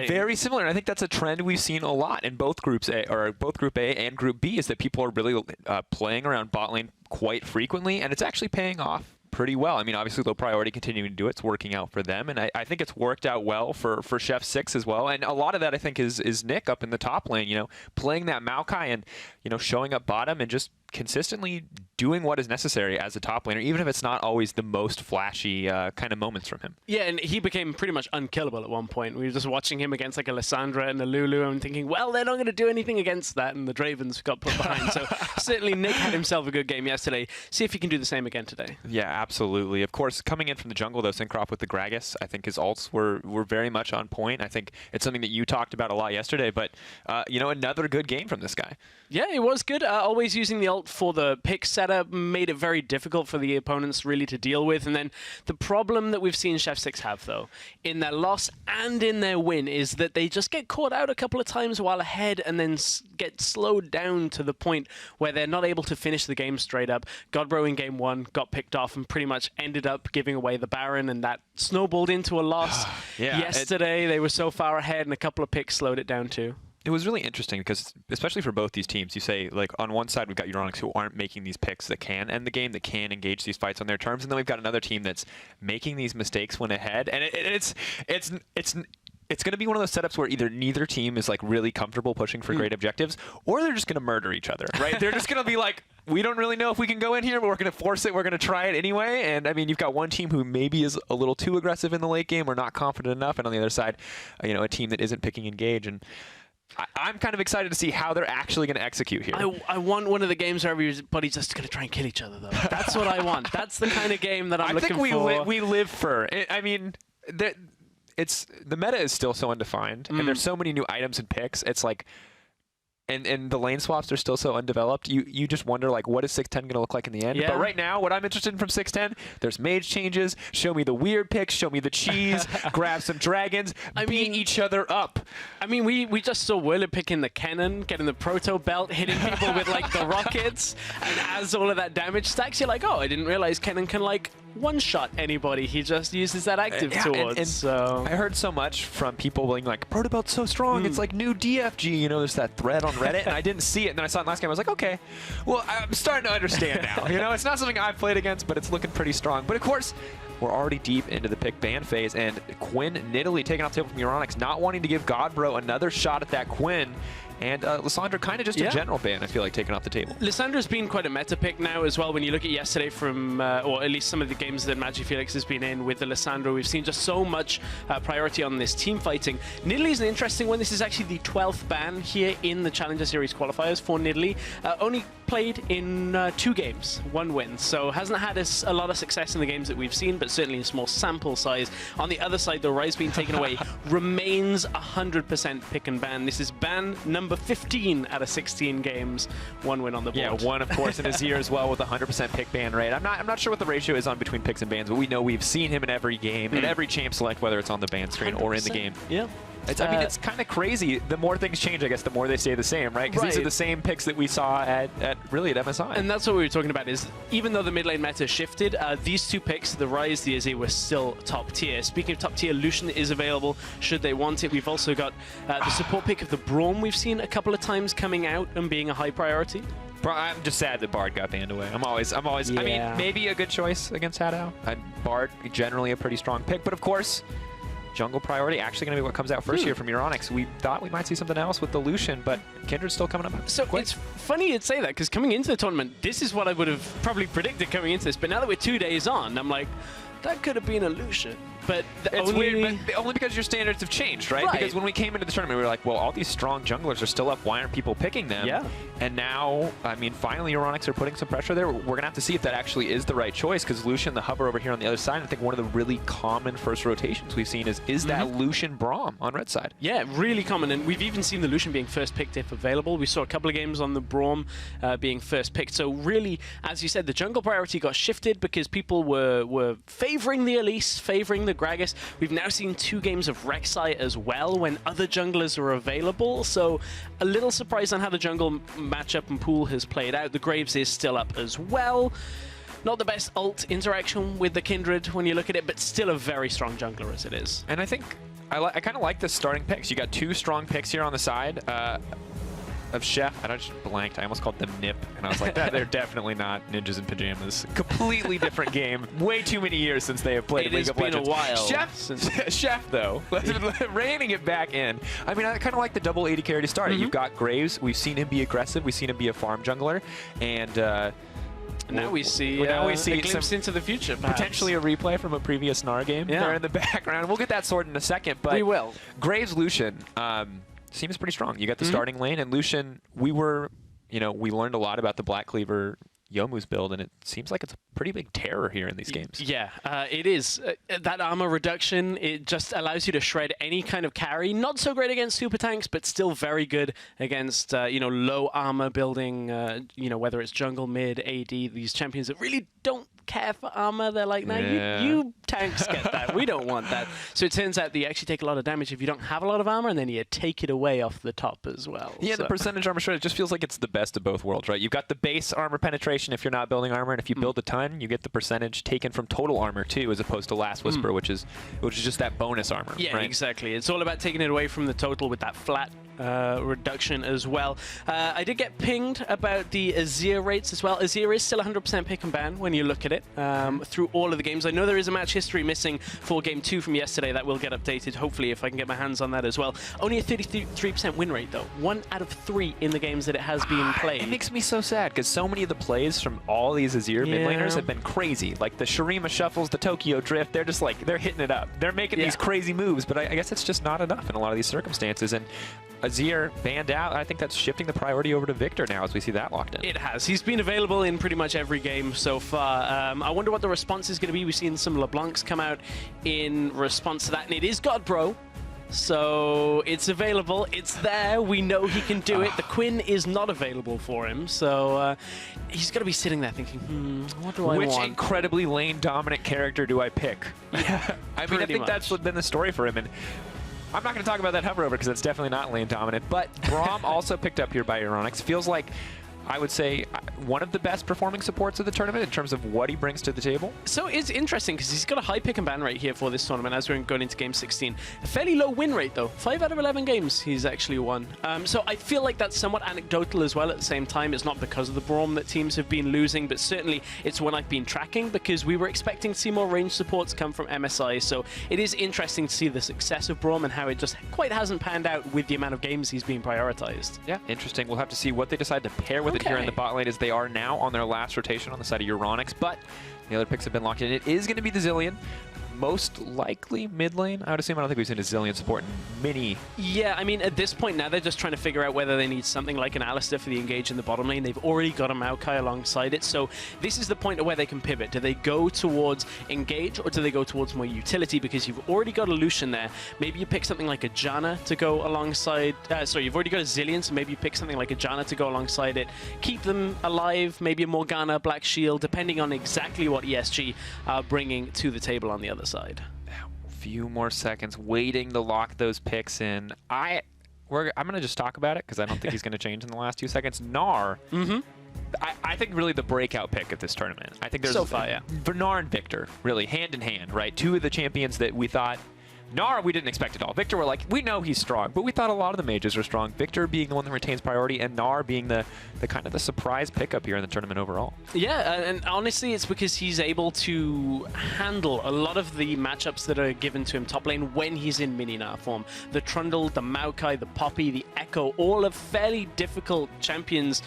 Very similar. And I think that's a trend we've seen a lot in both groups A, or both Group A and Group B, is that people are really playing around bot lane quite frequently, and it's actually paying off pretty well. I mean, obviously low priority continuing to do it. It's working out for them, and I think it's worked out well for Chef 6 as well. And a lot of that, I think, is Nick up in the top lane, you know, playing that Maokai and, you know, showing up bottom and just consistently doing what is necessary as a top laner, even if it's not always the most flashy kind of moments from him. Yeah, and he became pretty much unkillable at one point. We were just watching him against like a Lissandra and a Lulu and thinking, well, they're not going to do anything against that, and the Dravens got put behind. So certainly Nick had himself a good game yesterday. See if he can do the same again today. Yeah, absolutely. Of course, coming in from the jungle, though, Synkrov with the Gragas, I think his ults were very much on point. I think it's something that you talked about a lot yesterday, but, you know, another good game from this guy. Yeah, it was good. Always using the ult for the pick setup made it very difficult for the opponents really to deal with. And then the problem that we've seen Chef 6 have, though, in their loss and in their win, is that they just get caught out a couple of times while ahead and then get slowed down to the point where they're not able to finish the game straight up. Godbro in game 1 got picked off and pretty much ended up giving away the Baron, and that snowballed into a loss. Yesterday, they were so far ahead, and a couple of picks slowed it down too. It was really interesting because, especially for both these teams, you say, like, on one side we've got Euronics who aren't making these picks that can end the game, that can engage these fights on their terms, and then we've got another team that's making these mistakes when ahead, and it's going to be one of those setups where either neither team is like really comfortable pushing for great objectives, or they're just going to murder each other, right? They're just going to be like, we don't really know if we can go in here, but we're going to force it. We're going to try it anyway. And I mean, you've got one team who maybe is a little too aggressive in the late game or not confident enough, and on the other side, you know, a team that isn't picking engage. And I'm kind of excited to see how they're actually going to execute here. I want one of the games where everybody's just going to try and kill each other, though. That's what I want. That's the kind of game that I'm looking for. I think we live for it. I mean, the meta is still so undefined, and there's so many new items and picks. It's like, and the lane swaps are still so undeveloped. You just wonder, like, what is 6'10 going to look like in the end? Yeah. But right now, what I'm interested in from 6'10, there's mage changes. Show me the weird picks. Show me the cheese. Grab some dragons. Beat each other up. I mean, we just saw Willer picking the cannon, getting the proto belt, hitting people with like the rockets, and as all of that damage stacks, you're like, oh, I didn't realize cannon can like one-shot anybody. He just uses that active towards. So I heard so much from people being like, proto belt's so strong. It's like new DFG. You know, there's that thread on Reddit, and I didn't see it. And then I saw it last game. I was like, okay, well, I'm starting to understand now. You know, it's not something I've played against, but it's looking pretty strong. But of course, we're already deep into the pick ban phase, and Quinn Nidalee taking off the table from Euronics, not wanting to give Godbro another shot at that Quinn. And Lissandra kind of just a general ban, I feel like, taken off the table. Lissandra's been quite a meta pick now as well. When you look at yesterday from, or at least some of the games that Magic Felix has been in with the Lissandra, we've seen just so much priority on this team fighting. Nidalee is an interesting one. This is actually the 12th ban here in the Challenger Series qualifiers for Nidalee. Only played in 2 games, 1 win. So hasn't had a lot of success in the games that we've seen, but certainly a small sample size. On the other side, the Rise being taken away remains 100% pick and ban. This is ban number 15 out of 16 games, 1 win on the board. Yeah, 1 of course in his year as well with 100% pick ban rate. I'm not sure what the ratio is on between picks and bans, but we know we've seen him in every game, in every champ select, whether it's on the ban screen or in the game. Yeah. I mean, it's kind of crazy. The more things change, I guess, the more they stay the same, right? Because these are the same picks that we saw at MSI. And that's what we were talking about, is even though the mid lane meta shifted, these 2 picks, the Rise, the Azir, were still top tier. Speaking of top tier, Lucian is available should they want it. We've also got the support pick of the Braum we've seen a couple of times coming out and being a high priority. I'm just sad that Bard got banned away. I'm always. Yeah. I mean, maybe a good choice against Hadao. Bard, generally a pretty strong pick, but of course, jungle priority actually going to be what comes out first here from Euronics. We thought we might see something else with the Lucian, but Kindred's still coming up. So it's funny you'd say that, because coming into the tournament, this is what I would have probably predicted coming into this, but now that we're 2 days on, I'm like, that could have been a Lucian. But it's weird, but only because your standards have changed, right? Because when we came into the tournament, we were like, well, all these strong junglers are still up. Why aren't people picking them? Yeah. And now, I mean, finally, Euronics are putting some pressure there. We're going to have to see if that actually is the right choice, because Lucian, the hover over here on the other side, I think one of the really common first rotations we've seen is that Lucian Braum on red side. Yeah, really common. And we've even seen the Lucian being first picked if available. We saw a couple of games on the Braum being first picked. So really, as you said, the jungle priority got shifted because people were favoring the Elise, favoring the Gragas. We've now seen 2 games of Rek'Sai as well when other junglers are available. So a little surprised on how the jungle matchup and pool has played out. The Graves is still up as well. Not the best ult interaction with the Kindred when you look at it, but still a very strong jungler as it is. And I think I kind of like the starting picks. You got 2 strong picks here on the side. Of Chef, I just blanked. I almost called them Nip, and I was like, they're definitely not ninjas in pajamas. Completely different game. Way too many years since they have played League of Legends. It has been a while. Chef though, reining it back in. I mean, I kind of like the double 80 carry to start it. You've got Graves. We've seen him be aggressive. We've seen him be a farm jungler, and now we see a glimpse into the future, perhaps. Potentially a replay from a previous Gnar game there in the background. We'll get that sorted in a second, but we will. Graves Lucian. Seems pretty strong. You got the starting lane, and Lucian, we learned a lot about the Black Cleaver Youmuu's build, and it seems like it's a pretty big terror here in these games. Yeah, it is. That armor reduction, it just allows you to shred any kind of carry. Not so great against super tanks, but still very good against, low armor building, whether it's jungle, mid, AD, these champions that really don't care for armor. They're like, no, you tanks get that. We don't want that. So it turns out that you actually take a lot of damage if you don't have a lot of armor, and then you take it away off the top as well. Yeah, the percentage armor shred, it just feels like it's the best of both worlds, right? You've got the base armor penetration if you're not building armor, and if you build a ton, you get the percentage taken from total armor too, as opposed to Last Whisper, which is just that bonus armor. Yeah, right? Exactly. It's all about taking it away from the total with that flat reduction as well. I did get pinged about the Azir rates as well. Azir is still 100% pick and ban when you look at it through all of the games. I know there is a match history missing for Game 2 from yesterday. That will get updated, hopefully, if I can get my hands on that as well. Only a 33% win rate, though. 1 out of 3 in the games that it has been played. It makes me so sad, because so many of the plays from all these Azir mid laners have been crazy. Like the Shurima shuffles, the Tokyo drift, they're just like, they're hitting it up. They're making these crazy moves, but I guess it's just not enough in a lot of these circumstances. And Azir banned out. I think that's shifting the priority over to Victor now as we see that locked in. It has. He's been available in pretty much every game so far. I wonder what the response is going to be. We've seen some LeBlancs come out in response to that, and it is God Bro. So it's available. It's there. We know he can do it. The Quinn is not available for him, so he's going to be sitting there thinking, what do I want? Which incredibly lane-dominant character do I pick? Yeah, I think that's been the story for him. And I'm not going to talk about that hover over because it's definitely not lane dominant, but Braum also picked up here by Euronics. Feels like, I would say, one of the best performing supports of the tournament in terms of what he brings to the table. So it's interesting because he's got a high pick and ban rate here for this tournament as we're going into Game 16. A fairly low win rate, though. 5 out of 11 games he's actually won. So I feel like that's somewhat anecdotal as well at the same time. It's not because of the Braum that teams have been losing, but certainly it's one I've been tracking because we were expecting to see more range supports come from MSI. So it is interesting to see the success of Braum and how it just quite hasn't panned out with the amount of games he's being prioritized. Yeah, interesting. We'll have to see what they decide to pair with it here in the bot lane, as they are now on their last rotation on the side of Euronics, but the other picks have been locked in. It is going to be the Zillion. most likely mid lane, I would assume. I don't think we've seen a Zillion support in many. Yeah, I mean, at this point now, they're just trying to figure out whether they need something like an Alistar for the engage in the bottom lane. They've already got a Maokai alongside it, so this is the point where they can pivot. Do they go towards engage, or do they go towards more utility? Because you've already got a Lucian there. Maybe you pick something like a Janna to go alongside... sorry, you've already got a Zillion, so maybe you pick something like a Janna to go alongside it. Keep them alive, maybe a Morgana, Black Shield, depending on exactly what ESG are bringing to the table on the other side. Few more seconds waiting to lock those picks in. I'm going to just talk about it because I don't think he's going to change in the last 2 seconds. Gnar, I think really the breakout pick at this tournament. I think there's so far, yeah. Gnar and Victor, really hand in hand, right? Two of the champions that we thought. Gnar, we didn't expect at all. Victor, we're like, we know he's strong, but we thought a lot of the mages were strong. Victor being the one that retains priority, and Gnar being the kind of the surprise pickup here in the tournament overall. Yeah, and honestly, it's because he's able to handle a lot of the matchups that are given to him top lane when he's in mini Gnar form. The Trundle, the Maokai, the Poppy, the Echo, all are fairly difficult champions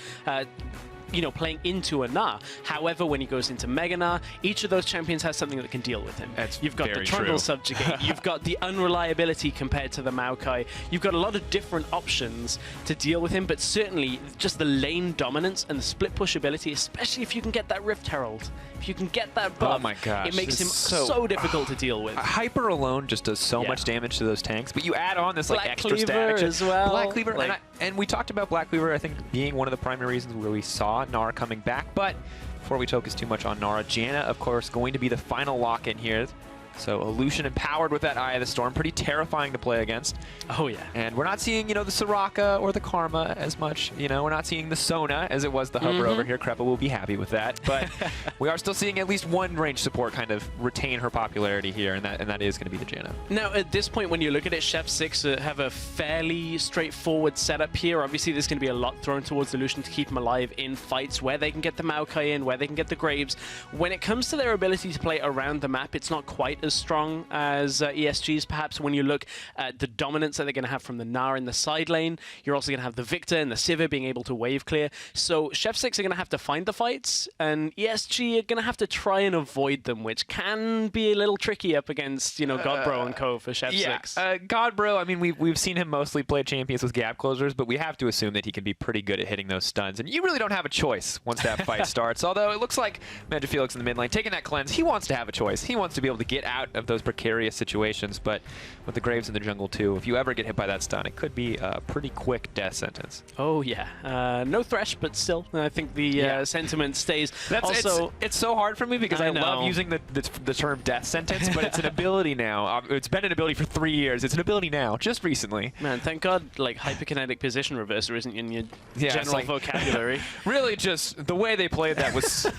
you know, playing into a Gnar. However, when he goes into Mega Gnar, each of those champions has something that can deal with him. You've got the Trundle Subjugate, you've got the unreliability compared to the Maokai, you've got a lot of different options to deal with him, but certainly just the lane dominance and the split push ability, especially if you can get that Rift Herald. If you can get that buff, oh my gosh, it makes him so difficult to deal with. Hyper alone just does so much damage to those tanks, but you add on this like extra static as well. Black Cleaver, like, and we talked about Black Cleaver, I think, being one of the primary reasons where we saw Gnar coming back, but before we focus too much on Gnar, Janna, of course, going to be the final lock-in here. So a Lucian empowered with that Eye of the Storm, pretty terrifying to play against. Oh yeah. And we're not seeing, you know, the Soraka or the Karma as much. You know, we're not seeing the Sona as it was the Hover over here. Krepa will be happy with that. But we are still seeing at least one range support kind of retain her popularity here, and that is going to be the Janna. Now, at this point, when you look at it, Chef 6 have a fairly straightforward setup here. Obviously, there's going to be a lot thrown towards the Lucian to keep him alive in fights where they can get the Maokai in, where they can get the Graves. When it comes to their ability to play around the map, it's not quite as strong as ESG's, perhaps. When you look at the dominance that they're going to have from the Gnar in the side lane, you're also going to have the Victor and the Sivir being able to wave clear. So Chef 6 are going to have to find the fights, and ESG are going to have to try and avoid them, which can be a little tricky up against, you know, Godbro and co for Chef 6. Godbro, I mean, we've seen him mostly play champions with gap closers, but we have to assume that he can be pretty good at hitting those stuns, and you really don't have a choice once that fight starts. Although it looks like Magic Felix in the mid lane taking that cleanse, he wants to have a choice. He wants to be able to get out of those precarious situations, but with the Graves in the jungle too, if you ever get hit by that stun, it could be a pretty quick death sentence. Oh yeah, no Thresh, but still, I think the sentiment stays. It's so hard for me because I love using the term death sentence, but it's an ability now. It's been an ability for 3 years. It's an ability now, just recently. Man, thank God, like hyperkinetic position reverser isn't in your general vocabulary. Really, just the way they played that was.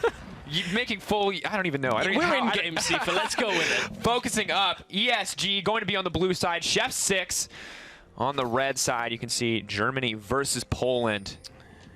Making full, I don't even know. We're in game, Sifa. Let's go with it. Focusing up, ESG going to be on the blue side. Chef 6 on the red side. You can see Germany versus Poland.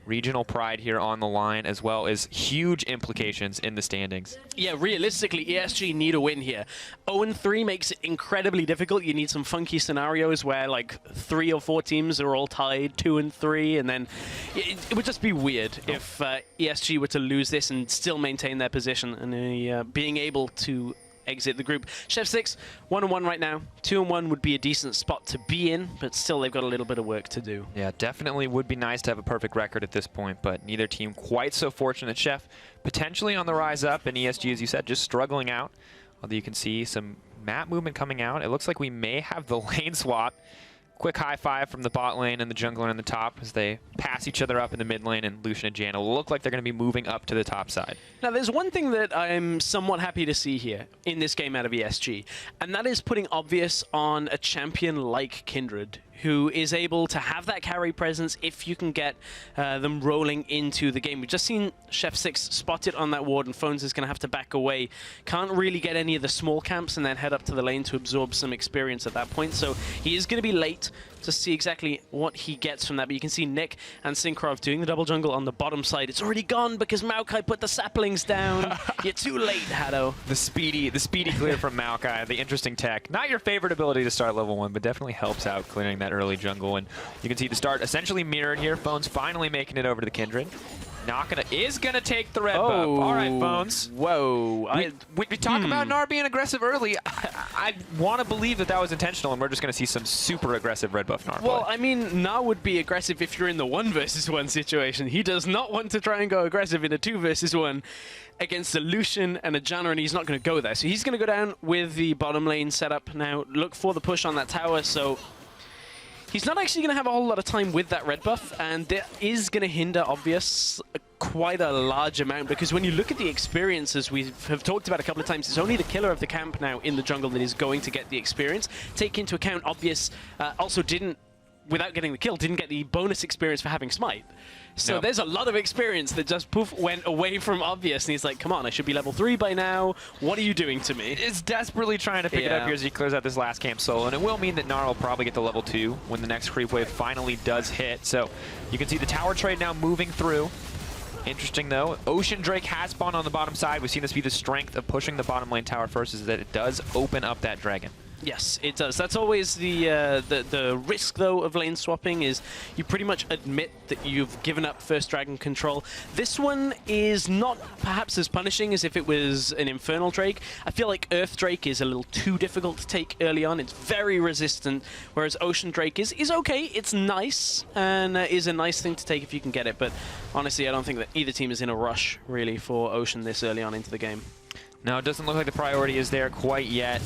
Regional pride here on the line, as well as huge implications in the standings. Yeah, realistically, ESG need a win here. 0-3 makes it incredibly difficult. You need some funky scenarios where like 3 or 4 teams are all tied, 2-3, and then it would just be weird if ESG were to lose this and still maintain their position and being able to exit the group. Chef 6, 1-1 right now. 2-1 would be a decent spot to be in, but still they've got a little bit of work to do. Yeah, definitely would be nice to have a perfect record at this point, but neither team quite so fortunate. Chef potentially on the rise up, and ESG, as you said, just struggling out. Although you can see some map movement coming out. It looks like we may have the lane swap. Quick high five from the bot lane and the jungler in the top as they pass each other up in the mid lane, and Lucian and Janna look like they're going to be moving up to the top side. Now, there's one thing that I'm somewhat happy to see here in this game out of ESG, and that is putting Obvious on a champion like Kindred, who is able to have that carry presence if you can get them rolling into the game. We've just seen Chef 6 spotted on that ward, and Phones is going to have to back away. Can't really get any of the small camps and then head up to the lane to absorb some experience at that point. So he is going to be late to see exactly what he gets from that. But you can see Nick and Synkrov doing the double jungle on the bottom side. It's already gone because Maokai put the saplings down. You're too late, Haddo. The speedy clear from Maokai, the interesting tech. Not your favorite ability to start level 1, but definitely helps out clearing that early jungle. And you can see the start essentially mirrored here. Phones finally making it over to the Kindred. is gonna take the red buff. All right, Bones. Whoa. We talk about Gnar being aggressive early. I want to believe that was intentional, and we're just gonna see some super aggressive red buff Gnar play. Well, I mean, Gnar would be aggressive if you're in the 1 versus 1 situation. He does not want to try and go aggressive in a 2 versus 1 against a Lucian and a Janna, and he's not going to go there. So he's going to go down with the bottom lane setup now, look for the push on that tower. So he's not actually going to have a whole lot of time with that red buff, and that is going to hinder Obvious quite a large amount, because when you look at the experience, as we have talked about a couple of times, it's only the killer of the camp now in the jungle that is going to get the experience. Take into account, Obvious also didn't, without getting the kill, didn't get the bonus experience for having Smite. So there's a lot of experience that just poof went away from Obvious, and he's like, come on, I should be level 3 by now. What are you doing to me? It's desperately trying to pick it up here as he clears out this last camp solo, and it will mean that Gnar will probably get to level 2 when the next creep wave finally does hit. So you can see the tower trade now moving through. Interesting, though. Ocean Drake has spawned on the bottom side. We've seen this be the strength of pushing the bottom lane tower first, is that it does open up that dragon. Yes, it does. That's always the risk, though, of lane swapping, is you pretty much admit that you've given up first dragon control. This one is not perhaps as punishing as if it was an Infernal Drake. I feel like Earth Drake is a little too difficult to take early on. It's very resistant, whereas Ocean Drake is okay. It's nice, and is a nice thing to take if you can get it. But honestly, I don't think that either team is in a rush, really, for Ocean this early on into the game. No, it doesn't look like the priority is there quite yet.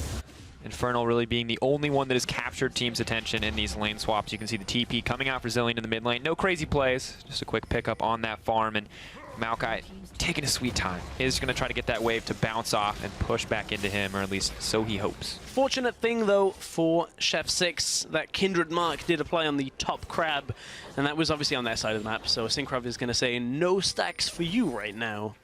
Infernal really being the only one that has captured team's attention in these lane swaps. You can see the TP coming out for Zillion in the mid lane. No crazy plays, just a quick pickup on that farm, and Maokai, taking his sweet time, is going to try to get that wave to bounce off and push back into him, or at least so he hopes. Fortunate thing, though, for Chef 6, that Kindred mark did apply on the top crab, and that was obviously on their side of the map, so Synchro is going to say, no stacks for you right now.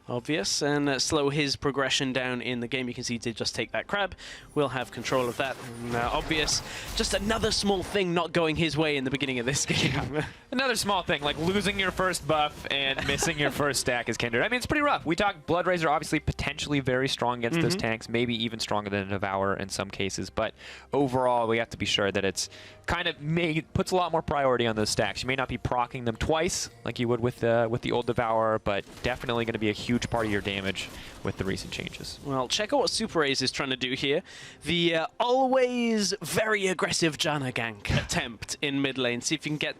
Obvious, and slow his progression down in the game. You can see he did just take that crab. We'll have control of that. And, Obvious, just another small thing not going his way in the beginning of this game. Yeah. Another small thing, like losing your first buff and missing your first stack as Kindred. I mean, it's pretty rough. We talked Blood Razor, obviously potentially very strong against those tanks, maybe even stronger than a Devourer in some cases, but overall we have to be sure that it's kind of puts a lot more priority on those stacks. You may not be proccing them twice like you would with the old Devourer, but definitely going to be a huge part of your damage with the recent changes. Well, check out what Super Raze is trying to do here. The always very aggressive Janna gank attempt in mid lane. See if you can get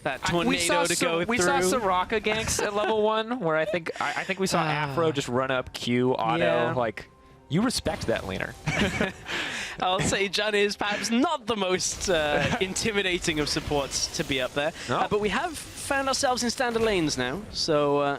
that tornado to go through. We saw Soraka ganks at level 1, where I think we saw Afro just run up Q auto. Yeah. Like, you respect that laner. I'll say Janna is perhaps not the most intimidating of supports to be up there. No. But we have found ourselves in standard lanes now. So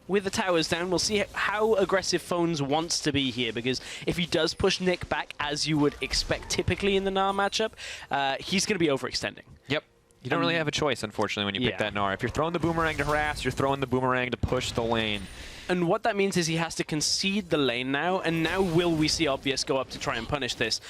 with the towers down, we'll see how aggressive Phones wants to be here. Because if he does push Nick back, as you would expect typically in the Gnar matchup, he's going to be overextending. Yep. You don't really have a choice, unfortunately, when you pick that Gnar. If you're throwing the boomerang to harass, you're throwing the boomerang to push the lane. And what that means is he has to concede the lane now, and now will we see Obvious go up to try and punish this.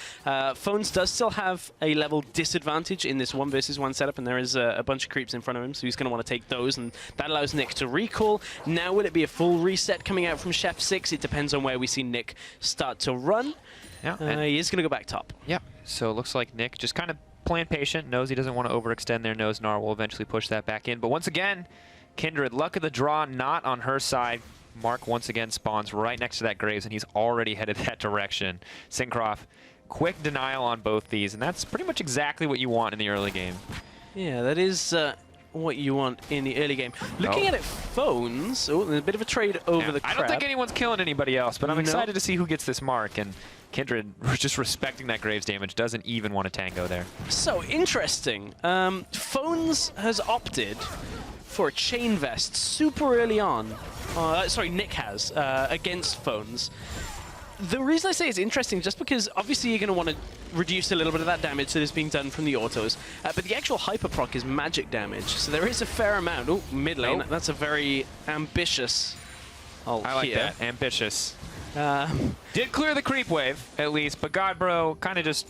Phones does still have a level disadvantage in this 1 versus 1 setup, and there is a bunch of creeps in front of him, so he's going to want to take those, and that allows Nick to recall. Now will it be a full reset coming out from Chef 6? It depends on where we see Nick start to run. Yeah, he is going to go back top. Yeah, so it looks like Nick just kind of playing patient, knows he doesn't want to overextend there, knows Gnar will eventually push that back in. But once again, Kindred, luck of the draw not on her side. Mark once again spawns right next to that Graves, and he's already headed that direction. Syncroft, quick denial on both these, and that's pretty much exactly what you want in the early game. Yeah, that is what you want in the early game. Looking at it, Phones, a bit of a trade over the crab. I don't think anyone's killing anybody else, but I'm excited to see who gets this mark, and Kindred, just respecting that Graves damage, doesn't even want to tango there. So, interesting. Phones has opted for a Chain Vest super early on. Sorry, Nick has, against Phones. The reason I say it's interesting, just because obviously you're going to want to reduce a little bit of that damage that is being done from the autos, but the actual hyper proc is magic damage, so there is a fair amount. Oh, mid lane, that's a very ambitious ult I like here. that, ambitious. Did clear the creep wave, at least, but Godbro kind of just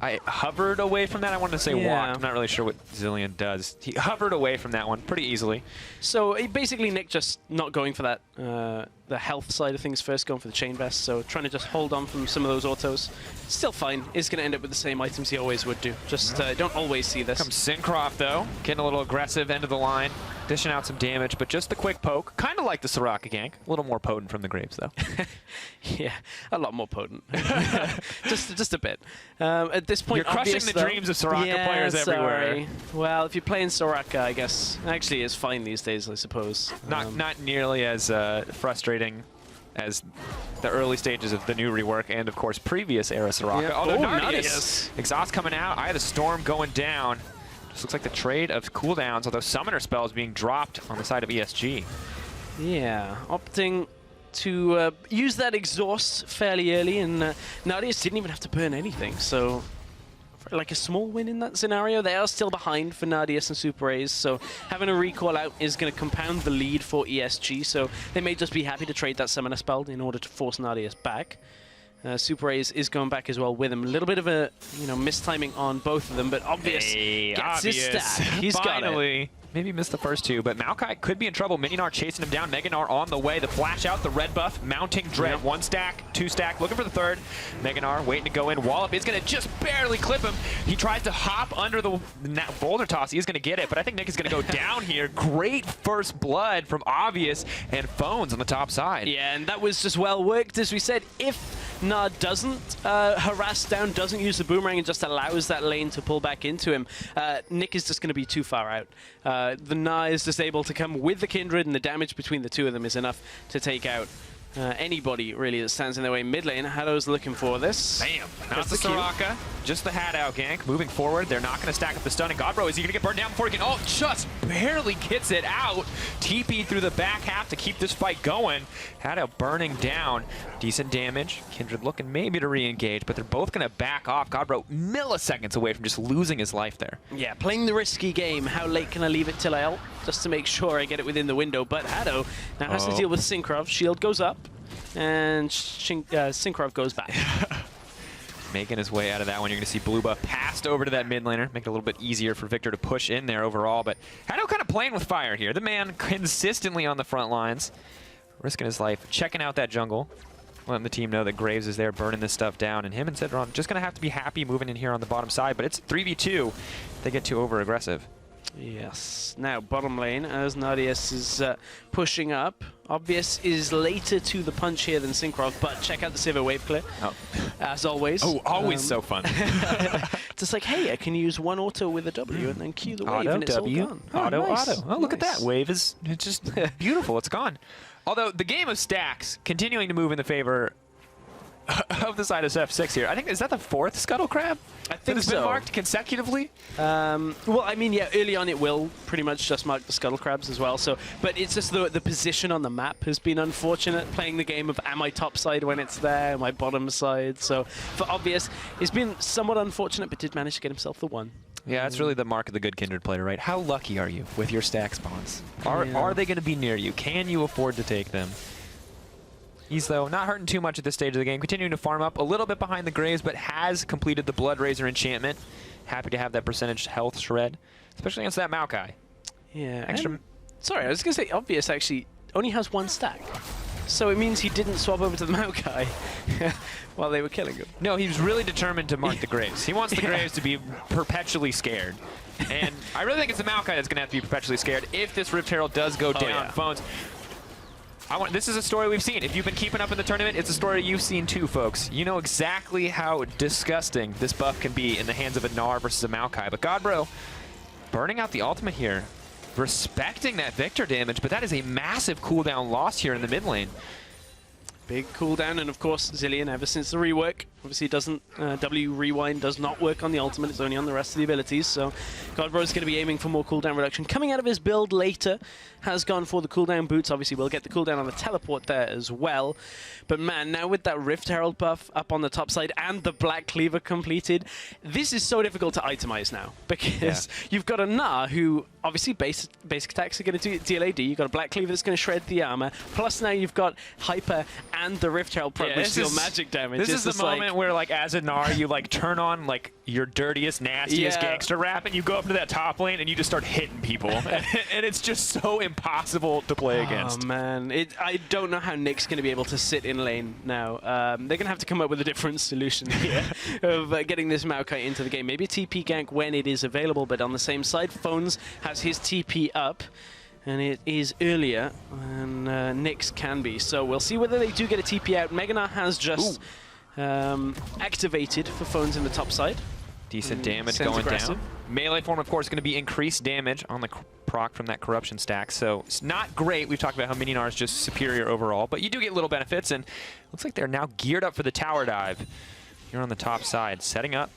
I hovered away from that. I wanted to say walked. I'm not really sure what Zillion does. He hovered away from that one pretty easily. So basically Nick just not going for that the health side of things first, going for the chain vest. So trying to just hold on from some of those autos. Still fine. Is going to end up with the same items he always would do. Just don't always see this. Comes Syncroft, though, getting a little aggressive, end of the line, dishing out some damage, but just the quick poke. Kind of like the Soraka gank. A little more potent from the Graves, though. Yeah, a lot more potent. just a bit. At this point, you're crushing the dreams of Soraka players everywhere. Well, if you're playing Soraka, I guess actually it's fine these days, I suppose. Not nearly as frustrating as the early stages of the new rework and, of course, previous era Soraka. Yeah. Although Nardius. Exhaust coming out, Eye of the Storm going down. Just looks like the trade of cooldowns, although Summoner spells being dropped on the side of ESG. Yeah, opting to use that exhaust fairly early, and Nardius didn't even have to burn anything, so like a small win in that scenario. They are still behind for Nardius and Super A's, so having a recall out is going to compound the lead for ESG, so they may just be happy to trade that Summoner spell in order to force Nardius back. Super A's is going back as well with him. A little bit of a mistiming on both of them, but Obvious gets his stack. He's Finally. got it. Maybe missed the first two, but Maokai could be in trouble. Mininar chasing him down. Meganar on the way. The flash out, the red buff, mounting Dread. Yep. 1 stack, 2 stack, looking for the third. Meganar waiting to go in. Wallop is going to just barely clip him. He tries to hop under the boulder toss. He is going to get it, but I think Nick is going to go down here. Great first blood from Obvious and Phones on the top side. Yeah, and that was just well worked. As we said, if Nard doesn't harass down, doesn't use the boomerang, and just allows that lane to pull back into him, Nick is just going to be too far out. The Na is just able to come with the Kindred, and the damage between the two of them is enough to take out anybody really that stands in their way. Mid lane, Haddo's looking for this. Bam! Not the the kill. Soraka, just the hat out gank. Moving forward, they're not going to stack up the stun. And Godbro, is he going to get burned down before he can? Oh, just barely gets it out. TP through the back half to keep this fight going. Haddo burning down. Decent damage. Kindred looking maybe to re-engage, but they're both going to back off. Godbro milliseconds away from just losing his life there. Yeah, playing the risky game. How late can I leave it till I ult? Just to make sure I get it within the window. But Haddo now has to deal with Syncroft. Shield goes up, and Syncroft goes back. Making his way out of that one. You're going to see Blue Buff passed over to that mid laner. Make it a little bit easier for Victor to push in there overall. But Haddo kind of playing with fire here. The man consistently on the front lines, risking his life, checking out that jungle. Letting the team know that Graves is there burning this stuff down. And him and Cedron just going to have to be happy moving in here on the bottom side. But it's 3v2. They get too over-aggressive. Yes. Now, bottom lane, as Nardius is pushing up. Obvious is later to the punch here than Syncroft, but check out the Sivir wave clear, as always. Oh, always so fun. Just like, hey, I can use one auto with a W and then Q the wave, and it's all gone. Auto, nice. auto. Oh, look at Nice. that. Wave is it's just beautiful. It's gone. Although the game of stacks continuing to move in the favor of the side of F6 here. I think, is that the 4th Scuttle Crab? I think it's so. been marked consecutively? Well, I mean, yeah, early on it will pretty much just mark the Scuttle Crabs as well. So, but it's just the position on the map has been unfortunate. Playing the game of am I top side when it's there, am I bottom side? So for Obvious, it's been somewhat unfortunate, but did manage to get himself the 1. Yeah, that's really the mark of the good Kindred player, right? How lucky are you with your stack spawns? Are they going to be near you? Can you afford to take them? He's, though, not hurting too much at this stage of the game. Continuing to farm up a little bit behind the Graves, but has completed the Blood Razor enchantment. Happy to have that percentage health shred, especially against that Maokai. Yeah. Extra. Sorry, I was going to say Obvious actually only has 1 stack. So it means he didn't swap over to the Maokai while they were killing him. No, he was really determined to mark the Graves. He wants the Graves to be perpetually scared. And I really think it's the Maokai that's going to have to be perpetually scared if this Rift Herald does go down. Yeah. Phones. This is a story we've seen. If you've been keeping up in the tournament, it's a story you've seen too, folks. You know exactly how disgusting this buff can be in the hands of a Gnar versus a Maokai. But Godbro burning out the ultimate here, respecting that Victor damage, but that is a massive cooldown loss here in the mid lane. Big cooldown, and of course Zilean, ever since the rework, obviously doesn't, W rewind does not work on the ultimate, it's only on the rest of the abilities, so Godbro is going to be aiming for more cooldown reduction. Coming out of his build later, has gone for the cooldown boots, obviously we'll get the cooldown on the teleport there as well, but man, now with that Rift Herald buff up on the top side and the Black Cleaver completed, this is so difficult to itemize now, because you've got a Gnar who, obviously basic attacks are going to deal AD, you've got a Black Cleaver that's going to shred the armor, plus now you've got Hyper and the Rift Herald proc, which deal magic damage. This It's is the just moment where, like, as a Gnar, you like turn on like your dirtiest, nastiest gangster rap, and you go up to that top lane and you just start hitting people, and it's just so impossible to play against. Oh man, I don't know how Nick's going to be able to sit in lane now. They're going to have to come up with a different solution here of getting this Maokai into the game. Maybe a TP gank when it is available, but on the same side, Phones has his TP up. And it is earlier than Nyx can be. So we'll see whether they do get a TP out. Mega Gnar has just activated for Phones in the top side. Decent damage going down. Melee form, of course, going to be increased damage on the proc from that corruption stack. So it's not great. We've talked about how Mini Gnar is just superior overall, but you do get little benefits. And looks like they're now geared up for the tower dive here on the top side. Setting up.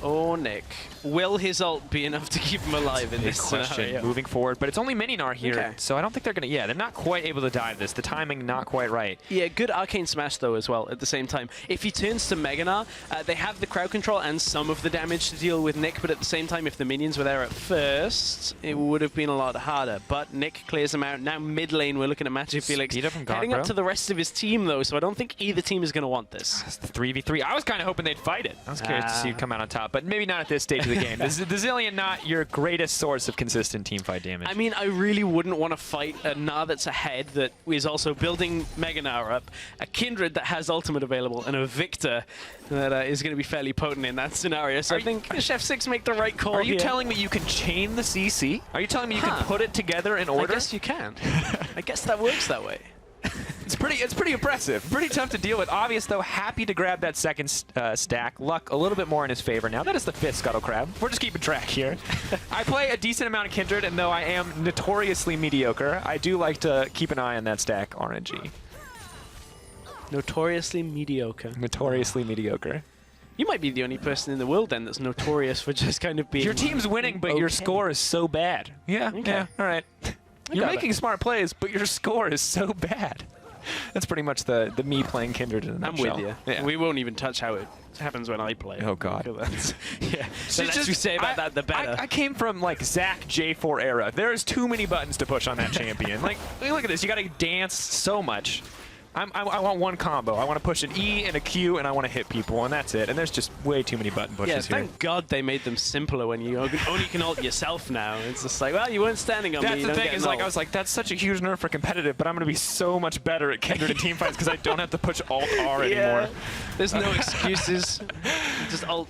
Oh, Nick. Will his ult be enough to keep him alive in this scenario? Moving forward, but it's only Mini Gnar here, so I don't think they're going to... Yeah, they're not quite able to dive this. The timing not quite right. Yeah, good Arcane Smash, though, as well, at the same time. If he turns to Mega Gnar, they have the crowd control and some of the damage to deal with Nick, but at the same time, if the minions were there at first, it would have been a lot harder. But Nick clears them out. Now mid lane, we're looking at Magic Felix heading up to the rest of his team, though, so I don't think either team is going to want this. It's the 3v3. I was kind of hoping they'd fight it. I was curious to see it come out on top, but maybe not at this stage of the game. The Zillion not your greatest source of consistent teamfight damage. I mean, I really wouldn't want to fight a Gnar that's ahead that is also building Mega Gnar up, a Kindred that has ultimate available, and a Victor that is going to be fairly potent in that scenario. So I think Chef 6 make the right call. Are you telling me you can chain the CC? Are you telling me you can put it together in order? I guess you can. I guess that works that way. It's pretty impressive. Pretty tough to deal with. Obvious, though, happy to grab that second stack. Luck a little bit more in his favor now. That is the 5th Scuttle Crab. We're just keeping track here. I play a decent amount of Kindred, and though I am notoriously mediocre, I do like to keep an eye on that stack RNG. Notoriously mediocre. Notoriously mediocre. You might be the only person in the world, then, that's notorious for just kind of being... Your team's winning, but your score is so bad. Yeah, yeah, all right. You're making smart plays, but your score is so bad. That's pretty much the me playing Kindred in a nutshell. I'm with you. Yeah. We won't even touch how it happens when I play. Oh, God. Yeah. The less we say about that, the better. I came from, like, Zach J4 era. There's too many buttons to push on that champion. Like, look at this. You got to dance so much. I want one combo. I want to push an E and a Q, and I want to hit people, and that's it. And there's just way too many button pushes here. Thank God they made them simpler when you only can ult yourself now. It's just like, well, you weren't standing on me. That's the thing, is like, I was like, that's such a huge nerf for competitive, but I'm going to be so much better at Kindred and teamfights because I don't have to push Alt R anymore. There's no excuses. Just ult.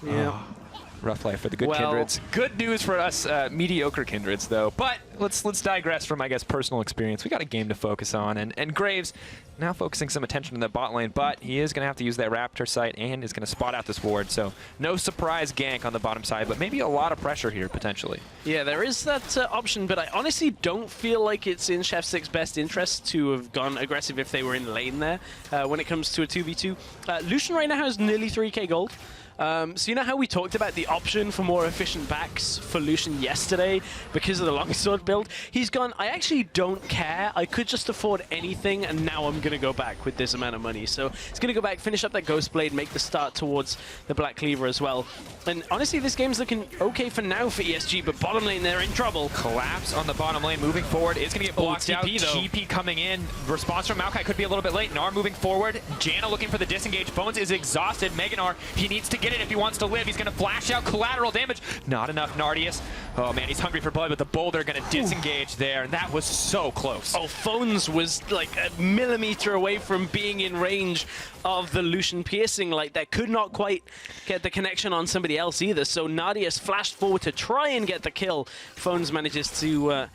Yeah. Oh. Rough life for the good Kindreds. Good news for us mediocre Kindreds, though. But let's digress from, I guess, personal experience. We got a game to focus on, and Graves now focusing some attention in the bot lane, but he is going to have to use that Raptor sight and is going to spot out this ward. So no surprise gank on the bottom side, but maybe a lot of pressure here, potentially. Yeah, there is that option, but I honestly don't feel like it's in Chef 6's best interest to have gone aggressive if they were in lane there when it comes to a 2v2. Lucian right now has nearly 3k gold. So you know how we talked about the option for more efficient backs for Lucian yesterday because of the longsword build? He's gone, I actually don't care. I could just afford anything, and now I'm going to go back with this amount of money. So he's going to go back, finish up that Ghost Blade, make the start towards the Black Cleaver as well. And honestly, this game's looking okay for now for ESG, but bottom lane, they're in trouble. Collapse on the bottom lane, moving forward. It's going to get blocked out. TP coming in. Response from Maokai could be a little bit late. Gnar moving forward. Janna looking for the disengage. Phones is exhausted. Mega Gnar, he needs to get it if he wants to live. He's going to flash out collateral damage. Not enough, Nardius. Oh, man, he's hungry for blood, but the Boulder going to disengage there, and that was so close. Oh, Phones was like a millimeter away from being in range of the Lucian piercing light that could not quite get the connection on somebody else either. So Nardius flashed forward to try and get the kill. Phones manages to,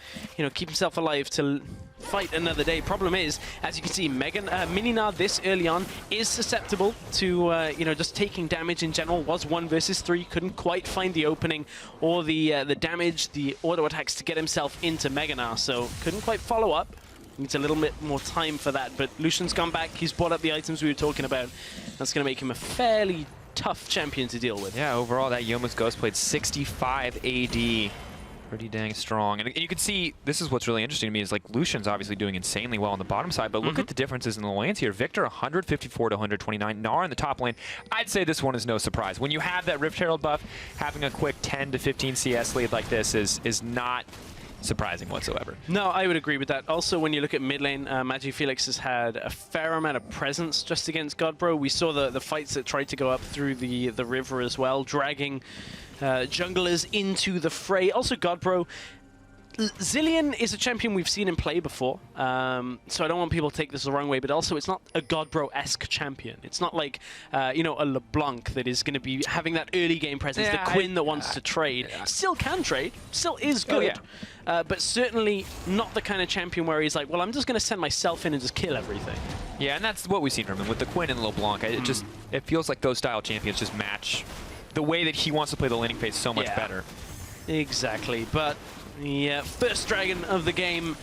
keep himself alive to fight another day. Problem is, as you can see, Mini Gnar this early on is susceptible to, just taking damage in general. Was 1 versus 3, couldn't quite find the opening or the damage, the auto attacks to get himself into Mega Gnar, so couldn't quite follow up. Needs a little bit more time for that, but Lucian's gone back. He's brought up the items we were talking about. That's going to make him a fairly tough champion to deal with. Yeah, overall, that Yoma's Ghost played 65 AD. Pretty dang strong. And you can see, this is what's really interesting to me, is like Lucian's obviously doing insanely well on the bottom side, but look at the differences in the lanes here. Victor 154 to 129. Gnar in the top lane. I'd say this one is no surprise. When you have that Rift Herald buff, having a quick 10 to 15 CS lead like this is not surprising whatsoever. No, I would agree with that. Also, when you look at mid lane, Felix has had a fair amount of presence just against Godbro. We saw the fights that tried to go up through the river as well, dragging junglers into the fray. Also, Godbro, Zilean is a champion we've seen him play before, so I don't want people to take this the wrong way, but also it's not a Godbro-esque champion. It's not like, you know, a LeBlanc that is going to be having that early game presence, the Quinn that wants to trade. Still can trade, still is good, but certainly not the kind of champion where he's like, well, I'm just going to send myself in and just kill everything. Yeah, and that's what we've seen from him with the Quinn and LeBlanc. It feels like those style champions just match the way that he wants to play the laning phase so much better. Exactly, but yeah, first dragon of the game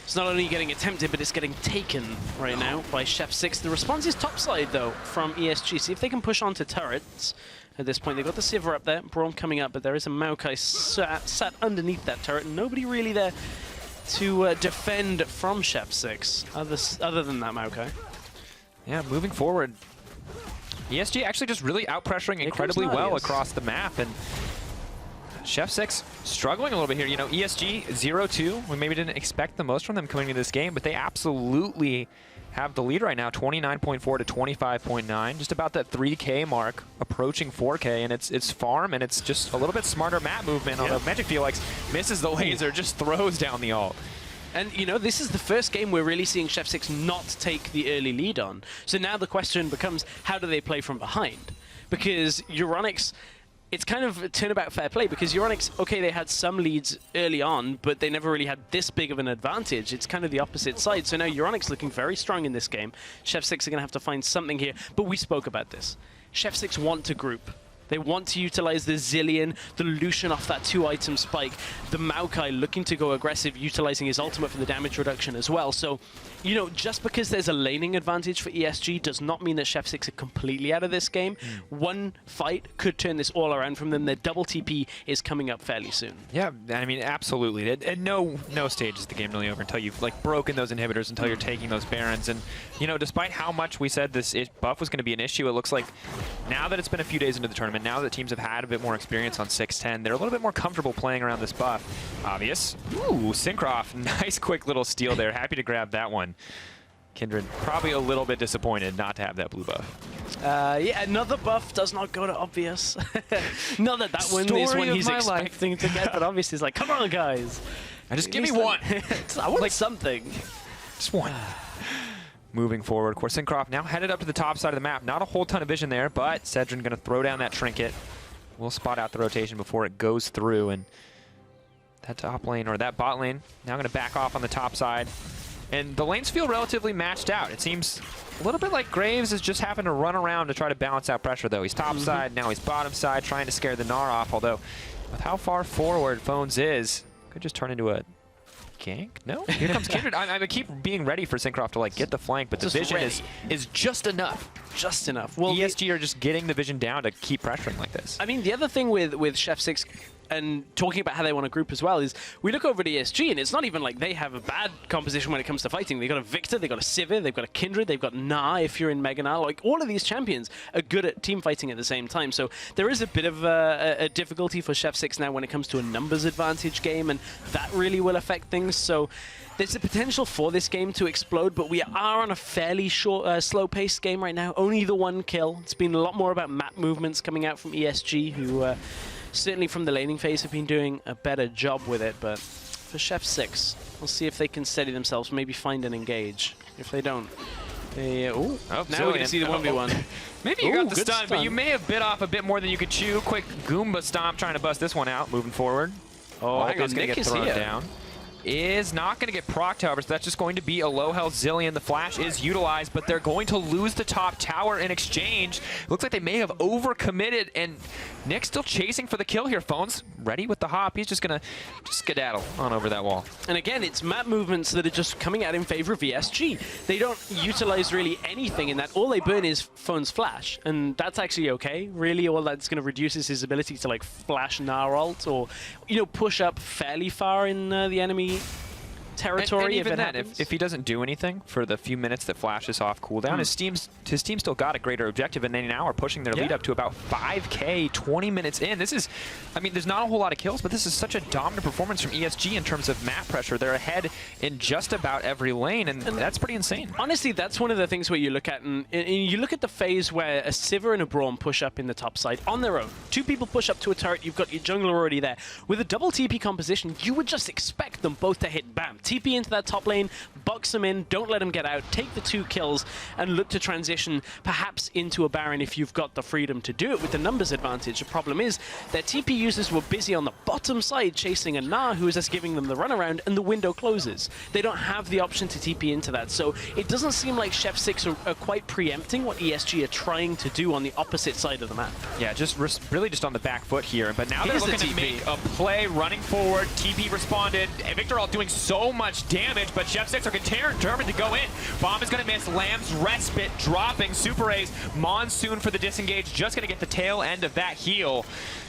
is not only getting attempted, but it's getting taken right now by Chef 6. The response is topside, though, from ESG. See if they can push onto turrets at this point. They've got the Sivir up there, Braum coming up, but there is a Maokai sat underneath that turret, and nobody really there to defend from Chef 6, other than that Maokai. Yeah, moving forward, ESG actually just really out-pressuring incredibly well across the map, and Chef 6 struggling a little bit here. You know, ESG 0-2. We maybe didn't expect the most from them coming into this game, but they absolutely have the lead right now, 29.4 to 25.9. Just about that 3K mark, approaching 4K, and it's farm, and it's just a little bit smarter map movement, although Magic Felix misses the laser, just throws down the ult. And, you know, this is the first game we're really seeing Chef 6 not take the early lead on. So now the question becomes, how do they play from behind? Because Euronics, it's kind of a turnabout fair play, because Euronics, okay, they had some leads early on, but they never really had this big of an advantage. It's kind of the opposite side. So now Euronics looking very strong in this game. Chef 6 are going to have to find something here. But we spoke about this. Chef 6 want to group. They want to utilize the Zilean, the Lucian off that 2-item spike, the Maokai looking to go aggressive, utilizing his ultimate for the damage reduction as well. So, you know, just because there's a laning advantage for ESG does not mean that Chef 6 are completely out of this game. One fight could turn this all around from them. Their double TP is coming up fairly soon. Yeah, I mean, absolutely. At no stage is the game really over until you've like broken those inhibitors, until you're taking those Barons. And, you know, despite how much we said this buff was going to be an issue, it looks like now that it's been a few days into the tournament, now that teams have had a bit more experience on 6-10, they're a little bit more comfortable playing around this buff. Obvious. Ooh, Syncroft, nice quick little steal there. Happy to grab that one. Kindred probably a little bit disappointed not to have that blue buff. Yeah, another buff does not go to Obvious. Not that one is one he's expecting to get, but Obvious is like, come on, guys. Just give me one. I want like something. Just one. Moving forward, of course, Syncroft now headed up to the top side of the map. Not a whole ton of vision there, but Cedrin going to throw down that trinket. We'll spot out the rotation before it goes through, and that top lane, or that bot lane, now going to back off on the top side. And the lanes feel relatively matched out. It seems a little bit like Graves is just having to run around to try to balance out pressure, though. He's top side, now he's bottom side, trying to scare the Gnar off, although with how far forward Phones is, could just turn into a gank? No? Here comes Kindred. I keep being ready for Syncroft to like get the flank, but the vision is just enough. Just enough. Well, ESG are just getting the vision down to keep pressuring like this. I mean, the other thing with Chef 6 and talking about how they want to group as well is we look over at ESG, and it's not even like they have a bad composition when it comes to fighting. They've got a Victor, they've got a Sivir, they've got a Kindred, they've got Gnar if you're in Mega Gnar. Like, all of these champions are good at team fighting at the same time. So there is a bit of a difficulty for Chef 6 now when it comes to a numbers advantage game, and that really will affect things. So there's a potential for this game to explode, but we are on a fairly short, slow-paced game right now. Only the one kill. It's been a lot more about map movements coming out from ESG, who certainly from the laning phase have been doing a better job with it. But for Chef 6, we'll see if they can steady themselves, maybe find and engage. If they don't, they... now we're going to see the 1v1. Maybe you got the stun, but you may have bit off a bit more than you could chew. Quick Goomba stomp trying to bust this one out, moving forward. Oh, hang on, Nick Nick is is here. down. Is not going to get procced, however, so that's just going to be a low health Zilean. The flash is utilized, but they're going to lose the top tower in exchange. Looks like they may have overcommitted, and Nick's still chasing for the kill here. Phones ready with the hop. He's just going to skedaddle on over that wall. And again, it's map movements that are just coming out in favor of ESG. They don't utilize really anything in that. All they burn is Phone's flash, and that's actually okay. Really, all that's going to reduce is his ability to like flash Gnar ult or, you know, push up fairly far in the enemy territory. And if even it then, happens. if he doesn't do anything for the few minutes that Flash is off cooldown, his team still got a greater objective, and they now are pushing their lead up to about 5K 20 minutes in. This is, I mean, there's not a whole lot of kills, but this is such a dominant performance from ESG in terms of map pressure. They're ahead in just about every lane, and that's pretty insane. Honestly, that's one of the things where you look at, and you look at the phase where a Sivir and a Braum push up in the top side on their own. Two people push up to a turret, you've got your jungler already there. With a double TP composition, you would just expect them both to hit bam. TP into that top lane, box them in, don't let them get out, take the 2 kills, and look to transition perhaps into a Baron if you've got the freedom to do it with the numbers advantage. The problem is their TP users were busy on the bottom side chasing a Gnar who is just giving them the runaround, and the window closes. They don't have the option to TP into that, so it doesn't seem like Chef 6 are quite preempting what ESG are trying to do on the opposite side of the map. Yeah, just really just on the back foot here, but now they're Here's the looking to TP. make a play, running forward. TP responded. Victor all doing so much damage, but Chef 6 are determined to go in. Bomb is going to miss. Lamb's respite dropping. Super A's Monsoon for the disengage, just going to get the tail end of that heal.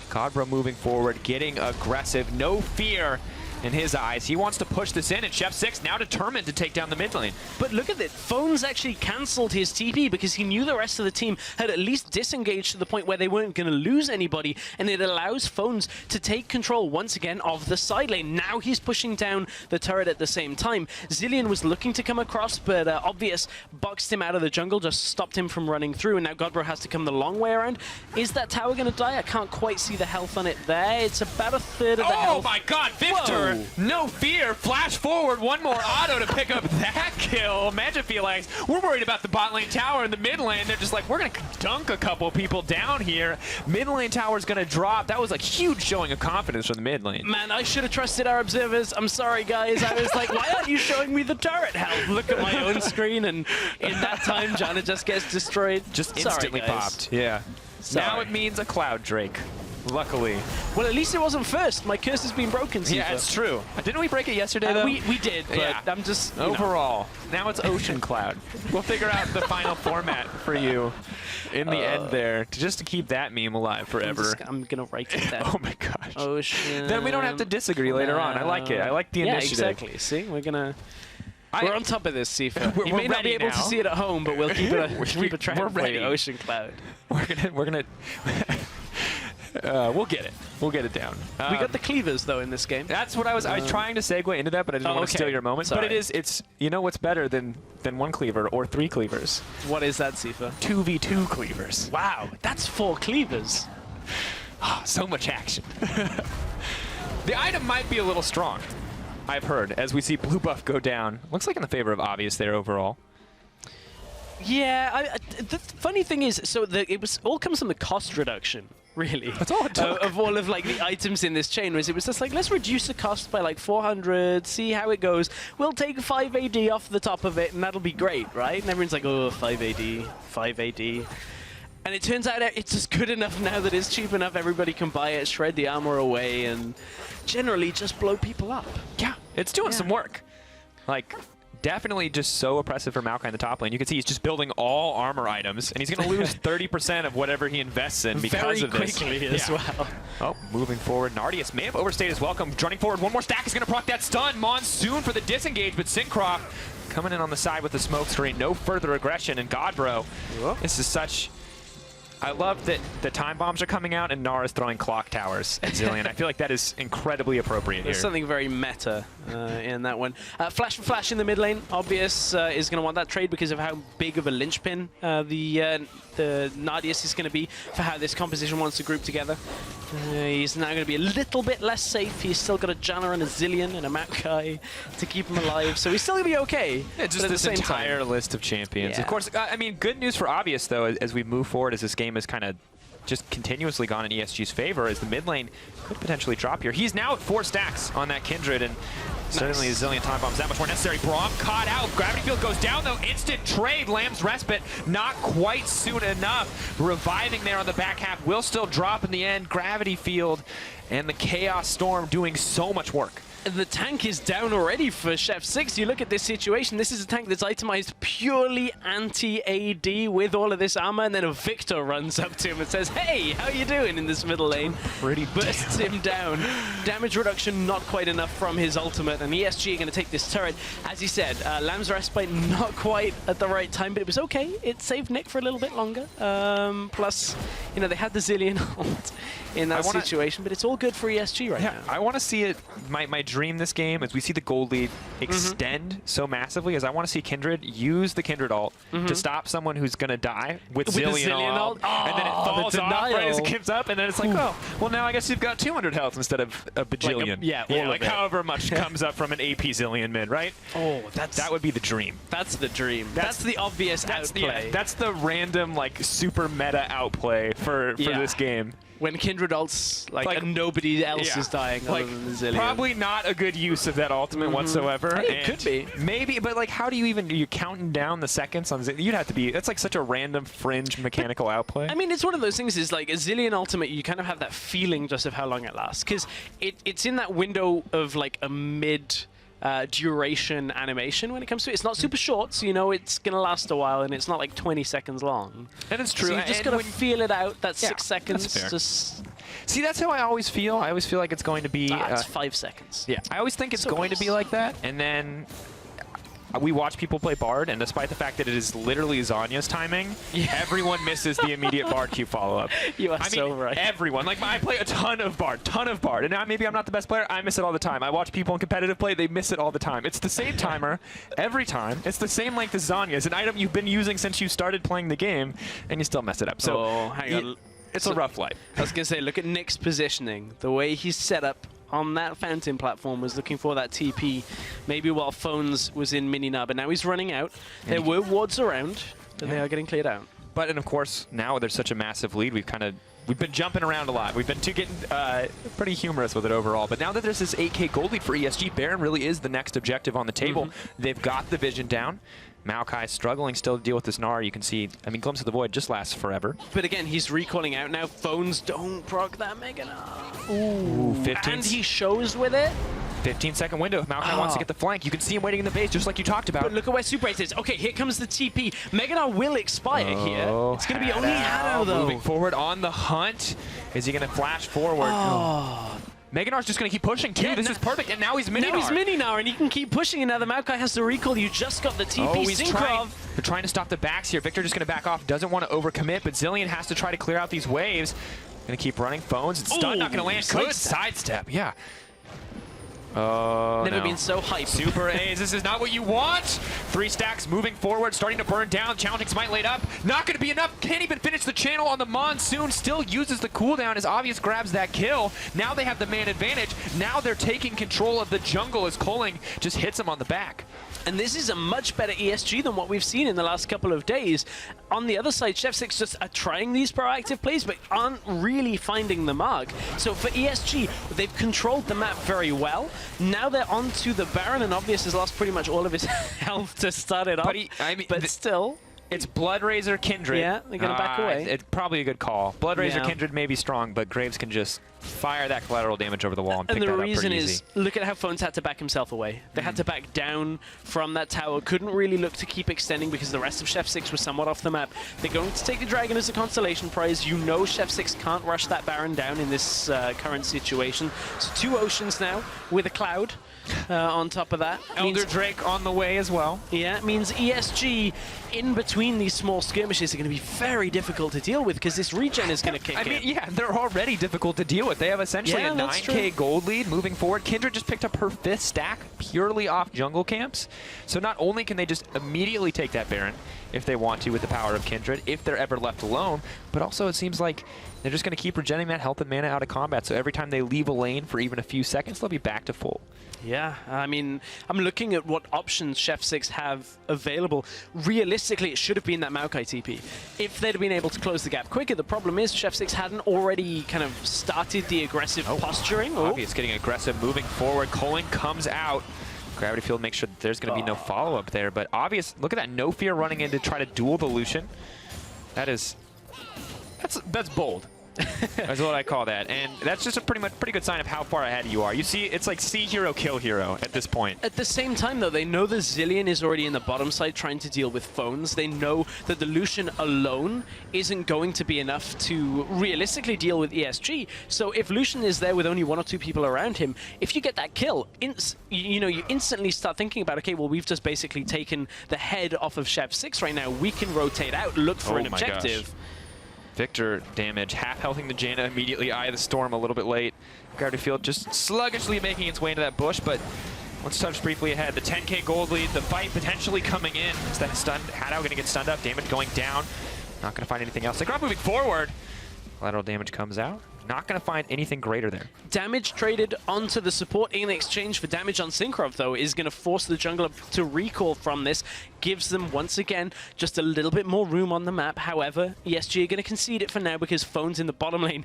Godbro moving forward, getting aggressive, no fear in his eyes. He wants to push this in, and Chef 6 now determined to take down the mid lane. But look at it, Phones actually cancelled his TP because he knew the rest of the team had at least disengaged to the point where they weren't going to lose anybody, and it allows Phones to take control once again of the side lane. Now he's pushing down the turret at the same time. Zilean was looking to come across, but Obvious boxed him out of the jungle, just stopped him from running through, and now Godbro has to come the long way around. Is that tower going to die? I can't quite see the health on it there. It's about a third of the health. Oh my god, Victor! Whoa. No fear, flash forward, one more auto to pick up that kill. Imagine Felix, we're worried about the bot lane tower in the mid lane. They're just like, we're gonna dunk a couple people down here. Mid lane tower's gonna drop. That was a huge showing of confidence from the mid lane. Man, I should have trusted our observers. I'm sorry, guys. I was like, why aren't you showing me the turret health? Look at my own screen, and in that time, Janna just gets destroyed. Just Sorry, instantly guys. popped. Yeah. Sorry. Now it means a Cloud Drake. Luckily. Well, at least it wasn't first. My curse has been broken, Sifa. Yeah, it's true. Didn't we break it yesterday, though? We did, but Yeah. I'm just, you know. Overall, now it's Ocean Cloud. We'll figure out the final format for you in the end there, just to keep that meme alive forever. I'm gonna write it down. Oh my gosh. Ocean. Then we don't have to disagree later on. I like it. I like the initiative. Yeah, exactly. See, we're on top of this, Sifa. You we're may not be ready able to now. see it at home, but we'll keep it keep a track we're for you, ready. Ocean Cloud. We're gonna we'll get it. We'll get it down. We got the cleavers though in this game. That's what I was trying to segue into that, but I didn't want to steal your moment. Sorry. But it's you know what's better than one cleaver or 3 cleavers? What is that, Sifa? 2v2 cleavers. Wow, that's 4 cleavers. So much action. The item might be a little strong, I've heard, as we see blue buff go down. Looks like in the favor of Obvious there overall. Yeah, the funny thing is, so it all comes from the cost reduction, really. That's all it took. Of all of like the items in this chain, was it was just like, let's reduce the cost by like 400, see how it goes. We'll take 5 AD off the top of it, and that'll be great, right? And everyone's like, oh, 5 AD, 5 AD. And it turns out it's just good enough now that it's cheap enough, everybody can buy it, shred the armor away, and generally just blow people up. Yeah, it's doing some work. Like, definitely just so oppressive for Maokai in the top lane. You can see he's just building all armor items, and he's going to lose 30% of whatever he invests in because of this. Very quickly as well. Oh, moving forward. Nardius may have overstayed his welcome. Running forward, one more stack is going to proc that stun. Monsoon for the disengage, but Syncroft coming in on the side with the smoke screen. No further aggression, and Godbro. This is such... I love that the time bombs are coming out and Nara's throwing clock towers at Zilean. I feel like that is incredibly appropriate There's here. something very meta in that one. Flash for Flash in the mid lane. Obvious is going to want that trade because of how big of a linchpin the Nardius is going to be for how this composition wants to group together. He's now going to be a little bit less safe. He's still got a Janna and a Zilean and a Maokai to keep him alive, so he's still going to be okay. Yeah, just this entire list of champions. Yeah. Of course, I mean, good news for Obvious, though, as we move forward, as this game has kind of just continuously gone in ESG's favor, as the mid lane could potentially drop here. He's now at 4 stacks on that Kindred, and certainly a Zilean time bombs that much more necessary. Braum caught out. Gravity field goes down, though. Instant trade. Lamb's respite not quite soon enough. Reviving there on the back half will still drop in the end. Gravity field and the Chaos Storm doing so much work the tank is down already for Chef 6. You look at this situation, this is a tank that's itemized purely anti-AD with all of this armor, and then a Victor runs up to him and says, "Hey, how you doing?" in this middle lane. Pretty bursts him down. Damage reduction not quite enough from his ultimate, and ESG are going to take this turret. As he said, Lamb's Respite not quite at the right time, but it was okay. It saved Nick for a little bit longer. Plus, you know, they had the Zillion ult in that situation, but it's all good for ESG right now. I want to see it. My dream this game is we see the gold lead extend so massively, as I want to see Kindred use the Kindred ult to stop someone who's going to die with Zillion ult, and then it falls off right as it comes up, and then it's like, oh, well, now I guess you've got 200 health instead of a bajillion. Like however much comes up from an AP Zillion mid, right? Oh, that would be the dream. That's the dream. That's the obvious outplay. Yeah, that's the random, like, super meta outplay for this game. When Kindred ults, like and nobody else is dying other than the Zillion. Probably not a good use of that ultimate whatsoever. Hey, it could be. Maybe, but like, how do you even, are you counting down the seconds on Zillion? You'd have to be, that's like such a random fringe mechanical outplay. I mean, it's one of those things, is like a Zillion ultimate, you kind of have that feeling just of how long it lasts. Because it's in that window of like a mid duration animation when it comes to it. It's not super short, so you know it's going to last a while, and it's not like 20 seconds long. And it's true. So you just got to feel it out, that 6 seconds. That's fair. Just See, that's how I always feel. I always feel like it's going to be... it's 5 seconds. Yeah, I always think it's So going close. to be like that, and then we watch people play Bard, and despite the fact that it is literally Zanya's timing, everyone misses the immediate Bard Q follow-up. You are so right. Everyone. Like, I play a ton of Bard, and now maybe I'm not the best player, I miss it all the time. I watch people in competitive play, they miss it all the time. It's the same timer every time. It's the same length as Zanya. It's an item you've been using since you started playing the game, and you still mess it up. So, hang on. It's a rough life. I was going to say, look at Nick's positioning. The way he's set up on that fountain platform was looking for that TP, maybe while Phones was in mini-nub, but now he's running out. There were wards around, but they are getting cleared out. But, and of course, now there's such a massive lead, we've been jumping around a lot. We've been getting pretty humorous with it overall. But now that there's this 8K gold lead for ESG, Baron really is the next objective on the table. They've got the vision down. Maokai struggling still to deal with this Gnar. You can see, I mean, Glimpse of the Void just lasts forever. But again, he's recalling out now. Phones don't proc that Mega Gnar. Ooh, 15. And he shows with it. 15-second window. Maokai wants to get the flank. You can see him waiting in the base, just like you talked about. But look at where Super 8 is. Okay, here comes the TP. Mega Gnar will expire here. It's going to be only Hado, though. Moving forward on the hunt. Is he going to flash forward? Mega Gnar's just going to keep pushing, too. This is perfect, and now he's Mini-Gnar. Now he's Mini-Gnar, and he can keep pushing, and now the Maokai has to recall. You just got the TP They're trying to stop the backs here. Victor just going to back off. Doesn't want to overcommit, but Zillion has to try to clear out these waves. Going to keep running. Phones. It's stun, not going to land. Good sidestep, yeah. Oh, Never been so hyped. Super A's, this is not what you want. 3 stacks moving forward, starting to burn down. Challenging Smite laid up. Not going to be enough. Can't even finish the channel on the Monsoon. Still uses the cooldown as Obvious grabs that kill. Now they have the man advantage. Now they're taking control of the jungle as Culling just hits him on the back. And this is a much better ESG than what we've seen in the last couple of days. On the other side, Chef 6 just are trying these proactive plays, but aren't really finding the mark. So for ESG, they've controlled the map very well. Now they're onto the Baron, and Obvious has lost pretty much all of his health to start it off. But still... It's Bloodrazor Kindred. Yeah, they're going to back away. It's probably a good call. Bloodrazor Kindred may be strong, but Graves can just fire that collateral damage over the wall and pick that up pretty easy. And the reason is, look at how Phones had to back himself away. They had to back down from that tower. Couldn't really look to keep extending because the rest of Chef 6 was somewhat off the map. They're going to take the Dragon as a consolation prize. You know Chef 6 can't rush that Baron down in this current situation. So 2 Oceans now with a Cloud. On top of that, Elder Drake on the way as well. Yeah, it means ESG in between these small skirmishes are going to be very difficult to deal with because this regen is going to kick in. I mean, yeah, they're already difficult to deal with. They have essentially a 9K gold lead moving forward. Kindred just picked up her 5th stack purely off jungle camps. So not only can they just immediately take that Baron if they want to with the power of Kindred, if they're ever left alone, but also it seems like they're just going to keep regenerating that health and mana out of combat. So every time they leave a lane for even a few seconds, they'll be back to full. Yeah, I mean, I'm looking at what options Chef 6 have available. Realistically, it should have been that Maokai TP. If they'd been able to close the gap quicker, the problem is Chef 6 hadn't already kind of started the aggressive posturing. Obvious getting aggressive, moving forward. Culling comes out. Gravity Field makes sure that there's going to be no follow-up there. But Obvious, look at that No Fear running in to try to duel the Lucian. That's bold. That's what I call that. And that's just a pretty good sign of how far ahead you are. You see, it's like see hero, kill hero at this point. At the same time, though, they know the Zilean is already in the bottom side trying to deal with phones. They know that the Lucian alone isn't going to be enough to realistically deal with ESG. So if Lucian is there with only 1 or 2 people around him, if you get that kill, you instantly start thinking about, okay, well, we've just basically taken the head off of Chef 6 right now. We can rotate out, look for an objective. Gosh. Victor damage, half healthing the Jaina immediately. Eye of the Storm a little bit late. Field just sluggishly making its way into that bush, but let's touch briefly ahead. The 10k gold lead, the fight potentially coming in. Is that stunned? Haddow going to get stunned up, damage going down. Not going to find anything else. FLICKR moving forward. Lateral damage comes out. Not going to find anything greater there. Damage traded onto the support in exchange for damage on Synkrov, though, is going to force the jungler to recall from this. Gives them, once again, just a little bit more room on the map. However, ESG are going to concede it for now because Phone's in the bottom lane.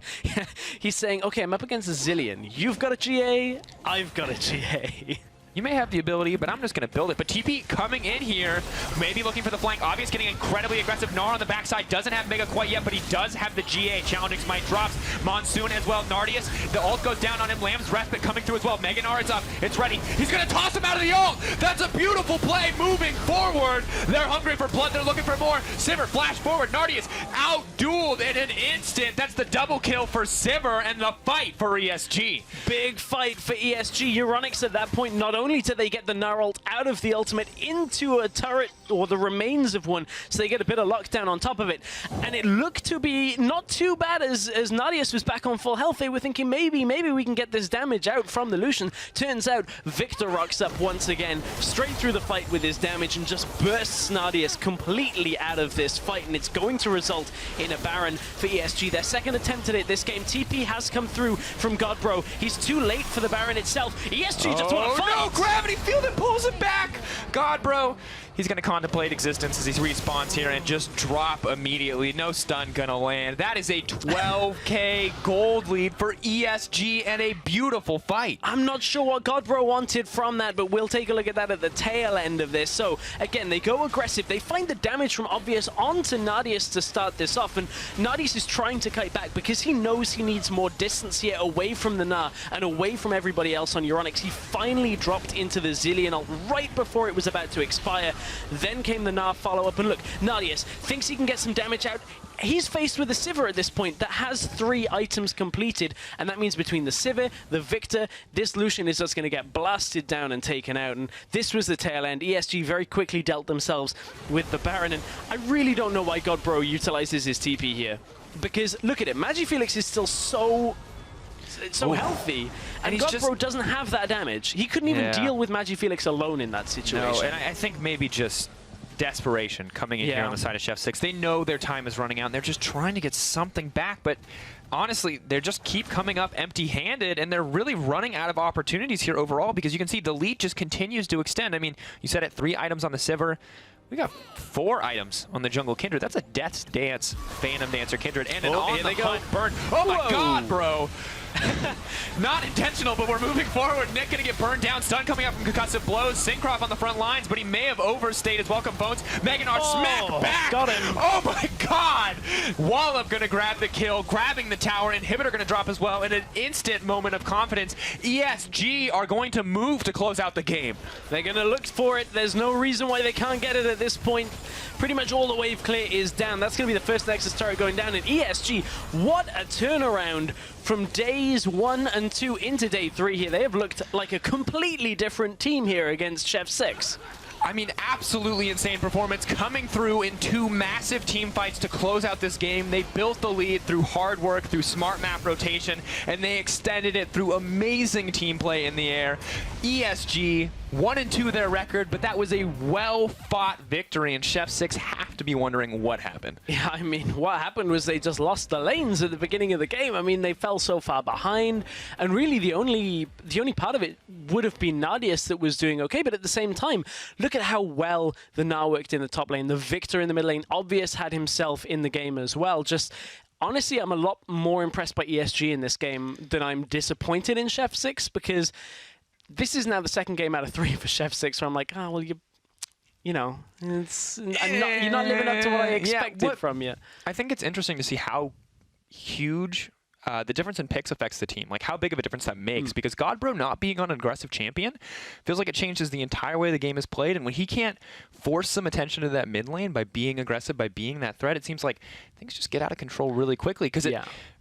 He's saying, okay, I'm up against a Zilean. You've got a GA, I've got a GA. You may have the ability, but I'm just going to build it. But TP coming in here, maybe looking for the flank. Obvious getting incredibly aggressive. Gnar on the backside doesn't have Mega quite yet, but he does have the GA. Challenging Smite drops. Monsoon as well. Nardius, the ult goes down on him. Lamb's Respite coming through as well. Mega Gnar is up. It's ready. He's going to toss him out of the ult. That's a beautiful play moving forward. They're hungry for blood. They're looking for more. Sivir flash forward. Nardius out-dueled in an instant. That's the double kill for Sivir and the fight for ESG. Big fight for ESG. Euronics at that point, not only do they get the Gnar ult out of the ultimate into a turret, or the remains of one, so they get a bit of lockdown on top of it. And it looked to be not too bad as Nardius was back on full health. They were thinking maybe we can get this damage out from the Lucian. Turns out Victor rocks up once again, straight through the fight with his damage and just bursts Nardius completely out of this fight, and it's going to result in a Baron for ESG. Their second attempt at it this game. TP has come through from Godbro. He's too late for the Baron itself. ESG just want to fight! No, gravity field that pulls him back! God, bro. He's going to contemplate existence as he respawns here and just drop immediately. No stun going to land. That is a 12k gold lead for ESG and a beautiful fight. I'm not sure what Godbro wanted from that, but we'll take a look at that at the tail end of this. So, again, they go aggressive. They find the damage from Obvious onto Nardius to start this off, and Nardius is trying to kite back because he knows he needs more distance here away from the Gnar and away from everybody else on Euronics. He finally dropped into the Zilean ult right before it was about to expire. Then came the Gnar follow-up, and look, Nardius thinks he can get some damage out. He's faced with a Sivir at this point that has 3 items completed, and that means between the Sivir, the Victor, this Lucian is just going to get blasted down and taken out, and this was the tail end. ESG very quickly dealt themselves with the Baron, and I really don't know why Godbro utilizes his TP here, because look at it, Magifelix is still so healthy, and Godbro doesn't have that damage. He couldn't even deal with Magifelix alone in that situation. No, and I think maybe just desperation coming in here on the side of Chef 6. They know their time is running out, and they're just trying to get something back, but honestly, they just keep coming up empty-handed, and they're really running out of opportunities here overall, because you can see the lead just continues to extend. I mean, you said it, 3 items on the Sivir. We got 4 items on the Jungle Kindred. That's a Death's Dance Phantom Dancer Kindred, and an on the hunt burn. Oh my god, bro! Not intentional, but we're moving forward. Nick gonna get burned down. Stun coming up from concussive blows. Synkrov on the front lines, but he may have overstayed his welcome. Bones. Mega Gnar smack back. Got him. Oh my god! Wallop gonna grab the kill, grabbing the tower. Inhibitor gonna drop as well. In an instant moment of confidence, ESG are going to move to close out the game. They're gonna look for it. There's no reason why they can't get it at this point. Pretty much all the wave clear is down. That's gonna be the first Nexus turret going down. And ESG, what a turnaround from days 1 and 2 into day 3 here. They have looked like a completely different team here against Chef 6. I mean, absolutely insane performance coming through in 2 massive team fights to close out this game. They built the lead through hard work, through smart map rotation, and they extended it through amazing team play in the air. ESG 1-2 their record, but that was a well-fought victory, and Chef 6 have to be wondering what happened. Yeah, I mean, what happened was they just lost the lanes at the beginning of the game. I mean, they fell so far behind, and really the only part of it would have been Nardius that was doing okay, but at the same time, look at how well the Gnar worked in the top lane, the Victor in the mid lane. Obvious had himself in the game as well. Just honestly, I'm a lot more impressed by ESG in this game than I'm disappointed in Chef 6, because this is now the second game out of 3 for Chef 6 where I'm like, oh, well, you know, you're not living up to what I expected from you. I think it's interesting to see how huge the difference in picks affects the team, like how big of a difference that makes, because Godbro not being on an aggressive champion feels like it changes the entire way the game is played, and when he can't force some attention to that mid lane by being aggressive, by being that threat, it seems like things just get out of control really quickly, because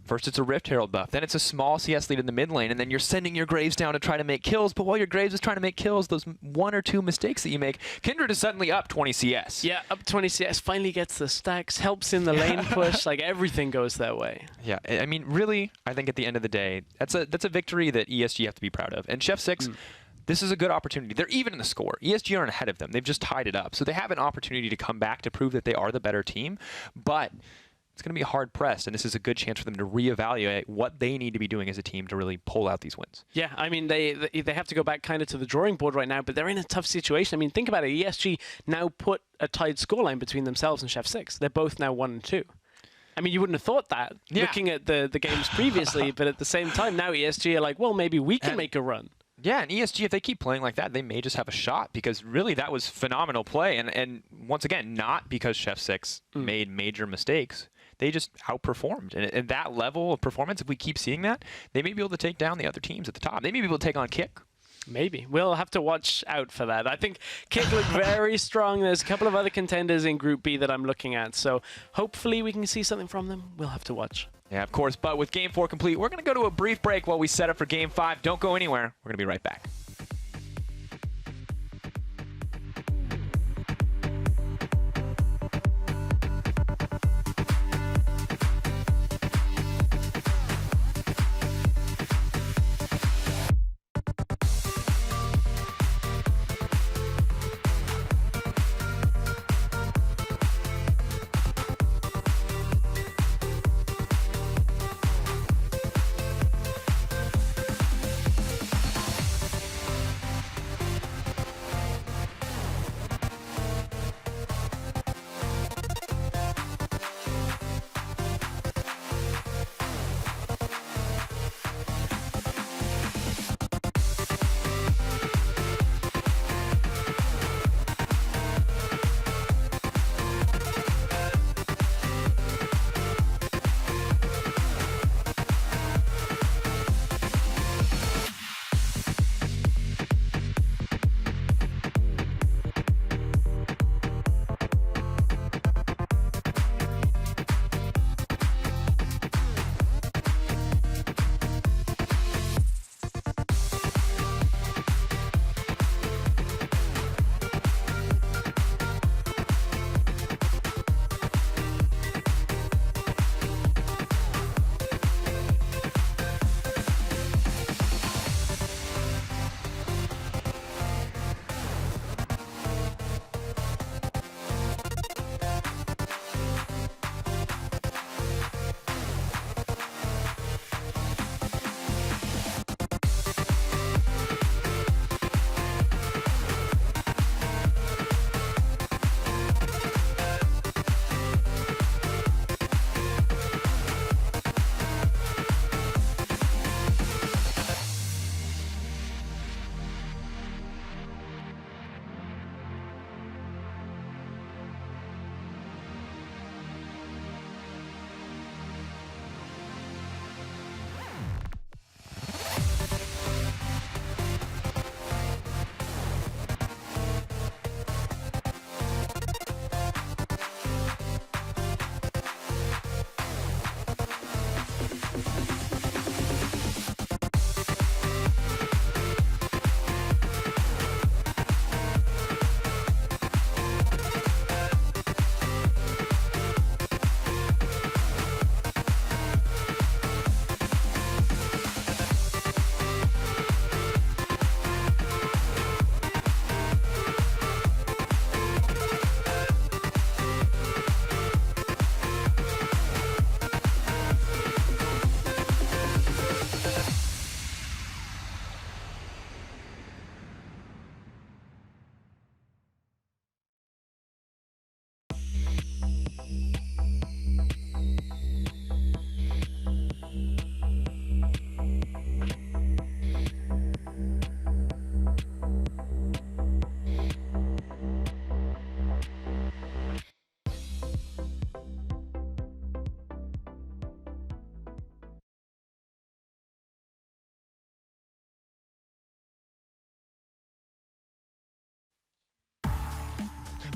first it's a Rift Herald buff, then it's a small CS lead in the mid lane, and then you're sending your Graves down to try to make kills, but while your Graves is trying to make kills, those 1 or 2 mistakes that you make, Kindred is suddenly up 20 CS. Yeah, up 20 CS, finally gets the stacks, helps in the lane push, like everything goes their way. Yeah, I mean, really, I think at the end of the day, that's a victory that ESG have to be proud of. And Chef 6, this is a good opportunity. They're even in the score. ESG aren't ahead of them. They've just tied it up. So they have an opportunity to come back to prove that they are the better team. But it's going to be hard pressed, and this is a good chance for them to reevaluate what they need to be doing as a team to really pull out these wins. Yeah, I mean, they have to go back kind of to the drawing board right now, but they're in a tough situation. I mean, think about it. ESG now put a tied scoreline between themselves and Chef 6. They're both now 1 and 2. I mean, you wouldn't have thought that looking at the games previously, but at the same time, now ESG are like, well, maybe we can make a run. Yeah, and ESG, if they keep playing like that, they may just have a shot, because really that was phenomenal play. And once again, not because Chef 6 made major mistakes. They just outperformed. And that level of performance, if we keep seeing that, they may be able to take down the other teams at the top. They may be able to take on Kick. Maybe. We'll have to watch out for that. I think Kick looked very strong. There's a couple of other contenders in Group B that I'm looking at. So hopefully we can see something from them. We'll have to watch. Yeah, of course. But with Game 4 complete, we're going to go to a brief break while we set up for Game 5. Don't go anywhere. We're going to be right back.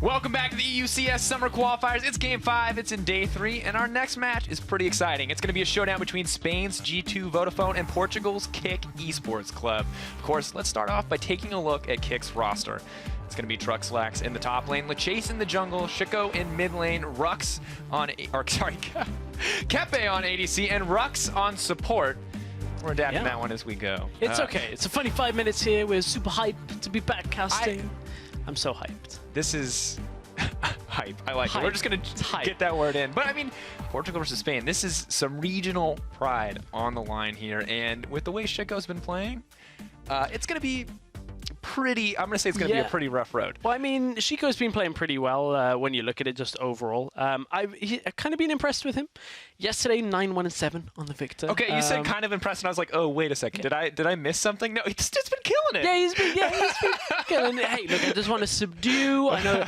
Welcome back to the EUCS Summer Qualifiers. It's Game 5, it's in Day 3, and our next match is pretty exciting. It's going to be a showdown between Spain's G2 Vodafone and Portugal's Kick Esports Club. Of course, let's start off by taking a look at Kick's roster. It's going to be Truxlax in the top lane, Lachase in the jungle, Shiko in mid lane, Rux on, Kepe on ADC, and Rux on support. We're adapting that one as we go. It's okay. It's a funny 5 minutes here. We're super hyped to be back casting. I'm so hyped. This is hype. I like Hype. it. We're just going to get that word in. But I mean, Portugal versus Spain, this is some regional pride on the line here. And with the way Shiko's been playing, it's going to be pretty, I'm going to say it's going to be a pretty rough road. Well, I mean, Shiko's been playing pretty well when you look at it just overall. I've kind of been impressed with him. Yesterday, 9-1-7 on the Victor. Okay, you said kind of impressed, and I was like, oh, wait a second. Did I miss something? No, he's just been killing it. Yeah, he's been killing it. Hey, look, I just want to subdue. I know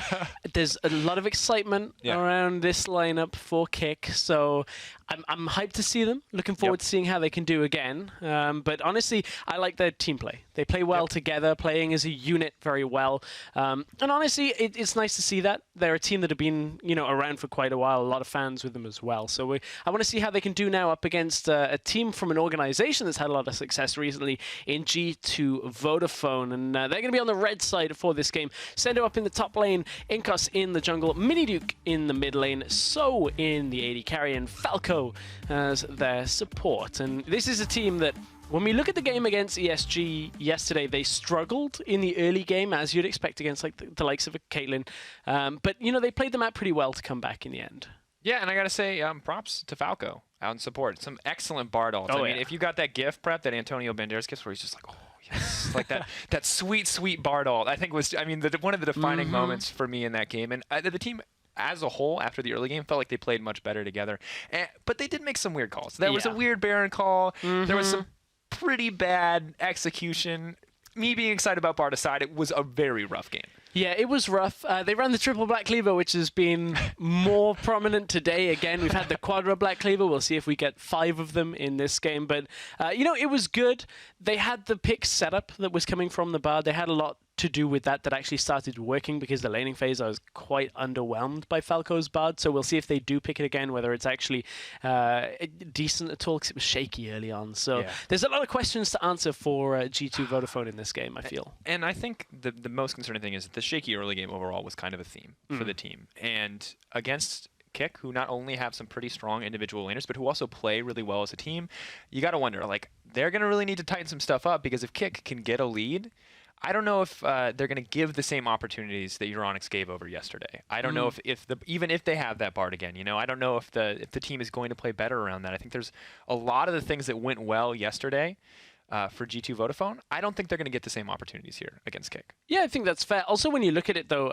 there's a lot of excitement around this lineup for Kick, so I'm hyped to see them. Looking forward to seeing how they can do again. But honestly, I like their team play. They play well together, playing as a unit very well. And honestly, it's nice to see that. They're a team that have been, around for quite a while. A lot of fans with them as well. So I want to see how they can do now up against a team from an organization that's had a lot of success recently in G2 Vodafone. And they're going to be on the red side for this game. Sendo up in the top lane, Inkos in the jungle, Miniduke in the mid lane, So in the AD carry, and Falco as their support. And this is a team that, when we look at the game against ESG yesterday, they struggled in the early game, as you'd expect against like the likes of a Caitlyn. But, they played them out pretty well to come back in the end. Yeah, and I got to say, props to Falco out in support. Some excellent Bard ults. I mean, if you got that gift prep, that Antonio Banderas gift, where he's just like, oh, yes. Like that sweet, sweet Bard ult, I think was, one of the defining moments for me in that game. And the team as a whole, after the early game, felt like they played much better together. But they did make some weird calls. There was a weird Baron call. There was some pretty bad execution. Me being excited about Bard aside, it was a very rough game. Yeah, it was rough. They ran the triple Black Cleaver, which has been more prominent today. Again, we've had the quadra Black Cleaver. We'll see if we get 5 of them in this game. But, it was good. They had the pick setup that was coming from the Bard. They had a lot to do with that actually started working, because the laning phase I was quite underwhelmed by Falco's Bard. So we'll see if they do pick it again, whether it's actually decent at all, because it was shaky early on. So there's a lot of questions to answer for G2 Vodafone in this game, I feel. And I think the most concerning thing is the shaky early game overall was kind of a theme for the team. And against Kick, who not only have some pretty strong individual laners, but who also play really well as a team, you got to wonder, like, they're going to really need to tighten some stuff up, because if Kick can get a lead, I don't know if they're going to give the same opportunities that Euronics gave over yesterday. I don't know even if they have that Bard again, I don't know if the team is going to play better around that. I think there's a lot of the things that went well yesterday for G2 Vodafone. I don't think they're going to get the same opportunities here against Kick. Yeah, I think that's fair. Also, when you look at it, though,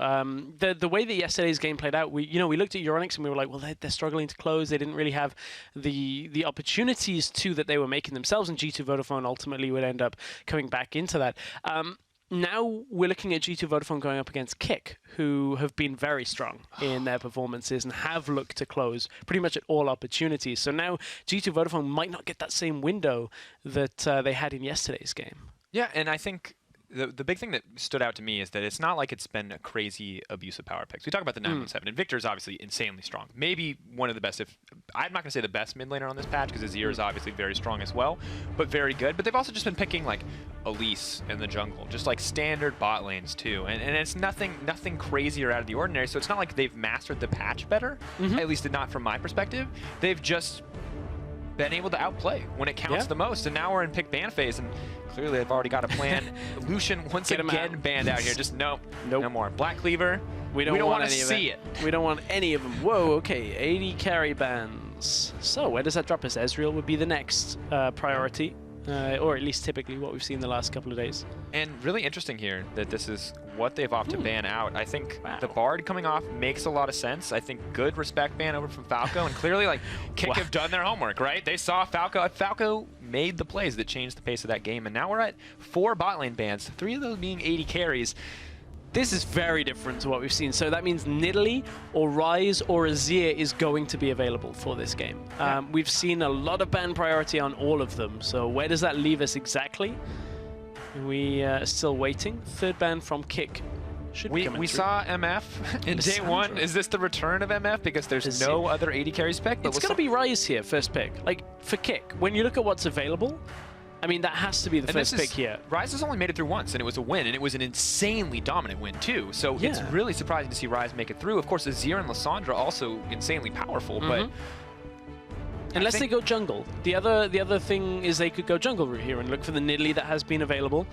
the way that yesterday's game played out, we looked at Euronics and we were like, well, they're struggling to close. They didn't really have the opportunities that they were making themselves, and G2 Vodafone ultimately would end up coming back into that. Now we're looking at G2 Vodafone going up against Kick, who have been very strong in their performances and have looked to close pretty much at all opportunities. So now G2 Vodafone might not get that same window that they had in yesterday's game. Yeah, and I think the big thing that stood out to me is that it's not like it's been a crazy abuse of power picks. We talk about the 917, and Victor is obviously insanely strong. Maybe one of the best, I'm not going to say the best mid laner on this patch, because Azir is obviously very strong as well, but very good. But they've also just been picking like Elise in the jungle, just like standard bot lanes too. And it's nothing crazy or out of the ordinary, so it's not like they've mastered the patch better, at least not from my perspective. They've just been able to outplay when it counts the most, and now we're in pick ban phase, and clearly they've already got a plan. Lucian once again banned out here. Just no more. Black Cleaver, we don't want to see it. We don't want any of them. Whoa, okay, 80 carry bans. So where does that drop us? Ezreal would be the next priority. Or at least typically what we've seen the last couple of days. And really interesting here that this is what they've opted to ban out. I think the Bard coming off makes a lot of sense. I think good respect ban over from Falco, and clearly like Kick have done their homework, right? They saw Falco. Falco made the plays that changed the pace of that game, and now we're at 4 bot lane bans, 3 of those being 80 carries. This is very different to what we've seen. So that means Nidalee or Ryze or Azir is going to be available for this game. We've seen a lot of ban priority on all of them. So where does that leave us exactly? We are still waiting. 3rd ban from Kick Should be coming We through. saw MF in day one. Is this the return of MF? Because there's no other AD carries pick. It's going to be Ryze here, first pick. Like, for Kick, when you look at what's available, I mean, that has to be the first pick here. Ryze has only made it through once, and it was a win, and it was an insanely dominant win, too. So it's really surprising to see Ryze make it through. Of course, Azir and Lissandra also insanely powerful, but... Unless they go jungle. The other thing is they could go jungle route here and look for the Nidalee that has been available.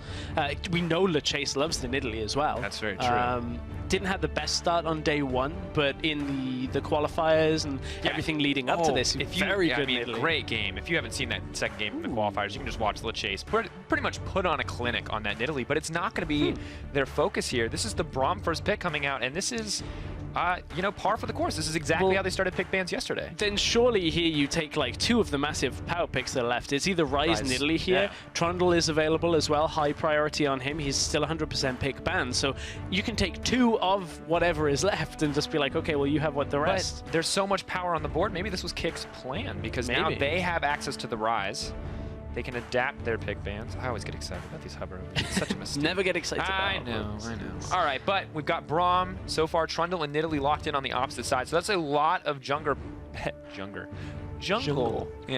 We know LeChase loves the Nidalee as well. That's very true. Didn't have the best start on day one, but in the qualifiers and everything leading up to this, very good Nidalee. Great game. If you haven't seen that second game from the qualifiers, you can just watch LeChase pretty much put on a clinic on that Nidalee, but it's not going to be their focus here. This is the Braum first pick coming out, and this is... you know, par for the course. This is exactly how they started pick bans yesterday. Then surely here you take like two of the massive power picks that are left. It's either Ryze Nidalee here. Trundle is available as well. High priority on him. He's still 100% pick ban. So you can take two of whatever is left and just be like, okay, well, you have what the rest. But there's so much power on the board. Maybe this was Kick's plan because now they have access to the Ryze. They can adapt their pick bans. I always get excited about these hover overs. It's such a mistake. Never get excited I about know. All right, but we've got Braum. So far, Trundle and Nidalee locked in on the opposite side. So that's a lot of jungle. Yeah,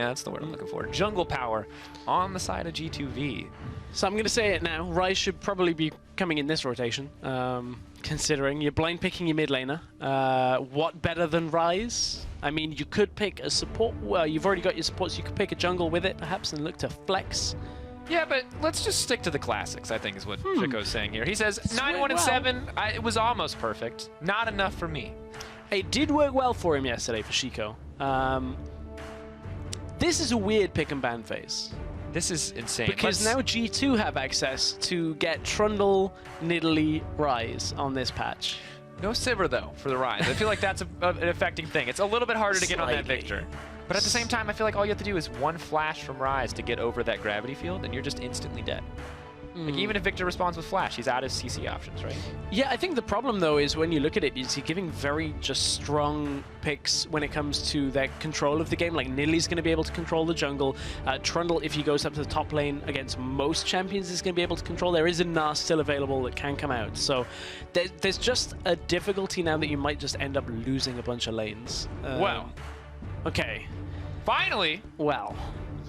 that's the word I'm looking for. Jungle power on the side of G2V. So I'm going to say it now. Ryze should probably be coming in this rotation, considering you're blind picking your mid laner. What better than Ryze? I mean, you could pick a support. Well, you've already got your support, so you could pick a jungle with it, perhaps, and look to flex. Yeah, but let's just stick to the classics, I think is what Chico's saying here. He says, 9-1 and 7, it was almost perfect. Not enough for me. It did work well for him yesterday for Chico. This is a weird pick and ban phase. This is insane. Because now G2 have access to get Trundle, Nidalee, Ryze on this patch. No Sivir, though, for the Ryze. I feel like that's an affecting thing. It's a little bit harder to get on that Victor. But at the same time, I feel like all you have to do is one flash from Ryze to get over that gravity field, and you're just instantly dead. Like, even if Victor responds with flash, he's out of CC options, right? Yeah, I think the problem, though, is when you look at it, is he giving very just strong picks when it comes to their control of the game. Like, Nidalee's going to be able to control the jungle. Trundle, if he goes up to the top lane against most champions, is going to be able to control. There is a Gnar still available that can come out. So there's just a difficulty now that you might just end up losing a bunch of lanes. Wow. Okay. Finally! Well.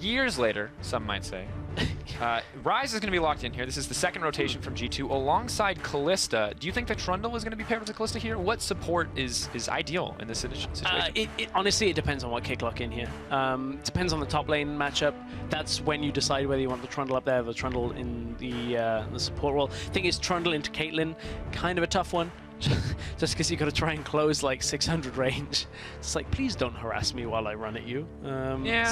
Years later, some might say. Ryze is going to be locked in here. This is the second rotation from G2 alongside Kalista. Do you think that Trundle is going to be paired with Kalista here? What support is ideal in this situation? Honestly, it depends on what kick lock in here. Depends on the top lane matchup. That's when you decide whether you want the Trundle up there or the Trundle in the support role. Thing is, Trundle into Caitlyn, kind of a tough one. Just because you got to try and close like 600 range. It's like, please don't harass me while I run at you.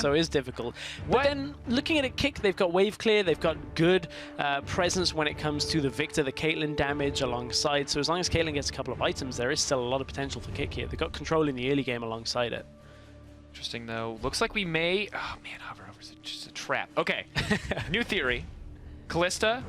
So it is difficult. But then looking at a kick, they've got wave clear, they've got good presence when it comes to the Victor, the Caitlyn damage alongside. So as long as Caitlyn gets a couple of items, there is still a lot of potential for kick here. They've got control in the early game alongside it. Interesting though. Looks like we may... Oh man, hover-over's just a trap. Okay, new theory. Kalista,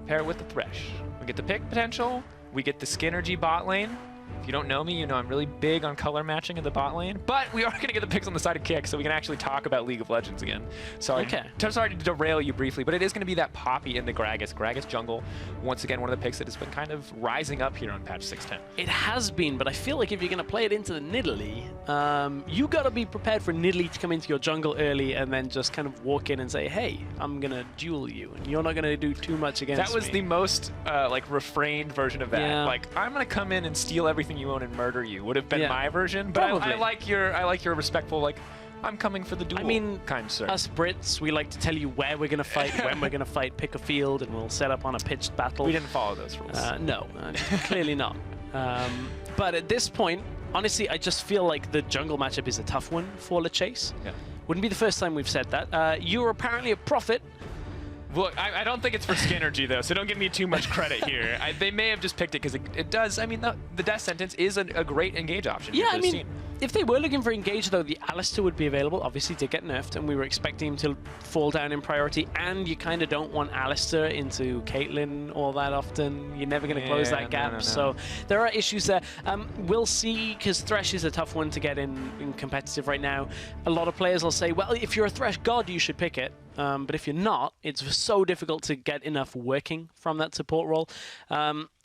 pair it with the Thresh. We get the pick potential. We get the Skinergy bot lane. If you don't know me, you know I'm really big on color matching in the bot lane. But we are going to get the picks on the side of Kick, so we can actually talk about League of Legends again. Sorry to derail you briefly, but it is going to be that Poppy and the Gragas. Gragas jungle, once again, one of the picks that has been kind of rising up here on patch 610. It has been, but I feel like if you're going to play it into the Nidalee, you got to be prepared for Nidalee to come into your jungle early and then just kind of walk in and say, hey, I'm going to duel you, and you're not going to do too much against me. That was the most like refrained version of that. Yeah. Like, I'm going to come in and steal everything you own and murder you would have been my version. But I like your respectful, like, I'm coming for the duel. I mean, kind sir. Us Brits, we like to tell you where we're going to fight, when we're going to fight, pick a field, and we'll set up on a pitched battle. We didn't follow those rules. No, clearly not. But at this point, honestly, I just feel like the jungle matchup is a tough one for LeChase. Yeah. Wouldn't be the first time we've said that. You're apparently a prophet. Look, I don't think it's for Skinergy, though, so don't give me too much credit here. They may have just picked it because it does. I mean, the Death Sentence is a great engage option. Yeah, I mean, if they were looking for engage, though, the Alistair would be available. Obviously, did get nerfed, and we were expecting him to fall down in priority. And you kind of don't want Alistair into Caitlyn all that often. You're never going to close that gap. No. So there are issues there. We'll see, because Thresh is a tough one to get in competitive right now. A lot of players will say, well, if you're a Thresh god, you should pick it. But if you're not, it's so difficult to get enough working from that support role.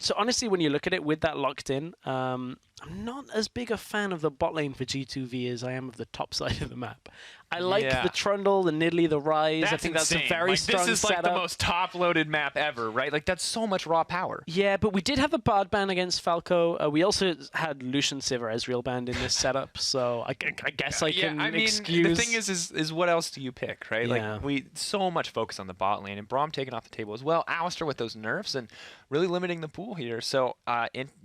So honestly, when you look at it with that locked in, I'm not as big a fan of the bot lane for G2V as I am of the top side of the map. I like the Trundle, the Nidalee, the Rise. I think that's a very strong This is setup. like the most top-loaded map ever, right? Like, that's so much raw power. Yeah, but we did have a Bard ban against Falco. We also had Lucian Sivir Ezreal banned in this setup, so I guess I can excuse... The thing is what else do you pick, right? Yeah. Like, we so much focus on the bot lane, and Braum taken off the table as well. Alistair with those nerfs, and really limiting the pool here. So,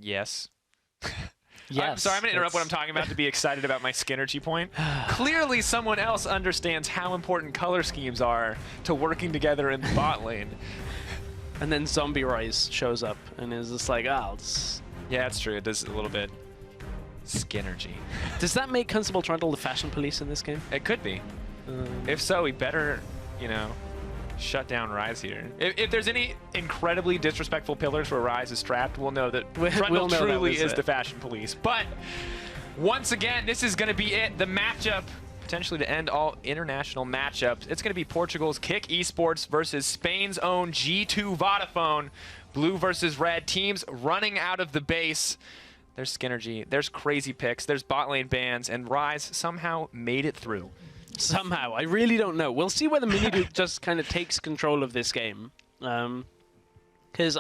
yes. Yes, I'm sorry, I'm going to interrupt what I'm talking about to be excited about my Skinnergy point. Clearly, someone else understands how important color schemes are to working together in the bot lane. And then Zombie Rise shows up and is just like, I'll just... Yeah, it's true. It does a little bit Skinnergy. Does that make Constable Trundle the fashion police in this game? It could be. If so, we better, you know, shut down Rise here. If there's any incredibly disrespectful pillars where Rise is trapped, we'll know that Trundle truly is the fashion police. But once again, this is going to be it. The matchup, potentially to end all international matchups. It's going to be Portugal's Kick Esports versus Spain's own G2 Vodafone. Blue versus red. Teams running out of the base. There's Skinnergy. There's crazy picks. There's bot lane bans. And Rise somehow made it through. Somehow. I really don't know. We'll see whether Miniduke just kind of takes control of this game. Because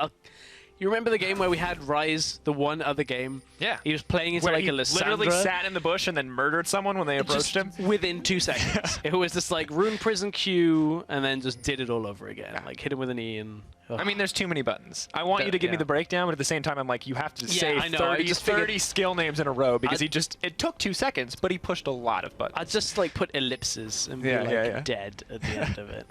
you remember the game where we had Rise, the one other game? Yeah. He was playing into like a Lissandra. Literally sat in the bush and then murdered someone when they approached him. Within 2 seconds. It was just like Rune Prison Q and then just did it all over again. Like hit him with an E and... I mean, there's too many buttons. I want you to give me the breakdown, but at the same time, I'm like, you have to say 30 skill names in a row because it took 2 seconds, but he pushed a lot of buttons. I'd just like put ellipses and be dead at the end of it.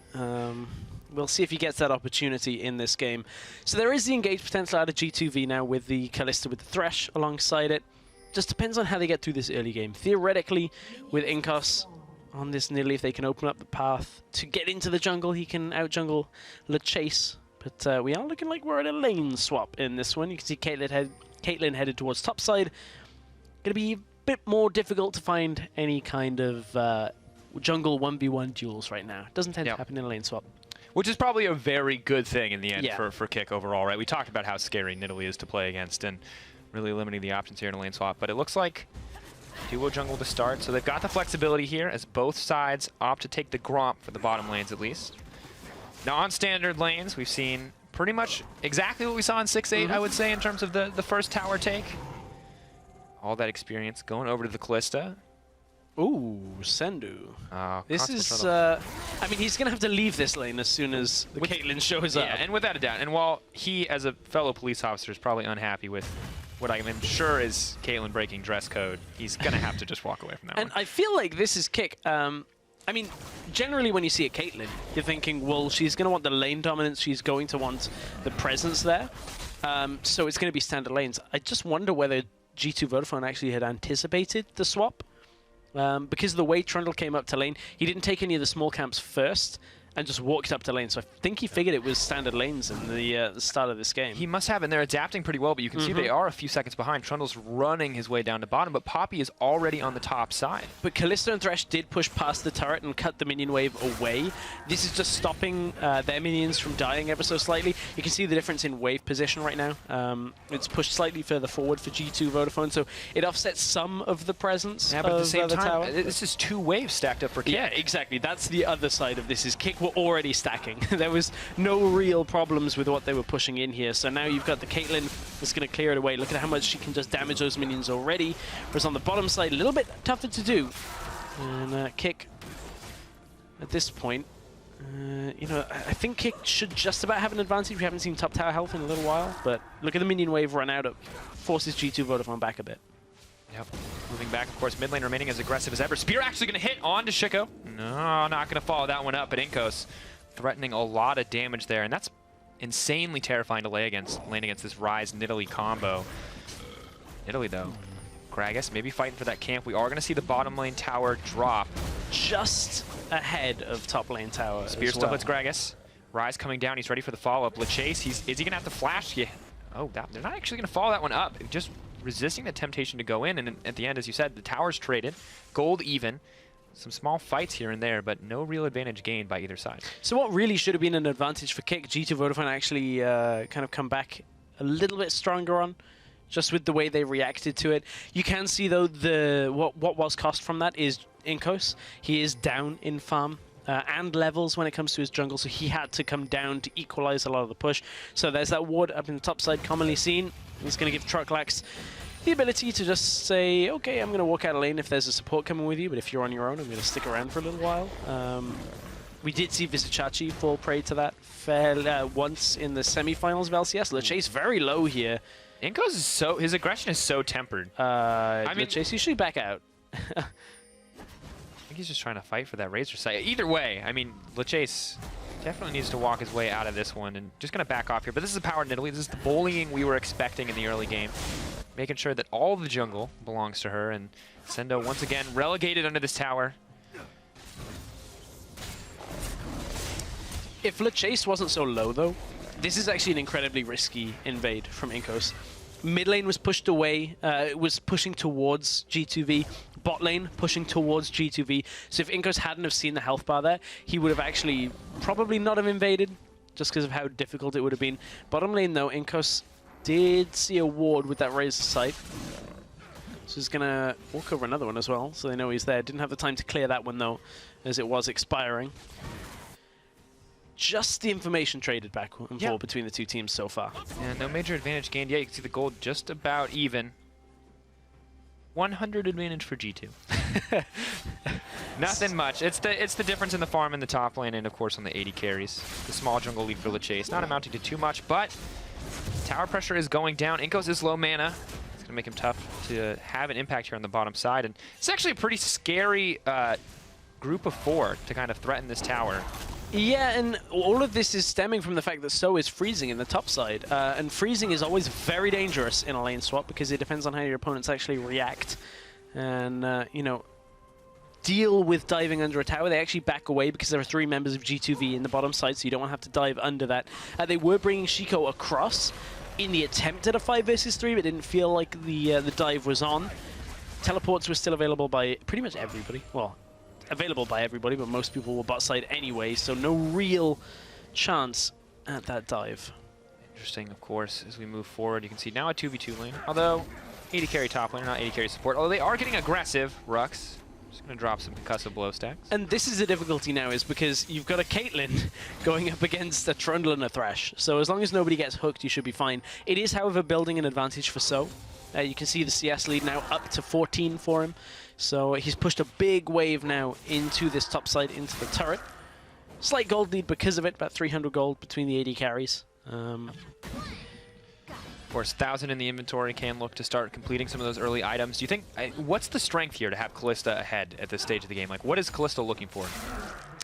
We'll see if he gets that opportunity in this game. So there is the engaged potential out of G2V now with the Kalista with the Thresh alongside it. Just depends on how they get through this early game. Theoretically, with Inkos on this Nidalee, if they can open up the path to get into the jungle, he can out-jungle LeChase. But we are looking like we're at a lane swap in this one. You can see Caitlyn headed towards top side. Going to be a bit more difficult to find any kind of jungle 1v1 duels right now. Doesn't tend to happen in a lane swap. Which is probably a very good thing in the end for Kick overall, right? We talked about how scary Nidalee is to play against and really limiting the options here in a lane swap. But it looks like duo jungle to start. So they've got the flexibility here as both sides opt to take the Gromp for the bottom lanes at least. Now on standard lanes, we've seen pretty much exactly what we saw in 6-8, I would say, in terms of the first tower take. All that experience going over to the Kalista. Ooh, Sendu. This is, I mean, he's going to have to leave this lane as soon as the Caitlyn shows up. Yeah, and without a doubt. And while he, as a fellow police officer, is probably unhappy with what I'm sure is Caitlyn breaking dress code, he's going to have to just walk away from that one. And I feel like this is Kick. I mean, generally when you see a Caitlyn, you're thinking, well, she's going to want the lane dominance. She's going to want the presence there. So it's going to be standard lanes. I just wonder whether G2 Vodafone actually had anticipated the swap. Because of the way Trundle came up to lane, he didn't take any of the small camps first and just walked up to lane. So I think he figured it was standard lanes in the start of this game. He must have, and they're adapting pretty well, but you can see they are a few seconds behind. Trundle's running his way down to bottom, but Poppy is already on the top side. But Kalista and Thresh did push past the turret and cut the minion wave away. This is just stopping their minions from dying ever so slightly. You can see the difference in wave position right now. It's pushed slightly further forward for G2 Vodafone, so it offsets some of the presence but at the same time, tower. This is 2 waves stacked up for Kick. Yeah, exactly. That's the other side of this, is Kick were already stacking. There was no real problems with what they were pushing in here. So now you've got the Caitlyn that's going to clear it away. Look at how much she can just damage those minions already. Whereas on the bottom side, a little bit tougher to do. And Kick, at this point, you know, I think Kick should just about have an advantage. We haven't seen top tower health in a little while. But look at the minion wave run out. It forces G2 Vodafone back a bit. Yep. Moving back, of course, mid lane remaining as aggressive as ever. Spear actually going to hit on to Shiko. No, not going to follow that one up, but Inkos threatening a lot of damage there, and that's insanely terrifying to lane against this Rise Nidalee combo. Nidalee, though. Gragas maybe fighting for that camp. We are going to see the bottom lane tower drop. Just ahead of top lane tower. Spear still hits Gragas. Rise coming down. He's ready for the follow-up. LeChase, is he going to have to flash? Yeah. Oh, they're not actually going to follow that one up. Just resisting the temptation to go in, and at the end, as you said, the tower's traded. Gold even. Some small fights here and there, but no real advantage gained by either side. So what really should have been an advantage for Kick, G2 Vodafone actually kind of come back a little bit stronger on, just with the way they reacted to it. You can see, though, what was cost from that is Inkos. He is down in farm and levels when it comes to his jungle, so he had to come down to equalize a lot of the push. So there's that ward up in the top side commonly seen. He's going to give Trucklax the ability to just say, okay, I'm going to walk out of lane if there's a support coming with you, but if you're on your own, I'm going to stick around for a little while. We did see Visichachi fall prey to that once in the semi-finals of LCS. LeChase very low here. Inkos is his aggression is so tempered. I mean, LeChase usually back out. I think he's just trying to fight for that Razor Sight. Either way, I mean, LeChase definitely needs to walk his way out of this one, and just going to back off here. But this is a powered Nidalee. This is the bullying we were expecting in the early game. Making sure that all the jungle belongs to her, and Sendo once again relegated under this tower. If LeChase wasn't so low, though, this is actually an incredibly risky invade from Inkos. Mid lane was pushed away, it was pushing towards G2V. Bot lane pushing towards G2V. So if Inkos hadn't have seen the health bar there, he would have actually probably not have invaded, just because of how difficult it would have been. Bottom lane, though, Inkos did see a ward with that Razor Sight. So he's going to walk over another one as well, so they know he's there. Didn't have the time to clear that one, though, as it was expiring. Just the information traded back and forth between the two teams so far. Yeah, no major advantage gained yet. You can see the gold just about even. 100 advantage for G2. Nothing much. It's the difference in the farm in the top lane and, of course, on the 80 carries. The small jungle lead for LeChase. Not amounting to too much, but tower pressure is going down. Inkos is low mana. It's going to make him tough to have an impact here on the bottom side. And it's actually a pretty scary group of 4 to kind of threaten this tower. Yeah, and all of this is stemming from the fact that So is freezing in the top side. And freezing is always very dangerous in a lane swap because it depends on how your opponents actually react. And, you know, deal with diving under a tower. They actually back away because there are 3 members of G2V in the bottom side, so you don't want to have to dive under that. They were bringing Shiko across in the attempt at a 5 versus 3, but didn't feel like the dive was on. Teleports were still available by pretty much everybody. Well, available by everybody, but most people were bot side anyway, so no real chance at that dive. Interesting, of course, as we move forward. You can see now a 2v2 lane, although 80 carry top lane, not 80 carry support. Although they are getting aggressive, Rux. Just going to drop some concussive blow stacks. And this is the difficulty now, is because you've got a Caitlyn going up against a Trundle and a Thresh. So as long as nobody gets hooked, you should be fine. It is, however, building an advantage for So. You can see the CS lead now up to 14 for him. So he's pushed a big wave now into this top side, into the turret. Slight gold lead because of it, about 300 gold between the 80 carries. Of course, 1,000 in the inventory can look to start completing some of those early items. Do you think, what's the strength here to have Kalista ahead at this stage of the game? Like, what is Kalista looking for?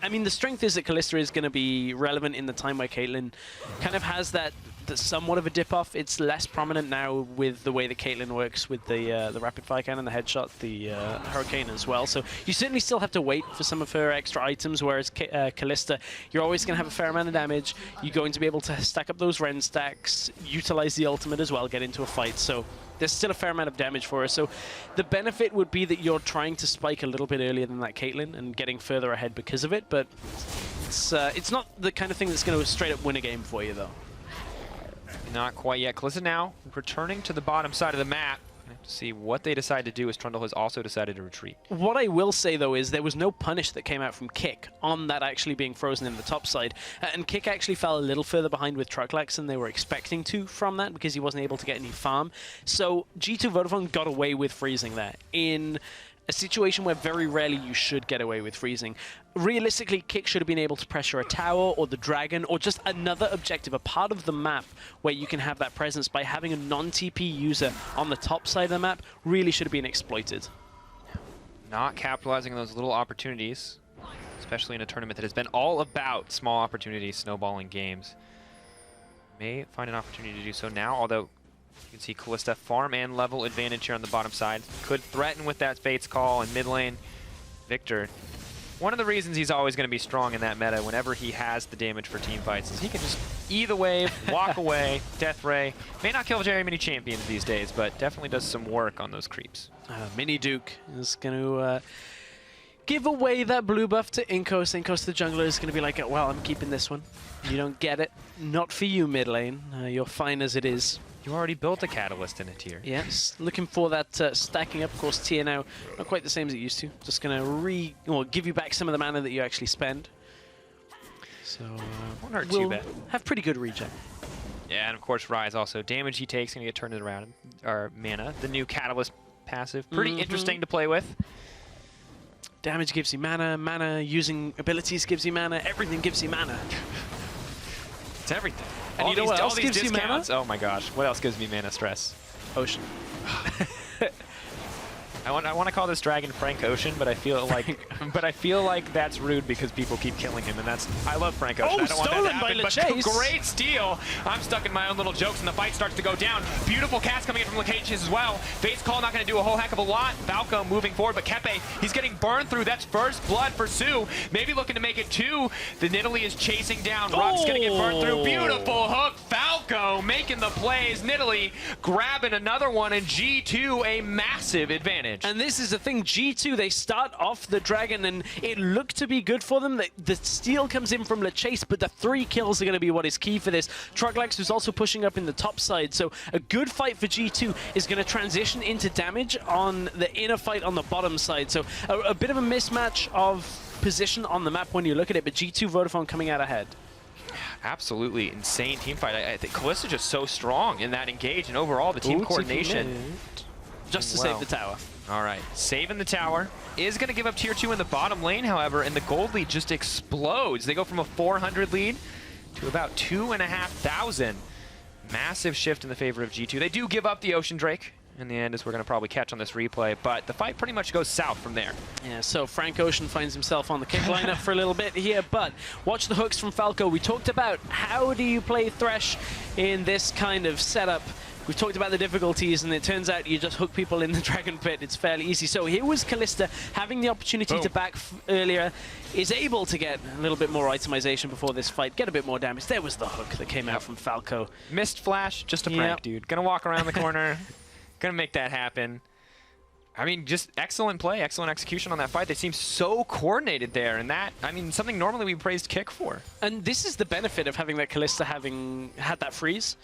I mean, the strength is that Kalista is going to be relevant in the time where Caitlyn kind of has that somewhat of a dip-off. It's less prominent now with the way that Caitlyn works with the rapid-fire cannon, the headshot, the Hurricane as well. So you certainly still have to wait for some of her extra items, whereas Kalista, you're always going to have a fair amount of damage. You're going to be able to stack up those Ren stacks, utilize the ultimate as well, get into a fight. So there's still a fair amount of damage for her. So the benefit would be that you're trying to spike a little bit earlier than that Caitlyn and getting further ahead because of it, but it's not the kind of thing that's going to straight up win a game for you, though. Not quite yet. Kalista now returning to the bottom side of the map. To see what they decide to do, as Trundle has also decided to retreat. What I will say, though, is there was no punish that came out from Kick on that actually being frozen in the top side. And Kick actually fell a little further behind with Trucklax than they were expecting to from that because he wasn't able to get any farm. So G2 Vodafone got away with freezing there in a situation where very rarely you should get away with freezing. Realistically, Kick should have been able to pressure a tower or the dragon or just another objective, a part of the map where you can have that presence by having a non-TP user on the top side of the map really should have been exploited. Not capitalizing on those little opportunities, especially in a tournament that has been all about small opportunities, snowballing games. May find an opportunity to do so now, although you can see Kalista farm and level advantage here on the bottom side. Could threaten with that Fate's Call in mid lane. Victor, one of the reasons he's always going to be strong in that meta whenever he has the damage for team fights is he can just either wave, walk away, Death Ray. May not kill very many champions these days, but definitely does some work on those creeps. Mini Duke is going to give away that blue buff to Inkos. Inkos, the jungler, is going to be like, well, I'm keeping this one. You don't get it. Not for you, mid lane. You're fine as it is. You already built a Catalyst in a tier. Yes, looking for that stacking up. Of course, tier now, not quite the same as it used to. Just going to give you back some of the mana that you actually spend. So Won't hurt we'll too bad. have pretty good regen. Yeah, and of course Rise also. Damage he takes going to get turned around. Or mana. The new Catalyst passive. Pretty interesting to play with. Damage gives you mana. Mana using abilities gives you mana. Everything gives you mana. It's everything. And you know what else gives you mana? Oh my gosh. What else gives me mana stress? Ocean. I want to call this dragon Frank Ocean, but I feel like that's rude because people keep killing him, and I love Frank Ocean. Oh, I don't want that to stolen by happen, Lachase. but great steal. I'm stuck in my own little jokes, and the fight starts to go down. Beautiful cast coming in from Lachase as well. Fate's Call not going to do a whole heck of a lot. Falco moving forward, but Kepe, he's getting burned through. That's first blood for Sue. Maybe looking to make it 2. The Nidalee is chasing down. Ruck's going to get burned through. Beautiful hook. Falco making the plays. Nidalee grabbing another one, and G2 a massive advantage. And this is the thing, G2, they start off the dragon and it looked to be good for them. The steal comes in from Lachase, but the 3 kills are going to be what is key for this. Truglax who's also pushing up in the top side, so a good fight for G2 is going to transition into damage on the inner fight on the bottom side. So a bit of a mismatch of position on the map when you look at it, but G2 Vodafone coming out ahead. Absolutely insane team fight. I think Kalista just so strong in that engage, and overall the team coordination. Just to save the tower. All right, saving the tower. Is going to give up tier 2 in the bottom lane, however, and the gold lead just explodes. They go from a 400 lead to about 2,500. Massive shift in the favor of G2. They do give up the Ocean Drake in the end, as we're going to probably catch on this replay, but the fight pretty much goes south from there. Yeah, so Frank Ocean finds himself on the kick lineup for a little bit here, but watch the hooks from Falco. We talked about how do you play Thresh in this kind of setup. We've talked about the difficulties, and it turns out you just hook people in the Dragon Pit. It's fairly easy. So here was Kalista having the opportunity to back earlier, is able to get a little bit more itemization before this fight, get a bit more damage. There was the hook that came out from Falco. Missed flash, just a prank, dude. Gonna walk around the corner, gonna make that happen. I mean, just excellent play, excellent execution on that fight. They seem so coordinated there, and that, I mean, something normally we praised Kick for. And this is the benefit of having that Kalista having had that freeze.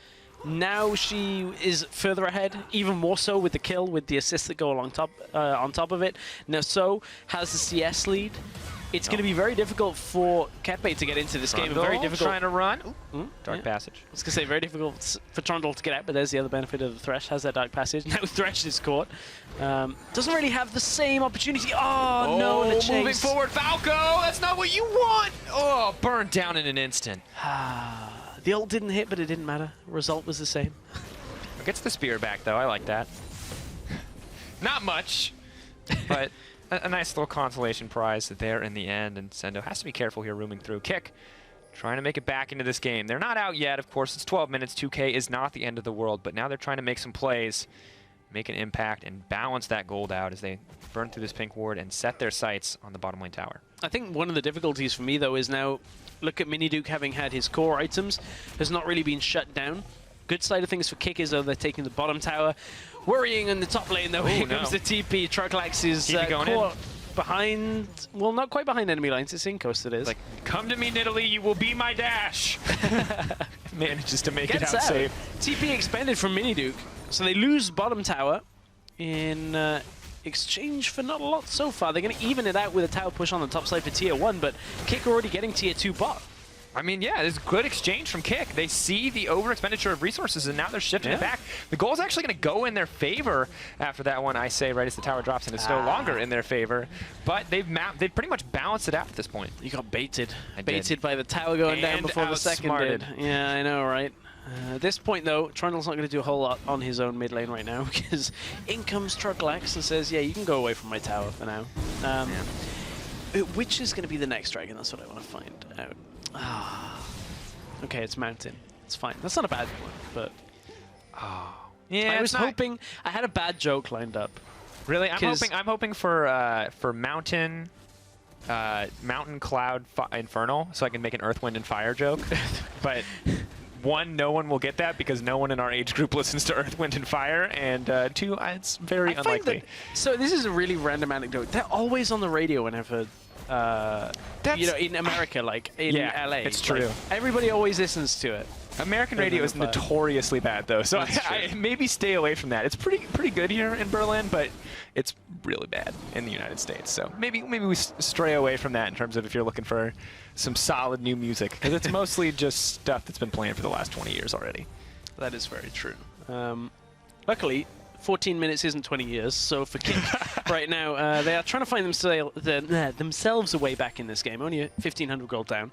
Now she is further ahead, even more so with the kill, with the assists that go along on top of it. Now So has the CS lead. It's going to be very difficult for Kepe to get into this game. Very difficult. Trying to run. Dark Passage. I was going to say, very difficult for Trundle to get out, but there's the other benefit of the Thresh. Has that Dark Passage. Now Thresh is caught. Doesn't really have the same opportunity. Oh no, the chase. Moving forward, Falco. That's not what you want. Oh, burned down in an instant. The ult didn't hit, but it didn't matter. Result was the same. Gets the spear back, though. I like that. Not much, but a nice little consolation prize there in the end. And Sendo has to be careful here rooming through. Kick, trying to make it back into this game. They're not out yet, of course. It's 12 minutes. 2K is not the end of the world, but now they're trying to make some plays, make an impact, and balance that gold out as they burn through this pink ward and set their sights on the bottom lane tower. I think one of the difficulties for me, though, is now look at Miniduke having had his core items, has not really been shut down. Good side of things for Kick is, though, they're taking the bottom tower. Worrying in the top lane, though. Here comes the TP. Truglax is caught behind, well, not quite behind enemy lines. It's Inkos it is. Like, come to me, Nidalee, you will be my dash. Manages to make it out safe. TP expended from Miniduke, so they lose bottom tower in exchange for not a lot so far. They're going to even it out with a tower push on the top side for tier 1, but Kick already getting tier 2 bot. I mean, yeah, there's good exchange from Kick. They see the over expenditure of resources, and now they're shifting it back. The goal is actually going to go in their favor after that one, I say, right as the tower drops, and it's no longer in their favor. But they've pretty much balanced it out at this point. You got baited. Baited by the tower going down before the second did. Yeah, I know, right? At this point, though, Trundle's not going to do a whole lot on his own mid lane right now, because in comes Truglax and says, yeah, you can go away from my tower for now. Which is going to be the next dragon? That's what I want to find out. Okay, it's Mountain. It's fine. That's not a bad one, but... Yeah, I was hoping... I had a bad joke lined up. Really? I'm hoping for Mountain... Mountain Cloud Infernal, so I can make an Earth, Wind, and Fire joke. But one, no one will get that because no one in our age group listens to Earth, Wind, and Fire, and two, it's very unlikely. So this is a really random anecdote. They're always on the radio whenever, in America, like in LA. It's true. Like, everybody always listens to it. American radio is notoriously bad, though, so I maybe stay away from that. It's pretty good here in Berlin, but it's really bad in the United States. So maybe we stray away from that in terms of if you're looking for some solid new music, because it's mostly just stuff that's been playing for the last 20 years already. That is very true. Luckily, 14 minutes isn't 20 years, so for Kick right now, they are trying to find themselves a way back in this game. Only 1,500 gold down.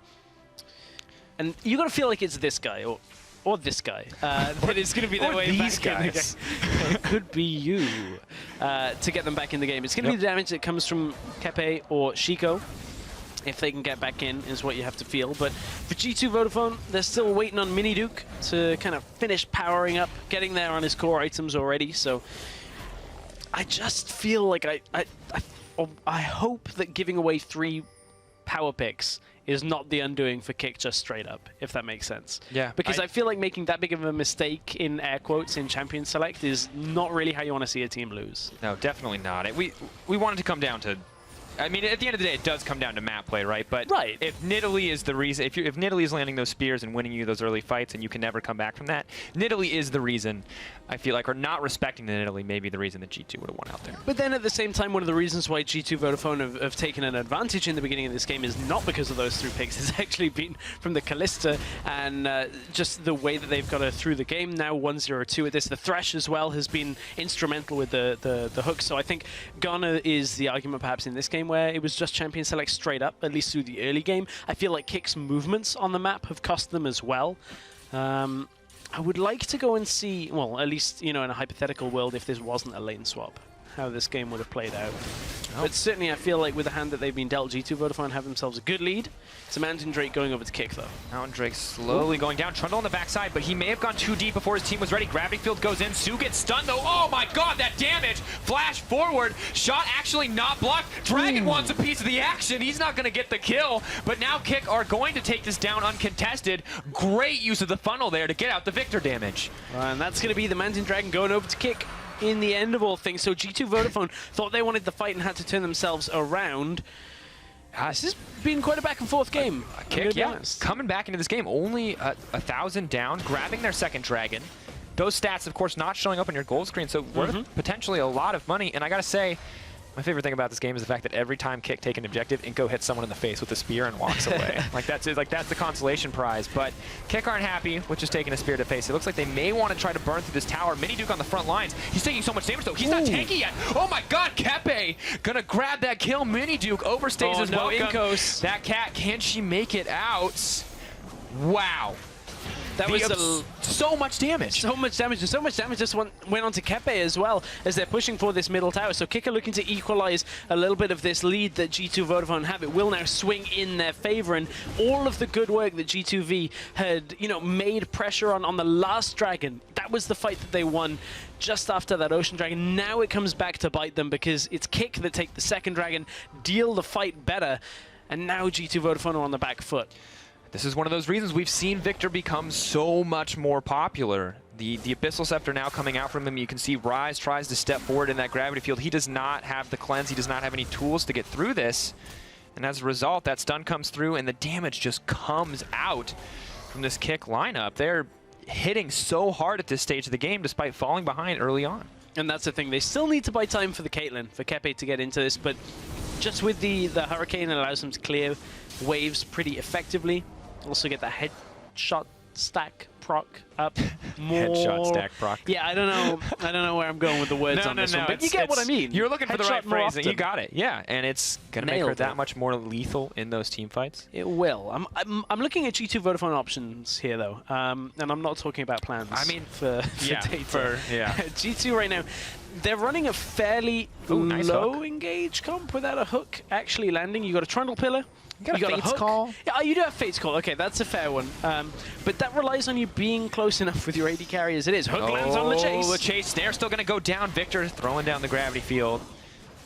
And you got to feel like it's this guy or this guy that is going to be their way these back in the game. It could be you to get them back in the game. It's going to be the damage that comes from Kepe or Chico. If they can get back in, is what you have to feel. But for G2 Vodafone, they're still waiting on Mini Duke to kind of finish powering up, getting there on his core items already. So I just feel like I hope that giving away 3 power picks is not the undoing for Kick just straight up, if that makes sense. Yeah. Because I feel like making that big of a mistake in air quotes in Champion Select is not really how you want to see a team lose. No, definitely not. We want it to come down to, I mean, at the end of the day, it does come down to map play, right? But if Nidalee is the reason, if Nidalee is landing those spears and winning you those early fights and you can never come back from that, Nidalee is the reason, I feel like, or not respecting the Nidalee may be the reason that G2 would have won out there. But then at the same time, one of the reasons why G2 Vodafone have taken an advantage in the beginning of this game is not because of those 3 picks. It's actually been from the Kalista and just the way that they've got her through the game. Now 1-0-2 at this. The Thresh as well has been instrumental with the hook. So I think Ghana is the argument perhaps in this game where it was just Champion Select straight up, at least through the early game. I feel like Kick's movements on the map have cost them as well. I would like to go and see, well, at least, in a hypothetical world, if this wasn't a lane swap, how this game would have played out. But certainly I feel like with the hand that they've been dealt, G2 Vodafone have themselves a good lead. It's a Mountain Drake going over to Kick, though. Mountain Drake slowly going down. Trundle on the backside, but he may have gone too deep before his team was ready. Gravity Field goes in. Su gets stunned, though. Oh, my God, that damage! Flash forward. Shot actually not blocked. Dragon wants a piece of the action. He's not going to get the kill, but now Kick are going to take this down uncontested. Great use of the funnel there to get out the Victor damage. And that's going to be the Mountain Dragon going over to Kick in the end of all things. So G2 Vodafone thought they wanted the fight and had to turn themselves around. This has been quite a back and forth game. Kick, yeah. Coming back into this game, only 1,000 down, grabbing their second dragon. Those stats, of course, not showing up on your goal screen, so worth potentially a lot of money. And I gotta say, my favorite thing about this game is the fact that every time Kick take an objective, Inko hits someone in the face with a spear and walks away. That's the consolation prize. But Kick aren't happy with just taking a spear to face. It looks like they may want to try to burn through this tower. Mini Duke on the front lines. He's taking so much damage though. He's not tanky yet. Oh my God, Kepe gonna grab that kill. Mini Duke overstays his welcome. Inkos. That cat, can she make it out? Wow. That was so much damage. So much damage, and so much damage just went on to Kepe as well as they're pushing for this middle tower. So Kick are looking to equalize a little bit of this lead that G2 Vodafone have. It will now swing in their favor, and all of the good work that G2V had, made pressure on the last dragon. That was the fight that they won just after that Ocean Dragon. Now it comes back to bite them because it's Kick that take the second dragon, deal the fight better, and now G2 Vodafone are on the back foot. This is one of those reasons we've seen Victor become so much more popular. The Abyssal Scepter now coming out from him. You can see Rise tries to step forward in that gravity field. He does not have the cleanse. He does not have any tools to get through this. And as a result, that stun comes through and the damage just comes out from this Kick lineup. They're hitting so hard at this stage of the game despite falling behind early on. And that's the thing. They still need to buy time for the Caitlyn, for Kepe to get into this, but just with the Hurricane, it allows them to clear waves pretty effectively. Also get the headshot stack proc up more. Headshot stack proc. Yeah, I don't know where I'm going with the words on this one, but you get what I mean. You're looking for the right phrase, and you got it. Yeah, and it's gonna make her Nailed that it. much more lethal in those team fights. It will. I'm looking at G2 Vodafone options here though, and I'm not talking about plans. I mean, for data. yeah. G2 right now, they're running a fairly nice low hook. engage comp without a hook actually landing. You got a Trundle Pillar. You got a Fate's Call. Yeah, you do have Fate's Call. Okay, that's a fair one. But that relies on you being close enough with your AD carry as it is. Hook lands on the Chase. The Chase, they're still going to go down. Victor throwing down the gravity field.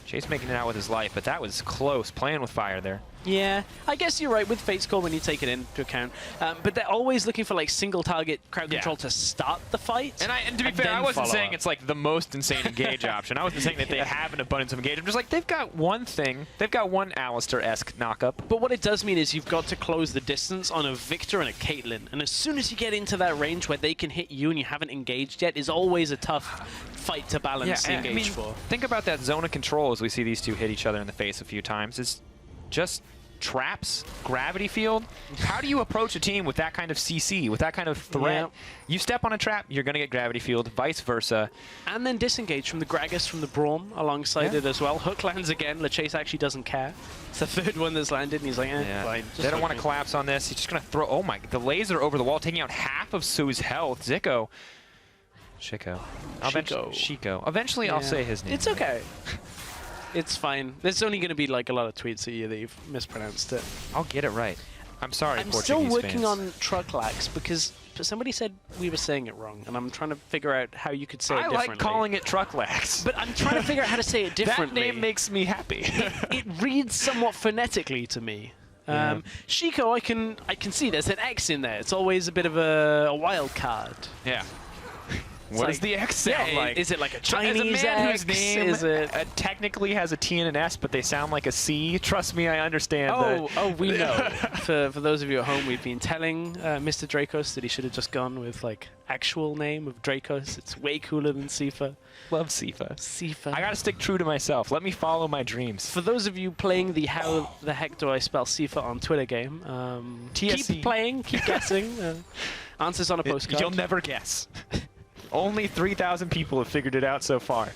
Chase making it out with his life, but that was close, playing with fire there. Yeah, I guess you're right with Fate's Call when you take it into account. But they're always looking for like single target crowd control to start the fight. And to be fair, I wasn't saying it's like the most insane engage option. I wasn't saying that they have an abundance of engage. I'm just like, they've got one thing. They've got one Alistair-esque knockup. But what it does mean is you've got to close the distance on a Victor and a Caitlyn. And as soon as you get into that range where they can hit you and you haven't engaged yet, is always a tough fight to balance the engage for. Think about that zone of control as we see these two hit each other in the face a few times. It's just traps, gravity field. How do you approach a team with that kind of CC, with that kind of threat? Yeah. You step on a trap, you're going to get gravity field, vice versa. And then disengage from the Gragas from the Braum alongside it as well. Hook lands again. LeChase actually doesn't care. It's the third one that's landed, and he's like, fine. They don't want to collapse on this. He's just going to throw, oh my, the laser over the wall, taking out half of Sue's health. Shiko. Eventually I'll say his name. It's okay. It's fine. There's only going to be like a lot of tweets at you that you've mispronounced it. I'll get it right. I'm sorry, I'm Portuguese still working fans. on Trucklax because somebody said we were saying it wrong, and I'm trying to figure out how you could say it differently. I like calling it Trucklax. But I'm trying to figure out how to say it differently. That name makes me happy. It reads somewhat phonetically to me. Shiko, I can see there's an X in there. It's always a bit of a wild card. Yeah. What does the X sound like? Is it like a Chinese As a man X? whose name Is it technically has a T and an S, but they sound like a C? Trust me, I understand that. Oh, we know. For those of you at home, we've been telling Mr. Dracos that he should have just gone with like actual name of Dracos. It's way cooler than Sifa. Love Sifa. Sifa. I gotta stick true to myself. Let me follow my dreams. For those of you playing the How the Heck Do I Spell Sifa on Twitter game, keep playing, keep guessing. Answers on a postcard. You'll never guess. Only 3,000 people have figured it out so far.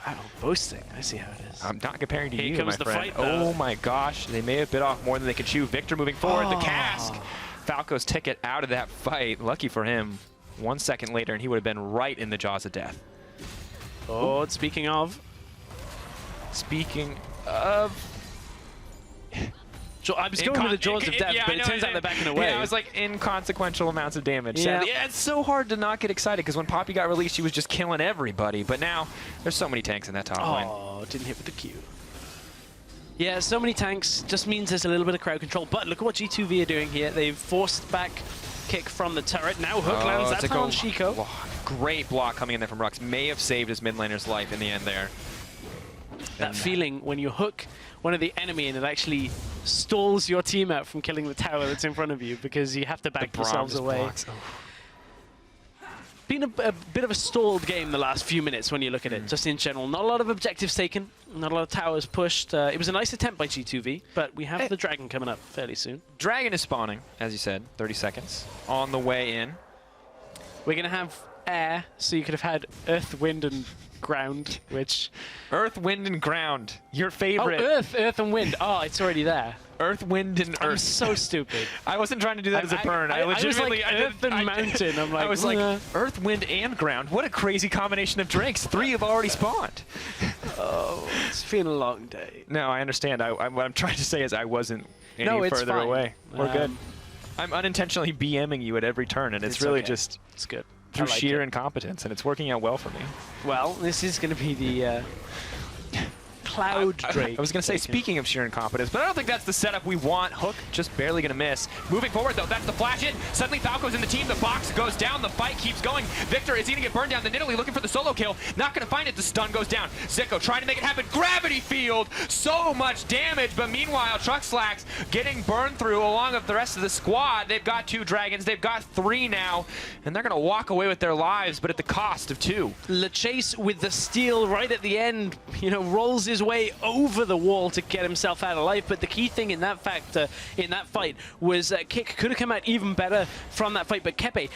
Wow, boasting. I see how it is. I'm not comparing to you, comes my the friend. fight, though. Oh my gosh, they may have bit off more than they could chew. Victor moving forward, the cask. Falco's ticket out of that fight. Lucky for him, 1 second later, and he would have been right in the jaws of death. Oh, speaking of, I was going with the jaws of death, but it turns out they're backing away. Yeah, it was like inconsequential amounts of damage. Yeah. Yeah, it's so hard to not get excited because when Poppy got released, she was just killing everybody. But now, there's so many tanks in that top lane. Oh, didn't hit with the Q. Yeah, so many tanks just means there's a little bit of crowd control. But look at what G2V are doing here. They've forced back kick from the turret. Now Hook lands. That's on Shiko. Great block coming in there from Rux. May have saved his mid laner's life in the end there. That feeling when you hook one of the enemy and it actually stalls your team out from killing the tower that's in front of you because you have to back yourselves away. Been a bit of a stalled game the last few minutes when you look at it, just in general. Not a lot of objectives taken, not a lot of towers pushed. It was a nice attempt by G2V, but we have the Dragon coming up fairly soon. Dragon is spawning, as you said, 30 seconds. On the way in. We're going to have air, so you could have had Earth, Wind, and Ground, which... Earth, Wind, and Ground. Your favorite. Oh, Earth, and Wind. Oh, it's already there. Earth, Wind, and Earth. I'm so stupid. I wasn't trying to do that as a burn. I legitimately... I was like Earth and Mountain. I'm like, I was like, Earth, Wind, and Ground. What a crazy combination of drinks. 3 have already spawned. Oh, it's been a long day. No, I understand. What I'm trying to say is I wasn't any further away. We're good. I'm unintentionally BMing you at every turn, and it's really just... It's good. Through sheer incompetence, and it's working out well for me. Well, this is going to be the Cloud Drake. I was going to say, speaking of sheer incompetence, but I don't think that's the setup we want. Hook just barely going to miss. Moving forward, though, that's the flash in. Suddenly, Falco's in the team. The box goes down. The fight keeps going. Victor is going to get burned down. The Nidalee looking for the solo kill. Not going to find it. The stun goes down. Zico trying to make it happen. Gravity field. So much damage, but meanwhile, Truckslax getting burned through along with the rest of the squad. They've got 2 dragons. They've got 3 now, and they're going to walk away with their lives, but at the cost of 2. LeChase with the steal right at the end, you know, rolls his way over the wall to get himself out of life. But the key thing in that fight was Kick could have come out even better from that fight, but Kepe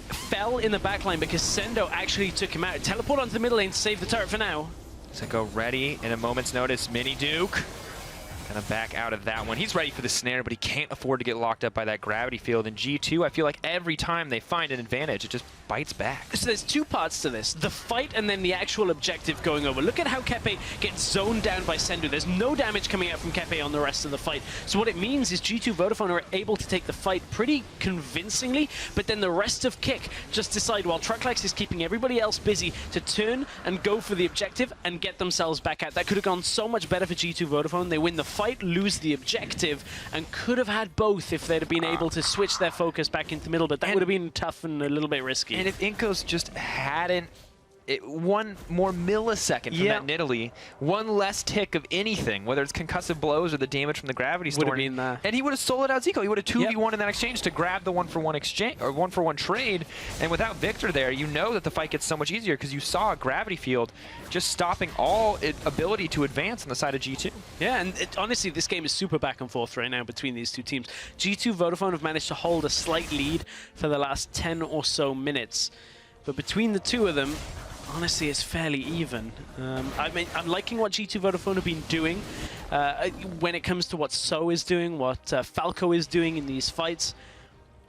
fell in the backline because Sendo actually took him out. Teleport onto the middle lane to save the turret for now. Zico ready in a moment's notice. Mini Duke kind of back out of that one. He's ready for the snare, but he can't afford to get locked up by that gravity field. And G2, I feel like every time they find an advantage, it just bites back. So there's 2 parts to this. The fight and then the actual objective going over. Look at how Kepe gets zoned down by Sendu. There's no damage coming out from Kepe on the rest of the fight. So what it means is G2 Vodafone are able to take the fight pretty convincingly, but then the rest of Kick just decide, while Trucklex is keeping everybody else busy, to turn and go for the objective and get themselves back out. That could have gone so much better for G2 Vodafone. They win the fight, lose the objective, and could have had both if they'd have been able to switch their focus back into middle, but that would have been tough and a little bit risky. And if Inkos just hadn't one more millisecond from that Nidalee, one less tick of anything, whether it's concussive blows or the damage from the gravity storm, and he would have soloed out Zico. He would have 2v1 in that exchange to grab the 1-for-1 exchange or 1-for-1 trade. And without Victor there, you know that the fight gets so much easier because you saw a gravity field just stopping all ability to advance on the side of G2. Yeah, and honestly, this game is super back and forth right now between these two teams. G2 Vodafone have managed to hold a slight lead for the last 10 or so minutes. But between the two of them, honestly, it's fairly even. I mean, I'm liking what G2 Vodafone have been doing when it comes to what So is doing, what Falco is doing in these fights.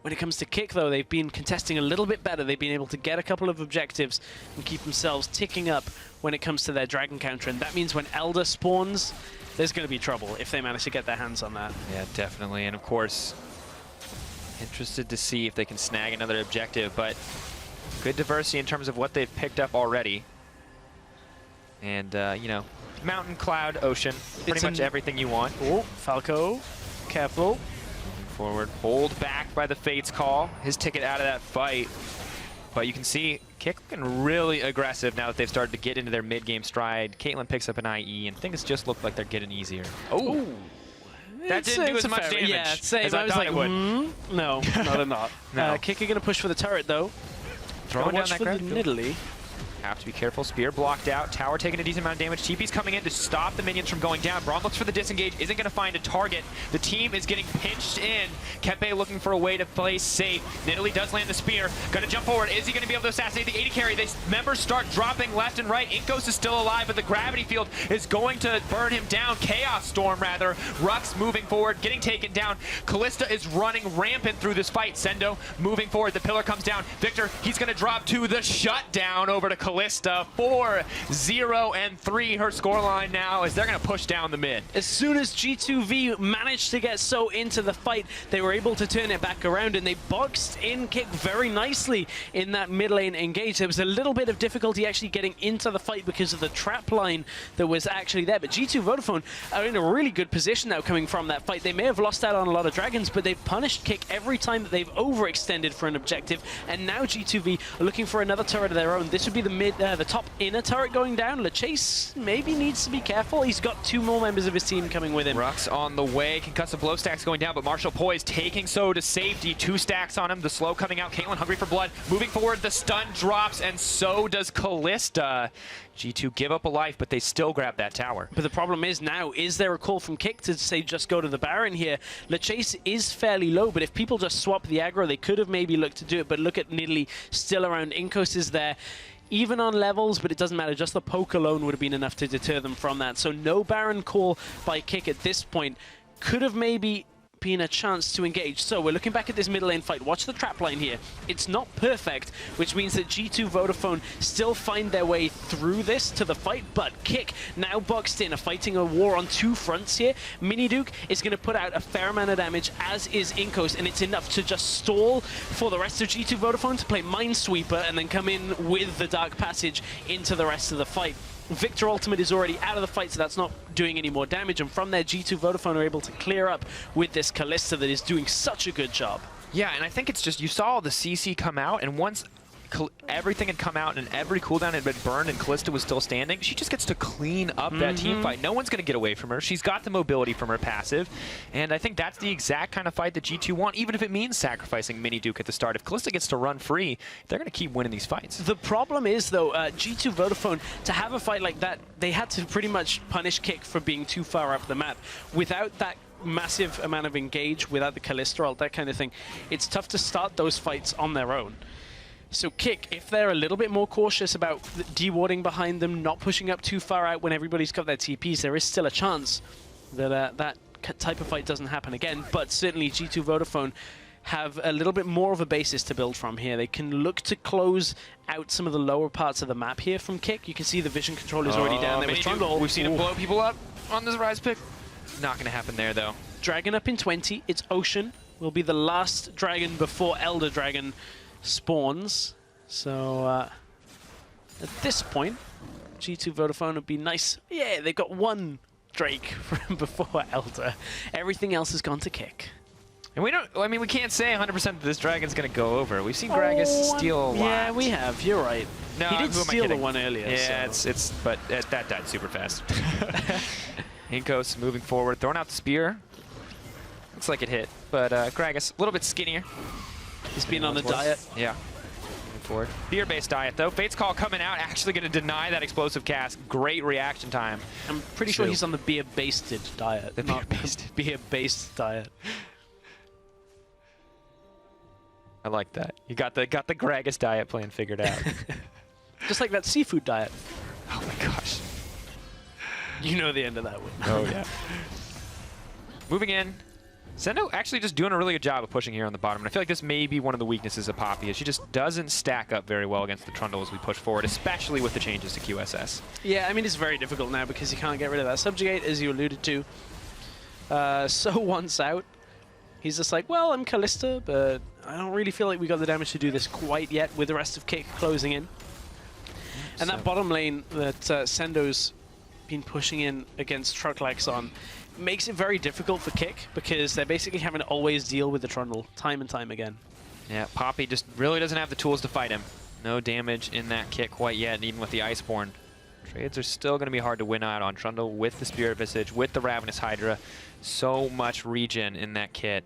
When it comes to Kick, though, they've been contesting a little bit better. They've been able to get a couple of objectives and keep themselves ticking up when it comes to their Dragon counter. And that means when Elder spawns, there's going to be trouble if they manage to get their hands on that. Yeah, definitely. And of course, interested to see if they can snag another objective, but good diversity in terms of what they've picked up already. And, you know, mountain, cloud, ocean, pretty much everything you want. Oh, Falco, careful. Moving forward, hold back by the Fates call. His ticket out of that fight. But you can see Kick looking really aggressive now that they've started to get into their mid-game stride. Caitlyn picks up an IE, and things just look like they're getting easier. Oh! That didn't do as much damage as I thought it would. No, not enough. No. Kick are going to push for the turret, though. Throwing down that for the Nidalee. Have to be careful. Spear blocked out. Tower taking a decent amount of damage. TP's coming in to stop the minions from going down. Braum looks for the disengage. Isn't going to find a target. The team is getting pinched in. Kempe looking for a way to play safe. Nidalee does land the spear. Going to jump forward. Is he going to be able to assassinate the AD carry? They members start dropping left and right. Inkos is still alive, but the gravity field is going to burn him down. Chaos Storm, rather. Rux moving forward, getting taken down. Callista is running rampant through this fight. Sendo moving forward. The pillar comes down. Victor, he's going to drop to the shutdown over to Callista. 4-0-3 her scoreline now as they're going to push down the mid. As soon as G2V managed to get So into the fight, they were able to turn it back around, and they boxed in Kick very nicely in that mid lane engage. There was a little bit of difficulty actually getting into the fight because of the trap line that was actually there, but G2 Vodafone are in a really good position now coming from that fight. They may have lost out on a lot of dragons, but they've punished Kick every time that they've overextended for an objective, and now G2V are looking for another turret of their own. This would be the top inner turret going down. LeChase maybe needs to be careful. He's got 2 more members of his team coming with him. Rux on the way. Concussive blow stacks going down, but Marshall poised, taking So to safety. 2 stacks on him. The slow coming out. Caitlyn hungry for blood. Moving forward, the stun drops, and so does Callista. G2 give up a life, but they still grab that tower. But the problem is now, is there a call from Kick to say just go to the Baron here? LeChase is fairly low, but if people just swap the aggro, they could have maybe looked to do it, but look at Nidalee still around. Inkos is there. Even on levels, but it doesn't matter. Just the poke alone would have been enough to deter them from that. So no Baron call by Kick at this point. Could have maybe been a chance to engage. So we're looking back at this middle lane fight. Watch the trap line here. It's not perfect, which means that G2 Vodafone still find their way through this to the fight, but Kick now boxed in, fighting a war on 2 fronts here. Miniduke is going to put out a fair amount of damage, as is Inkos, and it's enough to just stall for the rest of G2 Vodafone to play Minesweeper and then come in with the Dark Passage into the rest of the fight. Victor ultimate is already out of the fight, so that's not doing any more damage, and from there G2 Vodafone are able to clear up with this Callista that is doing such a good job. Yeah, and I think it's just, you saw the CC come out, and once everything had come out and every cooldown had been burned and Callista was still standing, she just gets to clean up that team fight. No one's going to get away from her. She's got the mobility from her passive, and I think that's the exact kind of fight that G2 want, even if it means sacrificing Miniduke at the start. If Callista gets to run free, they're going to keep winning these fights. The problem is, though, G2 Vodafone, to have a fight like that, they had to pretty much punish Kick for being too far up the map. Without that massive amount of engage, without the Callista ult, that kind of thing, it's tough to start those fights on their own. So Kick, if they're a little bit more cautious about de-warding behind them, not pushing up too far out when everybody's got their TPs, there is still a chance that that type of fight doesn't happen again. But certainly G2 Vodafone have a little bit more of a basis to build from here. They can look to close out some of the lower parts of the map here from Kick. You can see the vision control is already down there with Trundle. We've seen him blow people up on this Rise pick. Not going to happen there, though. Dragon up in 20. It's Ocean. Will be the last dragon before Elder Dragon spawns. So at this point, G2 Vodafone would be nice. Yeah, they've got 1 Drake from before Elder. Everything else has gone to kick. And we don't, I mean, we can't say 100% that this dragon's going to go over. We've seen Gragas steal a lot. Yeah, we have. You're right. No, he did who am I steal the kidding? one earlier. Yeah, so. but that died super fast. Inkos moving forward, throwing out the spear. Looks like it hit, but Gragas a little bit skinnier. He's been on a diet. Yeah. Moving forward. Beer-based diet, though. Fate's Call coming out, actually going to deny that explosive cast. Great reaction time. I'm pretty sure he's on the beer-basted diet. The beer-based. Beer-based diet. I like that. You got the Gragas diet plan figured out. Just like that seafood diet. Oh my gosh. You know the end of that one. Oh yeah. Moving in. Sendo actually just doing a really good job of pushing here on the bottom. And I feel like this may be one of the weaknesses of Poppy, is she just doesn't stack up very well against the Trundle as we push forward, especially with the changes to QSS. Yeah, I mean, it's very difficult now because you can't get rid of that subjugate, as you alluded to. So once out, he's just like, well, I'm Callista, but I don't really feel like we got the damage to do this quite yet with the rest of Kick closing in. And that bottom lane that Sendo's been pushing in against Trucklex on makes it very difficult for Kick because they're basically having to always deal with the Trundle time and time again. Yeah, Poppy just really doesn't have the tools to fight him. No damage in that kit quite yet, and even with the Iceborne. Trades are still going to be hard to win out on Trundle with the Spirit Visage, with the Ravenous Hydra. So much regen in that kit.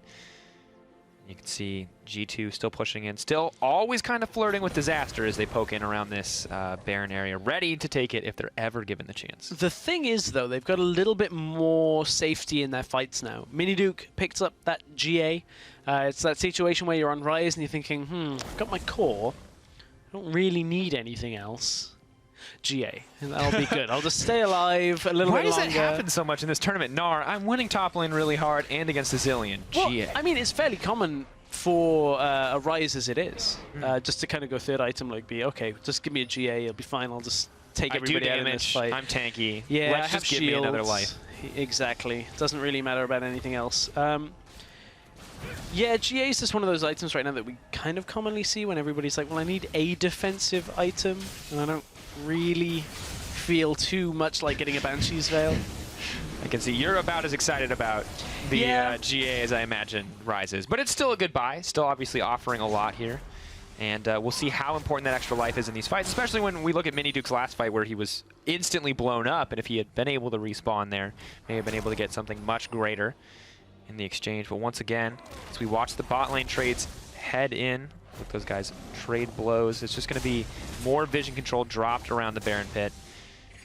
You can see G2 still pushing in, still always kind of flirting with disaster as they poke in around this Baron area, ready to take it if they're ever given the chance. The thing is, though, they've got a little bit more safety in their fights now. Miniduke picked up that GA. It's that situation where you're on Rise and you're thinking, I've got my core. I don't really need anything else. GA. And that'll be good. I'll just stay alive a little Why bit does longer. that happen so much in this tournament? Gnar, I'm winning top lane really hard and against a Zillion. Well, GA. I mean, it's fairly common for a Rise as it is. Just to kind of go third item, like be, okay, just give me a GA, it'll be fine. I'll just take everybody out in this fight. I'm tanky. Yeah, Let's I have just give me another life. Exactly. Doesn't really matter about anything else. Yeah, GA is just one of those items right now that we kind of commonly see when everybody's like, well, I need a defensive item, and I don't really feel too much like getting a Banshee's Veil. I can see you're about as excited about the GA as I imagine Rise is. But it's still a good buy, still obviously offering a lot here. And we'll see how important that extra life is in these fights, especially when we look at Miniduke's last fight where he was instantly blown up, and if he had been able to respawn there, may have been able to get something much greater in the exchange. But once again, as we watch the bot lane trades head in, with those guys trade blows, it's just going to be more vision control dropped around the Baron Pit.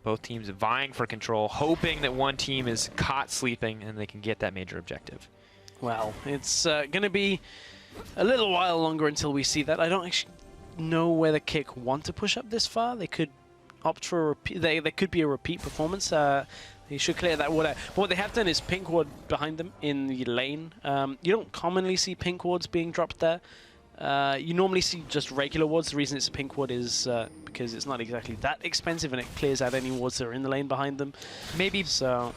Both teams vying for control, hoping that one team is caught sleeping and they can get that major objective. Well, it's going to be a little while longer until we see that. I don't actually know whether Kick want to push up this far. They could opt for a repeat. There could be a repeat performance. They should clear that ward out. But what they have done is pink ward behind them in the lane. You don't commonly see pink wards being dropped there. You normally see just regular wards. The reason it's a pink ward is because it's not exactly that expensive and it clears out any wards that are in the lane behind them. Maybe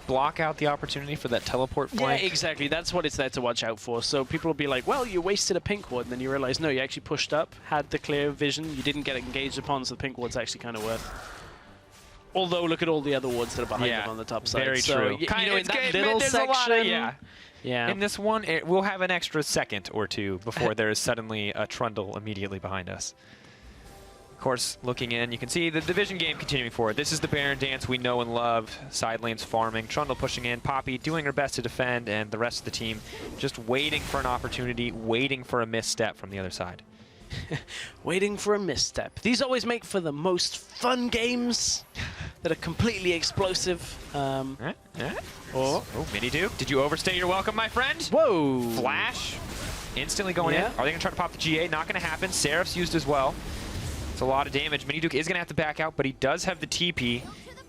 block out the opportunity for that teleport flank. Yeah, exactly. That's what it's there to watch out for. So people will be like, well, you wasted a pink ward, and then you realize, no, you actually pushed up, had the clear vision, you didn't get engaged upon, so the pink ward's actually kind of worth. Although, look at all the other wards that are behind them on the top side. Very so, true. You know, in that little section, in this one, we'll have an extra second or two before there is suddenly a Trundle immediately behind us. Of course, looking in, you can see the division game continuing forward. This is the Baron dance we know and love. Side lanes farming, Trundle pushing in, Poppy doing her best to defend, and the rest of the team just waiting for an opportunity, waiting for a misstep from the other side. Waiting for a misstep. These always make for the most fun games that are completely explosive. Oh, Miniduke, did you overstay your welcome, my friend? Whoa! Flash, instantly going in. Are they going to try to pop the GA? Not going to happen. Seraph's used as well. It's a lot of damage. Miniduke is going to have to back out, but he does have the TP,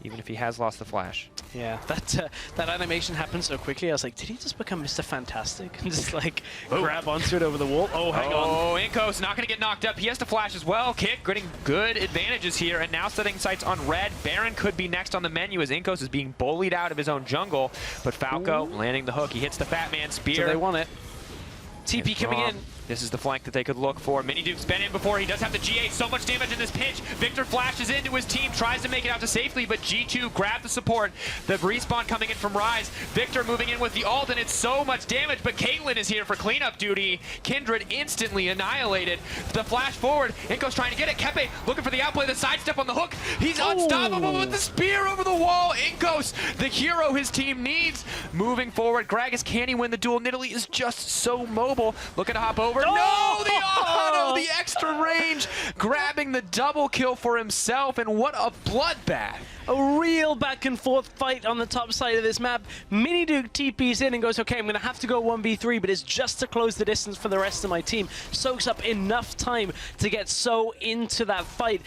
even if he has lost the flash. Yeah, that animation happened so quickly. I was like, did he just become Mr. Fantastic and just like grab onto it over the wall? Oh, hang on. Oh, Inkos not going to get knocked up. He has to flash as well. Kick getting good advantages here, and now setting sights on red. Baron could be next on the menu as Inkos is being bullied out of his own jungle, but Falco landing the hook. He hits the Fat Man spear. So they want it. TP coming in. This is the flank that they could look for. Miniduke's been in before. He does have the GA. So much damage in this pinch. Victor flashes into his team, tries to make it out to safely, but G2 grabbed the support. The respawn coming in from Rise. Victor moving in with the ult, and it's so much damage, but Caitlyn is here for cleanup duty. Kindred instantly annihilated. The flash forward. Inko's trying to get it. Kepe looking for the outplay, the sidestep on the hook. He's unstoppable with the spear over the wall. Inkos, the hero his team needs. Moving forward, Gragas, can he win the duel? Nidalee is just so mobile. Looking to hop over. No, the auto, the extra range, grabbing the double kill for himself, and what a bloodbath. A real back and forth fight on the top side of this map. Miniduke TP's in and goes, okay, I'm going to have to go 1v3, but it's just to close the distance for the rest of my team. Soaks up enough time to get So into that fight.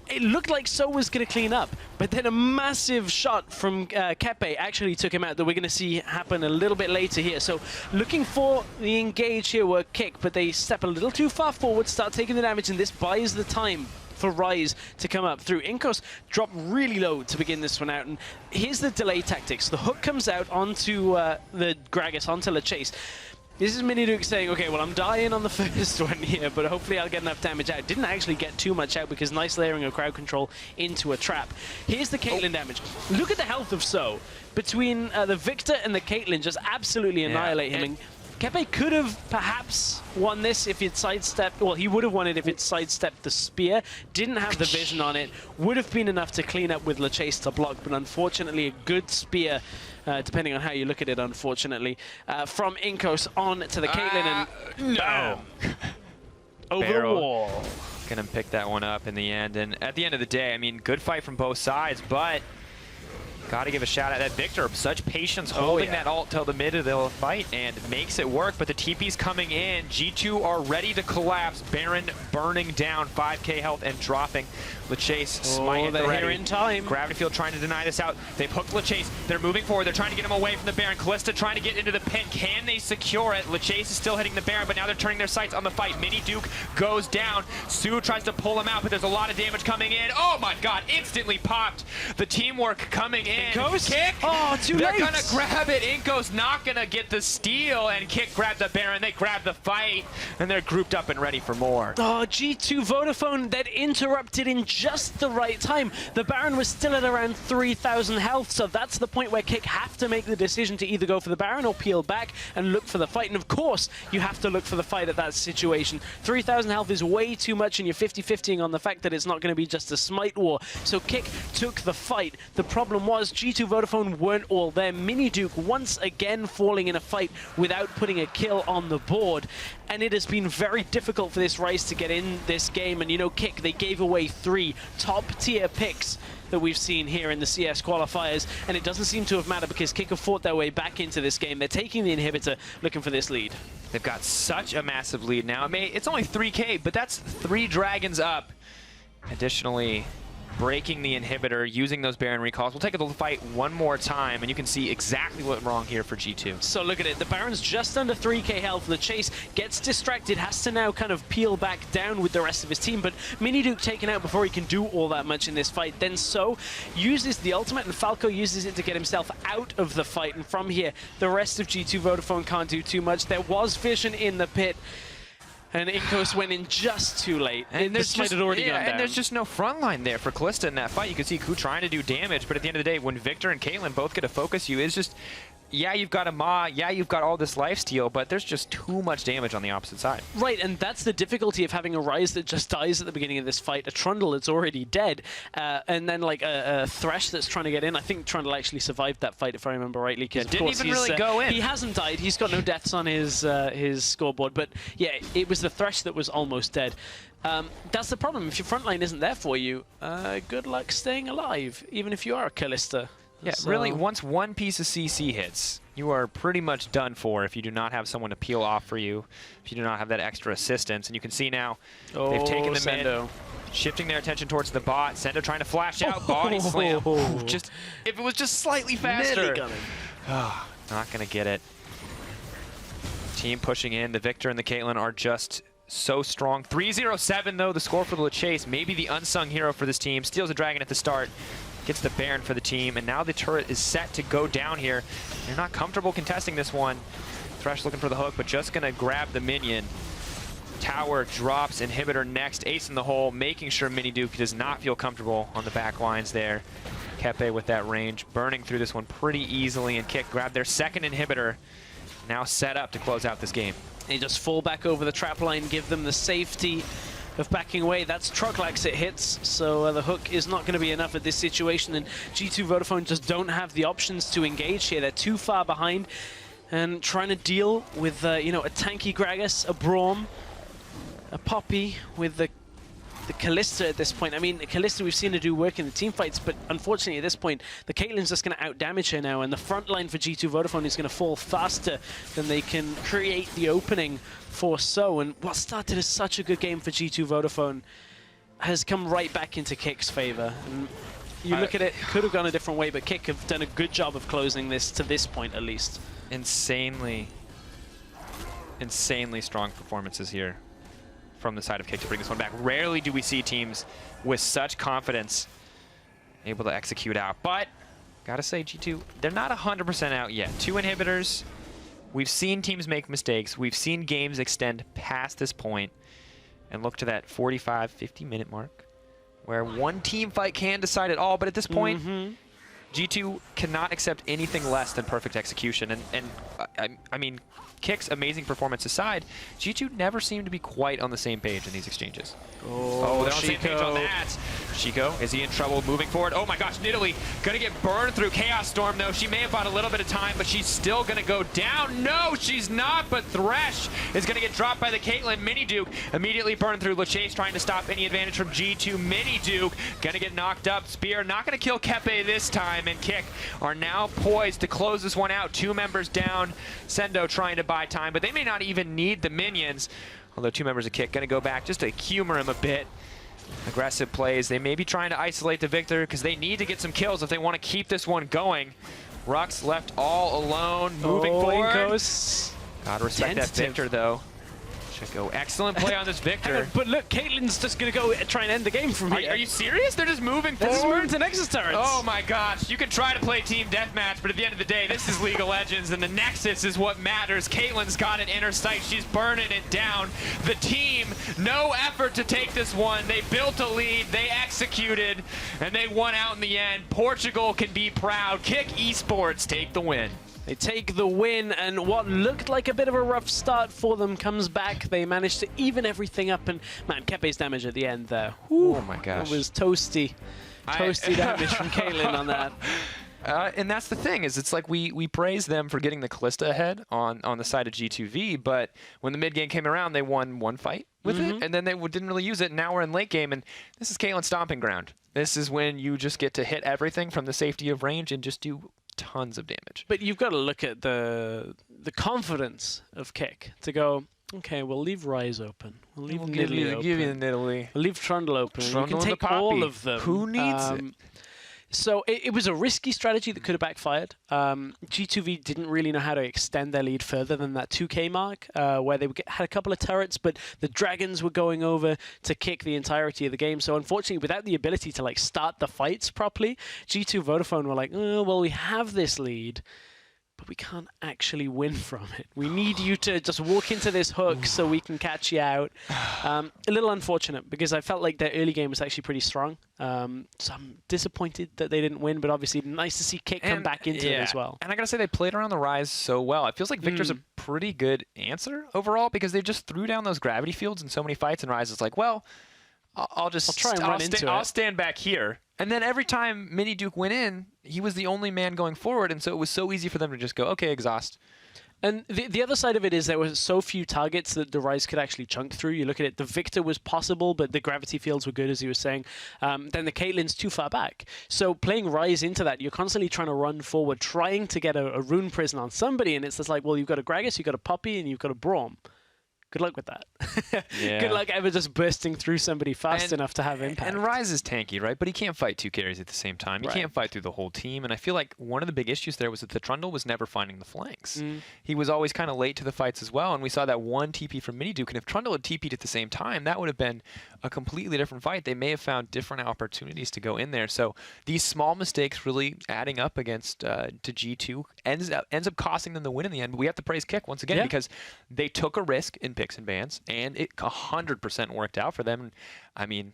It looked like So was going to clean up, but then a massive shot from Kepe actually took him out that we're going to see happen a little bit later here. So looking for the engage here were Kick, but they step a little too far forward, start taking the damage, and this buys the time for Rise to come up through. Inkos drop really low to begin this one out, and here's the delay tactics. The hook comes out onto the Gragas, onto LeChase. This is Miniduke saying, okay, well, I'm dying on the first one here, but hopefully I'll get enough damage out. Didn't actually get too much out because nice layering of crowd control into a trap. Here's the Caitlyn damage. Look at the health of So. Between the Victor and the Caitlyn, just absolutely annihilate him. And Kepe could have perhaps won this if he'd sidestepped, well, he would have won it if he'd sidestepped the spear. Didn't have the vision on it. Would have been enough to clean up with LeChase to block, but unfortunately a good spear, depending on how you look at it, unfortunately, from Inkos on to the Caitlyn, and No. over the wall. Gonna pick that one up in the end, and at the end of the day, I mean, good fight from both sides, but gotta give a shout out that Victor, such patience holding that ult till the mid of the fight and makes it work, but the TP's coming in. G2 are ready to collapse. Baron burning down, 5k health and dropping. LeChase smite at the ready. Here in time. Gravity Field trying to deny this out. They've hooked LeChase. They're moving forward. They're trying to get him away from the Baron. Kalista trying to get into the pin. Can they secure it? LeChase is still hitting the Baron, but now they're turning their sights on the fight. Miniduke goes down. Sue tries to pull him out, but there's a lot of damage coming in. Oh my god, instantly popped. The teamwork coming in. Inkos? Kick. Oh, too They're late. gonna grab it. Inko's not gonna get the steal, and Kick grabbed the Baron. They grab the fight, and they're grouped up and ready for more. Oh, G2 Vodafone that interrupted in just the right time. The Baron was still at around 3,000 health, so that's the point where Kick have to make the decision to either go for the Baron or peel back and look for the fight. And of course, you have to look for the fight at that situation. 3,000 health is way too much, and you're 50-50ing on the fact that it's not going to be just a smite war. So Kick took the fight. The problem was G2 Vodafone weren't all there. Miniduke once again falling in a fight without putting a kill on the board. And it has been very difficult for this Rise to get in this game. And you know, Kick, they gave away 3 top-tier picks that we've seen here in the CS qualifiers, and it doesn't seem to have mattered because Kick have fought their way back into this game. They're taking the inhibitor, looking for this lead. They've got such a massive lead now. I mean, it's only 3k, but that's 3 dragons up. Additionally, breaking the inhibitor, using those Baron recalls. We'll take it to the fight one more time, and you can see exactly what went wrong here for G2. So look at it. The Baron's just under 3k health. LeChase gets distracted, has to now kind of peel back down with the rest of his team, but Miniduke taken out before he can do all that much in this fight. Then So uses the ultimate, and Falco uses it to get himself out of the fight. And from here, the rest of G2 Vodafone can't do too much. There was vision in the pit, and Inkos went in just too late. And this smite had already gone down. And there's just no front line there for Kalista in that fight. You can see Ku trying to do damage, but at the end of the day, when Victor and Caitlyn both get to focus you, it's just, yeah, you've got a Ma, yeah, you've got all this lifesteal, but there's just too much damage on the opposite side. Right, and that's the difficulty of having a Rise that just dies at the beginning of this fight, a Trundle that's already dead, and then like a Thresh that's trying to get in. I think Trundle actually survived that fight, if I remember rightly. Yeah, didn't even really go in. He hasn't died. He's got no deaths on his scoreboard, but yeah, it was the Thresh that was almost dead. That's the problem. If your front line isn't there for you, good luck staying alive, even if you are a Kalista. Yeah, so really, once one piece of CC hits, you are pretty much done for if you do not have someone to peel off for you, if you do not have that extra assistance. And you can see now, they've taken the mid, shifting their attention towards the bot. Sendo trying to flash out, body slam. Just, if it was just slightly faster. Not going to get it. Team pushing in. The Victor and the Caitlyn are just so strong. 3-0-7, though, the score for the LeChase. Maybe the unsung hero for this team. Steals a dragon at the start. Gets the Baron for the team, and now the turret is set to go down here. They're not comfortable contesting this one. Thresh looking for the hook, but just gonna grab the minion. Tower drops, inhibitor next, ace in the hole, making sure Mini Duke does not feel comfortable on the back lines there. Kepe with that range, burning through this one pretty easily, and Kick grab their second inhibitor, now set up to close out this game. They just fall back over the trap line, give them the safety of backing away. That's Trucklax it hits, so the hook is not going to be enough at this situation, and G2 Vodafone just don't have the options to engage here. They're too far behind, and trying to deal with, you know, a tanky Gragas, a Braum, a Poppy with the Kalista at this point. I mean, Kalista, we've seen her do work in the team fights, but unfortunately at this point, the Caitlyn's just going to out-damage her now, and the front line for G2 Vodafone is going to fall faster than they can create the opening for So. And what started as such a good game for G2 Vodafone has come right back into Kick's favor. And you look at it, could have gone a different way, but Kick have done a good job of closing this to this point at least. Insanely strong performances here from the side of Kick to bring this one back. Rarely do we see teams with such confidence able to execute out. But gotta say, G2, they're not 100% out yet. 2 inhibitors. We've seen teams make mistakes. We've seen games extend past this point and look to that 45, 50-minute mark where one team fight can decide it all. But at this point, G2 cannot accept anything less than perfect execution. And I mean, Kick's amazing performance aside, G2 never seemed to be quite on the same page in these exchanges. Oh, they're on the same page on that. Chico, is he in trouble moving forward? Oh my gosh, Nidalee gonna get burned through Chaos Storm though. She may have bought a little bit of time, but she's still gonna go down. No, she's not, but Thresh is gonna get dropped by the Caitlyn. Mini Duke immediately burned through. LeChase trying to stop any advantage from G2. Mini Duke gonna get knocked up. Spear not gonna kill Kepe this time, and Kick are now poised to close this one out. 2 members down. Sendo trying to buy time, but they may not even need the minions. Although 2 members of Kick gonna go back just to humor him a bit. Aggressive plays. They may be trying to isolate the Victor because they need to get some kills if they want to keep this one going. Rux left all alone, moving forward. Gotta respect that Victor though. Chico, excellent play on this Victor. But look, Caitlyn's just going to go try and end the game from here. Are you serious? They're just moving forward? They're just moving to Nexus turrets. Oh my gosh. You can try to play team deathmatch, but at the end of the day, this is League of Legends, and the Nexus is what matters. Caitlyn's got an inner sight. She's burning it down. The team, no effort to take this one. They built a lead, they executed, and they won out in the end. Portugal can be proud. Kick Esports take the win. They take the win, and what looked like a bit of a rough start for them comes back. They managed to even everything up, and man, Kepe's damage at the end there. Whew, oh my gosh. It was toasty damage from Caitlyn on that. And that's the thing, is it's like we praise them for getting the Kalista ahead on the side of G2V, but when the mid game came around, they won 1 fight with it, and then they didn't really use it. And now we're in late game, and this is Caitlyn's stomping ground. This is when you just get to hit everything from the safety of range and just do tons of damage. But you've got to look at the confidence of Kick to go, okay, we'll leave Ryze open. We'll leave Nidalee open. Give you the Nidalee. We'll leave Trundle open. Trundle, you can take all of them. Who needs it? So it was a risky strategy that could have backfired. G2V didn't really know how to extend their lead further than that 2K mark, where they had a couple of turrets, but the Dragons were going over to Kick the entirety of the game. So unfortunately, without the ability to like start the fights properly, G2 Vodafone were like, oh, well, we have this lead, but we can't actually win from it. We need you to just walk into this hook so we can catch you out. A little unfortunate, because I felt like their early game was actually pretty strong. So I'm disappointed that they didn't win, but obviously nice to see Kick come back into it as well. And I gotta say, they played around the Ryze so well. It feels like Victor's a pretty good answer overall, because they just threw down those gravity fields in so many fights, and Ryze is like, well, I'll try and run into it. I'll stand back here. And then every time Mini Duke went in, he was the only man going forward, and so it was so easy for them to just go, okay, exhaust. And the other side of it is there were so few targets that the Ryze could actually chunk through. You look at it, the Victor was possible, but the gravity fields were good, as you were saying. Then the Caitlyn's too far back. So playing Ryze into that, you're constantly trying to run forward, trying to get a rune prison on somebody, and it's just like, well, you've got a Gragas, you've got a Poppy, and you've got a Braum. Good luck with that. Good luck ever just bursting through somebody fast enough to have impact. And Ryze is tanky, right? But he can't fight 2 carries at the same time. He can't fight through the whole team. And I feel like one of the big issues there was that the Trundle was never finding the flanks. He was always kind of late to the fights as well. And we saw that one TP from Mini Duke. And if Trundle had TP'd at the same time, that would have been a completely different fight. They may have found different opportunities to go in there. So these small mistakes really adding up against to G2 ends up costing them the win in the end. But we have to praise Kick once again, because they took a risk in picks and bans, and it 100% worked out for them. I mean,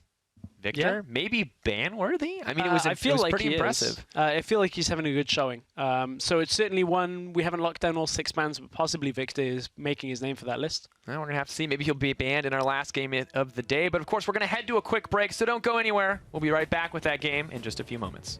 Victor, maybe ban-worthy? I mean, it was pretty impressive. I feel like he's having a good showing. So it's certainly one, we haven't locked down all 6 bans, but possibly Victor is making his name for that list. Well, we're going to have to see. Maybe he'll be banned in our last game of the day. But of course, we're going to head to a quick break, so don't go anywhere. We'll be right back with that game in just a few moments.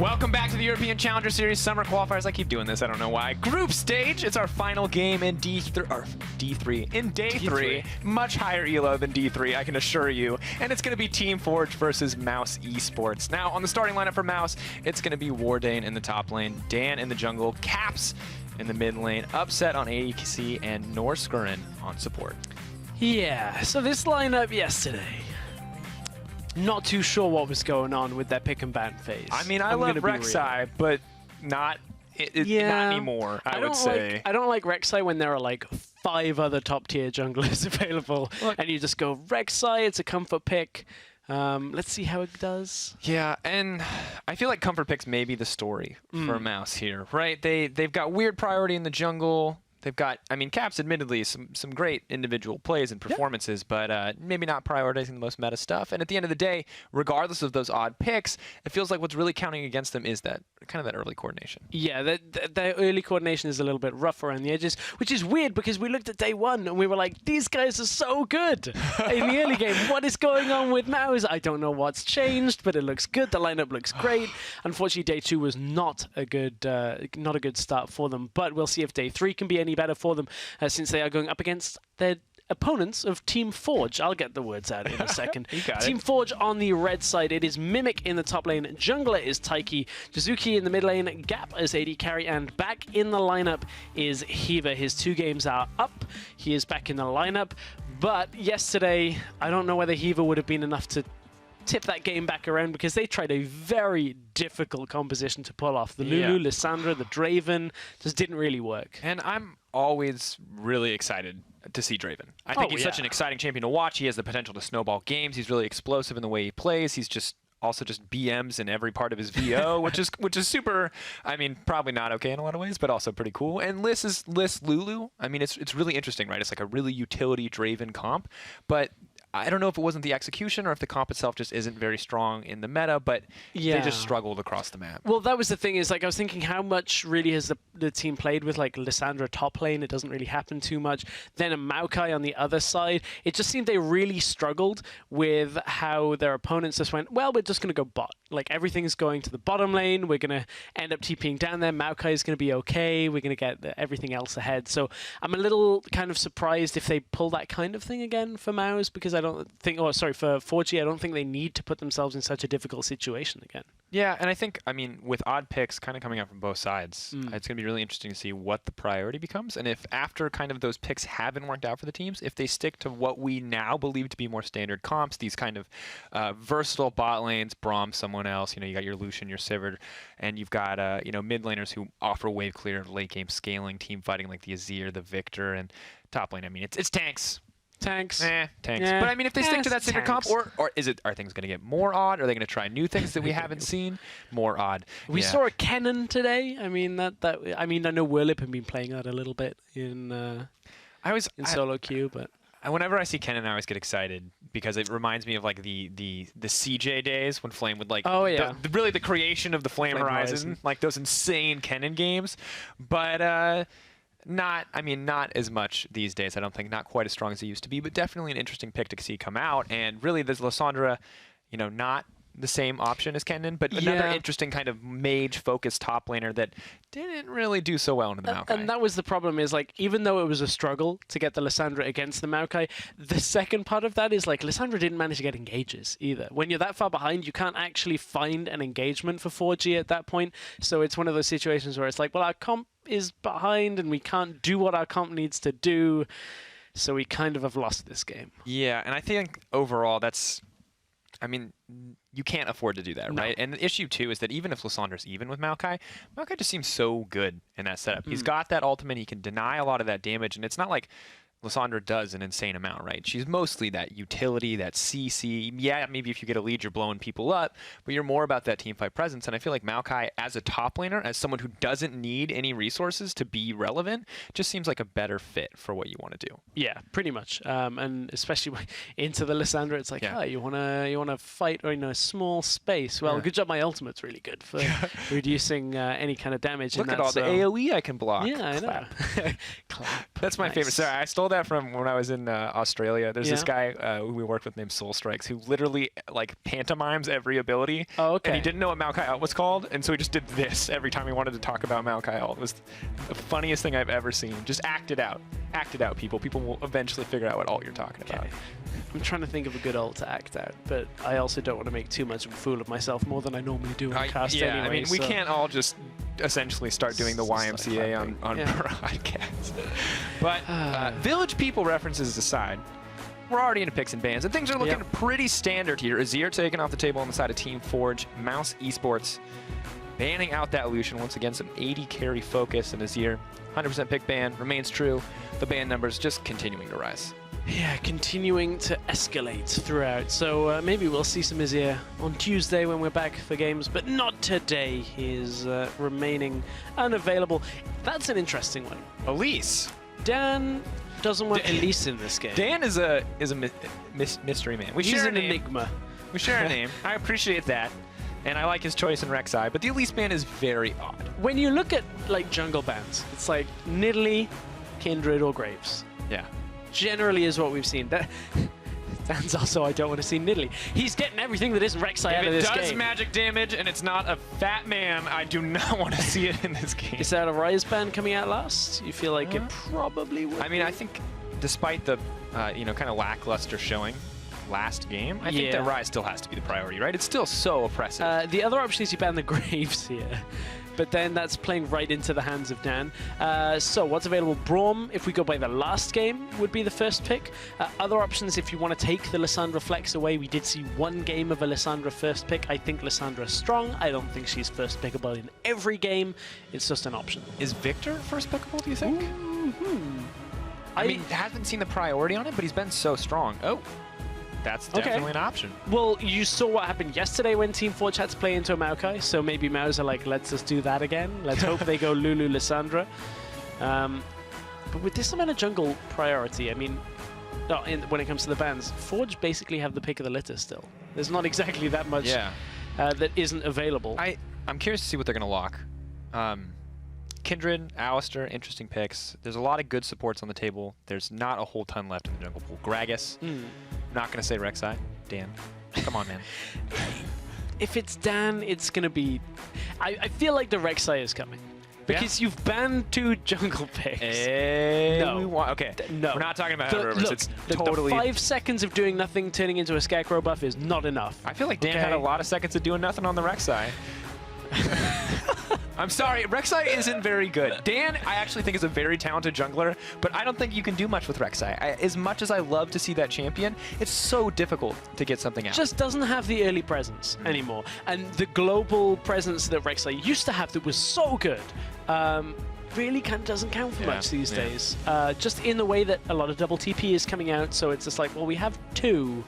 Welcome back to the European Challenger Series Summer Qualifiers. I keep doing this, I don't know why. Group stage, it's our final game in D3, in day three. Much higher elo than D3, I can assure you. And it's going to be Team Forge versus Mouse Esports. Now, on the starting lineup for Mouse, it's going to be Wardane in the top lane, Dan in the jungle, Caps in the mid lane, Upset on ADC, and Norskurin on support. Yeah, so this lineup yesterday. Not too sure what was going on with that pick and ban phase. I mean, I love Rek'Sai, but not anymore, I would say. I don't like Rek'Sai when there are like 5 other top tier junglers available. Look, and you just go, Rek'Sai, it's a comfort pick. Let's see how it does. Yeah, and I feel like comfort picks may be the story for Mouse here, right? They've got weird priority in the jungle. They've got, I mean, Caps admittedly some great individual plays and performances, but maybe not prioritizing the most meta stuff. And at the end of the day, regardless of those odd picks, it feels like what's really counting against them is that that early coordination. Yeah, the early coordination is a little bit rough around the edges, which is weird because we looked at day one and we were like, these guys are so good in the early game. What is going on with Mouse? I don't know what's changed, but it looks good. The lineup looks great. Unfortunately, day two was not a good start for them, but we'll see if day three can be any better for them since they are going up against their opponents of Team Forge. I'll get the words out in a second. Team Forge on the red side. It is Mimic in the top lane. Jungler is Taiki. Jizuki in the mid lane. Gap as AD carry. And back in the lineup is Hiva. His 2 games are up. He is back in the lineup. But yesterday, I don't know whether Hiva would have been enough to tip that game back around because they tried a very difficult composition to pull off. The Lulu, Lissandra, the Draven just didn't really work. And I'm always really excited to see Draven. I think he's such an exciting champion to watch. He has the potential to snowball games. He's really explosive in the way he plays. He's just also just BMs in every part of his VO, which is super, I mean, probably not okay in a lot of ways, but also pretty cool. And Liss Lulu. I mean, it's really interesting, right? It's like a really utility Draven comp, but I don't know if it wasn't the execution or if the comp itself just isn't very strong in the meta, but they just struggled across the map. Well, that was the thing is, like, I was thinking how much really has the team played with, like, Lissandra top lane? It doesn't really happen too much. Then a Maokai on the other side. It just seemed they really struggled with how their opponents just went, well, we're just going to go bot. Like, everything's going to the bottom lane. We're going to end up TPing down there. Maokai is going to be okay. We're going to get everything else ahead. So I'm a little kind of surprised if they pull that kind of thing again for Mouse, because I don't think, for 4G, I don't think they need to put themselves in such a difficult situation again. Yeah, and I think, I mean, with odd picks kind of coming up from both sides, it's going to be really interesting to see what the priority becomes. And if after kind of those picks haven't worked out for the teams, if they stick to what we now believe to be more standard comps, these kind of versatile bot lanes, Braum, someone else, you got your Lucian, your Sivir, and you've got, mid laners who offer wave clear, late game scaling, team fighting like the Azir, the Victor, and top lane, I mean, it's tanks. Tanks. Tanks. Yeah. But I mean, if they stick to that standard comp, or are things going to get more odd? Are they going to try new things that we haven't seen? More odd. We saw a Kennen today. I mean, I know Whirlip have been playing that a little bit in solo queue, but whenever I see Kennen, I always get excited because it reminds me of like the CJ days when Flame would like really the creation of the Flame Horizon, like those insane Kennen games, but. Not as much these days. I don't think, not quite as strong as it used to be, but definitely an interesting pick to see come out. And really, there's Lissandra, not the same option as Kennen, but another interesting kind of mage-focused top laner that didn't really do so well in the Maokai. And that was the problem is, like, even though it was a struggle to get the Lissandra against the Maokai, the second part of that is, like, Lissandra didn't manage to get engages either. When you're that far behind, you can't actually find an engagement for 4G at that point. So it's one of those situations where it's like, well, our comp is behind and we can't do what our comp needs to do. So we kind of have lost this game. Yeah, and I think overall you can't afford to do that, right? And the issue, too, is that even if Lissandra's even with Maokai just seems so good in that setup. He's got that ultimate. He can deny a lot of that damage, and it's not like Lissandra does an insane amount, right? She's mostly that utility, that CC. Yeah, maybe if you get a lead, you're blowing people up, but you're more about that teamfight presence. And I feel like Maokai, as a top laner, as someone who doesn't need any resources to be relevant, just seems like a better fit for what you want to do. Yeah, pretty much. And especially into the Lissandra, it's like, you wanna fight or a small space. Well, good job. My ultimate's really good for reducing any kind of damage. Look at all the AOE I can block. Yeah, I know. Clap. That's my favorite. Sorry, I stole that from when I was in Australia. There's this guy who we worked with named Soul Strikes who literally like pantomimes every ability. Oh, okay. And he didn't know what Maokai Ult was called, and so he just did this every time he wanted to talk about Maokai Ult. It was the funniest thing I've ever seen. Just act it out. Act it out, people. People will eventually figure out what ult you're talking about. I'm trying to think of a good ult to act out, but I also don't want to make too much of a fool of myself more than I normally do in cast anyway. I mean, we can't all just essentially start doing the YMCA on broadcast. But Village People references aside, we're already into picks and bans, and things are looking pretty standard here. Azir taken off the table on the side of Team Forge. Mouse Esports banning out that Lucian once again, some 80 carry focus, and Azir 100% pick ban remains true. The ban numbers just continuing to rise. Yeah, continuing to escalate throughout. So maybe we'll see some Azir on Tuesday when we're back for games, but not today. He is remaining unavailable. That's an interesting one. Elise. Dan doesn't want Elise in this game. Dan is a mystery man. He's an enigma. We share a name. I appreciate that. And I like his choice in Rek'Sai, but the Elise ban is very odd. When you look at like jungle bans, it's like Nidalee, Kindred, or Graves. Yeah. Generally is what we've seen. Dan's also, I don't want to see Nidalee. He's getting everything that isn't Rek'Sai out of this game. If it does magic damage and it's not a fat man, I do not want to see it in this game. Is that a Rise ban coming out last? You feel like it probably would. I mean, I think despite the, kind of lackluster showing last game, I think that Rise still has to be the priority, right? It's still so oppressive. The other option is you ban the Graves here. But then that's playing right into the hands of Dan. So what's available? Braum, if we go by the last game, would be the first pick. Other options, if you want to take the Lissandra Flex away, we did see one game of a Lissandra first pick. I think Lissandra's strong. I don't think she's first pickable in every game. It's just an option. Is Victor first pickable, do you think? I mean, haven't seen the priority on it, but he's been so strong. Oh. That's definitely an option. Well, you saw what happened yesterday when Team Forge had to play into a Maokai, so maybe Maos are like, let's just do that again. Let's hope they go Lulu Lissandra. But with this amount of jungle priority, I mean, when it comes to the bans, Forge basically have the pick of the litter still. There's not exactly that much that isn't available. I'm curious to see what they're going to lock. Kindred, Alistar, interesting picks. There's a lot of good supports on the table. There's not a whole ton left in the jungle pool. Gragas. Not going to say Rek'Sai. Dan. Come on, man. If it's Dan, it's going to be... I feel like the Rek'Sai is coming. Because you've banned 2 jungle picks. No. Okay. No. We're not talking about Rivers. It's totally... The 5 seconds of doing nothing turning into a Scarecrow buff is not enough. I feel like Dan had a lot of seconds of doing nothing on the Rek'Sai. I'm sorry, Rek'Sai isn't very good. Dan, I actually think is a very talented jungler, but I don't think you can do much with Rek'Sai. As much as I love to see that champion, it's so difficult to get something out. Just doesn't have the early presence anymore. And the global presence that Rek'Sai used to have that was so good, really kind of doesn't count for much these days. Just in the way that a lot of double TP is coming out, so it's just like, well, we have 2.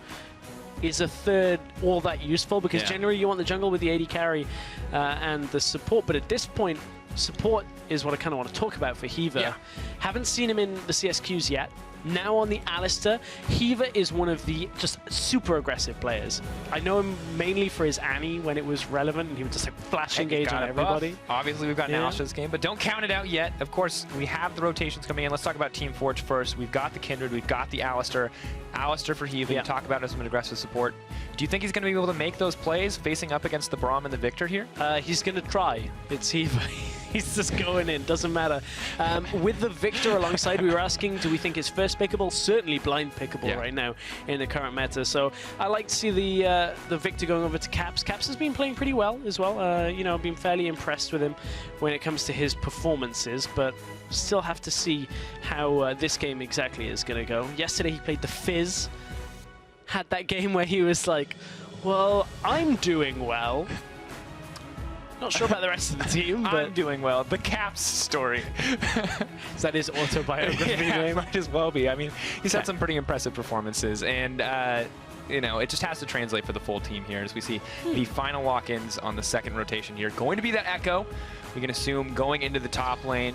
Is a third all that useful? Because generally you want the jungle with the AD carry and the support, but at this point, support is what I kind of want to talk about for Hiva. Haven't seen him in the CSQs yet. Now on the Alistar, Hiva is one of the just super aggressive players. I know him mainly for his Annie when it was relevant, and he would just like flash engage on everybody. Buff. Obviously, we've got an Alistar this game, but don't count it out yet. Of course, we have the rotations coming in. Let's talk about Team Forge first. We've got the Kindred, we've got the Alistar. Alistar for Hiva, you talk about as an aggressive support. Do you think he's going to be able to make those plays facing up against the Braum and the Victor here? He's going to try. It's Hiva. He's just going in, doesn't matter. With the Victor alongside, we were asking, do we think it's first pickable? Certainly blind pickable right now in the current meta. So I like to see the Victor going over to Caps. Caps has been playing pretty well as well. You know, been fairly impressed with him when it comes to his performances, but still have to see how this game exactly is going to go. Yesterday he played the Fizz. Had that game where he was like, well, I'm doing well. Not sure about the rest of the team, but... I'm doing well. The Caps story. Is that his autobiography name? Might as well be. I mean, he's had some pretty impressive performances, and, you know, it just has to translate for the full team here as we see the final walk-ins on the second rotation here. Going to be that Echo, we can assume, going into the top lane,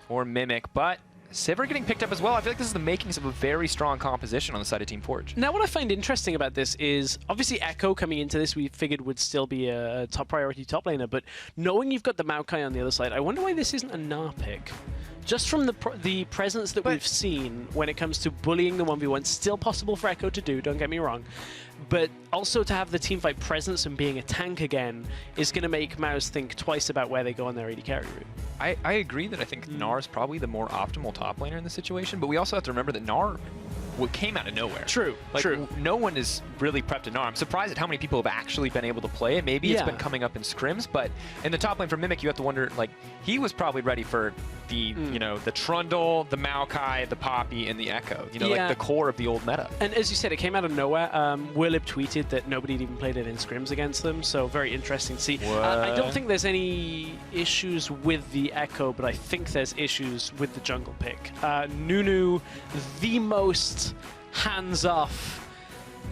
or Mimic, but... Sivir getting picked up as well. I feel like this is the makings of a very strong composition on the side of Team Forge. Now, what I find interesting about this is, obviously, Echo coming into this, we figured would still be a top priority top laner, but knowing you've got the Maokai on the other side, I wonder why this isn't a Gnar pick. Just from the presence that we've seen when it comes to bullying the 1v1, still possible for Echo to do, don't get me wrong, but also to have the teamfight presence and being a tank again is going to make Maos think twice about where they go on their AD carry route. I agree that I think Gnar is probably the more optimal top laner in this situation, but we also have to remember that Gnar came out of nowhere. True, true. No one is really prepped to Gnar. I'm surprised at how many people have actually been able to play it. Maybe it's been coming up in scrims, but in the top lane for Mimic, you have to wonder, like, he was probably ready for the, you know, the Trundle, the Maokai, the Poppy, and the Echo. You know, like the core of the old meta. And as you said, it came out of nowhere. Willib tweeted that nobody had even played it in scrims against them, so very interesting to see. I don't think there's any issues with the Echo, but I think there's issues with the jungle pick. Nunu, the most hands-off.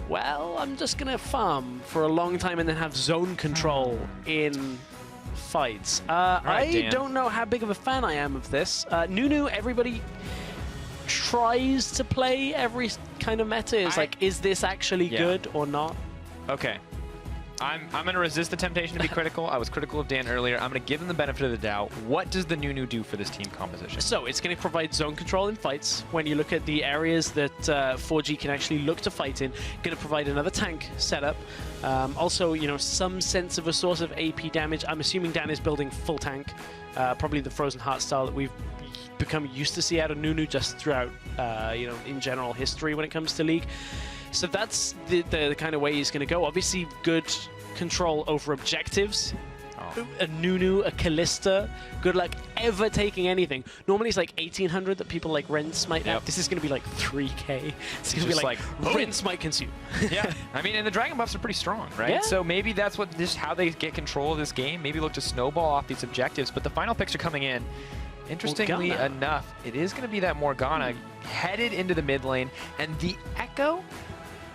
Well, I'm just going to farm for a long time and then have zone control in fights. I don't know how big of a fan I am of this. Nunu, everybody tries to play every kind of meta. Is like, is this actually good or not? Okay. I'm going to resist the temptation to be critical. I was critical of Dan earlier. I'm going to give him the benefit of the doubt. What does the Nunu do for this team composition? So it's going to provide zone control in fights. When you look at the areas that 4G can actually look to fight in, going to provide another tank setup. Also, you know, some sense of a source of AP damage. I'm assuming Dan is building full tank, probably the Frozen Heart style that we've become used to see out of Nunu just throughout, you know, in general history when it comes to League. So that's the kind of way he's going to go. Obviously, good control over objectives. A Nunu, a Callista, good luck ever taking anything. Normally it's like 1800 that people like Rents might have. This is going to be like 3k. It's going to be like Rents might consume. Yeah, I mean, and the Dragon buffs are pretty strong, right? Yeah. So maybe that's how they get control of this game. Maybe look to snowball off these objectives. But the final picks are coming in. Interestingly enough, it is going to be that Morgana headed into the mid lane, and the Echo.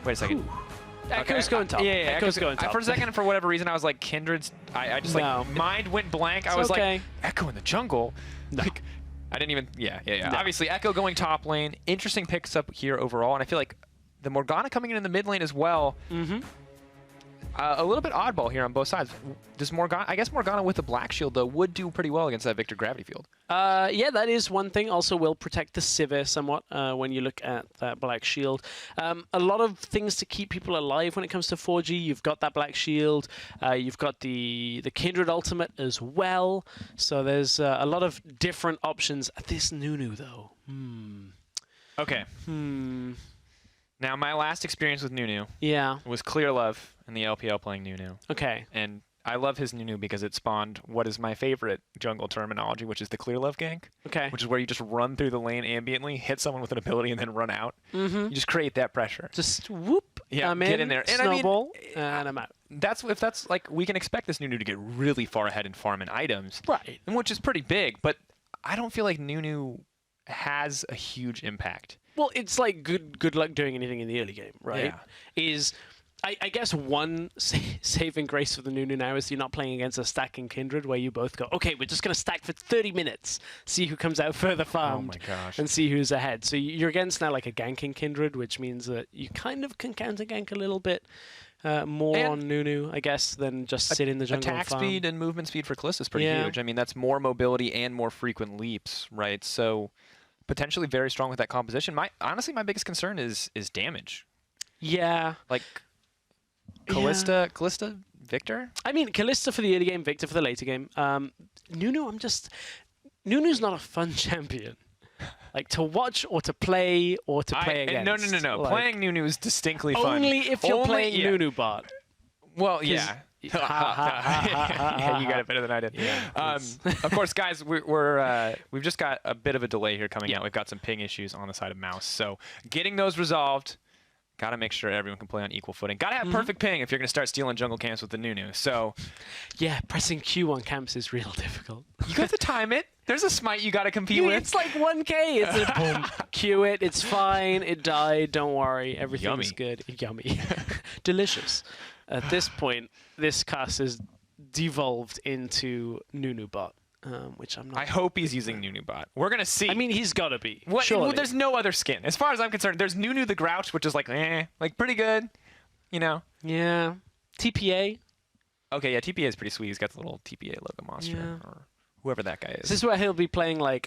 Wait a second. Ooh. Echo's going top. Yeah, Echo's going top. For a second, for whatever reason, I was like, Kindred's. I just like mind went blank. I was like, Echo in the jungle. No. Like, I didn't even. Yeah. No. Obviously, Echo going top lane. Interesting picks up here overall, and I feel like the Morgana coming in the mid lane as well. A little bit oddball here on both sides. Does Morgana? I guess Morgana with the Black Shield though would do pretty well against that Victor Gravity Field. Yeah, that is one thing. Also, will protect the Sivir somewhat when you look at that Black Shield. A lot of things to keep people alive when it comes to 4G. You've got that Black Shield. You've got the Kindred ultimate as well. So there's a lot of different options. This Nunu though. Okay. Now, my last experience with Nunu was Clear Love in the LPL playing Nunu. Okay. And I love his Nunu because it spawned what is my favorite jungle terminology, which is the Clear Love gank. Okay. Which is where you just run through the lane ambiently, hit someone with an ability, and then run out. You just create that pressure. Just whoop. Yeah, I'm get in there. And snowball, I mean, and I'm out. If that's like, we can expect this Nunu to get really far ahead in farm and items. Right. And which is pretty big, but I don't feel like Nunu has a huge impact. Well, it's like good luck doing anything in the early game, right? Yeah. I guess one saving grace for the Nunu now is you're not playing against a stacking Kindred where you both go, okay, we're just going to stack for 30 minutes, see who comes out further farmed, and see who's ahead. So you're against now like a ganking Kindred, which means that you kind of can counter gank a little bit more on Nunu, I guess, than just sit in the jungle attack and farm. speed and movement speed for Kalista is pretty huge. I mean, that's more mobility and more frequent leaps, right? So potentially very strong with that composition. Honestly, my biggest concern is damage. Yeah. Like Kalista, Victor? I mean, Kalista for the early game, Victor for the later game. Nunu, Nunu's not a fun champion. Like, to watch or to play or to play against. No. Like, playing Nunu is distinctly fun. Only if you're playing Nunu bot. Well, yeah. You got it better than I did. Yeah, of course, guys, we've just got a bit of a delay here coming out. We've got some ping issues on the side of mouse. So getting those resolved, got to make sure everyone can play on equal footing. Got to have perfect ping if you're going to start stealing jungle camps with the Nunu. So yeah, pressing Q on camps is real difficult. You got to time it. There's a smite you got to compete with. It's like 1K. It's a boom. Q it. It's fine. It died. Don't worry. Everything's good. Yummy. Delicious. At this point, this cast is devolved into Nunu bot, which I'm not. I hope he's using Nunu bot. We're going to see. I mean, he's got to be. Well, there's no other skin. As far as I'm concerned, there's Nunu the Grouch, which is like pretty good, you know? Yeah. TPA. Okay, yeah, TPA is pretty sweet. He's got the little TPA logo monster, or whoever that guy is. This is where he'll be playing like,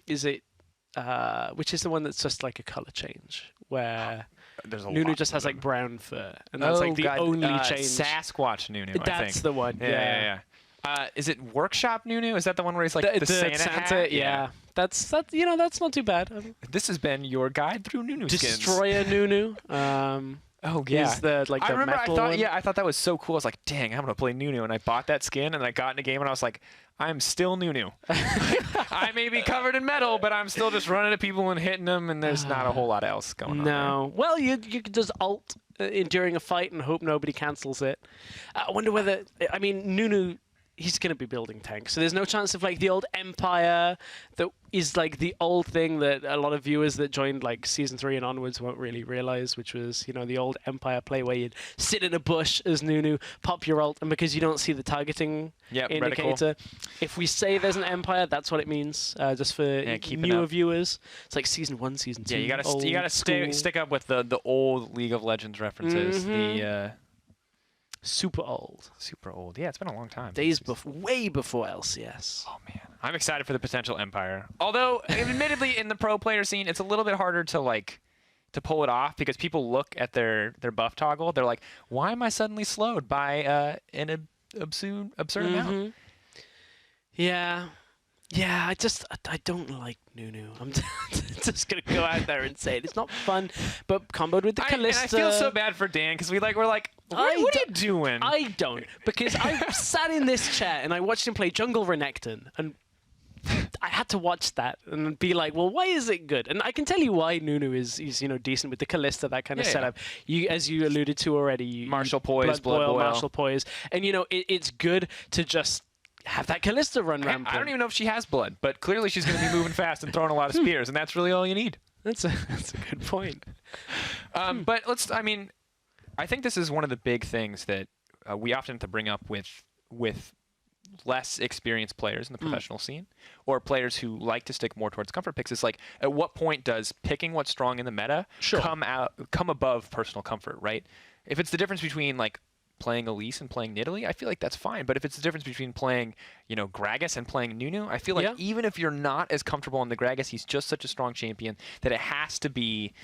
which is the one that's just like a color change, where Nunu just has like brown fur, and that's like the only change. Sasquatch Nunu, I think. That's the one. Yeah. Is it Workshop Nunu? Is that the one where he's like the Santa hat? Yeah. That's not too bad. This has been your guide through Nunu skins. Destroyer Nunu. Oh yeah, I remember. I thought that was so cool. I was like, dang, I'm gonna play Nunu, and I bought that skin, and I got in a game, and I was like, I'm still Nunu. I may be covered in metal, but I'm still just running at people and hitting them, and there's not a whole lot else going on. No. Well, you could just ult during a fight and hope nobody cancels it. I wonder whether Nunu. He's going to be building tanks. So there's no chance of like the old Empire that is like the old thing that a lot of viewers that joined like Season 3 and onwards won't really realize, which was, the old Empire play where you'd sit in a bush as Nunu, pop your ult, and because you don't see the targeting indicator, if we say there's an Empire, that's what it means, just for newer viewers. It's like Season 1, Season 2. Yeah, you gotta stick up with the old League of Legends references. Super old. Super old. Yeah, it's been a long time. Days way before LCS. Oh man, I'm excited for the potential Empire. Although, admittedly, in the pro player scene, it's a little bit harder to pull it off because people look at their buff toggle. They're like, why am I suddenly slowed by an absurd amount? Yeah. Yeah, I don't like Nunu. I'm just gonna go out there and say it. It's not fun, but comboed with the Kalista. And I feel so bad for Dan because we're like, what are you doing? I don't, because I sat in this chair and I watched him play Jungle Renekton, and I had to watch that and be like, well, why is it good? And I can tell you why Nunu is decent with the Kalista, that kind of setup. You, as you alluded to already, Martial Poise, Blood Boil. Martial Poise, and it's good to just have that Kalista run rampant. I don't even know if she has blood, but clearly she's going to be moving fast and throwing a lot of spears, and that's really all you need. That's a good point. But I think this is one of the big things that we often have to bring up with less experienced players in the professional scene, or players who like to stick more towards comfort picks. It's like, at what point does picking what's strong in the meta come above personal comfort, right? If it's the difference between like playing Elise and playing Nidalee, I feel like that's fine. But if it's the difference between playing, Gragas and playing Nunu, I feel like even if you're not as comfortable on the Gragas, he's just such a strong champion that it has to be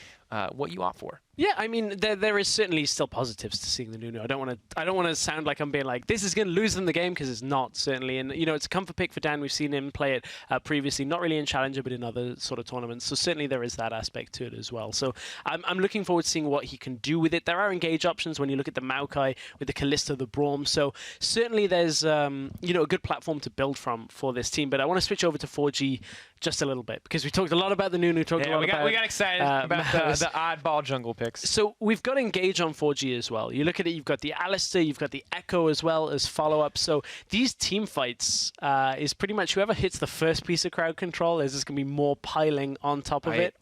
what you opt for. Yeah, I mean, there is certainly still positives to seeing the Nunu. I don't want to sound like I'm being like, this is going to lose them the game, because it's not, certainly. And it's a comfort pick for Dan. We've seen him play it previously, not really in Challenger, but in other sort of tournaments. So certainly there is that aspect to it as well. So I'm looking forward to seeing what he can do with it. There are engage options when you look at the Maokai with the Kalista, the Braum. So certainly there's a good platform to build from for this team. But I want to switch over to 4G just a little bit, because we talked a lot about the Nunu. We got excited about the oddball jungle picks. So we've got Engage on 4G as well. You look at it, you've got the Alistair, you've got the Echo as well as follow-up. So these team fights is pretty much whoever hits the first piece of crowd control, there's just going to be more piling on top of it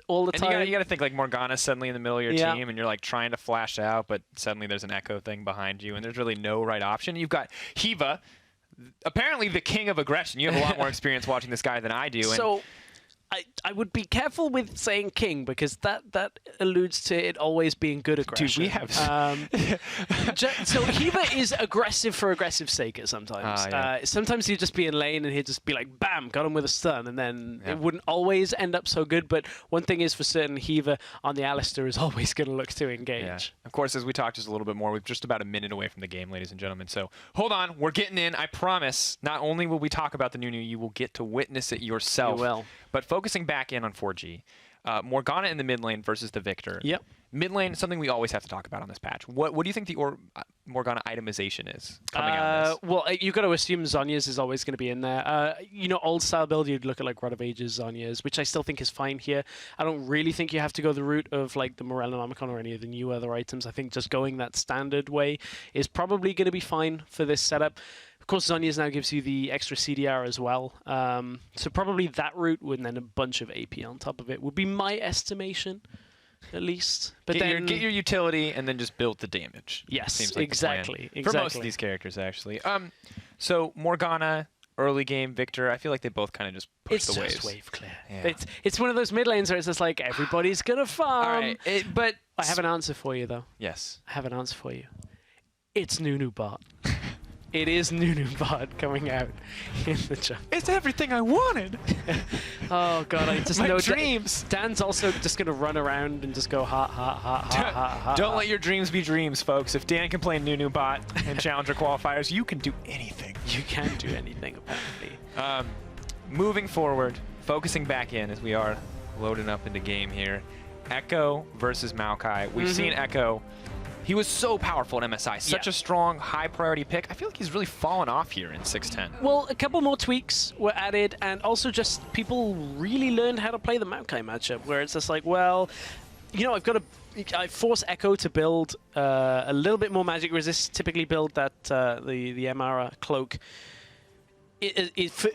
all the time. And you got to think like Morgana's suddenly in the middle of your team, and you're like trying to flash out, but suddenly there's an Echo thing behind you, and there's really no right option. You've got Hiva, apparently the king of aggression. You have a lot more experience watching this guy than I do. So I would be careful with saying king, because that alludes to it always being good aggression. Dude, we have... so Hiva is aggressive for aggressive's sake sometimes. Sometimes he'd just be in lane and he'd just be like, bam, got him with a stun, and then it wouldn't always end up so good. But one thing is for certain, Hiva on the Alistair is always going to look to engage. Yeah. Of course, as we talk just a little bit more, we're just about a minute away from the game, ladies and gentlemen. So hold on, we're getting in. I promise, not only will we talk about the Nunu, you will get to witness it yourself. You will. But focusing back in on 4G, Morgana in the mid lane versus the Victor. Yep. Mid lane, something we always have to talk about on this patch. What do you think the Morgana itemization is coming out of this? Well, you've got to assume Zhonya's is always going to be in there. Old style build, you'd look at like Rod of Ages Zhonya's, which I still think is fine here. I don't really think you have to go the route of like the Morellonomicon or any of the new other items. I think just going that standard way is probably going to be fine for this setup. Of course, Zhonya's now gives you the extra CDR as well. So probably that route, and then a bunch of AP on top of it, would be my estimation, at least. But get your utility and then just build the damage. Yes, seems like exactly. For most of these characters, actually. So Morgana, early game, Victor, I feel like they both kind of just push the waves. It's just wave clear. Yeah. It's one of those mid lanes where it's just like, everybody's going to farm. All right, but I have an answer for you, though. Yes. I have an answer for you. It's Nunu bot. It is Nunu bot coming out in the jungle. It's everything I wanted. Oh god, I just My know dreams. Dan's also just gonna run around and just go ha ha ha ha ha ha. Don't let your dreams be dreams, folks. If Dan can play Nunu bot and Challenger qualifiers, you can do anything. You can do anything, apparently. Moving forward, focusing back in as we are loading up into game here. Echo versus Maokai. We've seen Echo. He was so powerful in MSI, such a strong, high-priority pick. I feel like he's really fallen off here in 610. Well, a couple more tweaks were added, and also just people really learned how to play the Maokai matchup, where it's just like, well, I force Echo to build a little bit more magic resist, typically build that the Amara cloak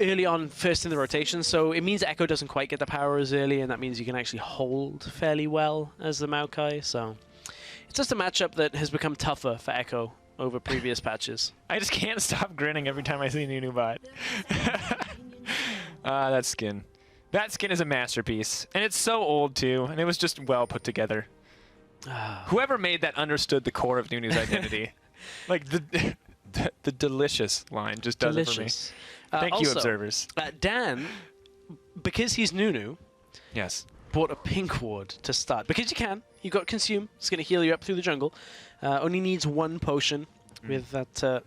early on, first in the rotation, so it means Echo doesn't quite get the power as early, and that means you can actually hold fairly well as the Maokai, so... It's just a matchup that has become tougher for Echo over previous patches. I just can't stop grinning every time I see Nunu bot. That skin. That skin is a masterpiece. And it's so old, too. And it was just well put together. Whoever made that understood the core of Nunu's identity. Like the delicious line just does it for me. Thank you, Also, observers. Dan, because he's Nunu, Yes. bought a pink ward to start. Because you can. You got Consume. It's going to heal you up through the jungle. Only needs one potion with that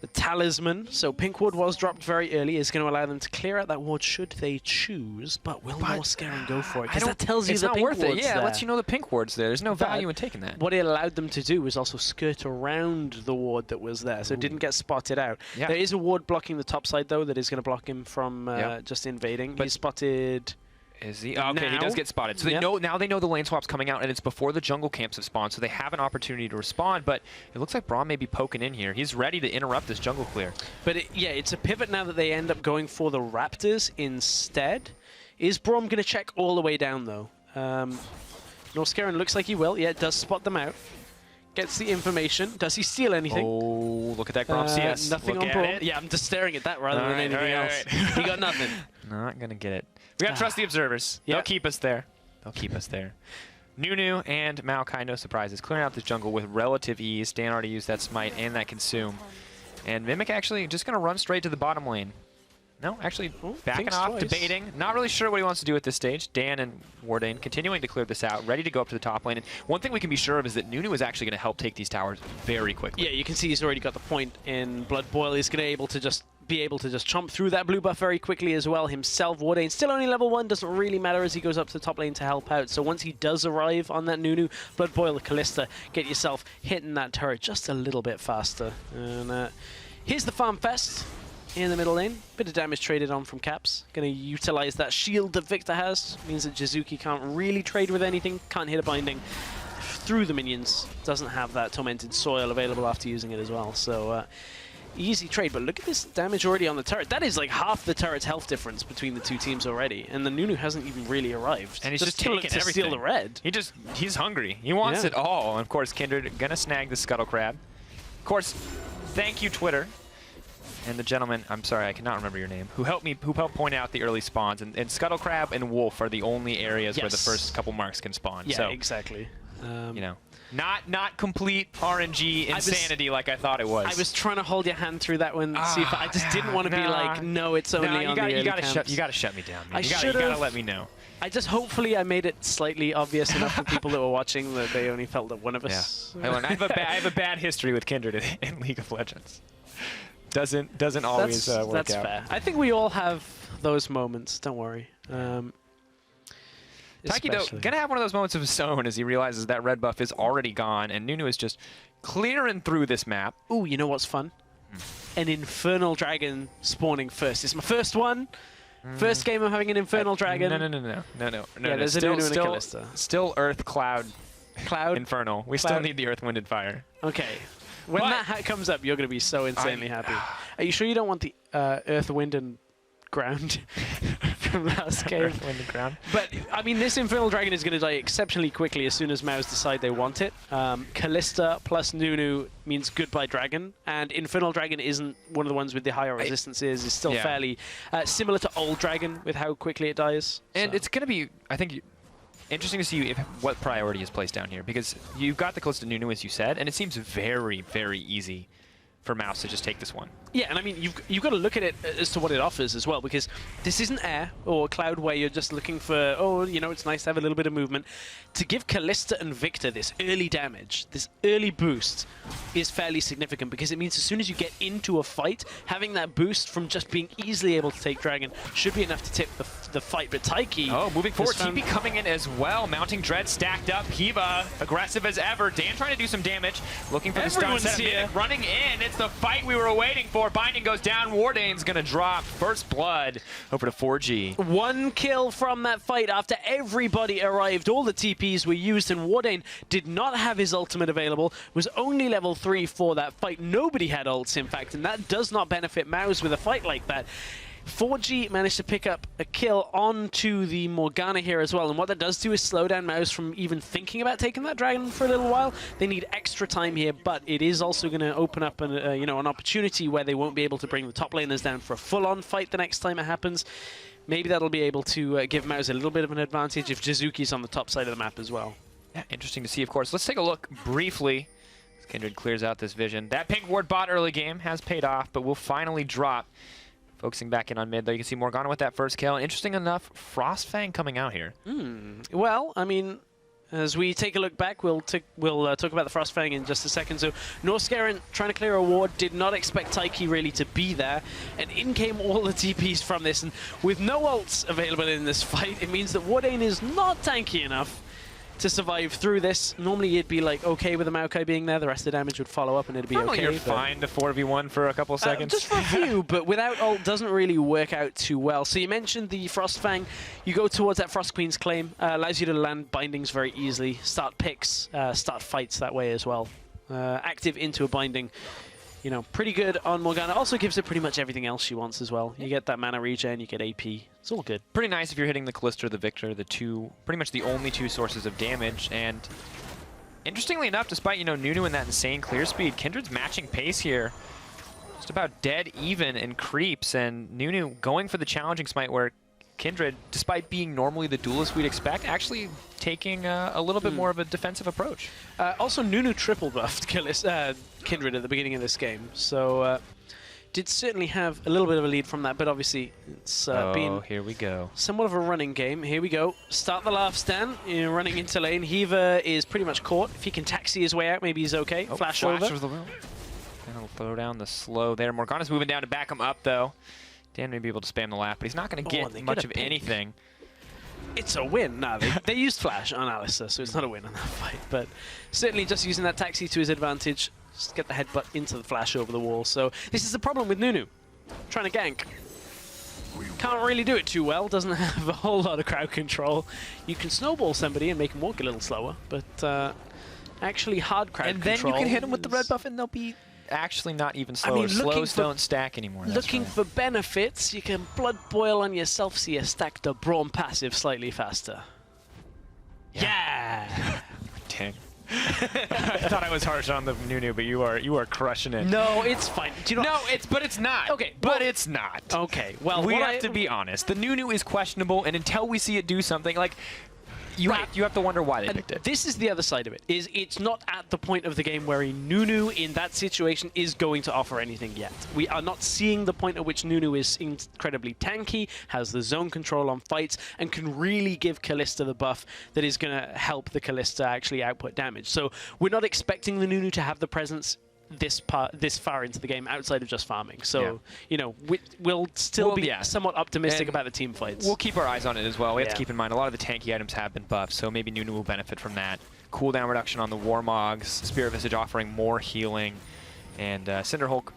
the Talisman. So pink ward was dropped very early. Is going to allow them to clear out that ward should they choose. But will Norscaron go for it? Because that tells you it's the not pink worth ward's it. Yeah, there. it lets you know the pink ward's there. There's no value in taking that. What it allowed them to do was also skirt around the ward that was there, so it didn't get spotted out. Yeah. There is a ward blocking the top side, though, that is going to block him from just invading. But He's spotted... Is he? Oh, okay, he Now? does get spotted. So they know now. They know the lane swap's coming out, and it's before the jungle camps have spawned, so they have an opportunity to respond. But it looks like Braum may be poking in here. He's ready to interrupt this jungle clear. But it's a pivot now that they end up going for the Raptors instead. Is Braum going to check all the way down, though? Norscaron looks like he will. Yeah, it does spot them out. Gets the information. Does he steal anything? Oh, look at that Braum CS. Nothing Look on at Braum. it. Yeah, I'm just staring at that rather All than right, anything all else. right. He got nothing. Not gonna get it. We gotta trust the observers. Yeah. They'll keep us there. They'll keep us there. Nunu and Maokai, no surprises, clearing out this jungle with relative ease. Dan already used that smite and that consume. And Mimic actually just gonna run straight to the bottom lane. No, actually backing thinks off, twice. debating. Not really sure what he wants to do at this stage. Dan and Wardane continuing to clear this out, ready to go up to the top lane. And one thing we can be sure of is that Nunu is actually going to help take these towers very quickly. Yeah, you can see he's already got the point in Blood Boil. He's going to be able to just chomp through that blue buff very quickly as well himself. Wardane still only level 1, doesn't really matter as he goes up to the top lane to help out. So once he does arrive on that Nunu, Blood Boil, Callista, get yourself hitting that turret just a little bit faster. And here's the Farm Fest in the middle lane. Bit of damage traded on from Caps. Going to utilize that shield that Victor has. Means that Jizuki can't really trade with anything, can't hit a binding through the minions. Doesn't have that Tormented Soil available after using it as well. So easy trade, but look at this damage already on the turret. That is like half the turret's health difference between the two teams already, and the Nunu hasn't even really arrived. And he's just to taking everything. steal the red. He's hungry. He wants it all. And of course, Kindred gonna snag the Scuttle Crab. Of course, thank you, Twitter. And the gentleman, I'm sorry, I cannot remember your name, who helped point out the early spawns. And Scuttle Crab and Wolf are the only areas where the first couple marks can spawn. Yeah, so, exactly. You know, not complete RNG insanity like I thought it was. I was trying to hold your hand through that one. See if I just didn't want to be like, no, it's only on the early camps. You gotta shut me down, man. I You gotta should've. let me know. Hopefully I made it slightly obvious enough for people that were watching that they only felt that one of us. Yeah. I have a bad history with Kindred in League of Legends. Doesn't always work that's out. fair. I think we all have those moments. Don't worry. Taiki, though, gonna have one of those moments of his own as he realizes that red buff is already gone, and Nunu is just clearing through this map. Ooh, you know what's fun? An Infernal Dragon spawning first. It's my first one. First game I'm having an Infernal Dragon. No. Yeah, there's a Nunu and a Callista. Still Earth, Cloud, Cloud. Infernal. We still need the Earth, Wind, and Fire. Okay. When that hat comes up, you're going to be so insanely happy. Are you sure you don't want the Earth, Wind, and Ground from last game? Earth, Wind, and Ground. But, I mean, this Infernal Dragon is going to die exceptionally quickly as soon as Maus decide they want it. Callista plus Nunu means goodbye Dragon, and Infernal Dragon isn't one of the ones with the higher resistances. It's still fairly similar to Old Dragon with how quickly it dies. And it's going to be, I think, interesting to see what priority is placed down here, because you've got the Callista Nunu, as you said, and it seems very, very easy for Maus to just take this one. Yeah, and I mean, you've got to look at it as to what it offers as well, because this isn't Air or Cloud where you're just looking for, oh, you know, it's nice to have a little bit of movement. To give Callista and Victor this early damage, this early boost, is fairly significant, because it means as soon as you get into a fight, having that boost from just being easily able to take Dragon should be enough to tip the fight. But Taiki... Oh, moving forward, TP coming in as well. Mounting Dread stacked up. Hiva, aggressive as ever. Dan trying to do some damage. Looking for the stun set. Minute running in. It's the fight we were waiting for. Binding goes down. Wardane's going to drop. First blood over to 4G. One kill from that fight after everybody arrived. All the TPs were used, and Wardane did not have his ultimate available. Was only level 3 for that fight. Nobody had ults, in fact, and that does not benefit Maus with a fight like that. 4G managed to pick up a kill onto the Morgana here as well, and what that does do is slow down Maus from even thinking about taking that dragon for a little while. They need extra time here, but it is also going to open up an opportunity where they won't be able to bring the top laners down for a full-on fight the next time it happens. Maybe that'll be able to give Maus a little bit of an advantage if Jizuki's on the top side of the map as well. Yeah, interesting to see, of course. Let's take a look briefly. Kindred clears out this vision. That pink ward bot early game has paid off, but will finally drop. Focusing back in on mid, though, you can see Morgana with that first kill. Interesting enough, Frostfang coming out here. Well, I mean, as we take a look back, we'll talk about the Frostfang in just a second. So Norskeren trying to clear a ward, did not expect Taiki really to be there, and in came all the TPs from this. And with no ults available in this fight, it means that Wardain is not tanky enough to survive through this. Normally you'd be like okay with the Maokai being there, the rest of the damage would follow up and it'd be Normally okay. You're fine to 4v1 for a couple of seconds. Just for a few, but without ult doesn't really work out too well. So you mentioned the Frostfang. You go towards that Frost Queen's claim, allows you to land bindings very easily, start picks, start fights that way as well. Active into a binding. You know, pretty good on Morgana. Also gives her pretty much everything else she wants as well. You get that mana regen, you get AP. It's all good. Pretty nice if you're hitting the Callisto or the Victor, pretty much the only two sources of damage. And interestingly enough, despite, Nunu and that insane clear speed, Kindred's matching pace here. Just about dead even in creeps, and Nunu going for the challenging smite where Kindred, despite being normally the duelist we'd expect, actually taking a little bit more of a defensive approach. Also, Nunu triple buffed Kindred at the beginning of this game, so did certainly have a little bit of a lead from that, but obviously it's been here we go. Somewhat of a running game. Here we go. Start the laugh stand, running into lane. Heaver is pretty much caught. If he can taxi his way out, maybe he's okay. Flash over. The will. And he'll throw down the slow there. Morgana's moving down to back him up, though. Dan may be able to spam the laugh, but he's not going to get much of anything. It's a win. No, they used Flash on Alistair, so it's not a win on that fight. But certainly just using that taxi to his advantage, just get the headbutt into the Flash over the wall. So this is the problem with Nunu. Trying to gank. Can't really do it too well, doesn't have a whole lot of crowd control. You can snowball somebody and make them walk a little slower, but actually hard crowd control. And then you can hit them with the red buff and they'll be actually not even slower. I mean, Slows don't stack anymore. Looking for benefits, you can blood boil on yourself so you stack the Braum passive slightly faster. Yeah! Dang. I thought I was harsh on the Nunu, but you are crushing it. No, it's fine. Do you know? No, but it's not. Okay, but it's not. Okay, well, we have to be honest. The Nunu is questionable, and until we see it do something, like you have to wonder why they picked it. This is the other side of it. Is it's not at the point of the game where a Nunu in that situation is going to offer anything yet. We are not seeing the point at which Nunu is incredibly tanky, has the zone control on fights, and can really give Kalista the buff that is going to help the Kalista actually output damage. So we're not expecting the Nunu to have the presence this far into the game outside of just farming. So, we'll still be somewhat optimistic about the team fights. We'll keep our eyes on it as well. We have to keep in mind a lot of the tanky items have been buffed, so maybe Nunu will benefit from that. Cooldown reduction on the Warmogs, Spirit Visage offering more healing, and Cinderhulk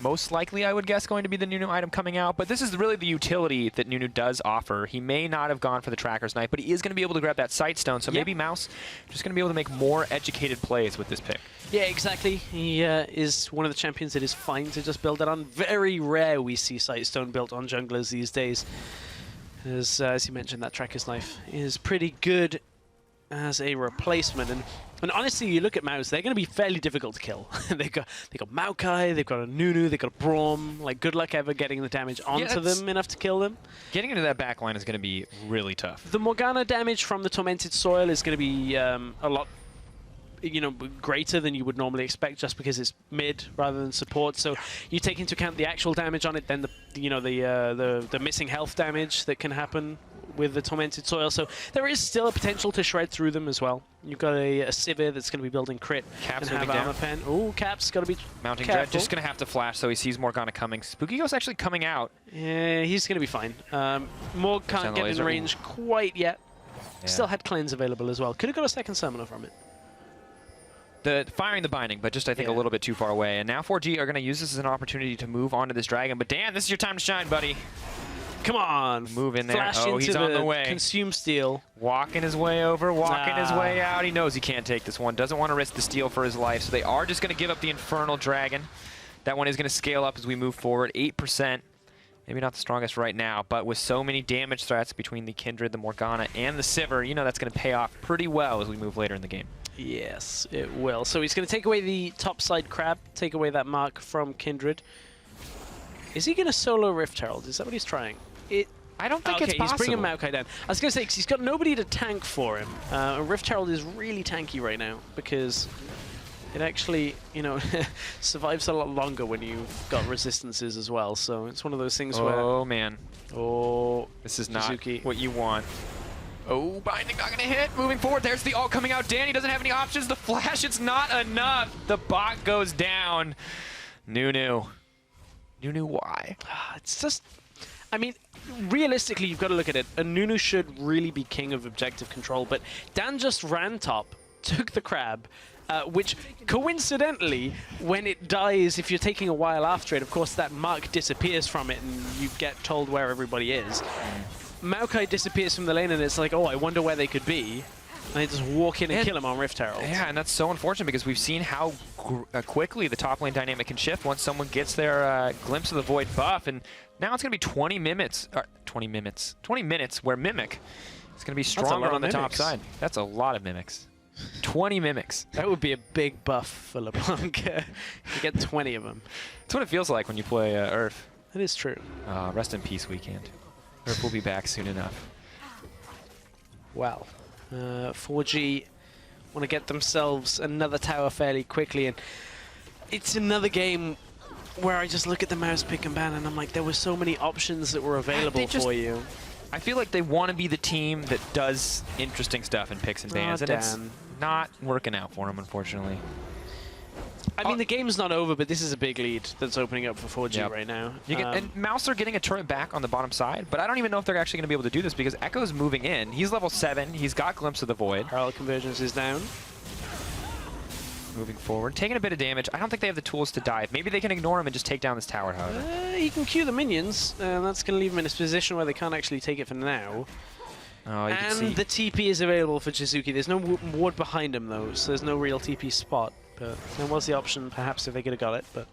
most likely, I would guess, going to be the Nunu item coming out, but this is really the utility that Nunu does offer. He may not have gone for the Tracker's Knife, but he is going to be able to grab that Sight Stone, so maybe Mouse just going to be able to make more educated plays with this pick. Yeah, exactly. He is one of the champions that is fine to just build that on. Very rare we see Sight Stone built on junglers these days. As you mentioned, that Tracker's Knife is pretty good as a replacement. And honestly, you look at Mouse, they're going to be fairly difficult to kill. They got Maokai, they've got a Nunu, they've got a Braum. Like, good luck ever getting the damage onto them enough to kill them. Getting into that back line is going to be really tough. The Morgana damage from the Tormented Soil is going to be a lot greater than you would normally expect, just because it's mid rather than support. So you take into account the actual damage on it, then the missing health damage that can happen with the Tormented Soil. So there is still a potential to shred through them as well. You've got a Sivir that's going to be building crit. Caps and have armor pen. Oh, Cap's got to be mounting careful. Dread, just going to have to flash, so he sees Morgana coming. Spooky Ghost actually coming out. Yeah, he's going to be fine. Morg can't get in range quite yet. Yeah. Still had Cleanse available as well. Could have got a second summoner from it. Firing the binding, but just, I think, a little bit too far away. And now 4G are going to use this as an opportunity to move on to this dragon. But Dan, this is your time to shine, buddy. Come on. Move in there. Flash into he's on the way. Consume steal. Walking his way over, walking his way out. He knows he can't take this one. Doesn't want to risk the steal for his life. So they are just going to give up the Infernal Dragon. That one is going to scale up as we move forward. 8%. Maybe not the strongest right now, but with so many damage threats between the Kindred, the Morgana, and the Sivir, that's going to pay off pretty well as we move later in the game. Yes, it will. So he's going to take away the topside crab, take away that mark from Kindred. Is he going to solo Rift Herald? Is that what he's trying? I don't think it's possible. He's bringing Maokai down. I was going to say, because he's got nobody to tank for him. Rift Herald is really tanky right now, because it actually, you know, survives a lot longer when you've got resistances as well. So it's one of those things where... Oh, man. Oh, This is not Shizuki. what you want. Oh, binding not going to hit. Moving forward, there's the ult coming out. Danny doesn't have any options. The flash, it's not enough. The bot goes down. Nunu, why? It's just... I mean, realistically, you've got to look at it. A Nunu should really be king of objective control, but Dan just ran top, took the crab, which coincidentally, when it dies, if you're taking a while after it, of course that mark disappears from it and you get told where everybody is. Maokai disappears from the lane and it's like, oh, I wonder where they could be. And they just walk in and kill him on Rift Herald. Yeah, and that's so unfortunate because we've seen how quickly the top lane dynamic can shift once someone gets their glimpse of the Void buff. And now it's going to be 20 minutes where Mimic is going to be stronger on the top side. That's a lot of Mimics. 20 Mimics. That would be a big buff for LeBlanc. You get 20 of them. That's what it feels like when you play Earth. That is true. Rest in peace weekend. Earth will be back soon enough. Wow. 4G want to get themselves another tower fairly quickly, and it's another game where I just look at the mouse pick and ban and I'm like, there were so many options that were available for you. I feel like they want to be the team that does interesting stuff in picks and bans, and it's not working out for them, unfortunately. I mean, the game's not over, but this is a big lead that's opening up for 4G right now. And Mouse are getting a turret back on the bottom side, but I don't even know if they're actually going to be able to do this because Echo's moving in. He's level 7. He's got Glimpse of the Void. Herald Convergence is down. Moving forward. Taking a bit of damage. I don't think they have the tools to dive. Maybe they can ignore him and just take down this tower, however. He can queue the minions, and that's going to leave him in a position where they can't actually take it for now. Oh, you can see. And the TP is available for Shizuki. There's no ward behind him, though, so there's no real TP spot. But there was the option, perhaps, if they could have got it. But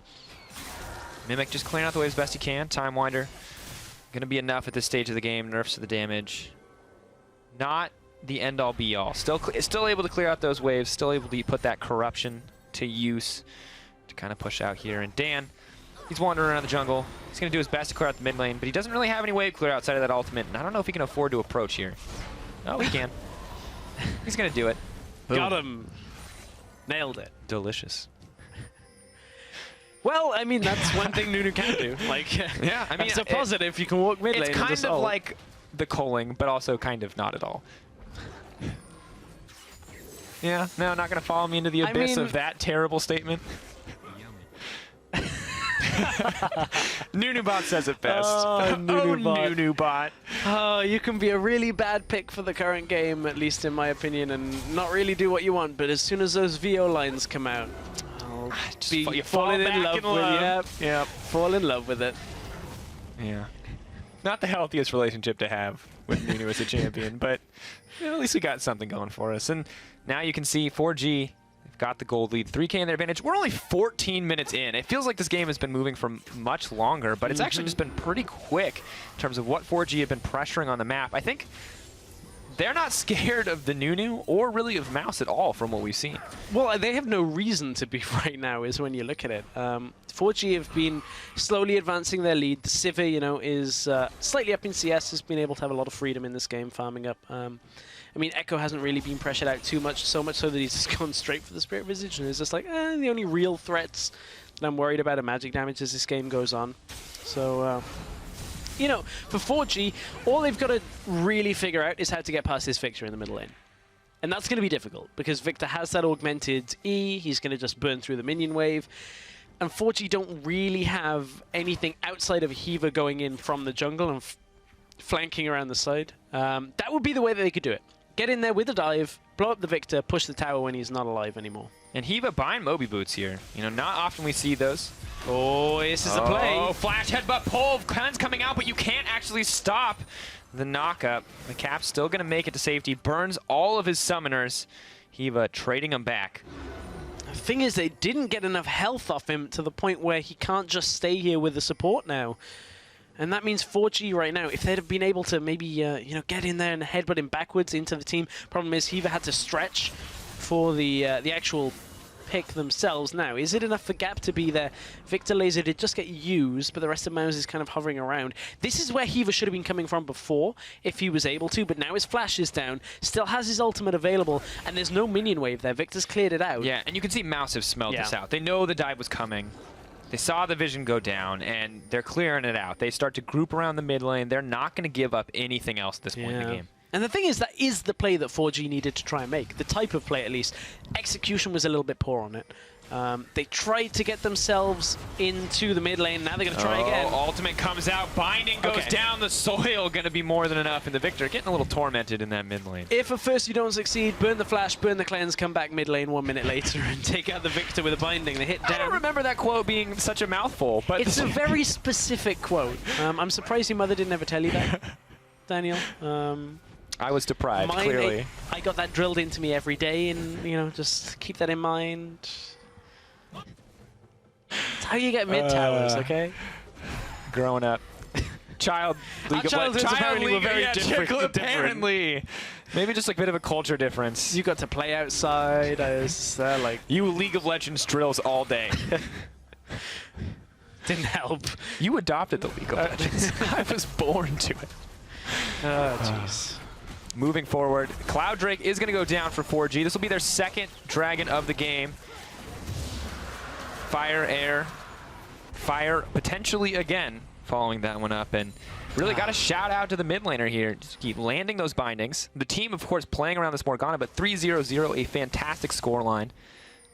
Mimic just clearing out the wave as best he can. Time Winder. Going to be enough at this stage of the game. Nerfs to the damage. Not the end-all be-all. Still able to clear out those waves. Still able to put that corruption to use to kind of push out here. And Dan, he's wandering around the jungle. He's going to do his best to clear out the mid lane, but he doesn't really have any wave clear outside of that ultimate. And I don't know if he can afford to approach here. Oh, he can. He's going to do it. Boom. Got him. Nailed it. Delicious. Well, I mean, that's one thing Nunu can do. Like, yeah, I mean, it's a positive. You can walk mid lane. It's kind of like the culling, but also kind of not at all. Yeah, no, not going to follow me into the abyss of that terrible statement. Nunubot says it best. Oh, Nunubot. Oh, you can be a really bad pick for the current game, at least in my opinion, and not really do what you want. But as soon as those VO lines come out, I'll be falling in love with it. Fall in love with it. Yeah. Not the healthiest relationship to have with Nunu as a champion, but at least we got something going for us. And now you can see 4G got the gold lead, 3K in their advantage. We're only 14 minutes in. It feels like this game has been moving for much longer, but it's actually just been pretty quick in terms of what 4G have been pressuring on the map. I think they're not scared of the Nunu or really of Mouse at all from what we've seen. Well, they have no reason to be right now, is when you look at it. 4G have been slowly advancing their lead. The Sivir, you know, is slightly up in CS, has been able to have a lot of freedom in this game, farming up. I mean, Echo hasn't really been pressured out too much, so much so that he's just gone straight for the Spirit Visage, and is just like, the only real threats that I'm worried about are magic damage as this game goes on. So, you know, for 4G, all they've got to really figure out is how to get past this Victor in the middle lane. And that's going to be difficult, because Victor has that augmented E, he's going to just burn through the minion wave, and 4G don't really have anything outside of Hiva going in from the jungle and flanking around the side. That would be the way that they could do it. Get in there with a dive, blow up the Victor, push the tower when he's not alive anymore. And Hiva buying Moby Boots here. You know, not often we see those. Oh, this is a play. Oh, flash headbutt pull. Cleanse coming out, but you can't actually stop the knockup. The Cap's still going to make it to safety. Burns all of his summoners. Hiva trading them back. The thing is, they didn't get enough health off him to the point where he can't just stay here with the support now. And that means 4G right now, if they'd have been able to maybe, you know, get in there and headbutt him backwards into the team. Problem is, Hiva had to stretch for the actual pick themselves now. Is it enough for Gap to be there? Victor Laser did just get used, but the rest of Mouse is kind of hovering around. This is where Heaver should have been coming from before, if he was able to, but now his flash is down, still has his ultimate available, and there's no minion wave there. Victor's cleared it out. Yeah, and you can see Mouse have smelled this out. They know the dive was coming. They saw the vision go down, and they're clearing it out. They start to group around the mid lane. They're not going to give up anything else at this point in the game. And the thing is, that is the play that 4G needed to try and make. The type of play, at least. Execution was a little bit poor on it. They tried to get themselves into the mid lane. Now they're going to try again. Ultimate comes out. Binding goes down. The soil going to be more than enough. And the Victor getting a little tormented in that mid lane. If at first you don't succeed, burn the flash, burn the cleanse, come back mid lane 1 minute later and take out the Victor with a binding. They hit down. I don't remember that quote being such a mouthful. But it's a very specific quote. I'm surprised your mother didn't ever tell you that, Daniel. I was deprived, clearly. I got that drilled into me every day, and, you know, just keep that in mind. It's how you get mid-towers, okay? Growing up. Child League of childhoods apparently were very different. Apparently. Maybe just like a bit of a culture difference. You got to play outside. I was like... You League of Legends drills all day. Didn't help. You adopted the League of Legends. I was born to it. Oh, jeez. Moving forward, Cloud Drake is going to go down for 4G. This will be their second dragon of the game. Fire, air, fire potentially again, following that one up. And really got a shout out to the mid laner here. Just keep landing those bindings. The team, of course, playing around this Morgana, but 3-0-0, a fantastic scoreline.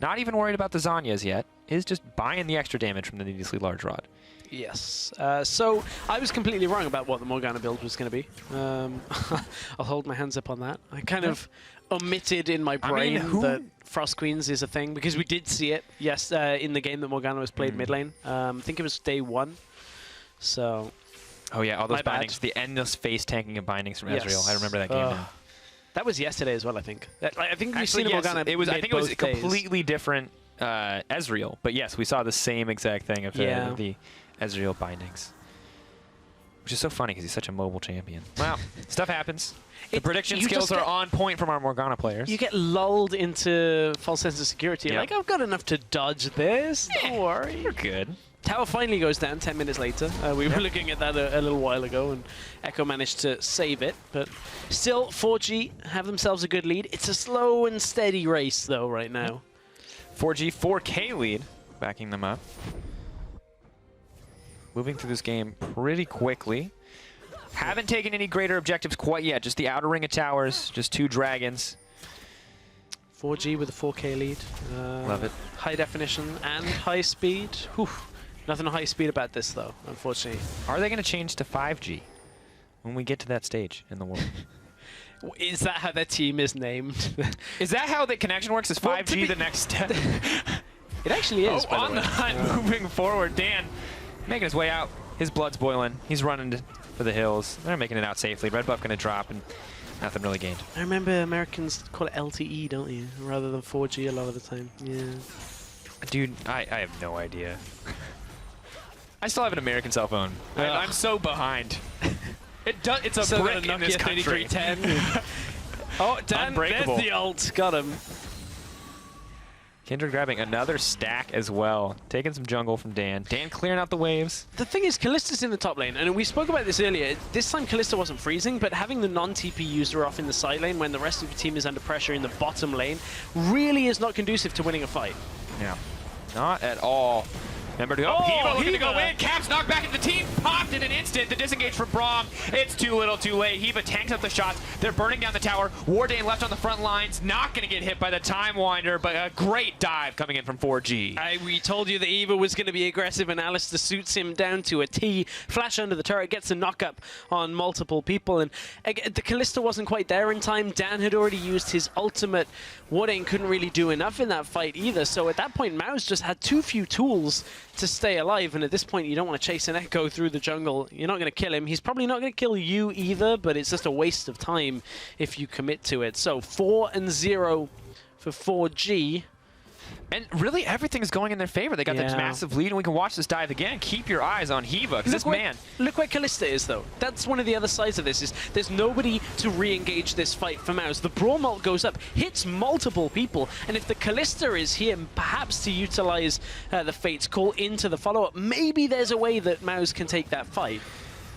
Not even worried about the Zanyas yet. Is just buying the extra damage from the needlessly large rod. Yes. So I was completely wrong about what the Morgana build was going to be. I'll hold my hands up on that. I kind of omitted in my brain that Frost Queens is a thing, because we did see it, yes, in the game that Morgana was played mid lane. I think it was day 1. So. Oh yeah, all those bindings, the endless face tanking of bindings from Ezreal. I remember that game now. That was yesterday as well, I think. I think we've Actually, seen Morgana. It was. I think it was a days. completely different Ezreal, but yes, we saw the same exact thing of the Ezreal bindings, which is so funny because he's such a mobile champion. Wow, stuff happens. The prediction skills are on point from our Morgana players. You get lulled into false sense of security. Like, I've got enough to dodge this. Don't worry. You're good. Tower finally goes down 10 minutes later. We were looking at that a little while ago, and Echo managed to save it. But still, 4G have themselves a good lead. It's a slow and steady race, though, right now. 4G 4K lead, backing them up. Moving through this game pretty quickly. Haven't taken any greater objectives quite yet. Just the outer ring of towers, just 2 dragons. 4G with a 4K lead. Love it. High definition and high speed. Whew. Nothing high speed about this, though, unfortunately. Are they going to change to 5G when we get to that stage in the world? Is that how their team is named? Is that how the connection works? Is 5G the next step? It actually is. On the hunt, moving forward. Dan making his way out. His blood's boiling. He's running for the hills. They're making it out safely. Red buff going to drop, and nothing really gained. I remember Americans call it LTE, don't you? Rather than 4G a lot of the time. Yeah. Dude, I have no idea. I still have an American cell phone. I'm so behind. It's a brick in this country. Oh, Dan, Unbreakable. there's the ult. Got him. Kindred grabbing another stack as well. Taking some jungle from Dan. Dan clearing out the waves. The thing is, Kallista's in the top lane, and we spoke about this earlier. This time Kallista wasn't freezing, but having the non-TP user off in the side lane when the rest of your team is under pressure in the bottom lane really is not conducive to winning a fight. Yeah, not at all. Remember to go. Heaver looking to go in. Caps knocked back at the team. Popped in an instant. The disengage from Braum. It's too little too late. Heaver tanks up the shots. They're burning down the tower. Wardane left on the front lines. Not going to get hit by the Time Winder, but a great dive coming in from 4G. We told you that Eva was going to be aggressive, and Alistair suits him down to a T. Flash under the turret, gets a knock-up on multiple people, and again, the Kallista wasn't quite there in time. Dan had already used his ultimate. Wardane couldn't really do enough in that fight either, so at that point, Mouse just had too few tools to stay alive, and at this point you don't want to chase an Echo through the jungle. You're not going to kill him. He's probably not going to kill you either, but it's just a waste of time if you commit to it. So 4-0 for 4G. And really, everything's going in their favor. They got this massive lead, and we can watch this dive again. Keep your eyes on Hiva, because this man... Look where Callista is, though. That's one of the other sides of this, is there's nobody to re-engage this fight for Mouse. The Brawl Mult goes up, hits multiple people, and if the Callista is here, perhaps to utilize the Fate's Call into the follow-up, maybe there's a way that Mouse can take that fight.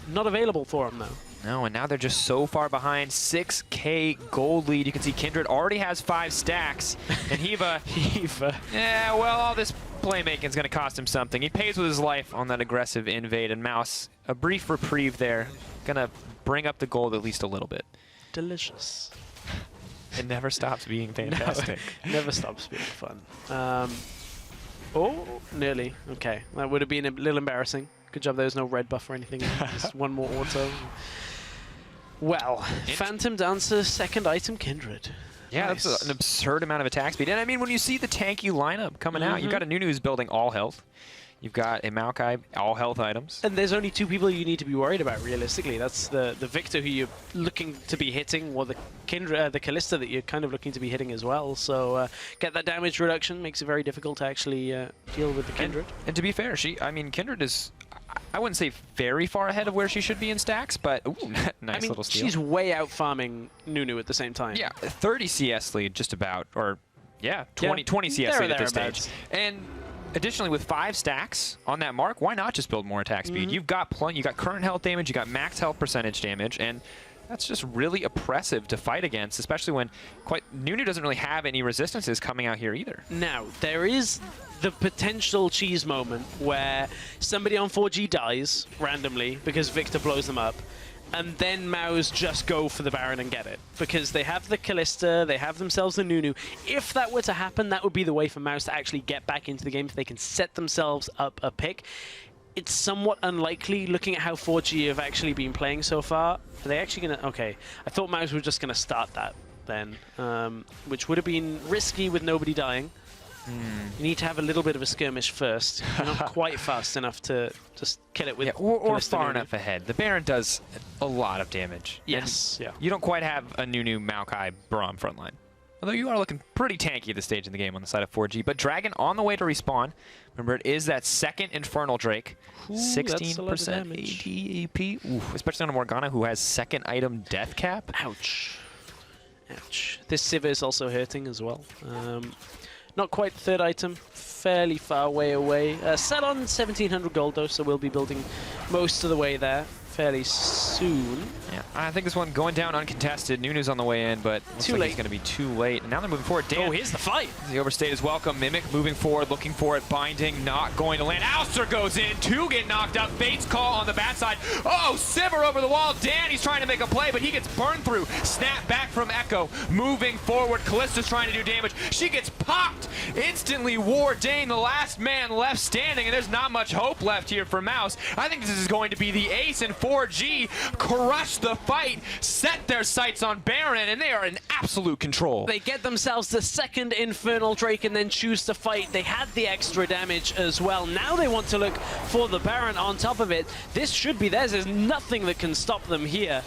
Not available for him, though. No, and now they're just so far behind. 6K gold lead. You can see Kindred already has 5 stacks. And Hiva, yeah, well, all this playmaking's going to cost him something. He pays with his life on that aggressive invade. And Mouse, a brief reprieve there. Going to bring up the gold at least a little bit. Delicious. It never stops being fantastic. No, never stops being fun. Oh, nearly. Okay, that would have been a little embarrassing. Good job there was no red buff or anything. Just one more auto. Well, Phantom Dancer, second item, Kindred. Yeah, nice. That's an absurd amount of attack speed. And I mean, when you see the tanky lineup coming out, you've got a Nunu who's building all health. You've got a Maokai, all health items. And there's only 2 people you need to be worried about, realistically. That's the Victor who you're looking to be hitting, or the Kindred, the Callista that you're kind of looking to be hitting as well. So get that damage reduction, makes it very difficult to actually deal with the Kindred. And to be fair, Kindred is, I wouldn't say very far ahead of where she should be in stacks, but ooh, nice little steal. She's way out farming Nunu at the same time. Yeah, 30 CS lead just about, or yeah, 20 CS lead at this stage. And additionally, with 5 stacks on that mark, why not just build more attack speed? You've got you got current health damage, you got max health percentage damage, and that's just really oppressive to fight against, especially when Nunu doesn't really have any resistances coming out here either. Now, there is the potential cheese moment where somebody on 4G dies randomly because Victor blows them up, and then Maus just go for the Baron and get it. Because they have the Callista, they have themselves the Nunu. If that were to happen, that would be the way for Maus to actually get back into the game, if they can set themselves up a pick. It's somewhat unlikely, looking at how 4G have actually been playing so far. Are they actually going to... Okay, I thought Maus were just going to start that then, which would have been risky with nobody dying. You need to have a little bit of a skirmish first. You're not quite fast enough to just kill it with... or far enough ahead. The Baron does a lot of damage. Yes. Yeah. You don't quite have a Nunu, Maokai, Braum frontline. Although you are looking pretty tanky at this stage in the game on the side of 4G. But Dragon on the way to respawn. Remember, it is that second Infernal Drake. 16% AD AP. Oof, especially on a Morgana who has second item death cap. Ouch. Ouch. This Sivir is also hurting as well. Not quite third item, fairly far way away. Set on 1700 gold though, so we'll be building most of the way there fairly soon. Yeah, I think this one going down uncontested. Nunu's on the way in, but looks like it's going to be too late. And now they're moving forward. Dan, oh, here's the fight. The overstayed is welcome. Mimic moving forward, looking for it. Binding, not going to land. Ouster goes in. 2 get knocked up. Fate's Call on the bat side. Oh, Sivir over the wall. Dan, he's trying to make a play, but he gets burned through. Snap back from Echo. Moving forward. Callista's trying to do damage. She gets popped. Instantly, War Dane, the last man left standing, and there's not much hope left here for Mouse. I think this is going to be the ace, and 4G crush the fight, set their sights on Baron, and they are in absolute control. They get themselves the second Infernal Drake and then choose to fight. They had the extra damage as well. Now they want to look for the Baron on top of it. This should be theirs. There's nothing that can stop them here.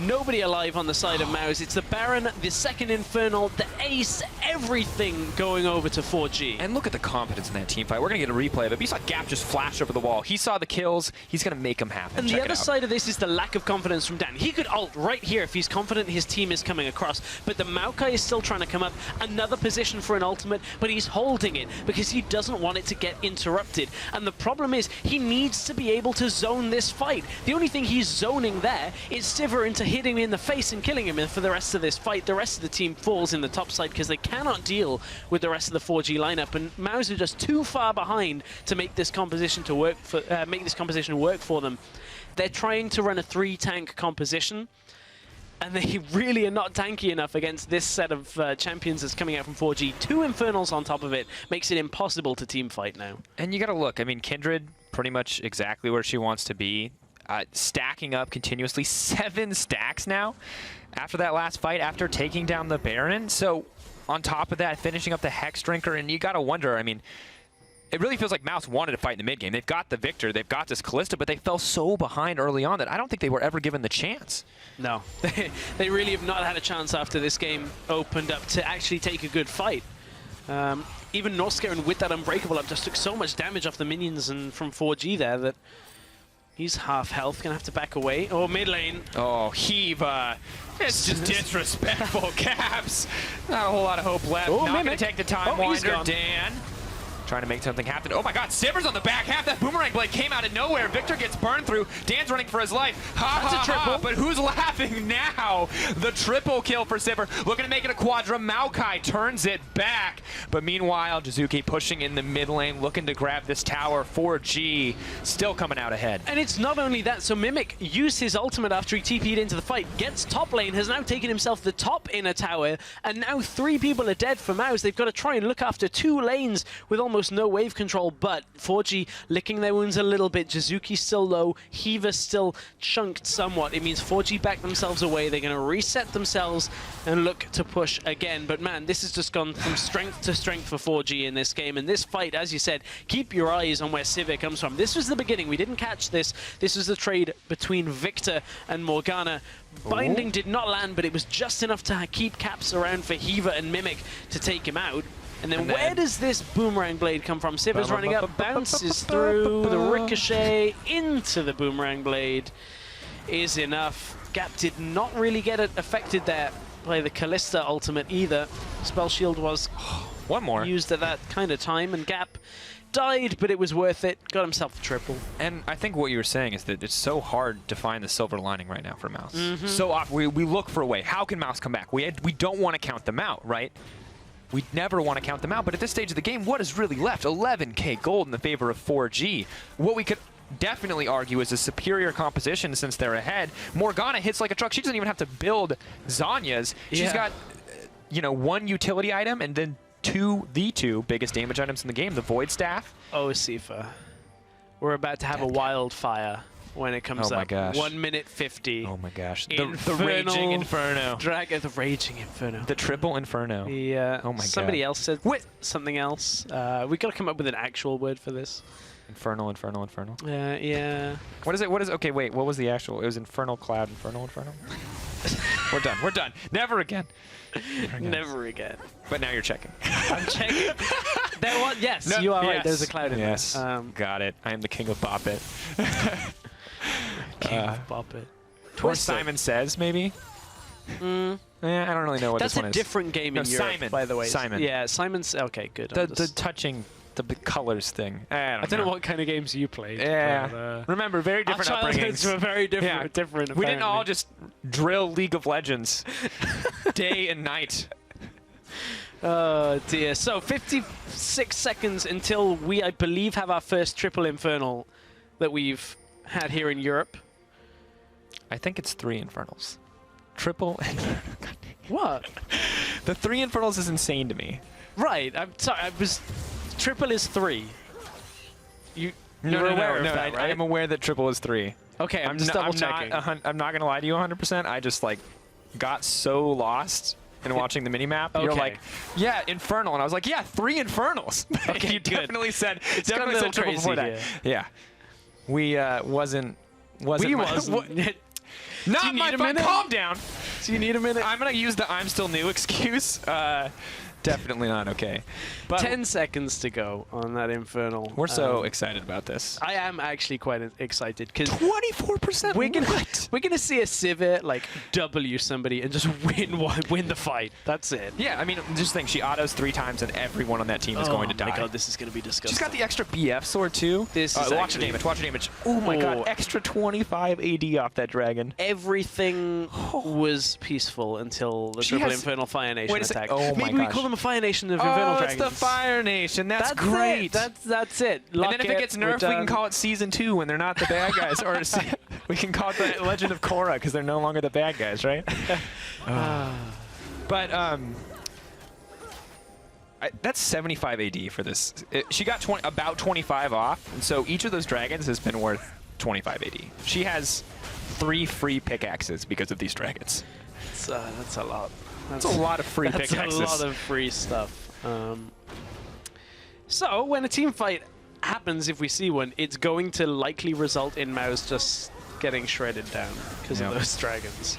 Nobody alive on the side of Mouse. It's the Baron, the second Infernal, the Ace, everything going over to 4G. And look at the confidence in that team fight. We're going to get a replay of it. But you saw Gap just flash over the wall. He saw the kills. He's going to make them happen. And the other side of this is the lack of confidence from Dan. He could ult right here if he's confident his team is coming across. But the Maokai is still trying to come up. Another position for an ultimate, but he's holding it because he doesn't want it to get interrupted. And the problem is he needs to be able to zone this fight. The only thing he's zoning there is Sivir into hitting him in the face and killing him, and for the rest of this fight, the rest of the team falls in the top side because they cannot deal with the rest of the 4G lineup, and Mouse are just too far behind to make this composition to work for them. They're trying to run a 3-tank composition, and they really are not tanky enough against this set of champions that's coming out from 4G. 2 Infernals on top of it makes it impossible to team fight now. And you got to look. I mean, Kindred pretty much exactly where she wants to be. Stacking up continuously, 7 stacks now after that last fight, after taking down the Baron. So on top of that, finishing up the Hex Drinker, and you got to wonder, I mean, it really feels like Mouse wanted to fight in the mid game. They've got the Victor, they've got this Callista, but they fell so behind early on that I don't think they were ever given the chance. No, they really have not had a chance after this game opened up to actually take a good fight. even Northscaring with that Unbreakable up just took so much damage off the minions and from 4G there that he's half health, gonna have to back away. Oh, mid lane. Oh, Hiva. It's just disrespectful, Caps. Not a whole lot of hope left. Oh, Not going to Mimic. take the time Oh, he's winder. gone. Dan trying to make something happen. Oh my god, Sivers on the back half. That boomerang blade came out of nowhere. Victor gets burned through. Dan's running for his life. That's a triple. But who's laughing now? The triple kill for Siver. Looking to make it a quadra. Maokai turns it back. But meanwhile, Jizuki pushing in the mid lane, looking to grab this tower. 4G still coming out ahead. And it's not only that, so Mimic used his ultimate after he TP'd into the fight, gets top lane, has now taken himself the top inner tower, and now 3 people are dead for Mouse. They've got to try and look after 2 lanes with almost no wave control, but 4G licking their wounds a little bit. Jizuki's still low, Hiva still chunked somewhat. It means 4G back themselves away. They're going to reset themselves and look to push again. But man, this has just gone from strength to strength for 4G in this game. And this fight, as you said, keep your eyes on where Sivir comes from. This was the beginning. We didn't catch this. This was the trade between Victor and Morgana. Binding did not land, but it was just enough to keep Caps around for Hiva and Mimic to take him out. And then where does this boomerang blade come from? Sivir's running up, bounces through, the ricochet into the boomerang blade is enough. Gap did not really get it affected there by the Callista ultimate either. Spell Shield was One more. used at that kind of time, and Gap died, but it was worth it. Got himself the triple. And I think what you were saying is that it's so hard to find the silver lining right now for Mouse. So often we look for a way. How can Mouse come back? We don't want to count them out, right? We never want to count them out, but at this stage of the game, what is really left? 11k gold in the favor of 4G. What we could definitely argue is a superior composition since they're ahead. Morgana hits like a truck. She doesn't even have to build Zanya's. She's got, you know, 1 utility item and then the two biggest damage items in the game, the Void Staff. Oh, Sifa. We're about to have a wildfire when it comes Oh my up. gosh. 1 minute 50. Oh my gosh. The Infernal Raging Inferno. Dragon, the Raging Inferno. The Triple Inferno. Yeah. Oh my Somebody god. else said something else. We got to come up with an actual word for this. Infernal, Infernal, Infernal. Yeah. What is it? What is it? Okay, wait. What was the actual? It was Infernal Cloud, Infernal, Infernal. We're done. We're done. Never again. Never again. But now you're checking. I'm checking. There was, yes, No, you are right. yes. There's a cloud in Yes. there. Got it. I am the king of Bop It. King of Bop It. Or Simon Says, maybe? I don't really know what That's this one a is. different game No, in Europe, Simon. by the way. Simon. Yeah, Simon's... Okay, good. The touching, the colors thing. I don't know what kind of games you played. Yeah. But, Remember, very different our childhoods upbringings. were very different. Yeah. different We didn't all apparently. just drill League of Legends day and night. Oh dear. So 56 seconds until we, I believe, have our first triple Infernal that we've had here in Europe. I think it's 3 Infernals. Triple Inferno. What? The 3 Infernals is insane to me. Right. I'm sorry. I was. Triple is 3. You're aware of that, right? I am aware that triple is 3. Okay, I'm just double checking. I'm not gonna lie to you 100%. I just like got so lost in watching the minimap. You're Okay. like, yeah, Infernal, and I was like, yeah, 3 Infernals. Okay, you good. definitely said It's got a little triple before crazy that. Yeah, we wasn't. We my- wasn't. Not Do you my need a fault. minute? Calm down. Do you need a minute? I'm gonna use the I'm still new excuse. Definitely not okay. But 10 seconds to go on that Infernal. we're so excited about this. I am actually quite excited because 24%. we're gonna see a Sivir like W somebody and just win the fight. That's it. Yeah, I mean, just think, she autos 3 times and everyone on that team is going to die. Oh my god, this is gonna be disgusting. She's got the extra BF sword too. This is watch the actually- damage, watch the damage. Oh my god, extra 25 AD off that dragon. Everything was peaceful until the She triple has- Infernal Fire Nation Wait a sec- attack. oh my Maybe we gosh. call them a Fire Nation of Infernal Oh, Dragons. it's the Fire Nation. That's That's great. It. That's it. and Lock then if it gets we're nerfed, we can done. call it Season 2 when they're not the bad guys. Or we can call it the Legend of Korra because they're no longer the bad guys, right? But that's 75 AD for this. She got about 25 off, and so each of those dragons has been worth 25 AD. She has 3 free pickaxes because of these dragons. That's a lot. That's a lot of free That's pickaxes. a lot of free stuff. So when a team fight happens, if we see one, it's going to likely result in Maus just getting shredded down because of Yep. those dragons.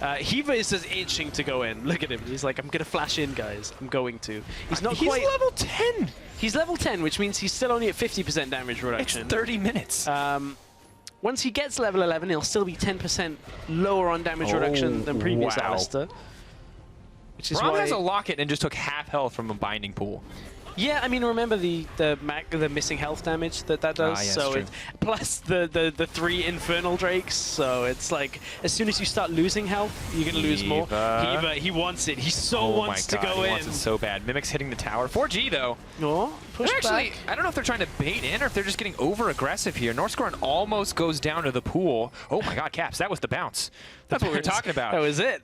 Hiva is just itching to go in. Look at him. He's like, I'm going to flash in, guys. I'm going to. He's not He's quite... level 10. He's level 10, which means he's still only at 50% damage reduction. It's 30 minutes. Once he gets level 11, he'll still be 10% lower on damage reduction than previous Alistair. Which is Braum why... has a locket and just took half health from a binding pool. Yeah, I mean, remember the missing health damage that does? Yeah, so true. plus the 3 Infernal Drakes, so it's like, as soon as you start losing health, you're going to lose more. Hiva, he wants it. He so wants to go he in. wants it so bad. Mimic's hitting the tower. 4G, though. Oh, push Actually, back. I don't know if they're trying to bait in or if they're just getting over-aggressive here. Northscoren almost goes down to the pool. Oh my god, Caps, that was the bounce. That's what we were talking about. That was it.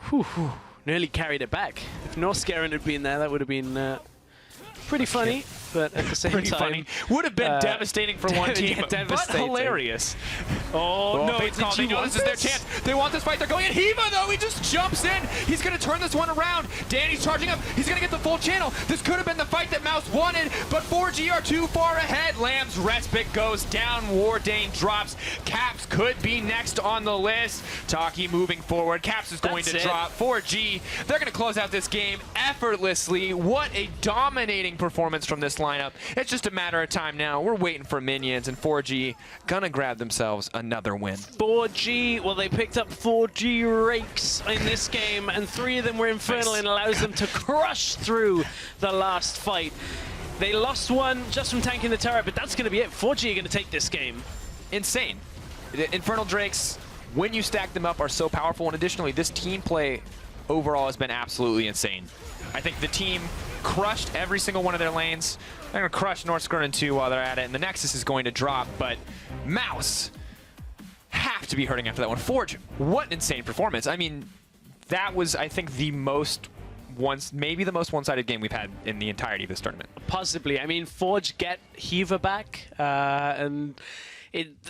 Whew, whew. Nearly carried it back. If Northscoren had been there, that would have been... pretty funny, but at the same Pretty time... funny. Would have been devastating for one team, yeah, but devastating. hilarious. Oh, no, Fate's call. They know this is their chance. They want this fight. They're going in. Hiva, though, he just jumps in. He's going to turn this one around. Danny's charging up. He's going to get the full channel. This could have been the fight that Mouse wanted, but 4G are too far ahead. Lamb's respite goes down. Wardane drops. Caps could be next on the list. Taki moving forward. Caps is going to drop. 4G, they're going to close out this game effortlessly. What a dominating performance from this lineup. It's just a matter of time now. We're waiting for minions, and 4G gonna grab themselves another win. 4G, well, they picked up 4G rakes in this game, and 3 of them were Infernal, and allows them to crush through the last fight. They lost one just from tanking the turret, but that's going to be it. 4G are going to take this game. Insane. The Infernal Drakes, when you stack them up, are so powerful, and additionally, this team play overall has been absolutely insane. I think the team crushed every single one of their lanes. They're going to crush Northscoren too while they're at it, and the Nexus is going to drop, but Mouse have to be hurting after that one. Forge, what an insane performance. I mean, that was, I think, maybe the most one-sided game we've had in the entirety of this tournament. Possibly. I mean, Forge get Hiva back, and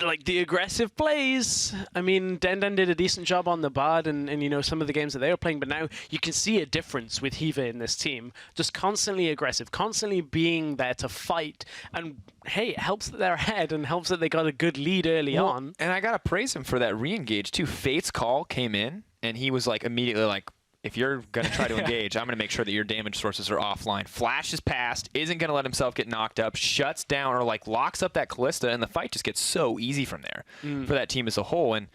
like the aggressive plays. I mean, Den did a decent job on the Bard and you know, some of the games that they were playing, but now you can see a difference with Hiva in this team. Just constantly aggressive, constantly being there to fight, and hey, it helps that they're ahead and helps that they got a good lead early on. And I gotta praise him for that re-engage too. Fate's call came in, and he was like immediately like, if you're going to try to engage, I'm going to make sure that your damage sources are offline. Flashes past, isn't going to let himself get knocked up, shuts down or like locks up that Callista, and the fight just gets so easy from there for that team as a whole. And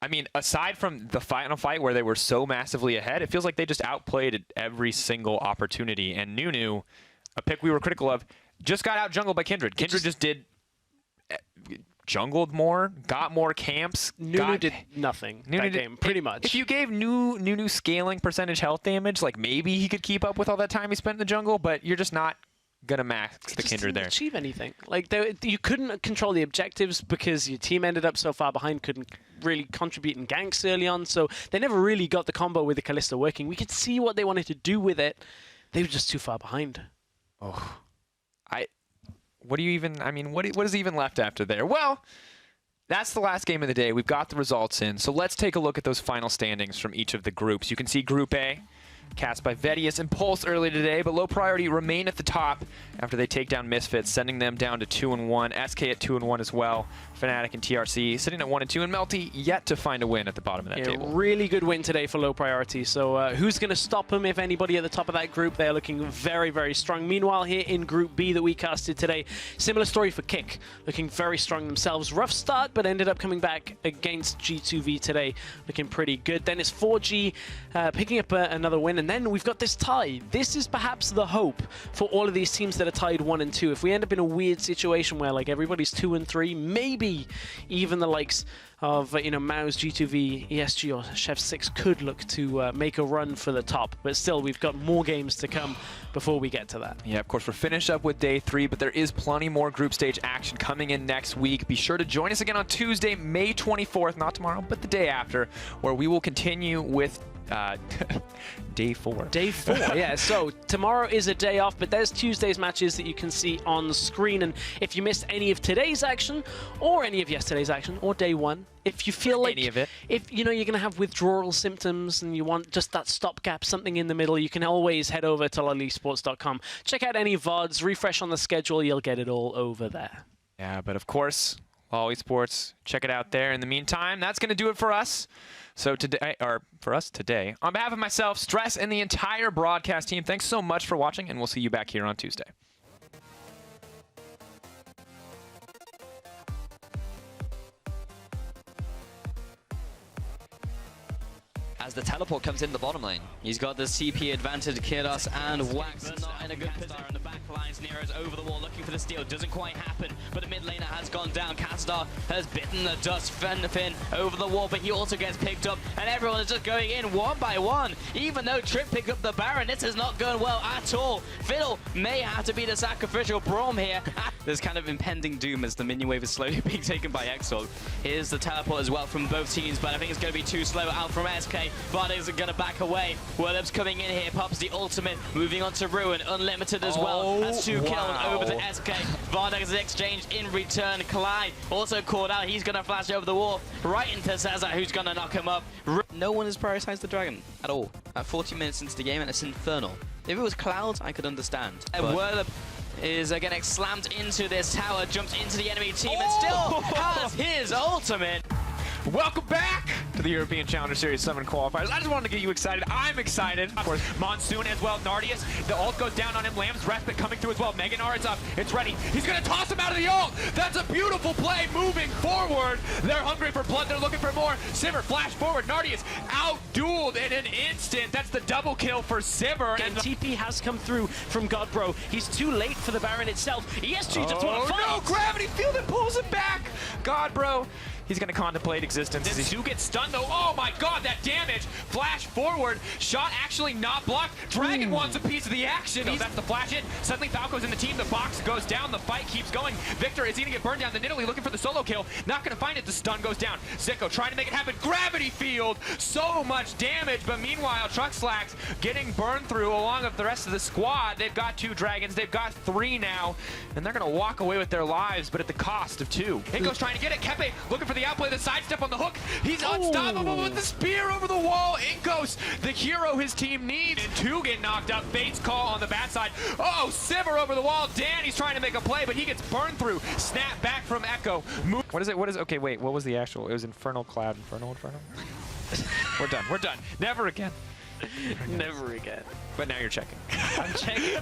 I mean, aside from the final fight where they were so massively ahead, it feels like they just outplayed at every single opportunity. And Nunu, a pick we were critical of, just got out jungled by Kindred. Kindred just did... jungled more, got more camps. Nunu did nothing that game, pretty much. If you gave Nunu scaling percentage health damage, like maybe he could keep up with all that time he spent in the jungle, but you're just not gonna max the Kindred there. Achieve anything. Like you couldn't control the objectives because your team ended up so far behind, couldn't really contribute in ganks early on, so they never really got the combo with the Callista working. We could see what they wanted to do with it. They were just too far behind. Oh, what do you even, I mean, what is even left after there? Well, that's the last game of the day. We've got the results in. So let's take a look at those final standings from each of the groups. You can see Group A, cast by Vedius and Pulse early today, but low priority remain at the top after they take down Misfits, sending them down to 2-1. SK at 2-1 as well. Fnatic and TRC sitting at 1-2, and Melty yet to find a win at the bottom of that table. Really good win today for low priority. So who's going to stop them, if anybody, at the top of that group? They're looking very, very strong. Meanwhile, here in Group B that we casted today, similar story for Kick. Looking very strong themselves. Rough start, but ended up coming back against G2V today. Looking pretty good. Then it's 4G picking up another win. And then we've got this tie. This is perhaps the hope for all of these teams that are tied 1 and 2. If we end up in a weird situation where like everybody's 2 and 3, maybe even the likes of Mao's G2V, ESG, or Chef 6 could look to make a run for the top. But still, we've got more games to come before we get to that. Yeah, of course, we're finished up with day 3, but there is plenty more group stage action coming in next week. Be sure to join us again on Tuesday, May 24th, not tomorrow, but the day after, where we will continue with day 4. Day 4, yeah. So tomorrow is a day off, but there's Tuesday's matches that you can see on the screen. And if you missed any of today's action, or any of yesterday's action, or day 1, if you feel like any of it, if you're going to have withdrawal symptoms and you want just that stopgap, something in the middle, you can always head over to LolEsports.com. Check out any VODs, refresh on the schedule, you'll get it all over there. Yeah, but of course, All Esports. Check it out there. In the meantime, that's going to do it for us. So today, or for us today, on behalf of myself, Stress, and the entire broadcast team, thanks so much for watching, and we'll see you back here on Tuesday. As the teleport comes in the bottom lane. He's got the CP advantage, Kiros and Wax not in a good position on the back lines. Nero's over the wall looking for the steal. Doesn't quite happen, but the mid laner has gone down. Kazdar has bitten the dust. Finn over the wall, but he also gets picked up, and everyone is just going in one by one. Even though Trip picked up the Baron, this is not going well at all. Fiddle may have to be the sacrificial Braum here. There's kind of impending doom as the minion wave is slowly being taken by Exalt. Here's the teleport as well from both teams, but I think it's going to be too slow out from SK. Vardex are going to back away. Willum's coming in here, pops the ultimate, moving on to Ruin. Unlimited as well. That's 2 killed over to SK. Vardex is exchanged in return. Clyde also caught out. He's going to flash over the wall right into Cesar, who's going to knock him up. No one has prioritized the dragon at all. At 40 minutes into the game, and it's infernal. If it was Cloud, I could understand. And Willum is getting slammed into this tower, jumps into the enemy team, and still has his ultimate. Welcome back to the European Challenger Series 7 qualifiers. I just wanted to get you excited. I'm excited. Of course, Monsoon as well. Nardius, the ult goes down on him. Lamb's respite coming through as well. Meganar is up. It's ready. He's going to toss him out of the ult. That's a beautiful play moving forward. They're hungry for blood. They're looking for more. Sivir flash forward. Nardius out-dueled in an instant. That's the double kill for Sivir. And TP has come through from Godbro. He's too late for the Baron itself. ES2 just want to fight. No, Gravity Field and pulls him back. God, bro. He's going to contemplate existence. Zinzu gets stunned, though. Oh, my God, that damage. Flash forward. Shot actually not blocked. Dragon wants a piece of the action. No, that's the flash in. Suddenly, Falco's in the team. The box goes down. The fight keeps going. Victor is going to get burned down. The Nidalee looking for the solo kill. Not going to find it. The stun goes down. Zico trying to make it happen. Gravity Field. So much damage. But meanwhile, Truckslacks getting burned through along with the rest of the squad. They've got 2 dragons. They've got 3 now. And they're going to walk away with their lives, but at the cost of 2. Inko's trying to get it. Kepe looking for the outplay, the sidestep on the hook. He's unstoppable with the spear over the wall. Inkos, the hero his team needs. And 2 get knocked up. Fate's call on the bad side. Oh, Sivir over the wall. Danny's trying to make a play, but he gets burned through. Snap back from Echo. What is it? Okay, wait. What was the actual? It was Infernal Cloud. Inferno? We're done. We're done. Never again. Never again. But now you're checking. I'm checking.